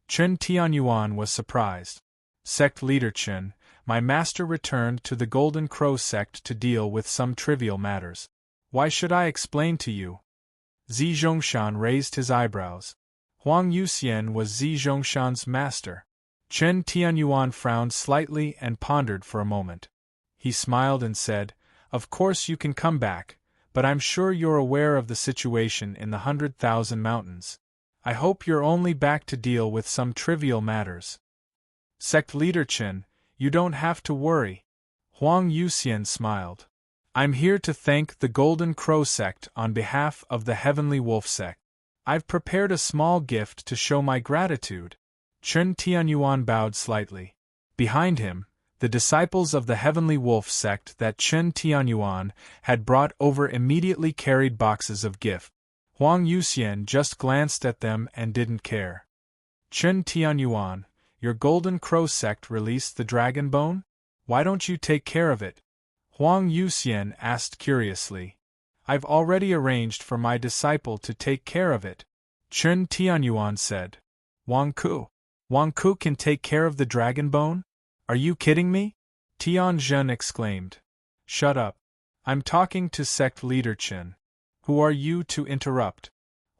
Chen Tianyuan was surprised. Sect leader Chen, my master returned to the Golden Crow sect to deal with some trivial matters. Why should I explain to you? Zi Zhongshan raised his eyebrows. Huang Yuxian was Zi Zhongshan's master. Chen Tianyuan frowned slightly and pondered for a moment. He smiled and said, "Of course you can come back, but I'm sure you're aware of the situation in the 100,000 mountains. I hope you're only back to deal with some trivial matters." Sect leader Chen, you don't have to worry. Huang Yuxian smiled. I'm here to thank the Golden Crow sect on behalf of the Heavenly Wolf sect. I've prepared a small gift to show my gratitude. Chen Tianyuan bowed slightly. Behind him, the disciples of the Heavenly Wolf sect that Chen Tianyuan had brought over immediately carried boxes of gift. Huang Yuxian just glanced at them and didn't care. Chen Tianyuan, your Golden Crow sect released the dragon bone? Why don't you take care of it? Huang Yuxian asked curiously. I've already arranged for my disciple to take care of it, Chen Tianyuan said. Wang Ku can take care of the dragon bone? Are you kidding me? Tianzhen exclaimed. Shut up. I'm talking to sect leader Chen. Who are you to interrupt?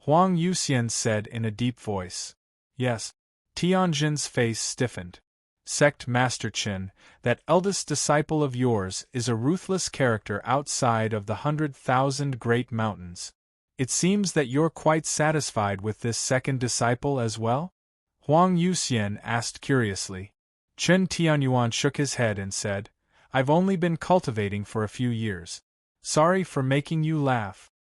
Huang Yuxian said in a deep voice. Yes. Tianzhen's face stiffened. Sect Master Chen, that eldest disciple of yours is a ruthless character outside of the 100,000 great mountains. It seems that you're quite satisfied with this second disciple as well? Huang Yuxian asked curiously. Chen Tianyuan shook his head and said, I've only been cultivating for a few years. Sorry for making you laugh.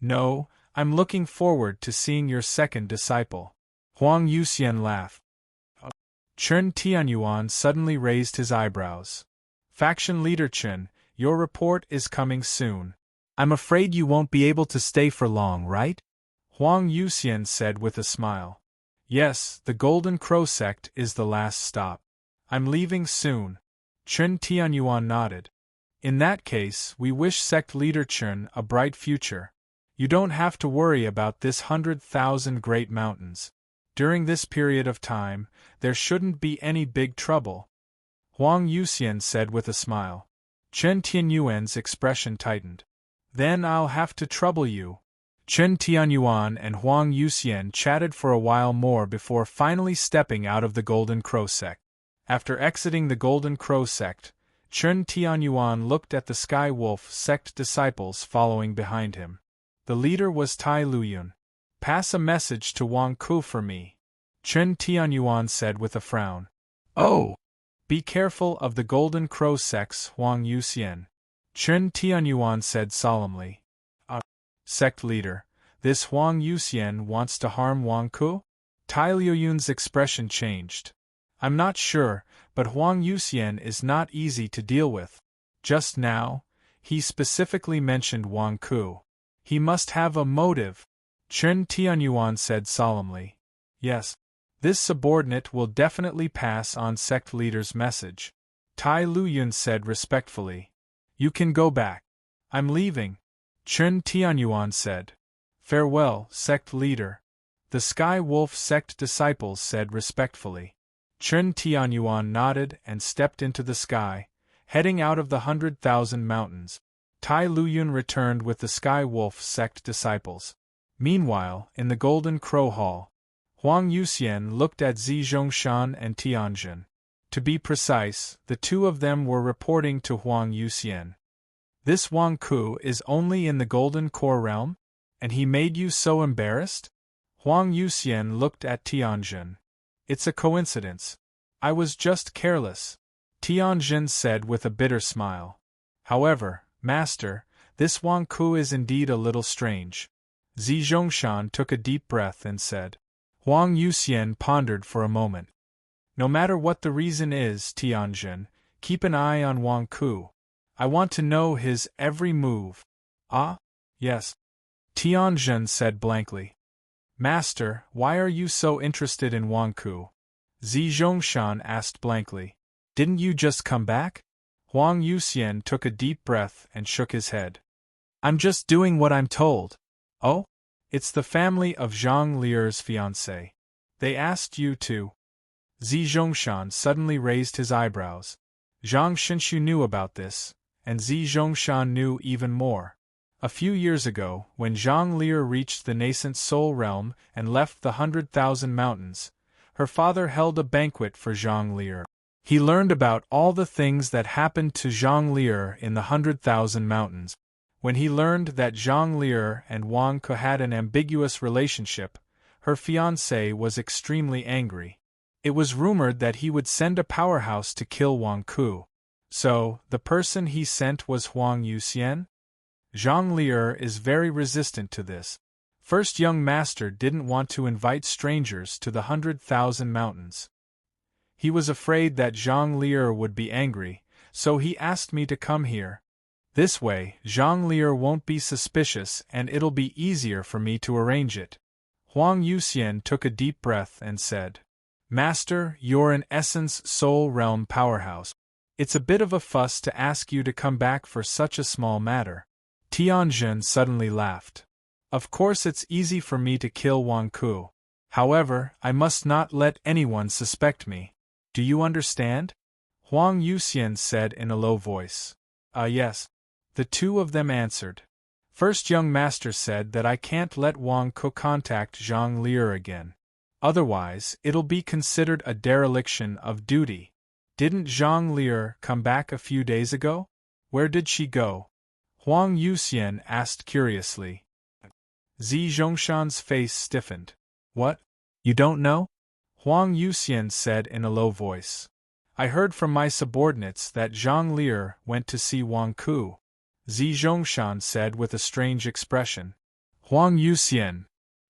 No, I'm looking forward to seeing your second disciple. Huang Yuxian laughed. Chen Tianyuan suddenly raised his eyebrows. Faction leader Chen, your report is coming soon. I'm afraid you won't be able to stay for long, right? Huang Yuxian said with a smile. Yes, the Golden Crow sect is the last stop. I'm leaving soon. Chen Tianyuan nodded. In that case, we wish sect leader Chen a bright future. You don't have to worry about this 100,000 great mountains. During this period of time, there shouldn't be any big trouble. Huang Yuxian said with a smile. Chen Tianyuan's expression tightened. Then I'll have to trouble you. Chen Tianyuan and Huang Yuxian chatted for a while more before finally stepping out of the Golden Crow sect. After exiting the Golden Crow sect, Chen Tianyuan looked at the Sky Wolf sect disciples following behind him. The leader was Tai Luyun. Pass a message to Wang Ku for me, Chen Tianyuan said with a frown. Oh! Be careful of the Golden Crow sect's Huang Yuxian, Chen Tianyuan said solemnly. Sect leader, this Huang Yuxian wants to harm Wang Ku? Tai Luyun's expression changed. I'm not sure, but Huang Yuxian is not easy to deal with. Just now, he specifically mentioned Wang Ku. He must have a motive, Chen Tianyuan said solemnly. Yes. This subordinate will definitely pass on sect leader's message, Tai Luyun said respectfully. You can go back. I'm leaving, Chen Tianyuan said. Farewell, sect leader. The Sky Wolf sect disciples said respectfully. Chen Tianyuan nodded and stepped into the sky, heading out of the 100,000 mountains. Tai Luyun returned with the Sky Wolf sect disciples. Meanwhile, in the Golden Crow Hall, Huang Yuxian looked at Zi Zhongshan and Tianjin. To be precise, the two of them were reporting to Huang Yuxian. This Wang Ku is only in the Golden Core realm? And he made you so embarrassed? Huang Yuxian looked at Tianjin. It's a coincidence. I was just careless, Tianjin said with a bitter smile. However, Master, this Wang Ku is indeed a little strange. Zi Zhongshan took a deep breath and said. Huang Yuxian pondered for a moment. No matter what the reason is, Tianjin, keep an eye on Wang Ku. I want to know his every move. Ah? Yes. Tianjin said blankly. Master, why are you so interested in Wang Ku? Zi Zhongshan asked blankly. Didn't you just come back? Huang Yuxian took a deep breath and shook his head. I'm just doing what I'm told. Oh? It's the family of Zhang Lier's fiancé. They asked you to. Zi Zhongshan suddenly raised his eyebrows. Zhang Shinshu knew about this, and Zi Zhongshan knew even more. A few years ago, when Zhang Lier reached the nascent Soul Realm and left the 100,000 Mountains, her father held a banquet for Zhang Lier. He learned about all the things that happened to Zhang Lier in the 100,000 Mountains. When he learned that Zhang Lier and Wang Ku had an ambiguous relationship, her fiancé was extremely angry. It was rumored that he would send a powerhouse to kill Wang Ku. So, the person he sent was Huang Yuxian? Zhang Lier is very resistant to this. First young master didn't want to invite strangers to the 100,000 Mountains. He was afraid that Zhang Lier would be angry, so he asked me to come here. This way, Zhang Lier won't be suspicious and it'll be easier for me to arrange it. Huang Yuxian took a deep breath and said, Master, you're in essence Soul Realm powerhouse. It's a bit of a fuss to ask you to come back for such a small matter. Tianjin suddenly laughed. Of course it's easy for me to kill Wang Ku. However, I must not let anyone suspect me. Do you understand? Huang Yuxian said in a low voice. Yes. The two of them answered. First young master said that I can't let Wang Ku contact Zhang Lier again. Otherwise, it'll be considered a dereliction of duty. Didn't Zhang Lier come back a few days ago? Where did she go? Huang Yuxian asked curiously. Zi Zhongshan's face stiffened. What? You don't know? Huang Yuxian said in a low voice. I heard from my subordinates that Zhang Lier went to see Wang Ku. Zi Zhongshan said with a strange expression. Huang Yuxian,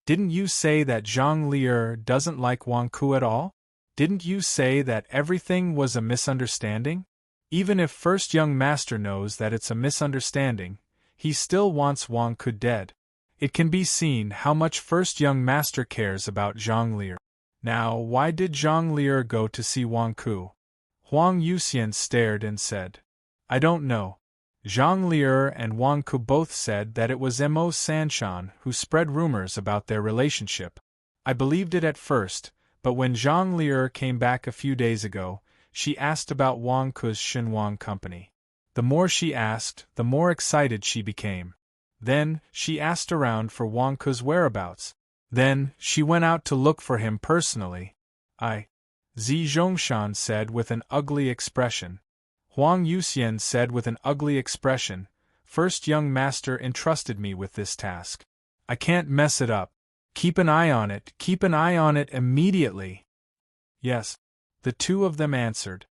didn't you say that Zhang Lier doesn't like Wang Ku at all? Didn't you say that everything was a misunderstanding? Even if first young master knows that it's a misunderstanding, he still wants Wang Ku dead. It can be seen how much first young master cares about Zhang Lier. Now, why did Zhang Lier go to see Wang Ku? Huang Yuxian stared and said. I don't know. Zhang Lier and Wang Ku both said that it was Mo Sanshan who spread rumors about their relationship. I believed it at first, but when Zhang Lier came back a few days ago, she asked about Wang Ku's Xinhuang company. The more she asked, the more excited she became. Then, she asked around for Wang Ku's whereabouts. Then, she went out to look for him personally. Zi Zhongshan said with an ugly expression. Huang Yuxian said with an ugly expression, First young master entrusted me with this task. I can't mess it up. Keep an eye on it immediately. Yes. The two of them answered.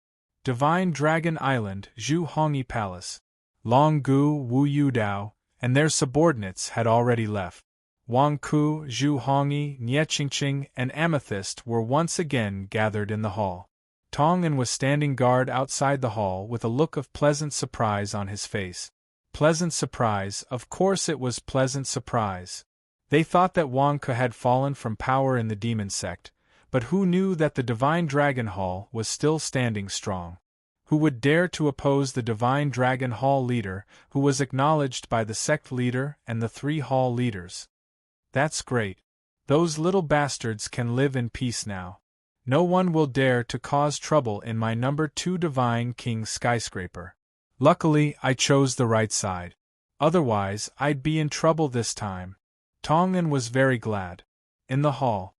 Divine Dragon Island, Zhu Hongyi Palace. Long Gu, Wu Yudao, and their subordinates had already left. Wang Ku, Zhu Hongyi, Nie Qingqing, and Amethyst were once again gathered in the hall. Tong'an was standing guard outside the hall with a look of pleasant surprise on his face. Pleasant surprise, of course it was pleasant surprise. They thought that Wang Ku had fallen from power in the demon sect, but who knew that the Divine Dragon Hall was still standing strong? Who would dare to oppose the Divine Dragon Hall leader, who was acknowledged by the sect leader and the 3 hall leaders? That's great. Those little bastards can live in peace now. No one will dare to cause trouble in my number 2 Divine King skyscraper. Luckily, I chose the right side. Otherwise, I'd be in trouble this time. Tong'an was very glad. In the hall.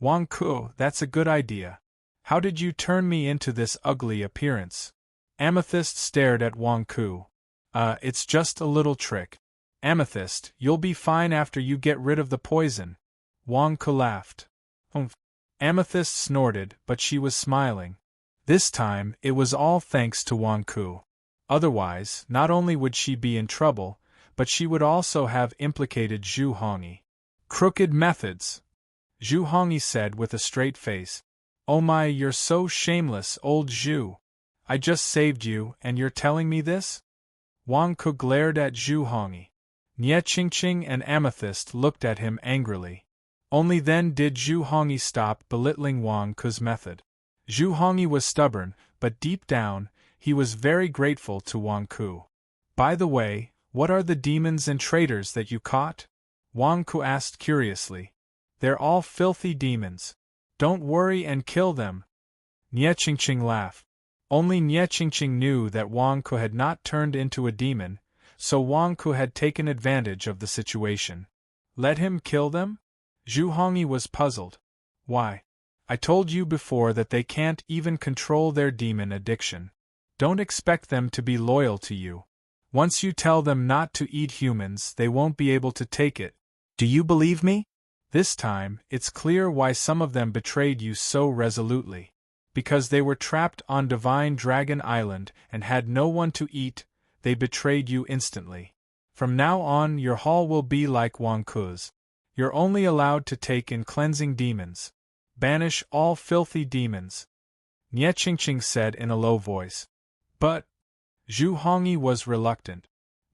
Wang Ku, that's a good idea. How did you turn me into this ugly appearance? Amethyst stared at Wang Ku. It's just a little trick. Amethyst, you'll be fine after you get rid of the poison. Wang Ku laughed. Humph. Amethyst snorted, but she was smiling. This time, it was all thanks to Wang Ku. Otherwise, not only would she be in trouble, but she would also have implicated Zhu Hongyi. Crooked methods, Zhu Hongyi said with a straight face. Oh my, you're so shameless, old Zhu. I just saved you, and you're telling me this? Wang Ku glared at Zhu Hongyi. Nie Qingqing and Amethyst looked at him angrily. Only then did Zhu Hongyi stop belittling Wang Ku's method. Zhu Hongyi was stubborn, but deep down, he was very grateful to Wang Ku. By the way, what are the demons and traitors that you caught? Wang Ku asked curiously. They're all filthy demons. Don't worry and kill them. Nie Qingqing laughed. Only Nie Qingqing knew that Wang Ku had not turned into a demon, so Wang Ku had taken advantage of the situation. Let him kill them? Zhu Hongyi was puzzled. Why? I told you before that they can't even control their demon addiction. Don't expect them to be loyal to you. Once you tell them not to eat humans, they won't be able to take it. Do you believe me? This time, it's clear why some of them betrayed you so resolutely. Because they were trapped on Divine Dragon Island and had no one to eat, they betrayed you instantly. From now on, your haul will be like Wang Ku's. You're only allowed to take in cleansing demons. Banish all filthy demons. Nie Qingqing said in a low voice. But Zhu Hongyi was reluctant.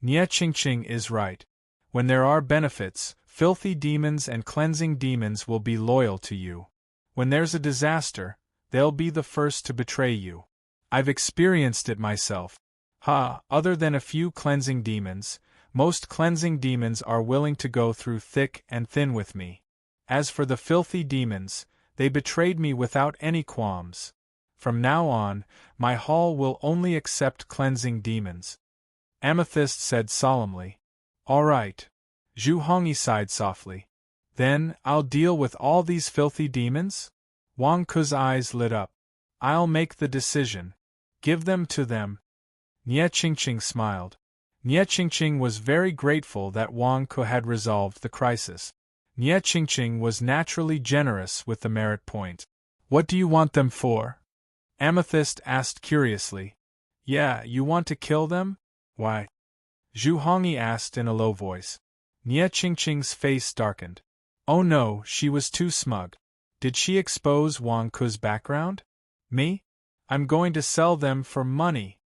Nie Qingqing is right. When there are benefits, filthy demons and cleansing demons will be loyal to you. When there's a disaster, they'll be the first to betray you. I've experienced it myself. Other than a few cleansing demons, most cleansing demons are willing to go through thick and thin with me. As for the filthy demons, they betrayed me without any qualms. From now on, my hall will only accept cleansing demons. Amethyst said solemnly. All right. Zhu Hongyi sighed softly. Then, I'll deal with all these filthy demons? Wang Ku's eyes lit up. I'll make the decision. Give them to them. Nie Qingqing smiled. Nie Qingqing was very grateful that Wang Ku had resolved the crisis. Nie Qingqing was naturally generous with the merit point. What do you want them for? Amethyst asked curiously. Yeah, you want to kill them? Why? Zhu Hongyi asked in a low voice. Nie Qingqing's face darkened. Oh no, she was too smug. Did she expose Wang Ku's background? Me? I'm going to sell them for money,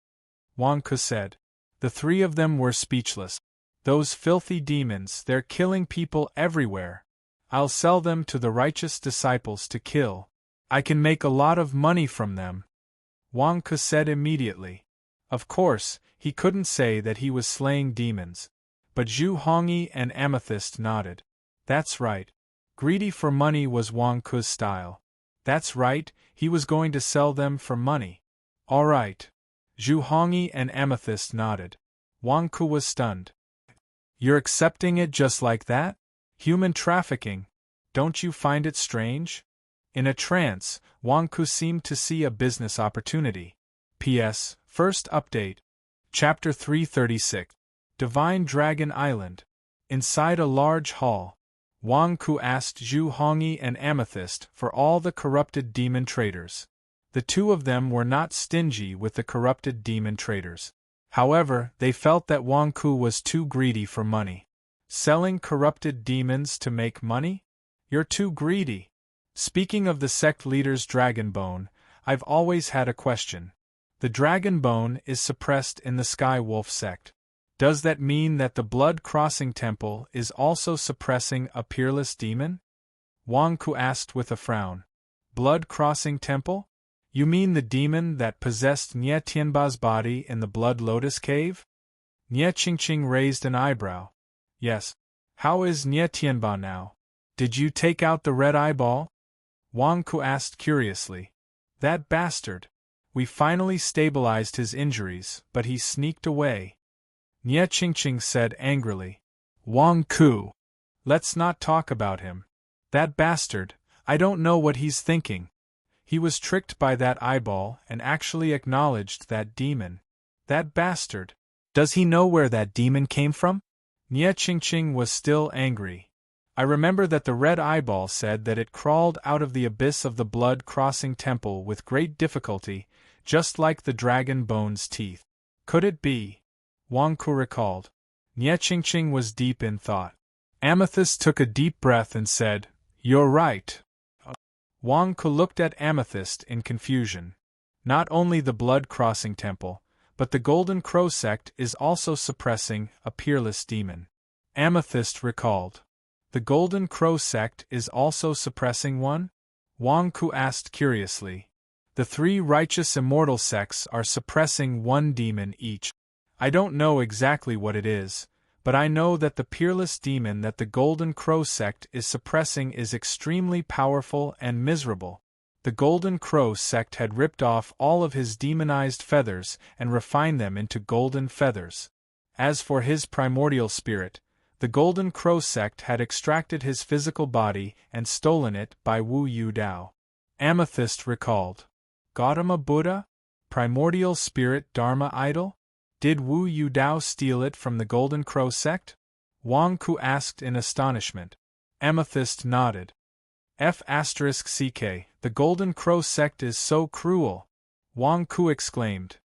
Wang Ku said. The three of them were speechless. Those filthy demons, they're killing people everywhere. I'll sell them to the righteous disciples to kill. I can make a lot of money from them, Wang Ku said immediately. Of course, he couldn't say that he was slaying demons. But Zhu Hongyi and Amethyst nodded. That's right. Greedy for money was Wang Ku's style. That's right, he was going to sell them for money. All right. Zhu Hongyi and Amethyst nodded. Wang Ku was stunned. You're accepting it just like that? Human trafficking. Don't you find it strange? In a trance, Wang Ku seemed to see a business opportunity. P.S. First update. Chapter 336. Divine Dragon Island. Inside a large hall, Wang Ku asked Zhu Hongyi and Amethyst for all the corrupted demon traders. The two of them were not stingy with the corrupted demon traders. However, they felt that Wang Ku was too greedy for money. Selling corrupted demons to make money? You're too greedy. Speaking of the sect leader's dragon bone, I've always had a question. The dragon bone is suppressed in the Sky Wolf sect. Does that mean that the Blood Crossing Temple is also suppressing a peerless demon? Wang Ku asked with a frown. Blood Crossing Temple? You mean the demon that possessed Nie Tianba's body in the Blood Lotus Cave? Nie Qingqing raised an eyebrow. Yes. How is Nie Tianba now? Did you take out the red eyeball? Wang Ku asked curiously. That bastard. We finally stabilized his injuries, but he sneaked away. Nie Qingqing said angrily. Wang Ku. Let's not talk about him. That bastard, I don't know what he's thinking. He was tricked by that eyeball and actually acknowledged that demon. That bastard. Does he know where that demon came from? Nie Ching was still angry. I remember that the red eyeball said that it crawled out of the abyss of the blood-crossing temple with great difficulty, just like the dragon bone's teeth. Could it be? Wang Ku recalled. Nie Ching was deep in thought. Amethyst took a deep breath and said, "You're right." Wang Ku looked at Amethyst in confusion. Not only the blood-crossing temple, but the Golden Crow sect is also suppressing a peerless demon. Amethyst recalled. The Golden Crow sect is also suppressing one? Wang Ku asked curiously. The three righteous immortal sects are suppressing one demon each. I don't know exactly what it is, but I know that the peerless demon that the Golden Crow sect is suppressing is extremely powerful and miserable. The Golden Crow sect had ripped off all of his demonized feathers and refined them into golden feathers. As for his primordial spirit, the Golden Crow sect had extracted his physical body and stolen it by Wu Yu Dao. Amethyst recalled. Gautama Buddha? Primordial spirit Dharma idol? Did Wu Yu Dao steal it from the Golden Crow sect? Wang Ku asked in astonishment. Amethyst nodded. F***ck, the Golden Crow sect is so cruel! Wang Ku exclaimed.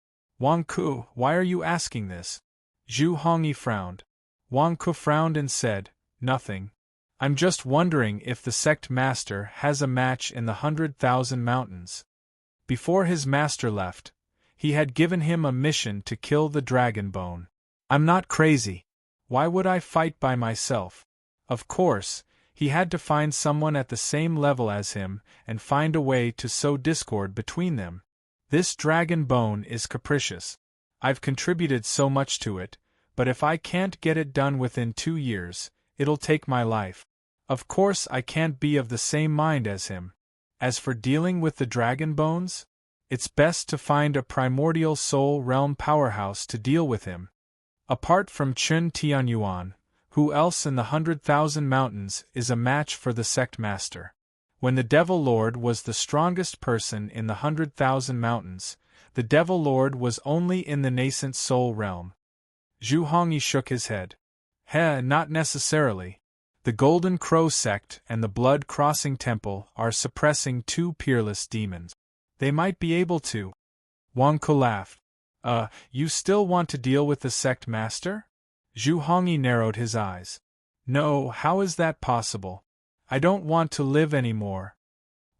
Wang Ku, why are you asking this? Zhu Hongyi frowned. Wang Ku frowned and said, "Nothing. I'm just wondering if the sect master has a match in the 100,000 mountains." Before his master left, he had given him a mission to kill the dragon bone. I'm not crazy. Why would I fight by myself? Of course, he had to find someone at the same level as him and find a way to sow discord between them. This dragon bone is capricious. I've contributed so much to it, but if I can't get it done within 2 years, it'll take my life. Of course I can't be of the same mind as him. As for dealing with the dragon bones, it's best to find a primordial soul realm powerhouse to deal with him. Apart from Chun Tianyuan, who else in the 100,000 mountains is a match for the sect master? When the Devil Lord was the strongest person in the 100,000 mountains, the Devil Lord was only in the nascent soul realm. Zhu Hongyi shook his head. Not necessarily. The Golden Crow sect and the Blood-Crossing Temple are suppressing 2 peerless demons. They might be able to. Wang Ku laughed. You still want to deal with the sect master? Zhu Hongyi narrowed his eyes. No, how is that possible? I don't want to live anymore.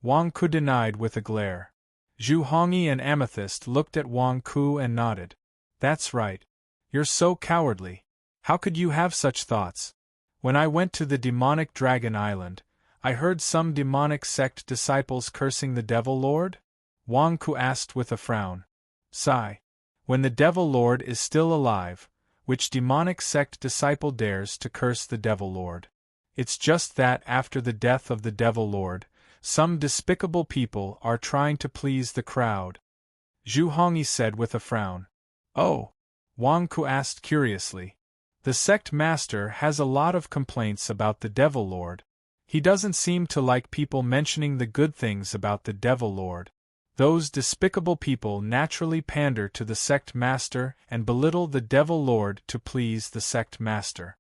Wang Ku denied with a glare. Zhu Hongyi and Amethyst looked at Wang Ku and nodded. That's right. You're so cowardly. How could you have such thoughts? When I went to the demonic dragon island, I heard some demonic sect disciples cursing the Devil Lord? Wang Ku asked with a frown. Sigh. When the Devil Lord is still alive, which demonic sect disciple dares to curse the Devil Lord? It's just that after the death of the Devil Lord, some despicable people are trying to please the crowd. Zhu Hongyi said with a frown. Oh? Wang Ku asked curiously. The sect master has a lot of complaints about the Devil Lord. He doesn't seem to like people mentioning the good things about the Devil Lord. Those despicable people naturally pander to the sect master and belittle the Devil Lord to please the sect master.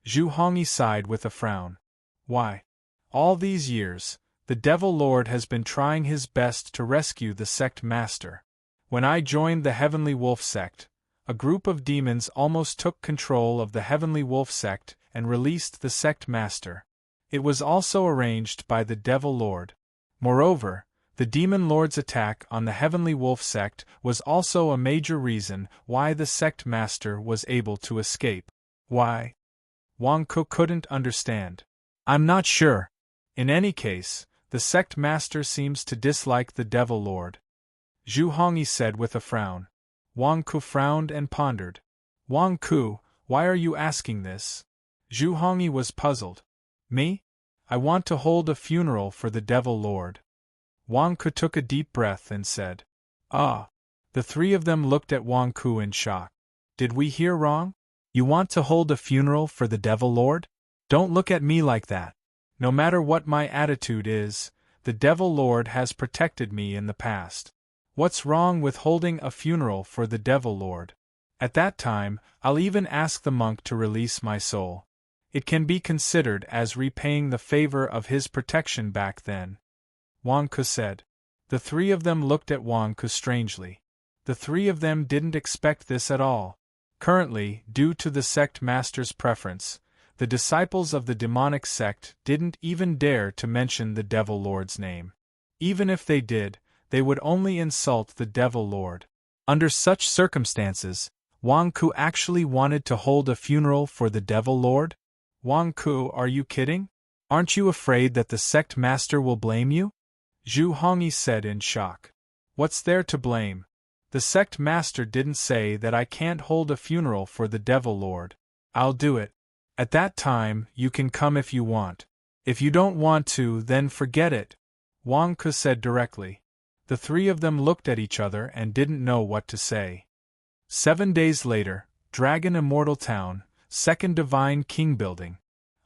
Zhu Hongyi sighed with a frown. Why? All these years, the Devil Lord has been trying his best to rescue the sect master. When I joined the Heavenly Wolf sect, a group of demons almost took control of the Heavenly Wolf sect and released the sect master. It was also arranged by the Devil Lord. Moreover, the Demon Lord's attack on the Heavenly Wolf sect was also a major reason why the sect master was able to escape. Why? Wang Ku couldn't understand. I'm not sure. In any case, the sect master seems to dislike the Devil Lord. Zhu Hongyi said with a frown. Wang Ku frowned and pondered. Wang Ku, why are you asking this? Zhu Hongyi was puzzled. Me? I want to hold a funeral for the Devil Lord. Wang Ku took a deep breath and said, Ah. The 3 of them looked at Wang Ku in shock. Did we hear wrong? You want to hold a funeral for the Devil Lord? Don't look at me like that. No matter what my attitude is, the Devil Lord has protected me in the past. What's wrong with holding a funeral for the Devil Lord? At that time, I'll even ask the monk to release my soul. It can be considered as repaying the favor of his protection back then. Wang Ke said. The three of them looked at Wang Ke strangely. The three of them didn't expect this at all. Currently, due to the sect master's preference, the disciples of the demonic sect didn't even dare to mention the Devil Lord's name. Even if they did, they would only insult the Devil Lord. Under such circumstances, Wang Ke actually wanted to hold a funeral for the Devil Lord? Wang Ke, are you kidding? Aren't you afraid that the sect master will blame you? Zhu Hongyi said in shock. What's there to blame? The sect master didn't say that I can't hold a funeral for the Devil Lord. I'll do it. At that time, you can come if you want. If you don't want to, then forget it, Wang Ke said directly. The three of them looked at each other and didn't know what to say. 7 days later, Dragon Immortal Town, Second Divine King Building.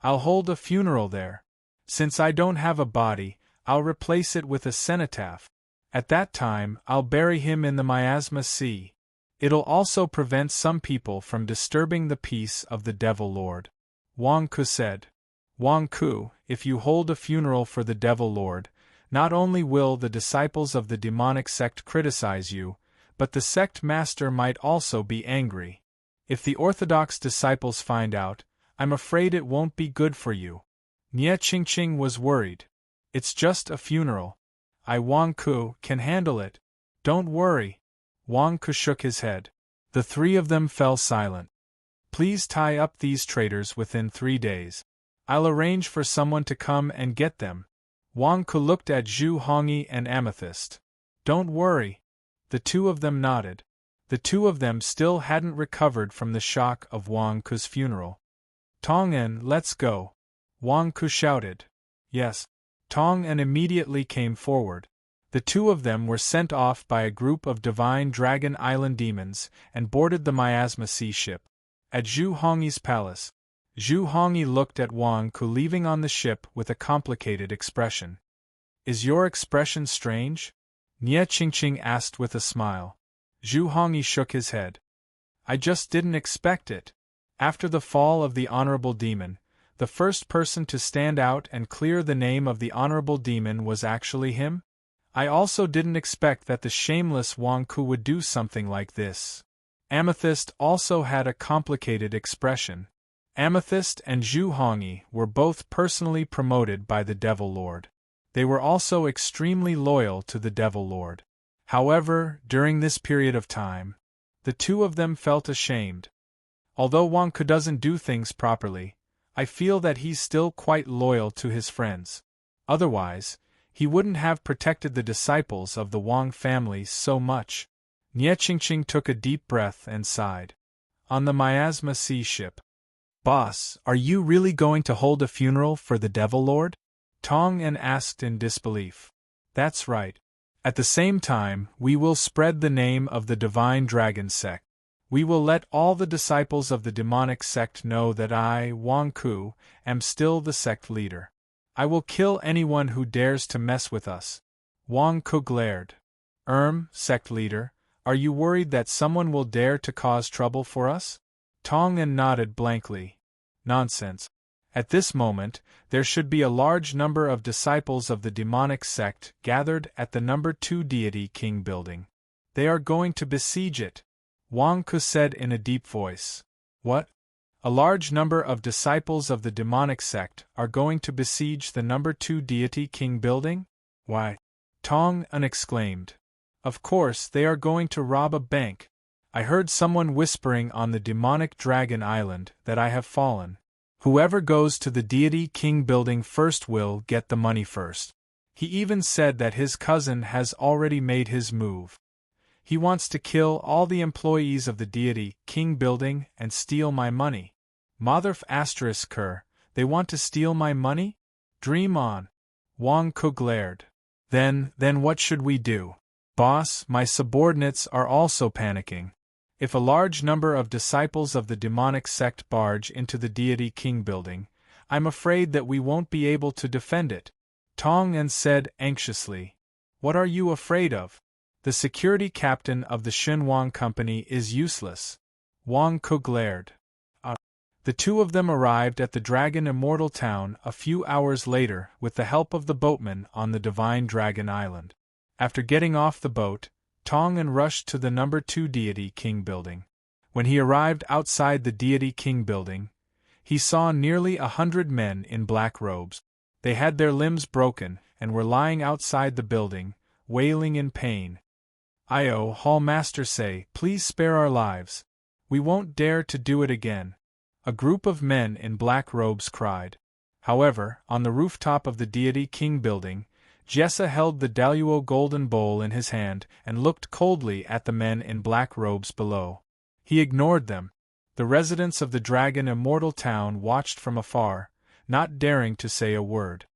I'll hold a funeral there. Since I don't have a body, I'll replace it with a cenotaph. At that time, I'll bury him in the Miasma Sea. It'll also prevent some people from disturbing the peace of the Devil Lord. Wang Ke said. Wang Ke, if you hold a funeral for the Devil Lord, not only will the disciples of the demonic sect criticize you, but the sect master might also be angry. If the orthodox disciples find out, I'm afraid it won't be good for you. Nie Qingqing was worried. It's just a funeral. Wang Ke can handle it. Don't worry. Wang Ke shook his head. The three of them fell silent. Please tie up these traitors within 3 days. I'll arrange for someone to come and get them. Wang Ke looked at Zhu Hongyi and Amethyst. Don't worry. The two of them nodded. The two of them still hadn't recovered from the shock of Wang Ke's funeral. Tong'an, let's go. Wang Ke shouted. Yes. Tong'an immediately came forward. The two of them were sent off by a group of divine Dragon Island demons and boarded the Miasma Sea ship. At Zhu Hongyi's palace, Zhu Hongyi looked at Wang Ke leaving on the ship with a complicated expression. Is your expression strange? Nie Qingqing asked with a smile. Zhu Hongyi shook his head. I just didn't expect it. After the fall of the Honorable Demon, the first person to stand out and clear the name of the Honorable Demon was actually him? I also didn't expect that the shameless Wang Ke would do something like this. Amethyst also had a complicated expression. Amethyst and Zhu Hongyi were both personally promoted by the Devil Lord. They were also extremely loyal to the Devil Lord. However, during this period of time, the two of them felt ashamed. Although Wang Ke doesn't do things properly, I feel that he's still quite loyal to his friends. Otherwise, he wouldn't have protected the disciples of the Wang family so much. Nie Qingqing took a deep breath and sighed. On the Miasma Sea ship. Boss, are you really going to hold a funeral for the Devil Lord? Tong'an asked in disbelief. That's right. At the same time, we will spread the name of the Divine Dragon sect. We will let all the disciples of the demonic sect know that I, Wang Ke, am still the sect leader. I will kill anyone who dares to mess with us. Wang Ke glared. Sect leader, are you worried that someone will dare to cause trouble for us? Tong'an nodded blankly. Nonsense. At this moment, there should be a large number of disciples of the demonic sect gathered at the number 2 Deity King building. They are going to besiege it, Wang Ke said in a deep voice. What? A large number of disciples of the demonic sect are going to besiege the number 2 Deity King building? Why? Tong'an exclaimed. Of course they are going to rob a bank. I heard someone whispering on the demonic Dragon Island that I have fallen. Whoever goes to the Deity King building first will get the money first. He even said that his cousin has already made his move. He wants to kill all the employees of the Deity King building and steal my money. Motherf **Ker, they want to steal my money? Dream on. Wang Ke glared. Then what should we do? Boss, my subordinates are also panicking. If a large number of disciples of the demonic sect barge into the Deity King building, I'm afraid that we won't be able to defend it, Tong-an said anxiously. What are you afraid of? The security captain of the Xinhuang company is useless. Wang Ku glared. The two of them arrived at the Dragon Immortal Town a few hours later with the help of the boatman on the Divine Dragon Island. After getting off the boat, Tong-an rushed to the No. 2 Deity King building. When he arrived outside the Deity King building, he saw nearly 100 men in black robes. They had their limbs broken and were lying outside the building, wailing in pain. "Io, Hall Master say, please spare our lives. We won't dare to do it again," a group of men in black robes cried. However, on the rooftop of the Deity King building, Jessa held the Daluo golden bowl in his hand and looked coldly at the men in black robes below. He ignored them. The residents of the Dragon Immortal Town watched from afar, not daring to say a word.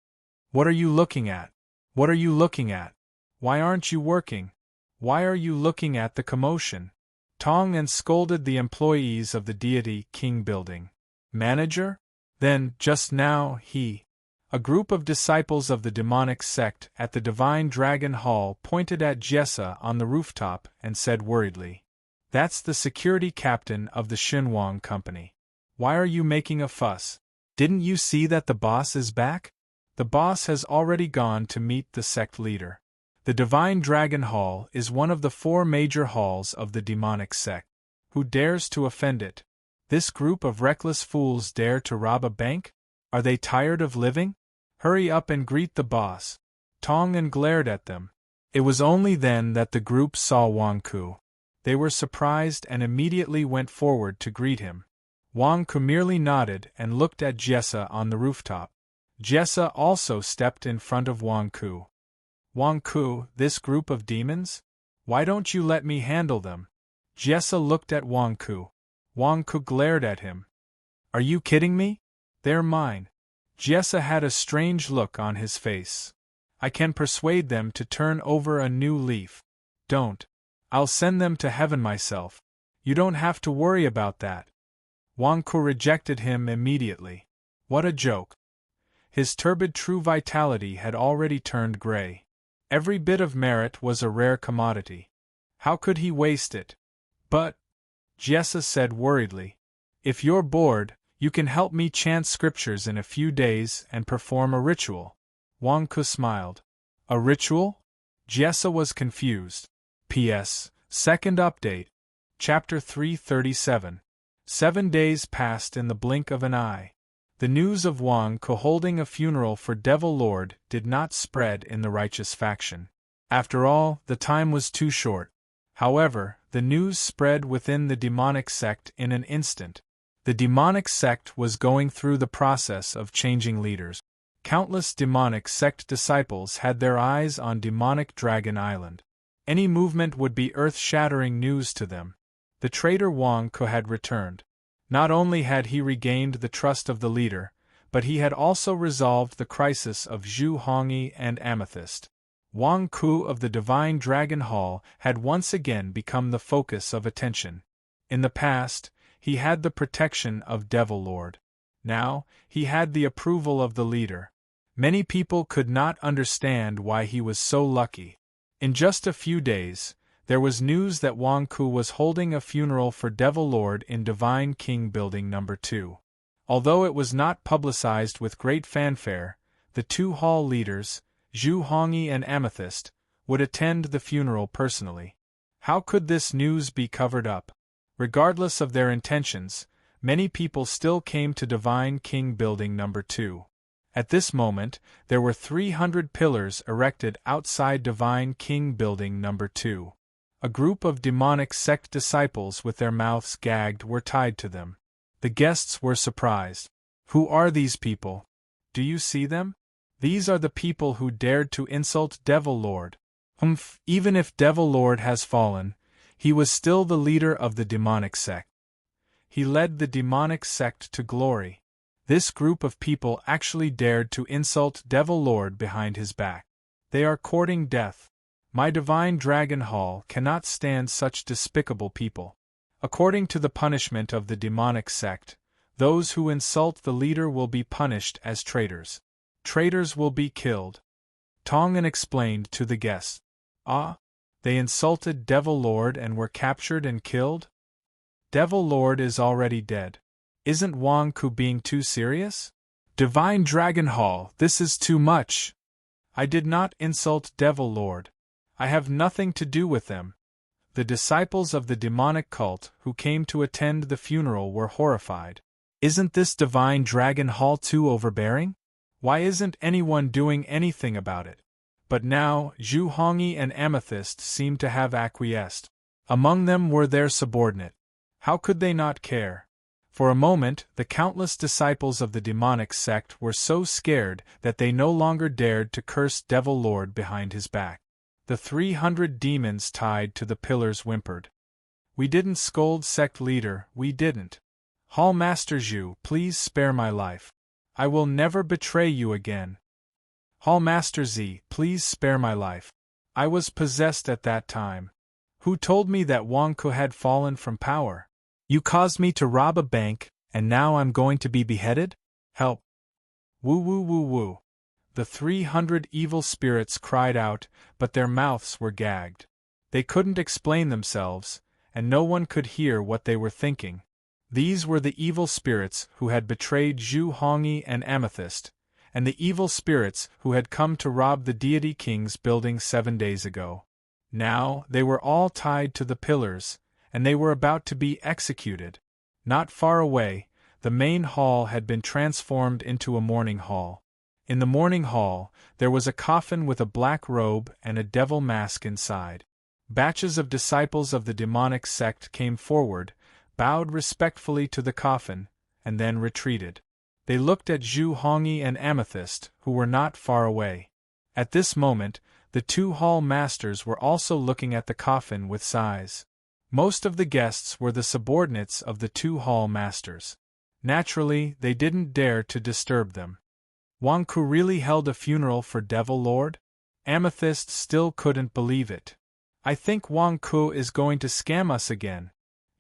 "What are you looking at? What are you looking at? Why aren't you working? Why are you looking at the commotion?" Tong-an scolded the employees of the Deity King building. "Manager?" Then, just now, a group of disciples of the demonic sect at the Divine Dragon Hall pointed at Jessa on the rooftop and said worriedly, "That's the security captain of the Xinhuang company. Why are you making a fuss? Didn't you see that the boss is back? The boss has already gone to meet the sect leader." The Divine Dragon Hall is one of the 4 major halls of the demonic sect. Who dares to offend it? This group of reckless fools dare to rob a bank? Are they tired of living? Hurry up and greet the boss. Tong-an glared at them. It was only then that the group saw Wang Ku. They were surprised and immediately went forward to greet him. Wang Ku merely nodded and looked at Jessa on the rooftop. Jessa also stepped in front of Wang Ku. "Wang Ku, this group of demons? Why don't you let me handle them?" Jessa looked at Wang Ku. Wang Ku glared at him. "Are you kidding me? They're mine." Jessa had a strange look on his face. "I can persuade them to turn over a new leaf." "Don't. I'll send them to heaven myself. You don't have to worry about that." Wang Ku rejected him immediately. What a joke. His turbid true vitality had already turned gray. Every bit of merit was a rare commodity. How could he waste it? "But," Jessa said worriedly, "if you're bored, you can help me chant scriptures in a few days and perform a ritual." Wang Ku smiled. "A ritual?" Jessa was confused. P.S. Second update. Chapter 337. 7 days passed in the blink of an eye. The news of Wang Ku holding a funeral for Devil Lord did not spread in the righteous faction. After all, the time was too short. However, the news spread within the demonic sect in an instant. The demonic sect was going through the process of changing leaders. Countless demonic sect disciples had their eyes on demonic Dragon Island. Any movement would be earth-shattering news to them. The traitor Wang Ku had returned. Not only had he regained the trust of the leader, but he had also resolved the crisis of Zhu Hongyi and Amethyst. Wang Ku of the Divine Dragon Hall had once again become the focus of attention. In the past, he had the protection of Devil Lord. Now, he had the approval of the leader. Many people could not understand why he was so lucky. In just a few days, there was news that Wang Ku was holding a funeral for Devil Lord in Divine King Building No. 2. Although it was not publicized with great fanfare, the 2 hall leaders, Zhu Hongyi and Amethyst, would attend the funeral personally. How could this news be covered up? Regardless of their intentions, many people still came to Divine King Building No. 2. At this moment, there were 300 pillars erected outside Divine King Building No. 2. A group of demonic sect disciples with their mouths gagged were tied to them. The guests were surprised. "Who are these people? Do you see them? These are the people who dared to insult Devil Lord." Even if Devil Lord has fallen, he was still the leader of the demonic sect. He led the demonic sect to glory. This group of people actually dared to insult Devil Lord behind his back. They are courting death. My Divine Dragon Hall cannot stand such despicable people. According to the punishment of the demonic sect, Those who insult the leader will be punished as traitors. Traitors will be killed. Tongan explained to the guests. Ah? They insulted Devil Lord and were captured and killed? Devil Lord is already dead. Isn't Wang Ku being too serious? Divine Dragon Hall, this is too much. I did not insult Devil Lord. I have nothing to do with them. The disciples of the demonic cult who came to attend the funeral were horrified. Isn't this Divine Dragon Hall too overbearing? Why isn't anyone doing anything about it? But now, Zhu Hongyi and Amethyst seemed to have acquiesced. Among them were their subordinate. How could they not care? For a moment, the countless disciples of the demonic sect were so scared that they no longer dared to curse Devil Lord behind his back. The 300 demons tied to the pillars whimpered. We didn't scold sect leader, we didn't. Hall Master Zhu, please spare my life. I will never betray you again. Hall Master Z, please spare my life. I was possessed at that time. Who told me that Wang Ku had fallen from power? You caused me to rob a bank, and now I'm going to be beheaded? Help! Woo woo woo woo. The 300 evil spirits cried out, but their mouths were gagged. They couldn't explain themselves, and no one could hear what they were thinking. These were the evil spirits who had betrayed Zhu Hongyi and Amethyst, and the evil spirits who had come to rob the Deity King's building 7 days ago. Now, they were all tied to the pillars, and they were about to be executed. Not far away, the main hall had been transformed into a mourning hall. In the mourning hall, there was a coffin with a black robe and a devil mask inside. Batches of disciples of the demonic sect came forward, bowed respectfully to the coffin, and then retreated. They looked at Zhu Hongyi and Amethyst, who were not far away. At this moment, the 2 hall masters were also looking at the coffin with sighs. Most of the guests were the subordinates of the 2 hall masters. Naturally, they didn't dare to disturb them. Wang Ku really held a funeral for Devil Lord? Amethyst still couldn't believe it. I think Wang Ku is going to scam us again,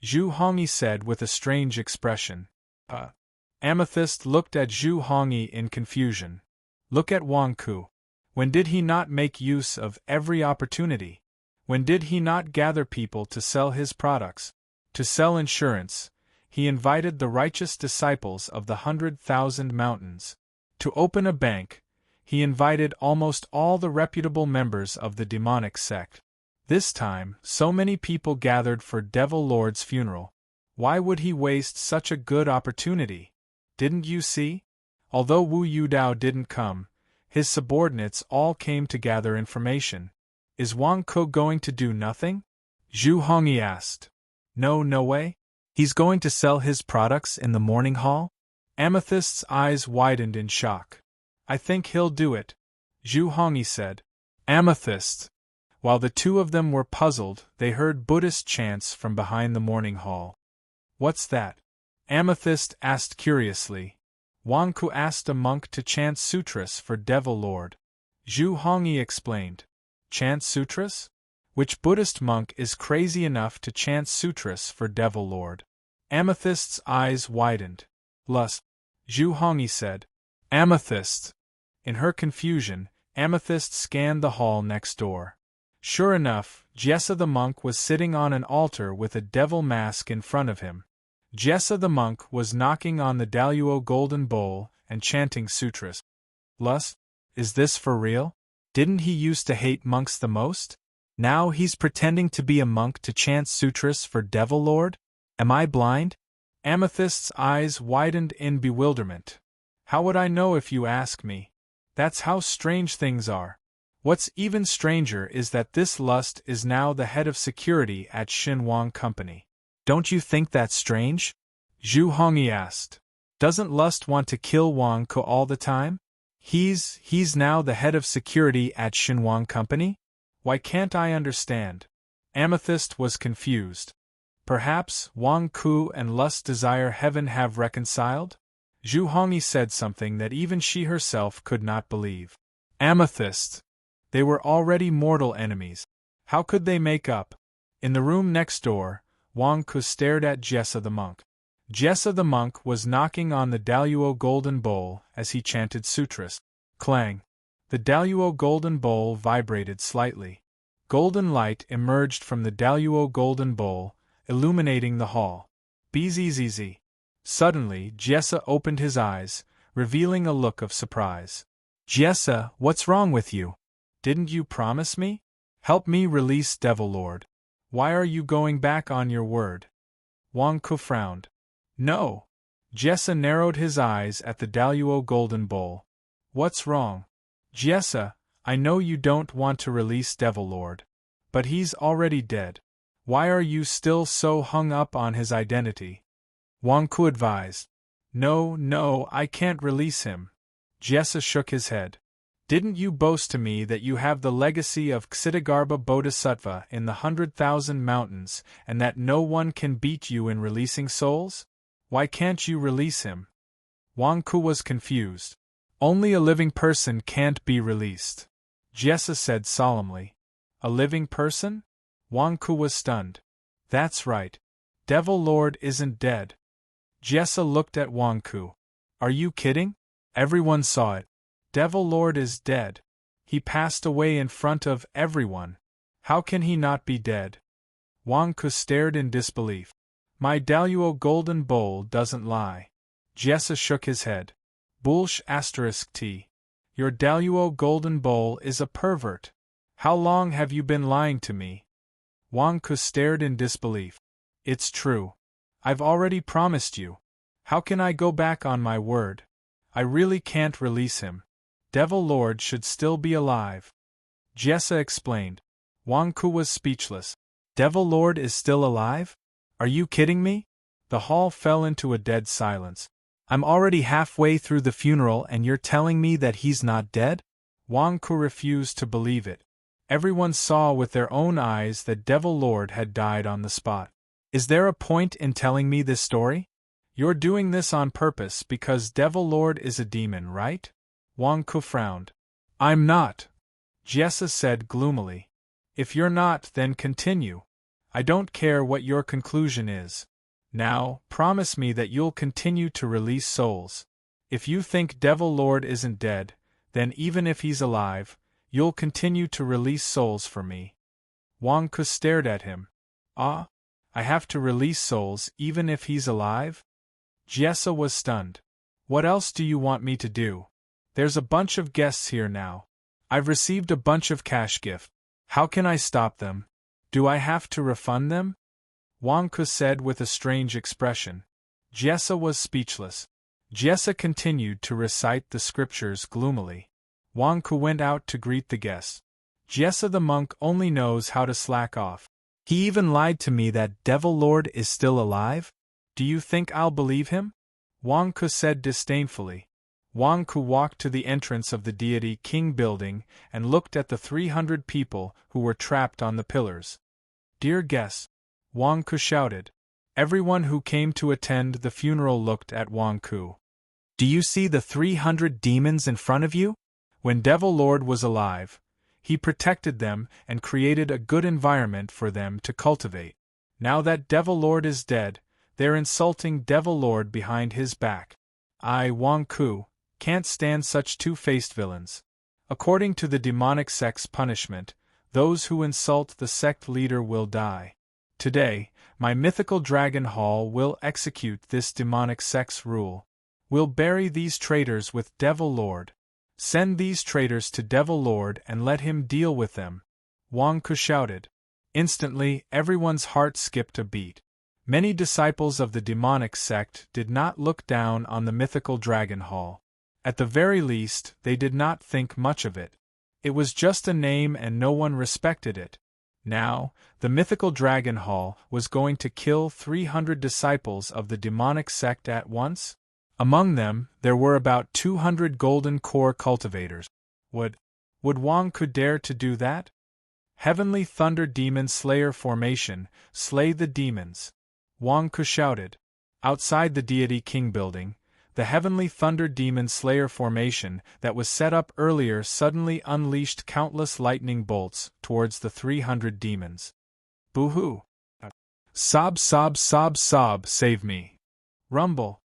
Zhu Hongyi said with a strange expression. Amethyst looked at Zhu Hongyi in confusion. Look at Wang Ku. When did he not make use of every opportunity? When did he not gather people to sell his products? To sell insurance, he invited the righteous disciples of the 100,000 mountains. To open a bank, he invited almost all the reputable members of the demonic sect. This time, so many people gathered for Devil Lord's funeral. Why would he waste such a good opportunity? Didn't you see? Although Wu Yudao didn't come, his subordinates all came to gather information. Is Wang Ku going to do nothing? Zhu Hongyi asked. No way? He's going to sell his products in the mourning hall? Amethyst's eyes widened in shock. I think he'll do it, Zhu Hongyi said. Amethyst. While the 2 of them were puzzled, they heard Buddhist chants from behind the mourning hall. What's that? Amethyst asked curiously. Wang Ku asked a monk to chant sutras for Devil Lord. Zhu Hongyi explained. Chant sutras? Which Buddhist monk is crazy enough to chant sutras for Devil Lord? Amethyst's eyes widened. Lust, Zhu Hongyi said. Amethyst. In her confusion, Amethyst scanned the hall next door. Sure enough, Jessa the monk was sitting on an altar with a devil mask in front of him. Jessa the monk was knocking on the Daluo golden bowl and chanting sutras. Lust, is this for real? Didn't he used to hate monks the most? Now he's pretending to be a monk to chant sutras for Devil Lord? Am I blind? Amethyst's eyes widened in bewilderment. How would I know if you ask me? That's how strange things are. What's even stranger is that this Lust is now the head of security at Xinhuang Company. Don't you think that's strange? Zhu Hongyi asked. Doesn't Lust want to kill Wang Ku all the time? He's now the head of security at Xinhuang Company? Why can't I understand? Amethyst was confused. Perhaps Wang Ku and Lust Desire Heaven have reconciled? Zhu Hongyi said something that even she herself could not believe. Amethyst. They were already mortal enemies. How could they make up? In the room next door, Wang Ku stared at Jessa the monk. Jessa the monk was knocking on the Daluo golden bowl as he chanted sutras. Clang! The Daluo golden bowl vibrated slightly. Golden light emerged from the Daluo golden bowl, illuminating the hall. Bzzz. Suddenly, Jessa opened his eyes, revealing a look of surprise. Jessa, what's wrong with you? Didn't you promise me? Help me release Devil Lord. Why are you going back on your word? Wang Ku frowned. No. Jessa narrowed his eyes at the Daluo golden bowl. What's wrong? Jessa, I know you don't want to release Devil Lord. But he's already dead. Why are you still so hung up on his identity? Wang Ku advised. No, I can't release him. Jessa shook his head. Didn't you boast to me that you have the legacy of Ksitigarbha Bodhisattva in the 100,000 mountains, and that no one can beat you in releasing souls? Why can't you release him? Wang Ku was confused. Only a living person can't be released. Jessa said solemnly. A living person? Wang Ku was stunned. That's right. Devil Lord isn't dead. Jessa looked at Wang Ku. Are you kidding? Everyone saw it. Devil Lord is dead. He passed away in front of everyone. How can he not be dead? Wang Ku stared in disbelief. My Daluo golden bowl doesn't lie. Jessa shook his head. Bullsh *t. Your Daluo golden bowl is a pervert. How long have you been lying to me? Wang Ku stared in disbelief. It's true. I've already promised you. How can I go back on my word? I really can't release him. Devil Lord should still be alive. Jessa explained. Wang Ku was speechless. Devil Lord is still alive? Are you kidding me? The hall fell into a dead silence. I'm already halfway through the funeral and you're telling me that he's not dead? Wang Ku refused to believe it. Everyone saw with their own eyes that Devil Lord had died on the spot. Is there a point in telling me this story? You're doing this on purpose because Devil Lord is a demon, right? Wang Ku frowned. I'm not. Jessa said gloomily. If you're not, then continue. I don't care what your conclusion is. Now, promise me that you'll continue to release souls. If you think Devil Lord isn't dead, then even if he's alive, you'll continue to release souls for me. Wang Ku stared at him. Ah? I have to release souls even if he's alive? Jessa was stunned. What else do you want me to do? There's a bunch of guests here now. I've received a bunch of cash gift. How can I stop them? Do I have to refund them? Wang Ku said with a strange expression. Jessa was speechless. Jessa continued to recite the scriptures gloomily. Wang Ku went out to greet the guests. Jessa the monk only knows how to slack off. He even lied to me that Devil Lord is still alive? Do you think I'll believe him? Wang Ku said disdainfully. Wang Ku walked to the entrance of the Deity King building and looked at the 300 people who were trapped on the pillars. Dear guests, Wang Ku shouted. Everyone who came to attend the funeral looked at Wang Ku. Do you see the 300 demons in front of you? When Devil Lord was alive, he protected them and created a good environment for them to cultivate. Now that Devil Lord is dead, they're insulting Devil Lord behind his back. I, Wang Ku, can't stand such two-faced villains. According to the demonic sect's punishment, those who insult the sect leader will die. Today, my mythical dragon hall will execute this demonic sect's rule. We'll bury these traitors with Devil Lord. Send these traitors to Devil Lord and let him deal with them. Wang Ku shouted. Instantly, everyone's heart skipped a beat. Many disciples of the demonic sect did not look down on the mythical dragon hall. At the very least, they did not think much of it. It was just a name and no one respected it. Now, the mythical dragon hall was going to kill 300 disciples of the demonic sect at once? Among them, there were about 200 golden core cultivators. Would Wang Ku dare to do that? Heavenly Thunder Demon Slayer formation, slay the demons. Wang Ku shouted. Outside the Deity King building, the Heavenly Thunder Demon Slayer formation that was set up earlier suddenly unleashed countless lightning bolts towards the 300 demons. Boo-hoo! Sob, sob, sob, sob, save me! Rumble.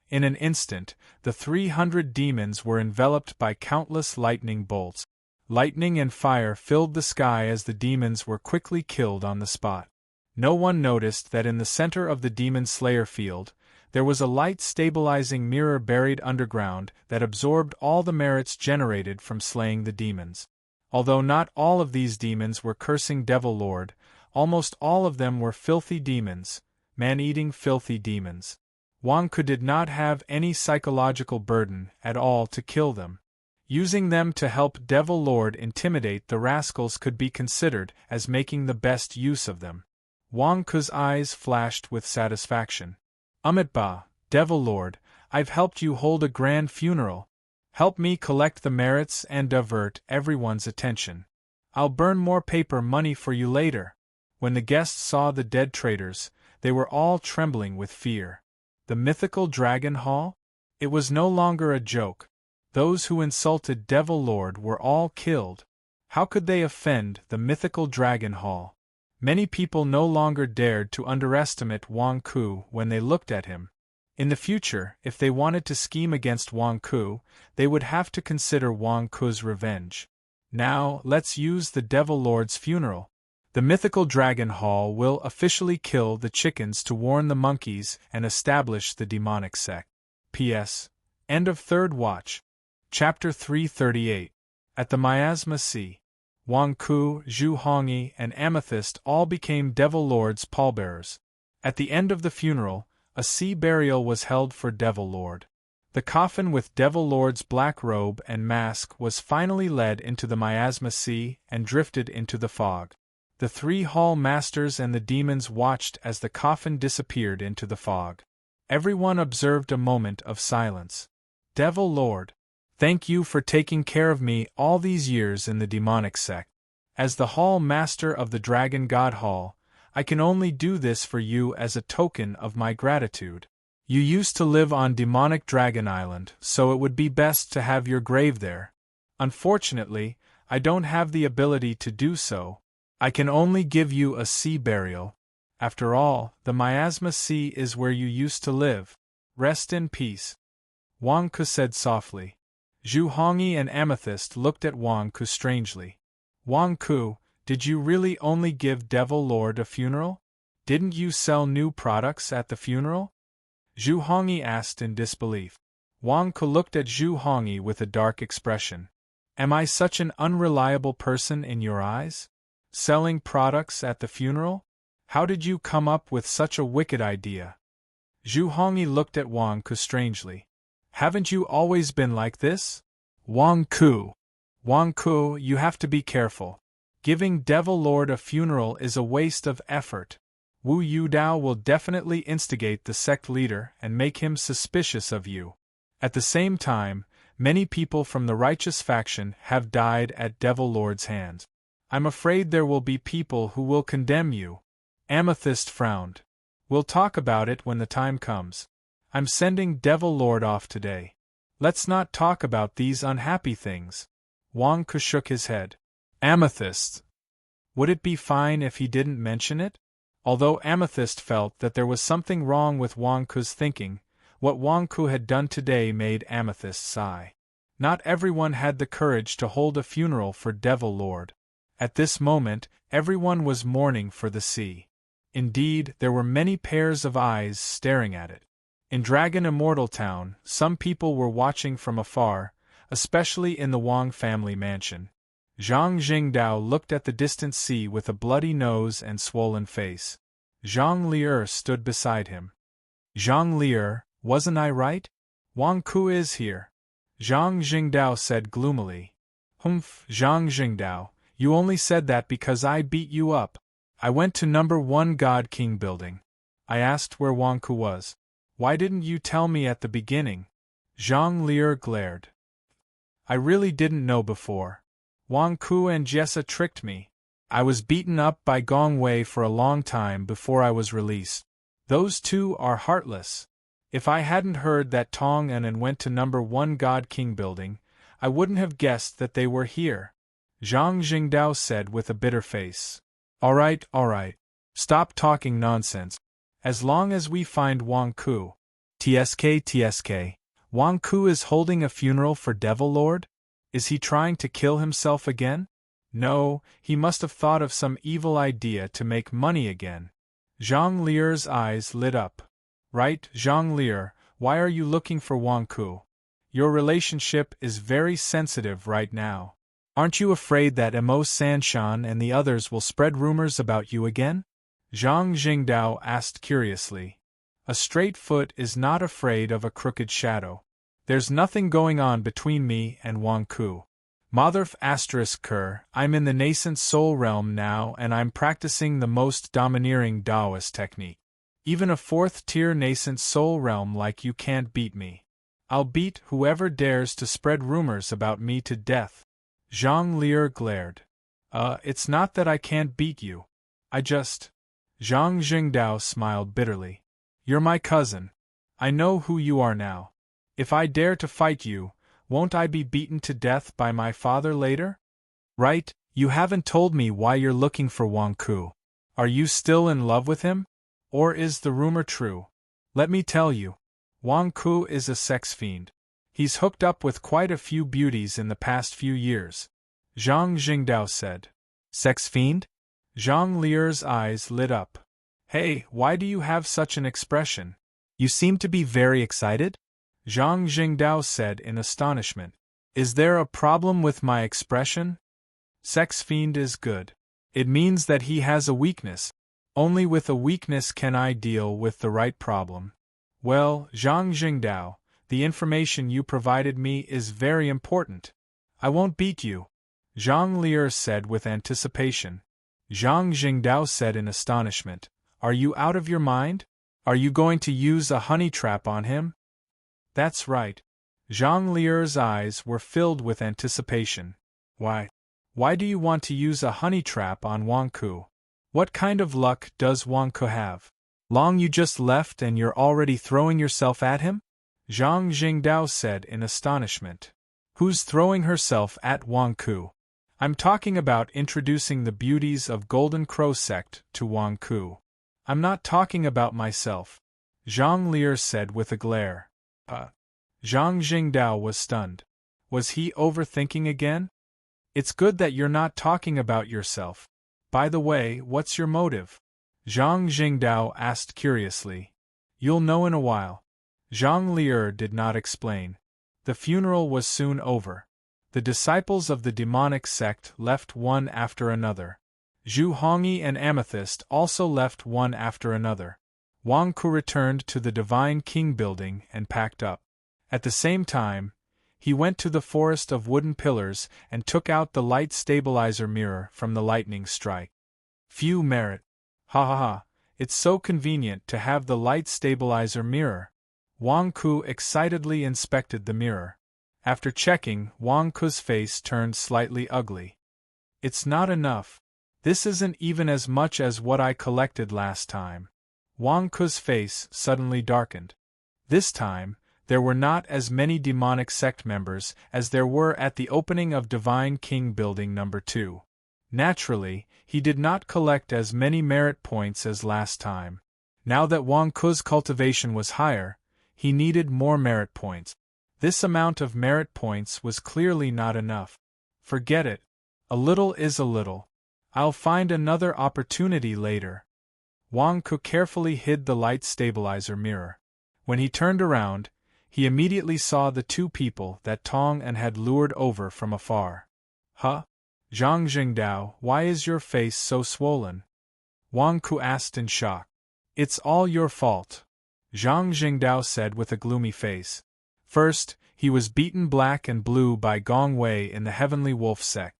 In an instant, the 300 demons were enveloped by countless lightning bolts. Lightning and fire filled the sky as the demons were quickly killed on the spot. No one noticed that in the center of the Demon Slayer field, there was a light stabilizing mirror buried underground that absorbed all the merits generated from slaying the demons. Although not all of these demons were cursing Devil Lord, almost all of them were filthy demons, man-eating filthy demons. Wang Ku did not have any psychological burden at all to kill them. Using them to help Devil Lord intimidate the rascals could be considered as making the best use of them. Wang Ku's eyes flashed with satisfaction. Amitabha, Devil Lord, I've helped you hold a grand funeral. Help me collect the merits and divert everyone's attention. I'll burn more paper money for you later. When the guests saw the dead traitors, they were all trembling with fear. The mythical Dragon Hall? It was no longer a joke. Those who insulted Devil Lord were all killed. How could they offend the mythical Dragon Hall? Many people no longer dared to underestimate Wang Ku when they looked at him. In the future, if they wanted to scheme against Wang Ku, they would have to consider Wang Ku's revenge. Now, let's use the Devil Lord's funeral. The mythical Dragon Hall will officially kill the chickens to warn the monkeys and establish the demonic sect. P.S. End of Third Watch. Chapter 338. At the Miasma Sea, Wang Ku, Zhu Hongyi, and Amethyst all became Devil Lord's pallbearers. At the end of the funeral, a sea burial was held for Devil Lord. The coffin with Devil Lord's black robe and mask was finally led into the Miasma Sea and drifted into the fog. The 3 hall masters and the demons watched as the coffin disappeared into the fog. Everyone observed a moment of silence. Devil Lord, thank you for taking care of me all these years in the demonic sect. As the hall master of the Dragon God Hall, I can only do this for you as a token of my gratitude. You used to live on demonic Dragon Island, so it would be best to have your grave there. Unfortunately, I don't have the ability to do so. I can only give you a sea burial. After all, the Miasma Sea is where you used to live. Rest in peace. Wang Ku said softly. Zhu Hongyi and Amethyst looked at Wang Ku strangely. Wang Ku, did you really only give Devil Lord a funeral? Didn't you sell new products at the funeral? Zhu Hongyi asked in disbelief. Wang Ku looked at Zhu Hongyi with a dark expression. Am I such an unreliable person in your eyes? Selling products at the funeral? How did you come up with such a wicked idea? Zhu Hongyi looked at Wang Ku strangely. Haven't you always been like this? Wang Ku, you have to be careful. Giving Devil Lord a funeral is a waste of effort. Wu Yudao will definitely instigate the sect leader and make him suspicious of you. At the same time, many people from the righteous faction have died at Devil Lord's hands. I'm afraid there will be people who will condemn you. Amethyst frowned. We'll talk about it when the time comes. I'm sending Devil Lord off today. Let's not talk about these unhappy things. Wang Ku shook his head. Amethyst. Would it be fine if he didn't mention it? Although Amethyst felt that there was something wrong with Wang Ku's thinking, what Wang Ku had done today made Amethyst sigh. Not everyone had the courage to hold a funeral for Devil Lord. At this moment, everyone was mourning for the sea. Indeed, there were many pairs of eyes staring at it. In Dragon Immortal Town, some people were watching from afar, especially in the Wang family mansion. Zhang Jingdao looked at the distant sea with a bloody nose and swollen face. Zhang Lier stood beside him. Zhang Lier, wasn't I right? Wang Ku is here. Zhang Jingdao said gloomily. Humph, Zhang Jingdao, you only said that because I beat you up. I went to number 1 God King building. I asked where Wang Ku was. Why didn't you tell me at the beginning? Zhang Lier glared. I really didn't know before. Wang Ku and Jessa tricked me. I was beaten up by Gong Wei for a long time before I was released. Those two are heartless. If I hadn't heard that Tong and went to number 1 God King building, I wouldn't have guessed that they were here. Zhang Jingdao said with a bitter face. All right. Stop talking nonsense. As long as we find Wang Ku. TSK. Wang Ku is holding a funeral for Devil Lord? Is he trying to kill himself again? No, he must have thought of some evil idea to make money again. Zhang Lier's eyes lit up. Right, Zhang Lier, why are you looking for Wang Ku? Your relationship is very sensitive right now. Aren't you afraid that Mo Sanshan and the others will spread rumors about you again? Zhang Jingdao asked curiously. A straight foot is not afraid of a crooked shadow. There's nothing going on between me and Wang Ku. Motherf *Ker, I'm in the nascent soul realm now and I'm practicing the most domineering Taoist technique. Even a 4th-tier nascent soul realm like you can't beat me. I'll beat whoever dares to spread rumors about me to death. Zhang Lier glared. It's not that I can't beat you. I just… Zhang Jingdao smiled bitterly. You're my cousin. I know who you are now. If I dare to fight you, won't I be beaten to death by my father later? Right, you haven't told me why you're looking for Wang Ku. Are you still in love with him? Or is the rumor true? Let me tell you. Wang Ku is a sex fiend. He's hooked up with quite a few beauties in the past few years. Zhang Jingdao said. Sex fiend? Zhang Lier's eyes lit up. Hey, why do you have such an expression? You seem to be very excited? Zhang Jingdao said in astonishment. Is there a problem with my expression? Sex fiend is good. It means that he has a weakness. Only with a weakness can I deal with the right problem. Well, Zhang Jingdao, the information you provided me is very important. I won't beat you, Zhang Lier said with anticipation. Zhang Jingdao said in astonishment. Are you out of your mind? Are you going to use a honey trap on him? That's right. Zhang Lier's eyes were filled with anticipation. Why? Why do you want to use a honey trap on Wang Ku? What kind of luck does Wang Ku have? Long you just left and you're already throwing yourself at him? Zhang Jingdao said in astonishment. Who's throwing herself at Wang Ku? I'm talking about introducing the beauties of Golden Crow sect to Wang Ku. I'm not talking about myself, Zhang Lier said with a glare. Zhang Jingdao was stunned. Was he overthinking again? It's good that you're not talking about yourself. By the way, what's your motive? Zhang Jingdao asked curiously. You'll know in a while. Zhang Lier did not explain. The funeral was soon over. The disciples of the demonic sect left one after another. Zhu Hongyi and Amethyst also left one after another. Wang Ku returned to the Divine King building and packed up. At the same time, he went to the forest of wooden pillars and took out the light stabilizer mirror from the lightning strike. Few merit. Ha ha ha, it's so convenient to have the light stabilizer mirror. Wang Ku excitedly inspected the mirror. After checking, Wang Ku's face turned slightly ugly. It's not enough. This isn't even as much as what I collected last time. Wang Ku's face suddenly darkened. This time, there were not as many demonic sect members as there were at the opening of Divine King Building No. 2. Naturally, he did not collect as many merit points as last time. Now that Wang Ku's cultivation was higher, he needed more merit points. This amount of merit points was clearly not enough. Forget it. A little is a little. I'll find another opportunity later. Wang Ku carefully hid the light stabilizer mirror. When he turned around, he immediately saw the two people that Tong An had lured over from afar. Huh? Zhang Jingdao, why is your face so swollen? Wang Ku asked in shock. It's all your fault, Zhang Jingdao said with a gloomy face. First, he was beaten black and blue by Gong Wei in the Heavenly Wolf sect.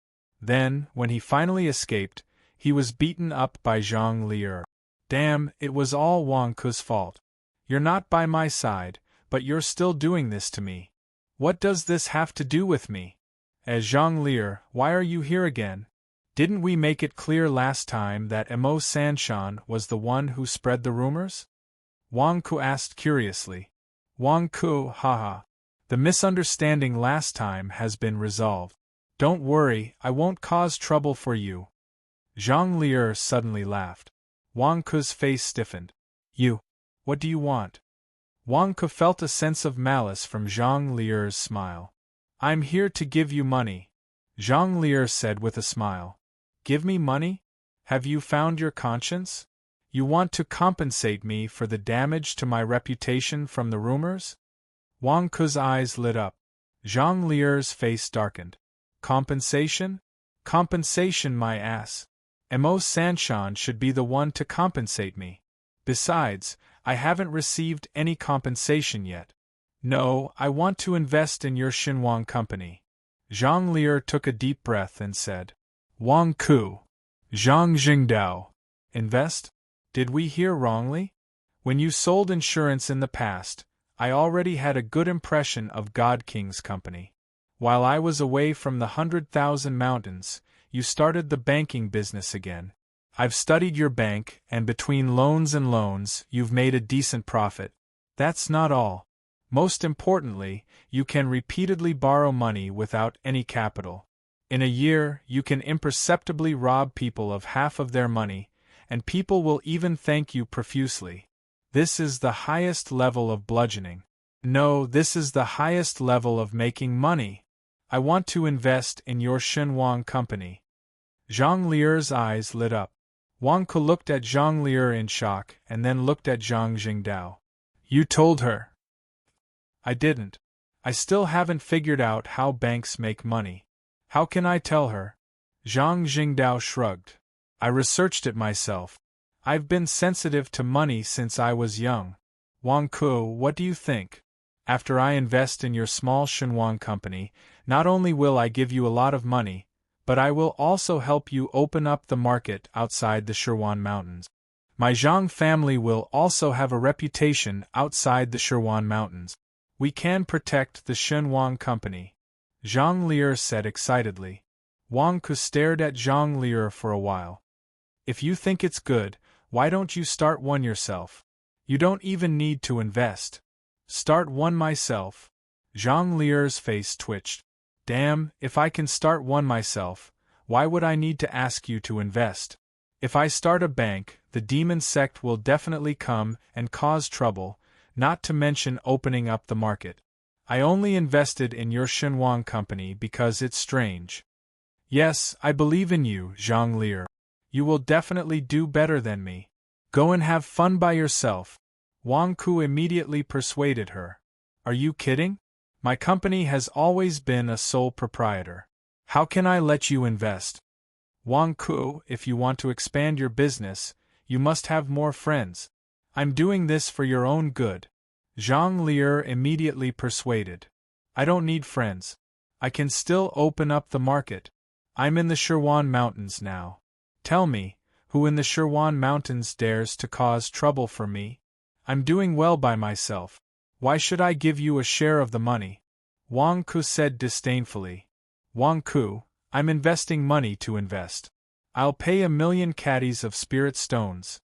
Then, when he finally escaped, he was beaten up by Zhang Lier. Damn, it was all Wang Ku's fault. You're not by my side, but you're still doing this to me. What does this have to do with me? As Zhang Lier, why are you here again? Didn't we make it clear last time that Mo Sanshan was the one who spread the rumors? Wang Ku asked curiously. Wang Ku, haha. The misunderstanding last time has been resolved. Don't worry, I won't cause trouble for you. Zhang Lier suddenly laughed. Wang Ku's face stiffened. You? What do you want? Wang Ke felt a sense of malice from Zhang Lier's smile. I'm here to give you money, Zhang Lier said with a smile. Give me money? Have you found your conscience? You want to compensate me for the damage to my reputation from the rumors? Wang Ke's eyes lit up. Zhang Lier's face darkened. Compensation? Compensation, my ass. Mo Sanshan should be the one to compensate me. Besides, I haven't received any compensation yet. No, I want to invest in your Xinhuang company. Zhang Lier took a deep breath and said, Wang Ke, Zhang Jingdao. Invest? Did we hear wrongly? When you sold insurance in the past, I already had a good impression of God King's company. While I was away from the 100,000 mountains, you started the banking business again. I've studied your bank, and between loans and loans, you've made a decent profit. That's not all. Most importantly, you can repeatedly borrow money without any capital. In a year, you can imperceptibly rob people of half of their money, and people will even thank you profusely. This is the highest level of bludgeoning. No, this is the highest level of making money. I want to invest in your Xinhuang company. Zhang Lier's eyes lit up. Wang Ke looked at Zhang Lier in shock and then looked at Zhang Jingdao. You told her? I didn't. I still haven't figured out how banks make money. How can I tell her? Zhang Jingdao shrugged. I researched it myself. I've been sensitive to money since I was young. Wang Ke, what do you think? After I invest in your small Xinhuang company, not only will I give you a lot of money, but I will also help you open up the market outside the Shirwan Mountains. My Zhang family will also have a reputation outside the Shirwan Mountains. We can protect the Xinhuang company, Zhang Lier said excitedly. Wang Ke stared at Zhang Lier for a while. If you think it's good, why don't you start one yourself? You don't even need to invest. Start one myself. Zhang Lier's face twitched. Damn, if I can start one myself, why would I need to ask you to invest? If I start a bank, the demon sect will definitely come and cause trouble, not to mention opening up the market. I only invested in your Xinhuang company because it's strange. Yes, I believe in you, Zhang Lier. You will definitely do better than me. Go and have fun by yourself. Wang Ke immediately persuaded her. Are you kidding? My company has always been a sole proprietor. How can I let you invest? Wang Ke, if you want to expand your business, you must have more friends. I'm doing this for your own good. Zhang Lier immediately persuaded. I don't need friends. I can still open up the market. I'm in the Shirwan Mountains now. Tell me, who in the Shirwan Mountains dares to cause trouble for me? I'm doing well by myself. Why should I give you a share of the money? Wang Ke said disdainfully. Wang Ke, I'm investing money to invest. I'll pay 1,000,000 caddies of spirit stones.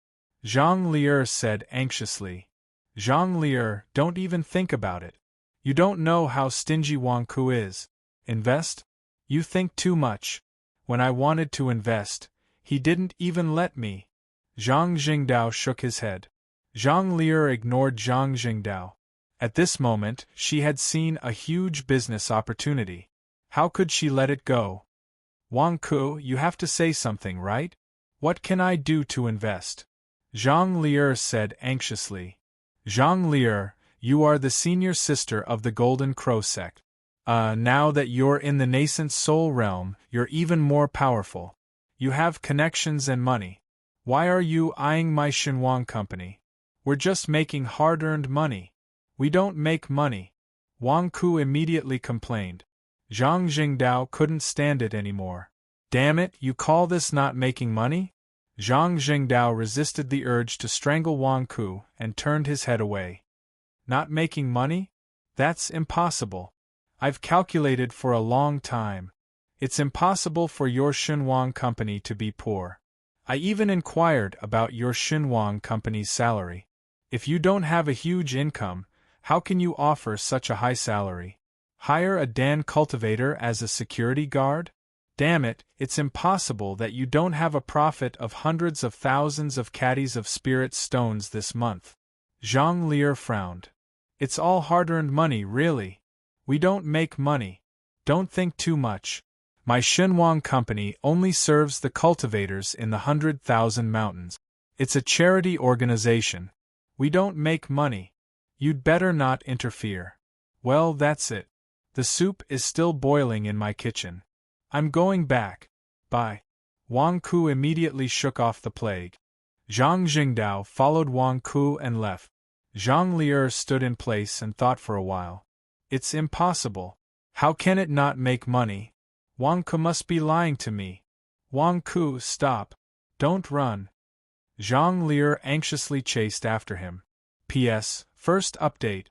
Zhang Lier said anxiously. Zhang Lier, don't even think about it. You don't know how stingy Wang Ke is. Invest? You think too much. When I wanted to invest, he didn't even let me. Zhang Jingdao shook his head. Zhang Lier ignored Zhang Jingdao. At this moment, she had seen a huge business opportunity. How could she let it go? Wang Ke, you have to say something, right? What can I do to invest? Zhang Lier said anxiously. Zhang Lier, you are the senior sister of the Golden Crow sect. Now that you're in the nascent soul realm, you're even more powerful. You have connections and money. Why are you eyeing my Xinhuang company? We're just making hard-earned money. We don't make money. Wang Ke immediately complained. Zhang Jingdao couldn't stand it anymore. Damn it, you call this not making money? Zhang Jingdao resisted the urge to strangle Wang Ke and turned his head away. Not making money? That's impossible. I've calculated for a long time. It's impossible for your Xinhuang company to be poor. I even inquired about your Xinhuang company's salary. If you don't have a huge income, how can you offer such a high salary? Hire a Dan cultivator as a security guard? Damn it, it's impossible that you don't have a profit of hundreds of thousands of caddies of spirit stones this month. Zhang Lier frowned. It's all hard-earned money, really. We don't make money. Don't think too much. My Shenhuang company only serves the cultivators in the 100,000 mountains. It's a charity organization. We don't make money. You'd better not interfere. Well, that's it. The soup is still boiling in my kitchen. I'm going back. Bye. Wang Ku immediately shook off the plague. Zhang Jingdao followed Wang Ku and left. Zhang Lier stood in place and thought for a while. It's impossible. How can it not make money? Wang Ku must be lying to me. Wang Ku, stop. Don't run. Zhang Lier anxiously chased after him. P.S. First update.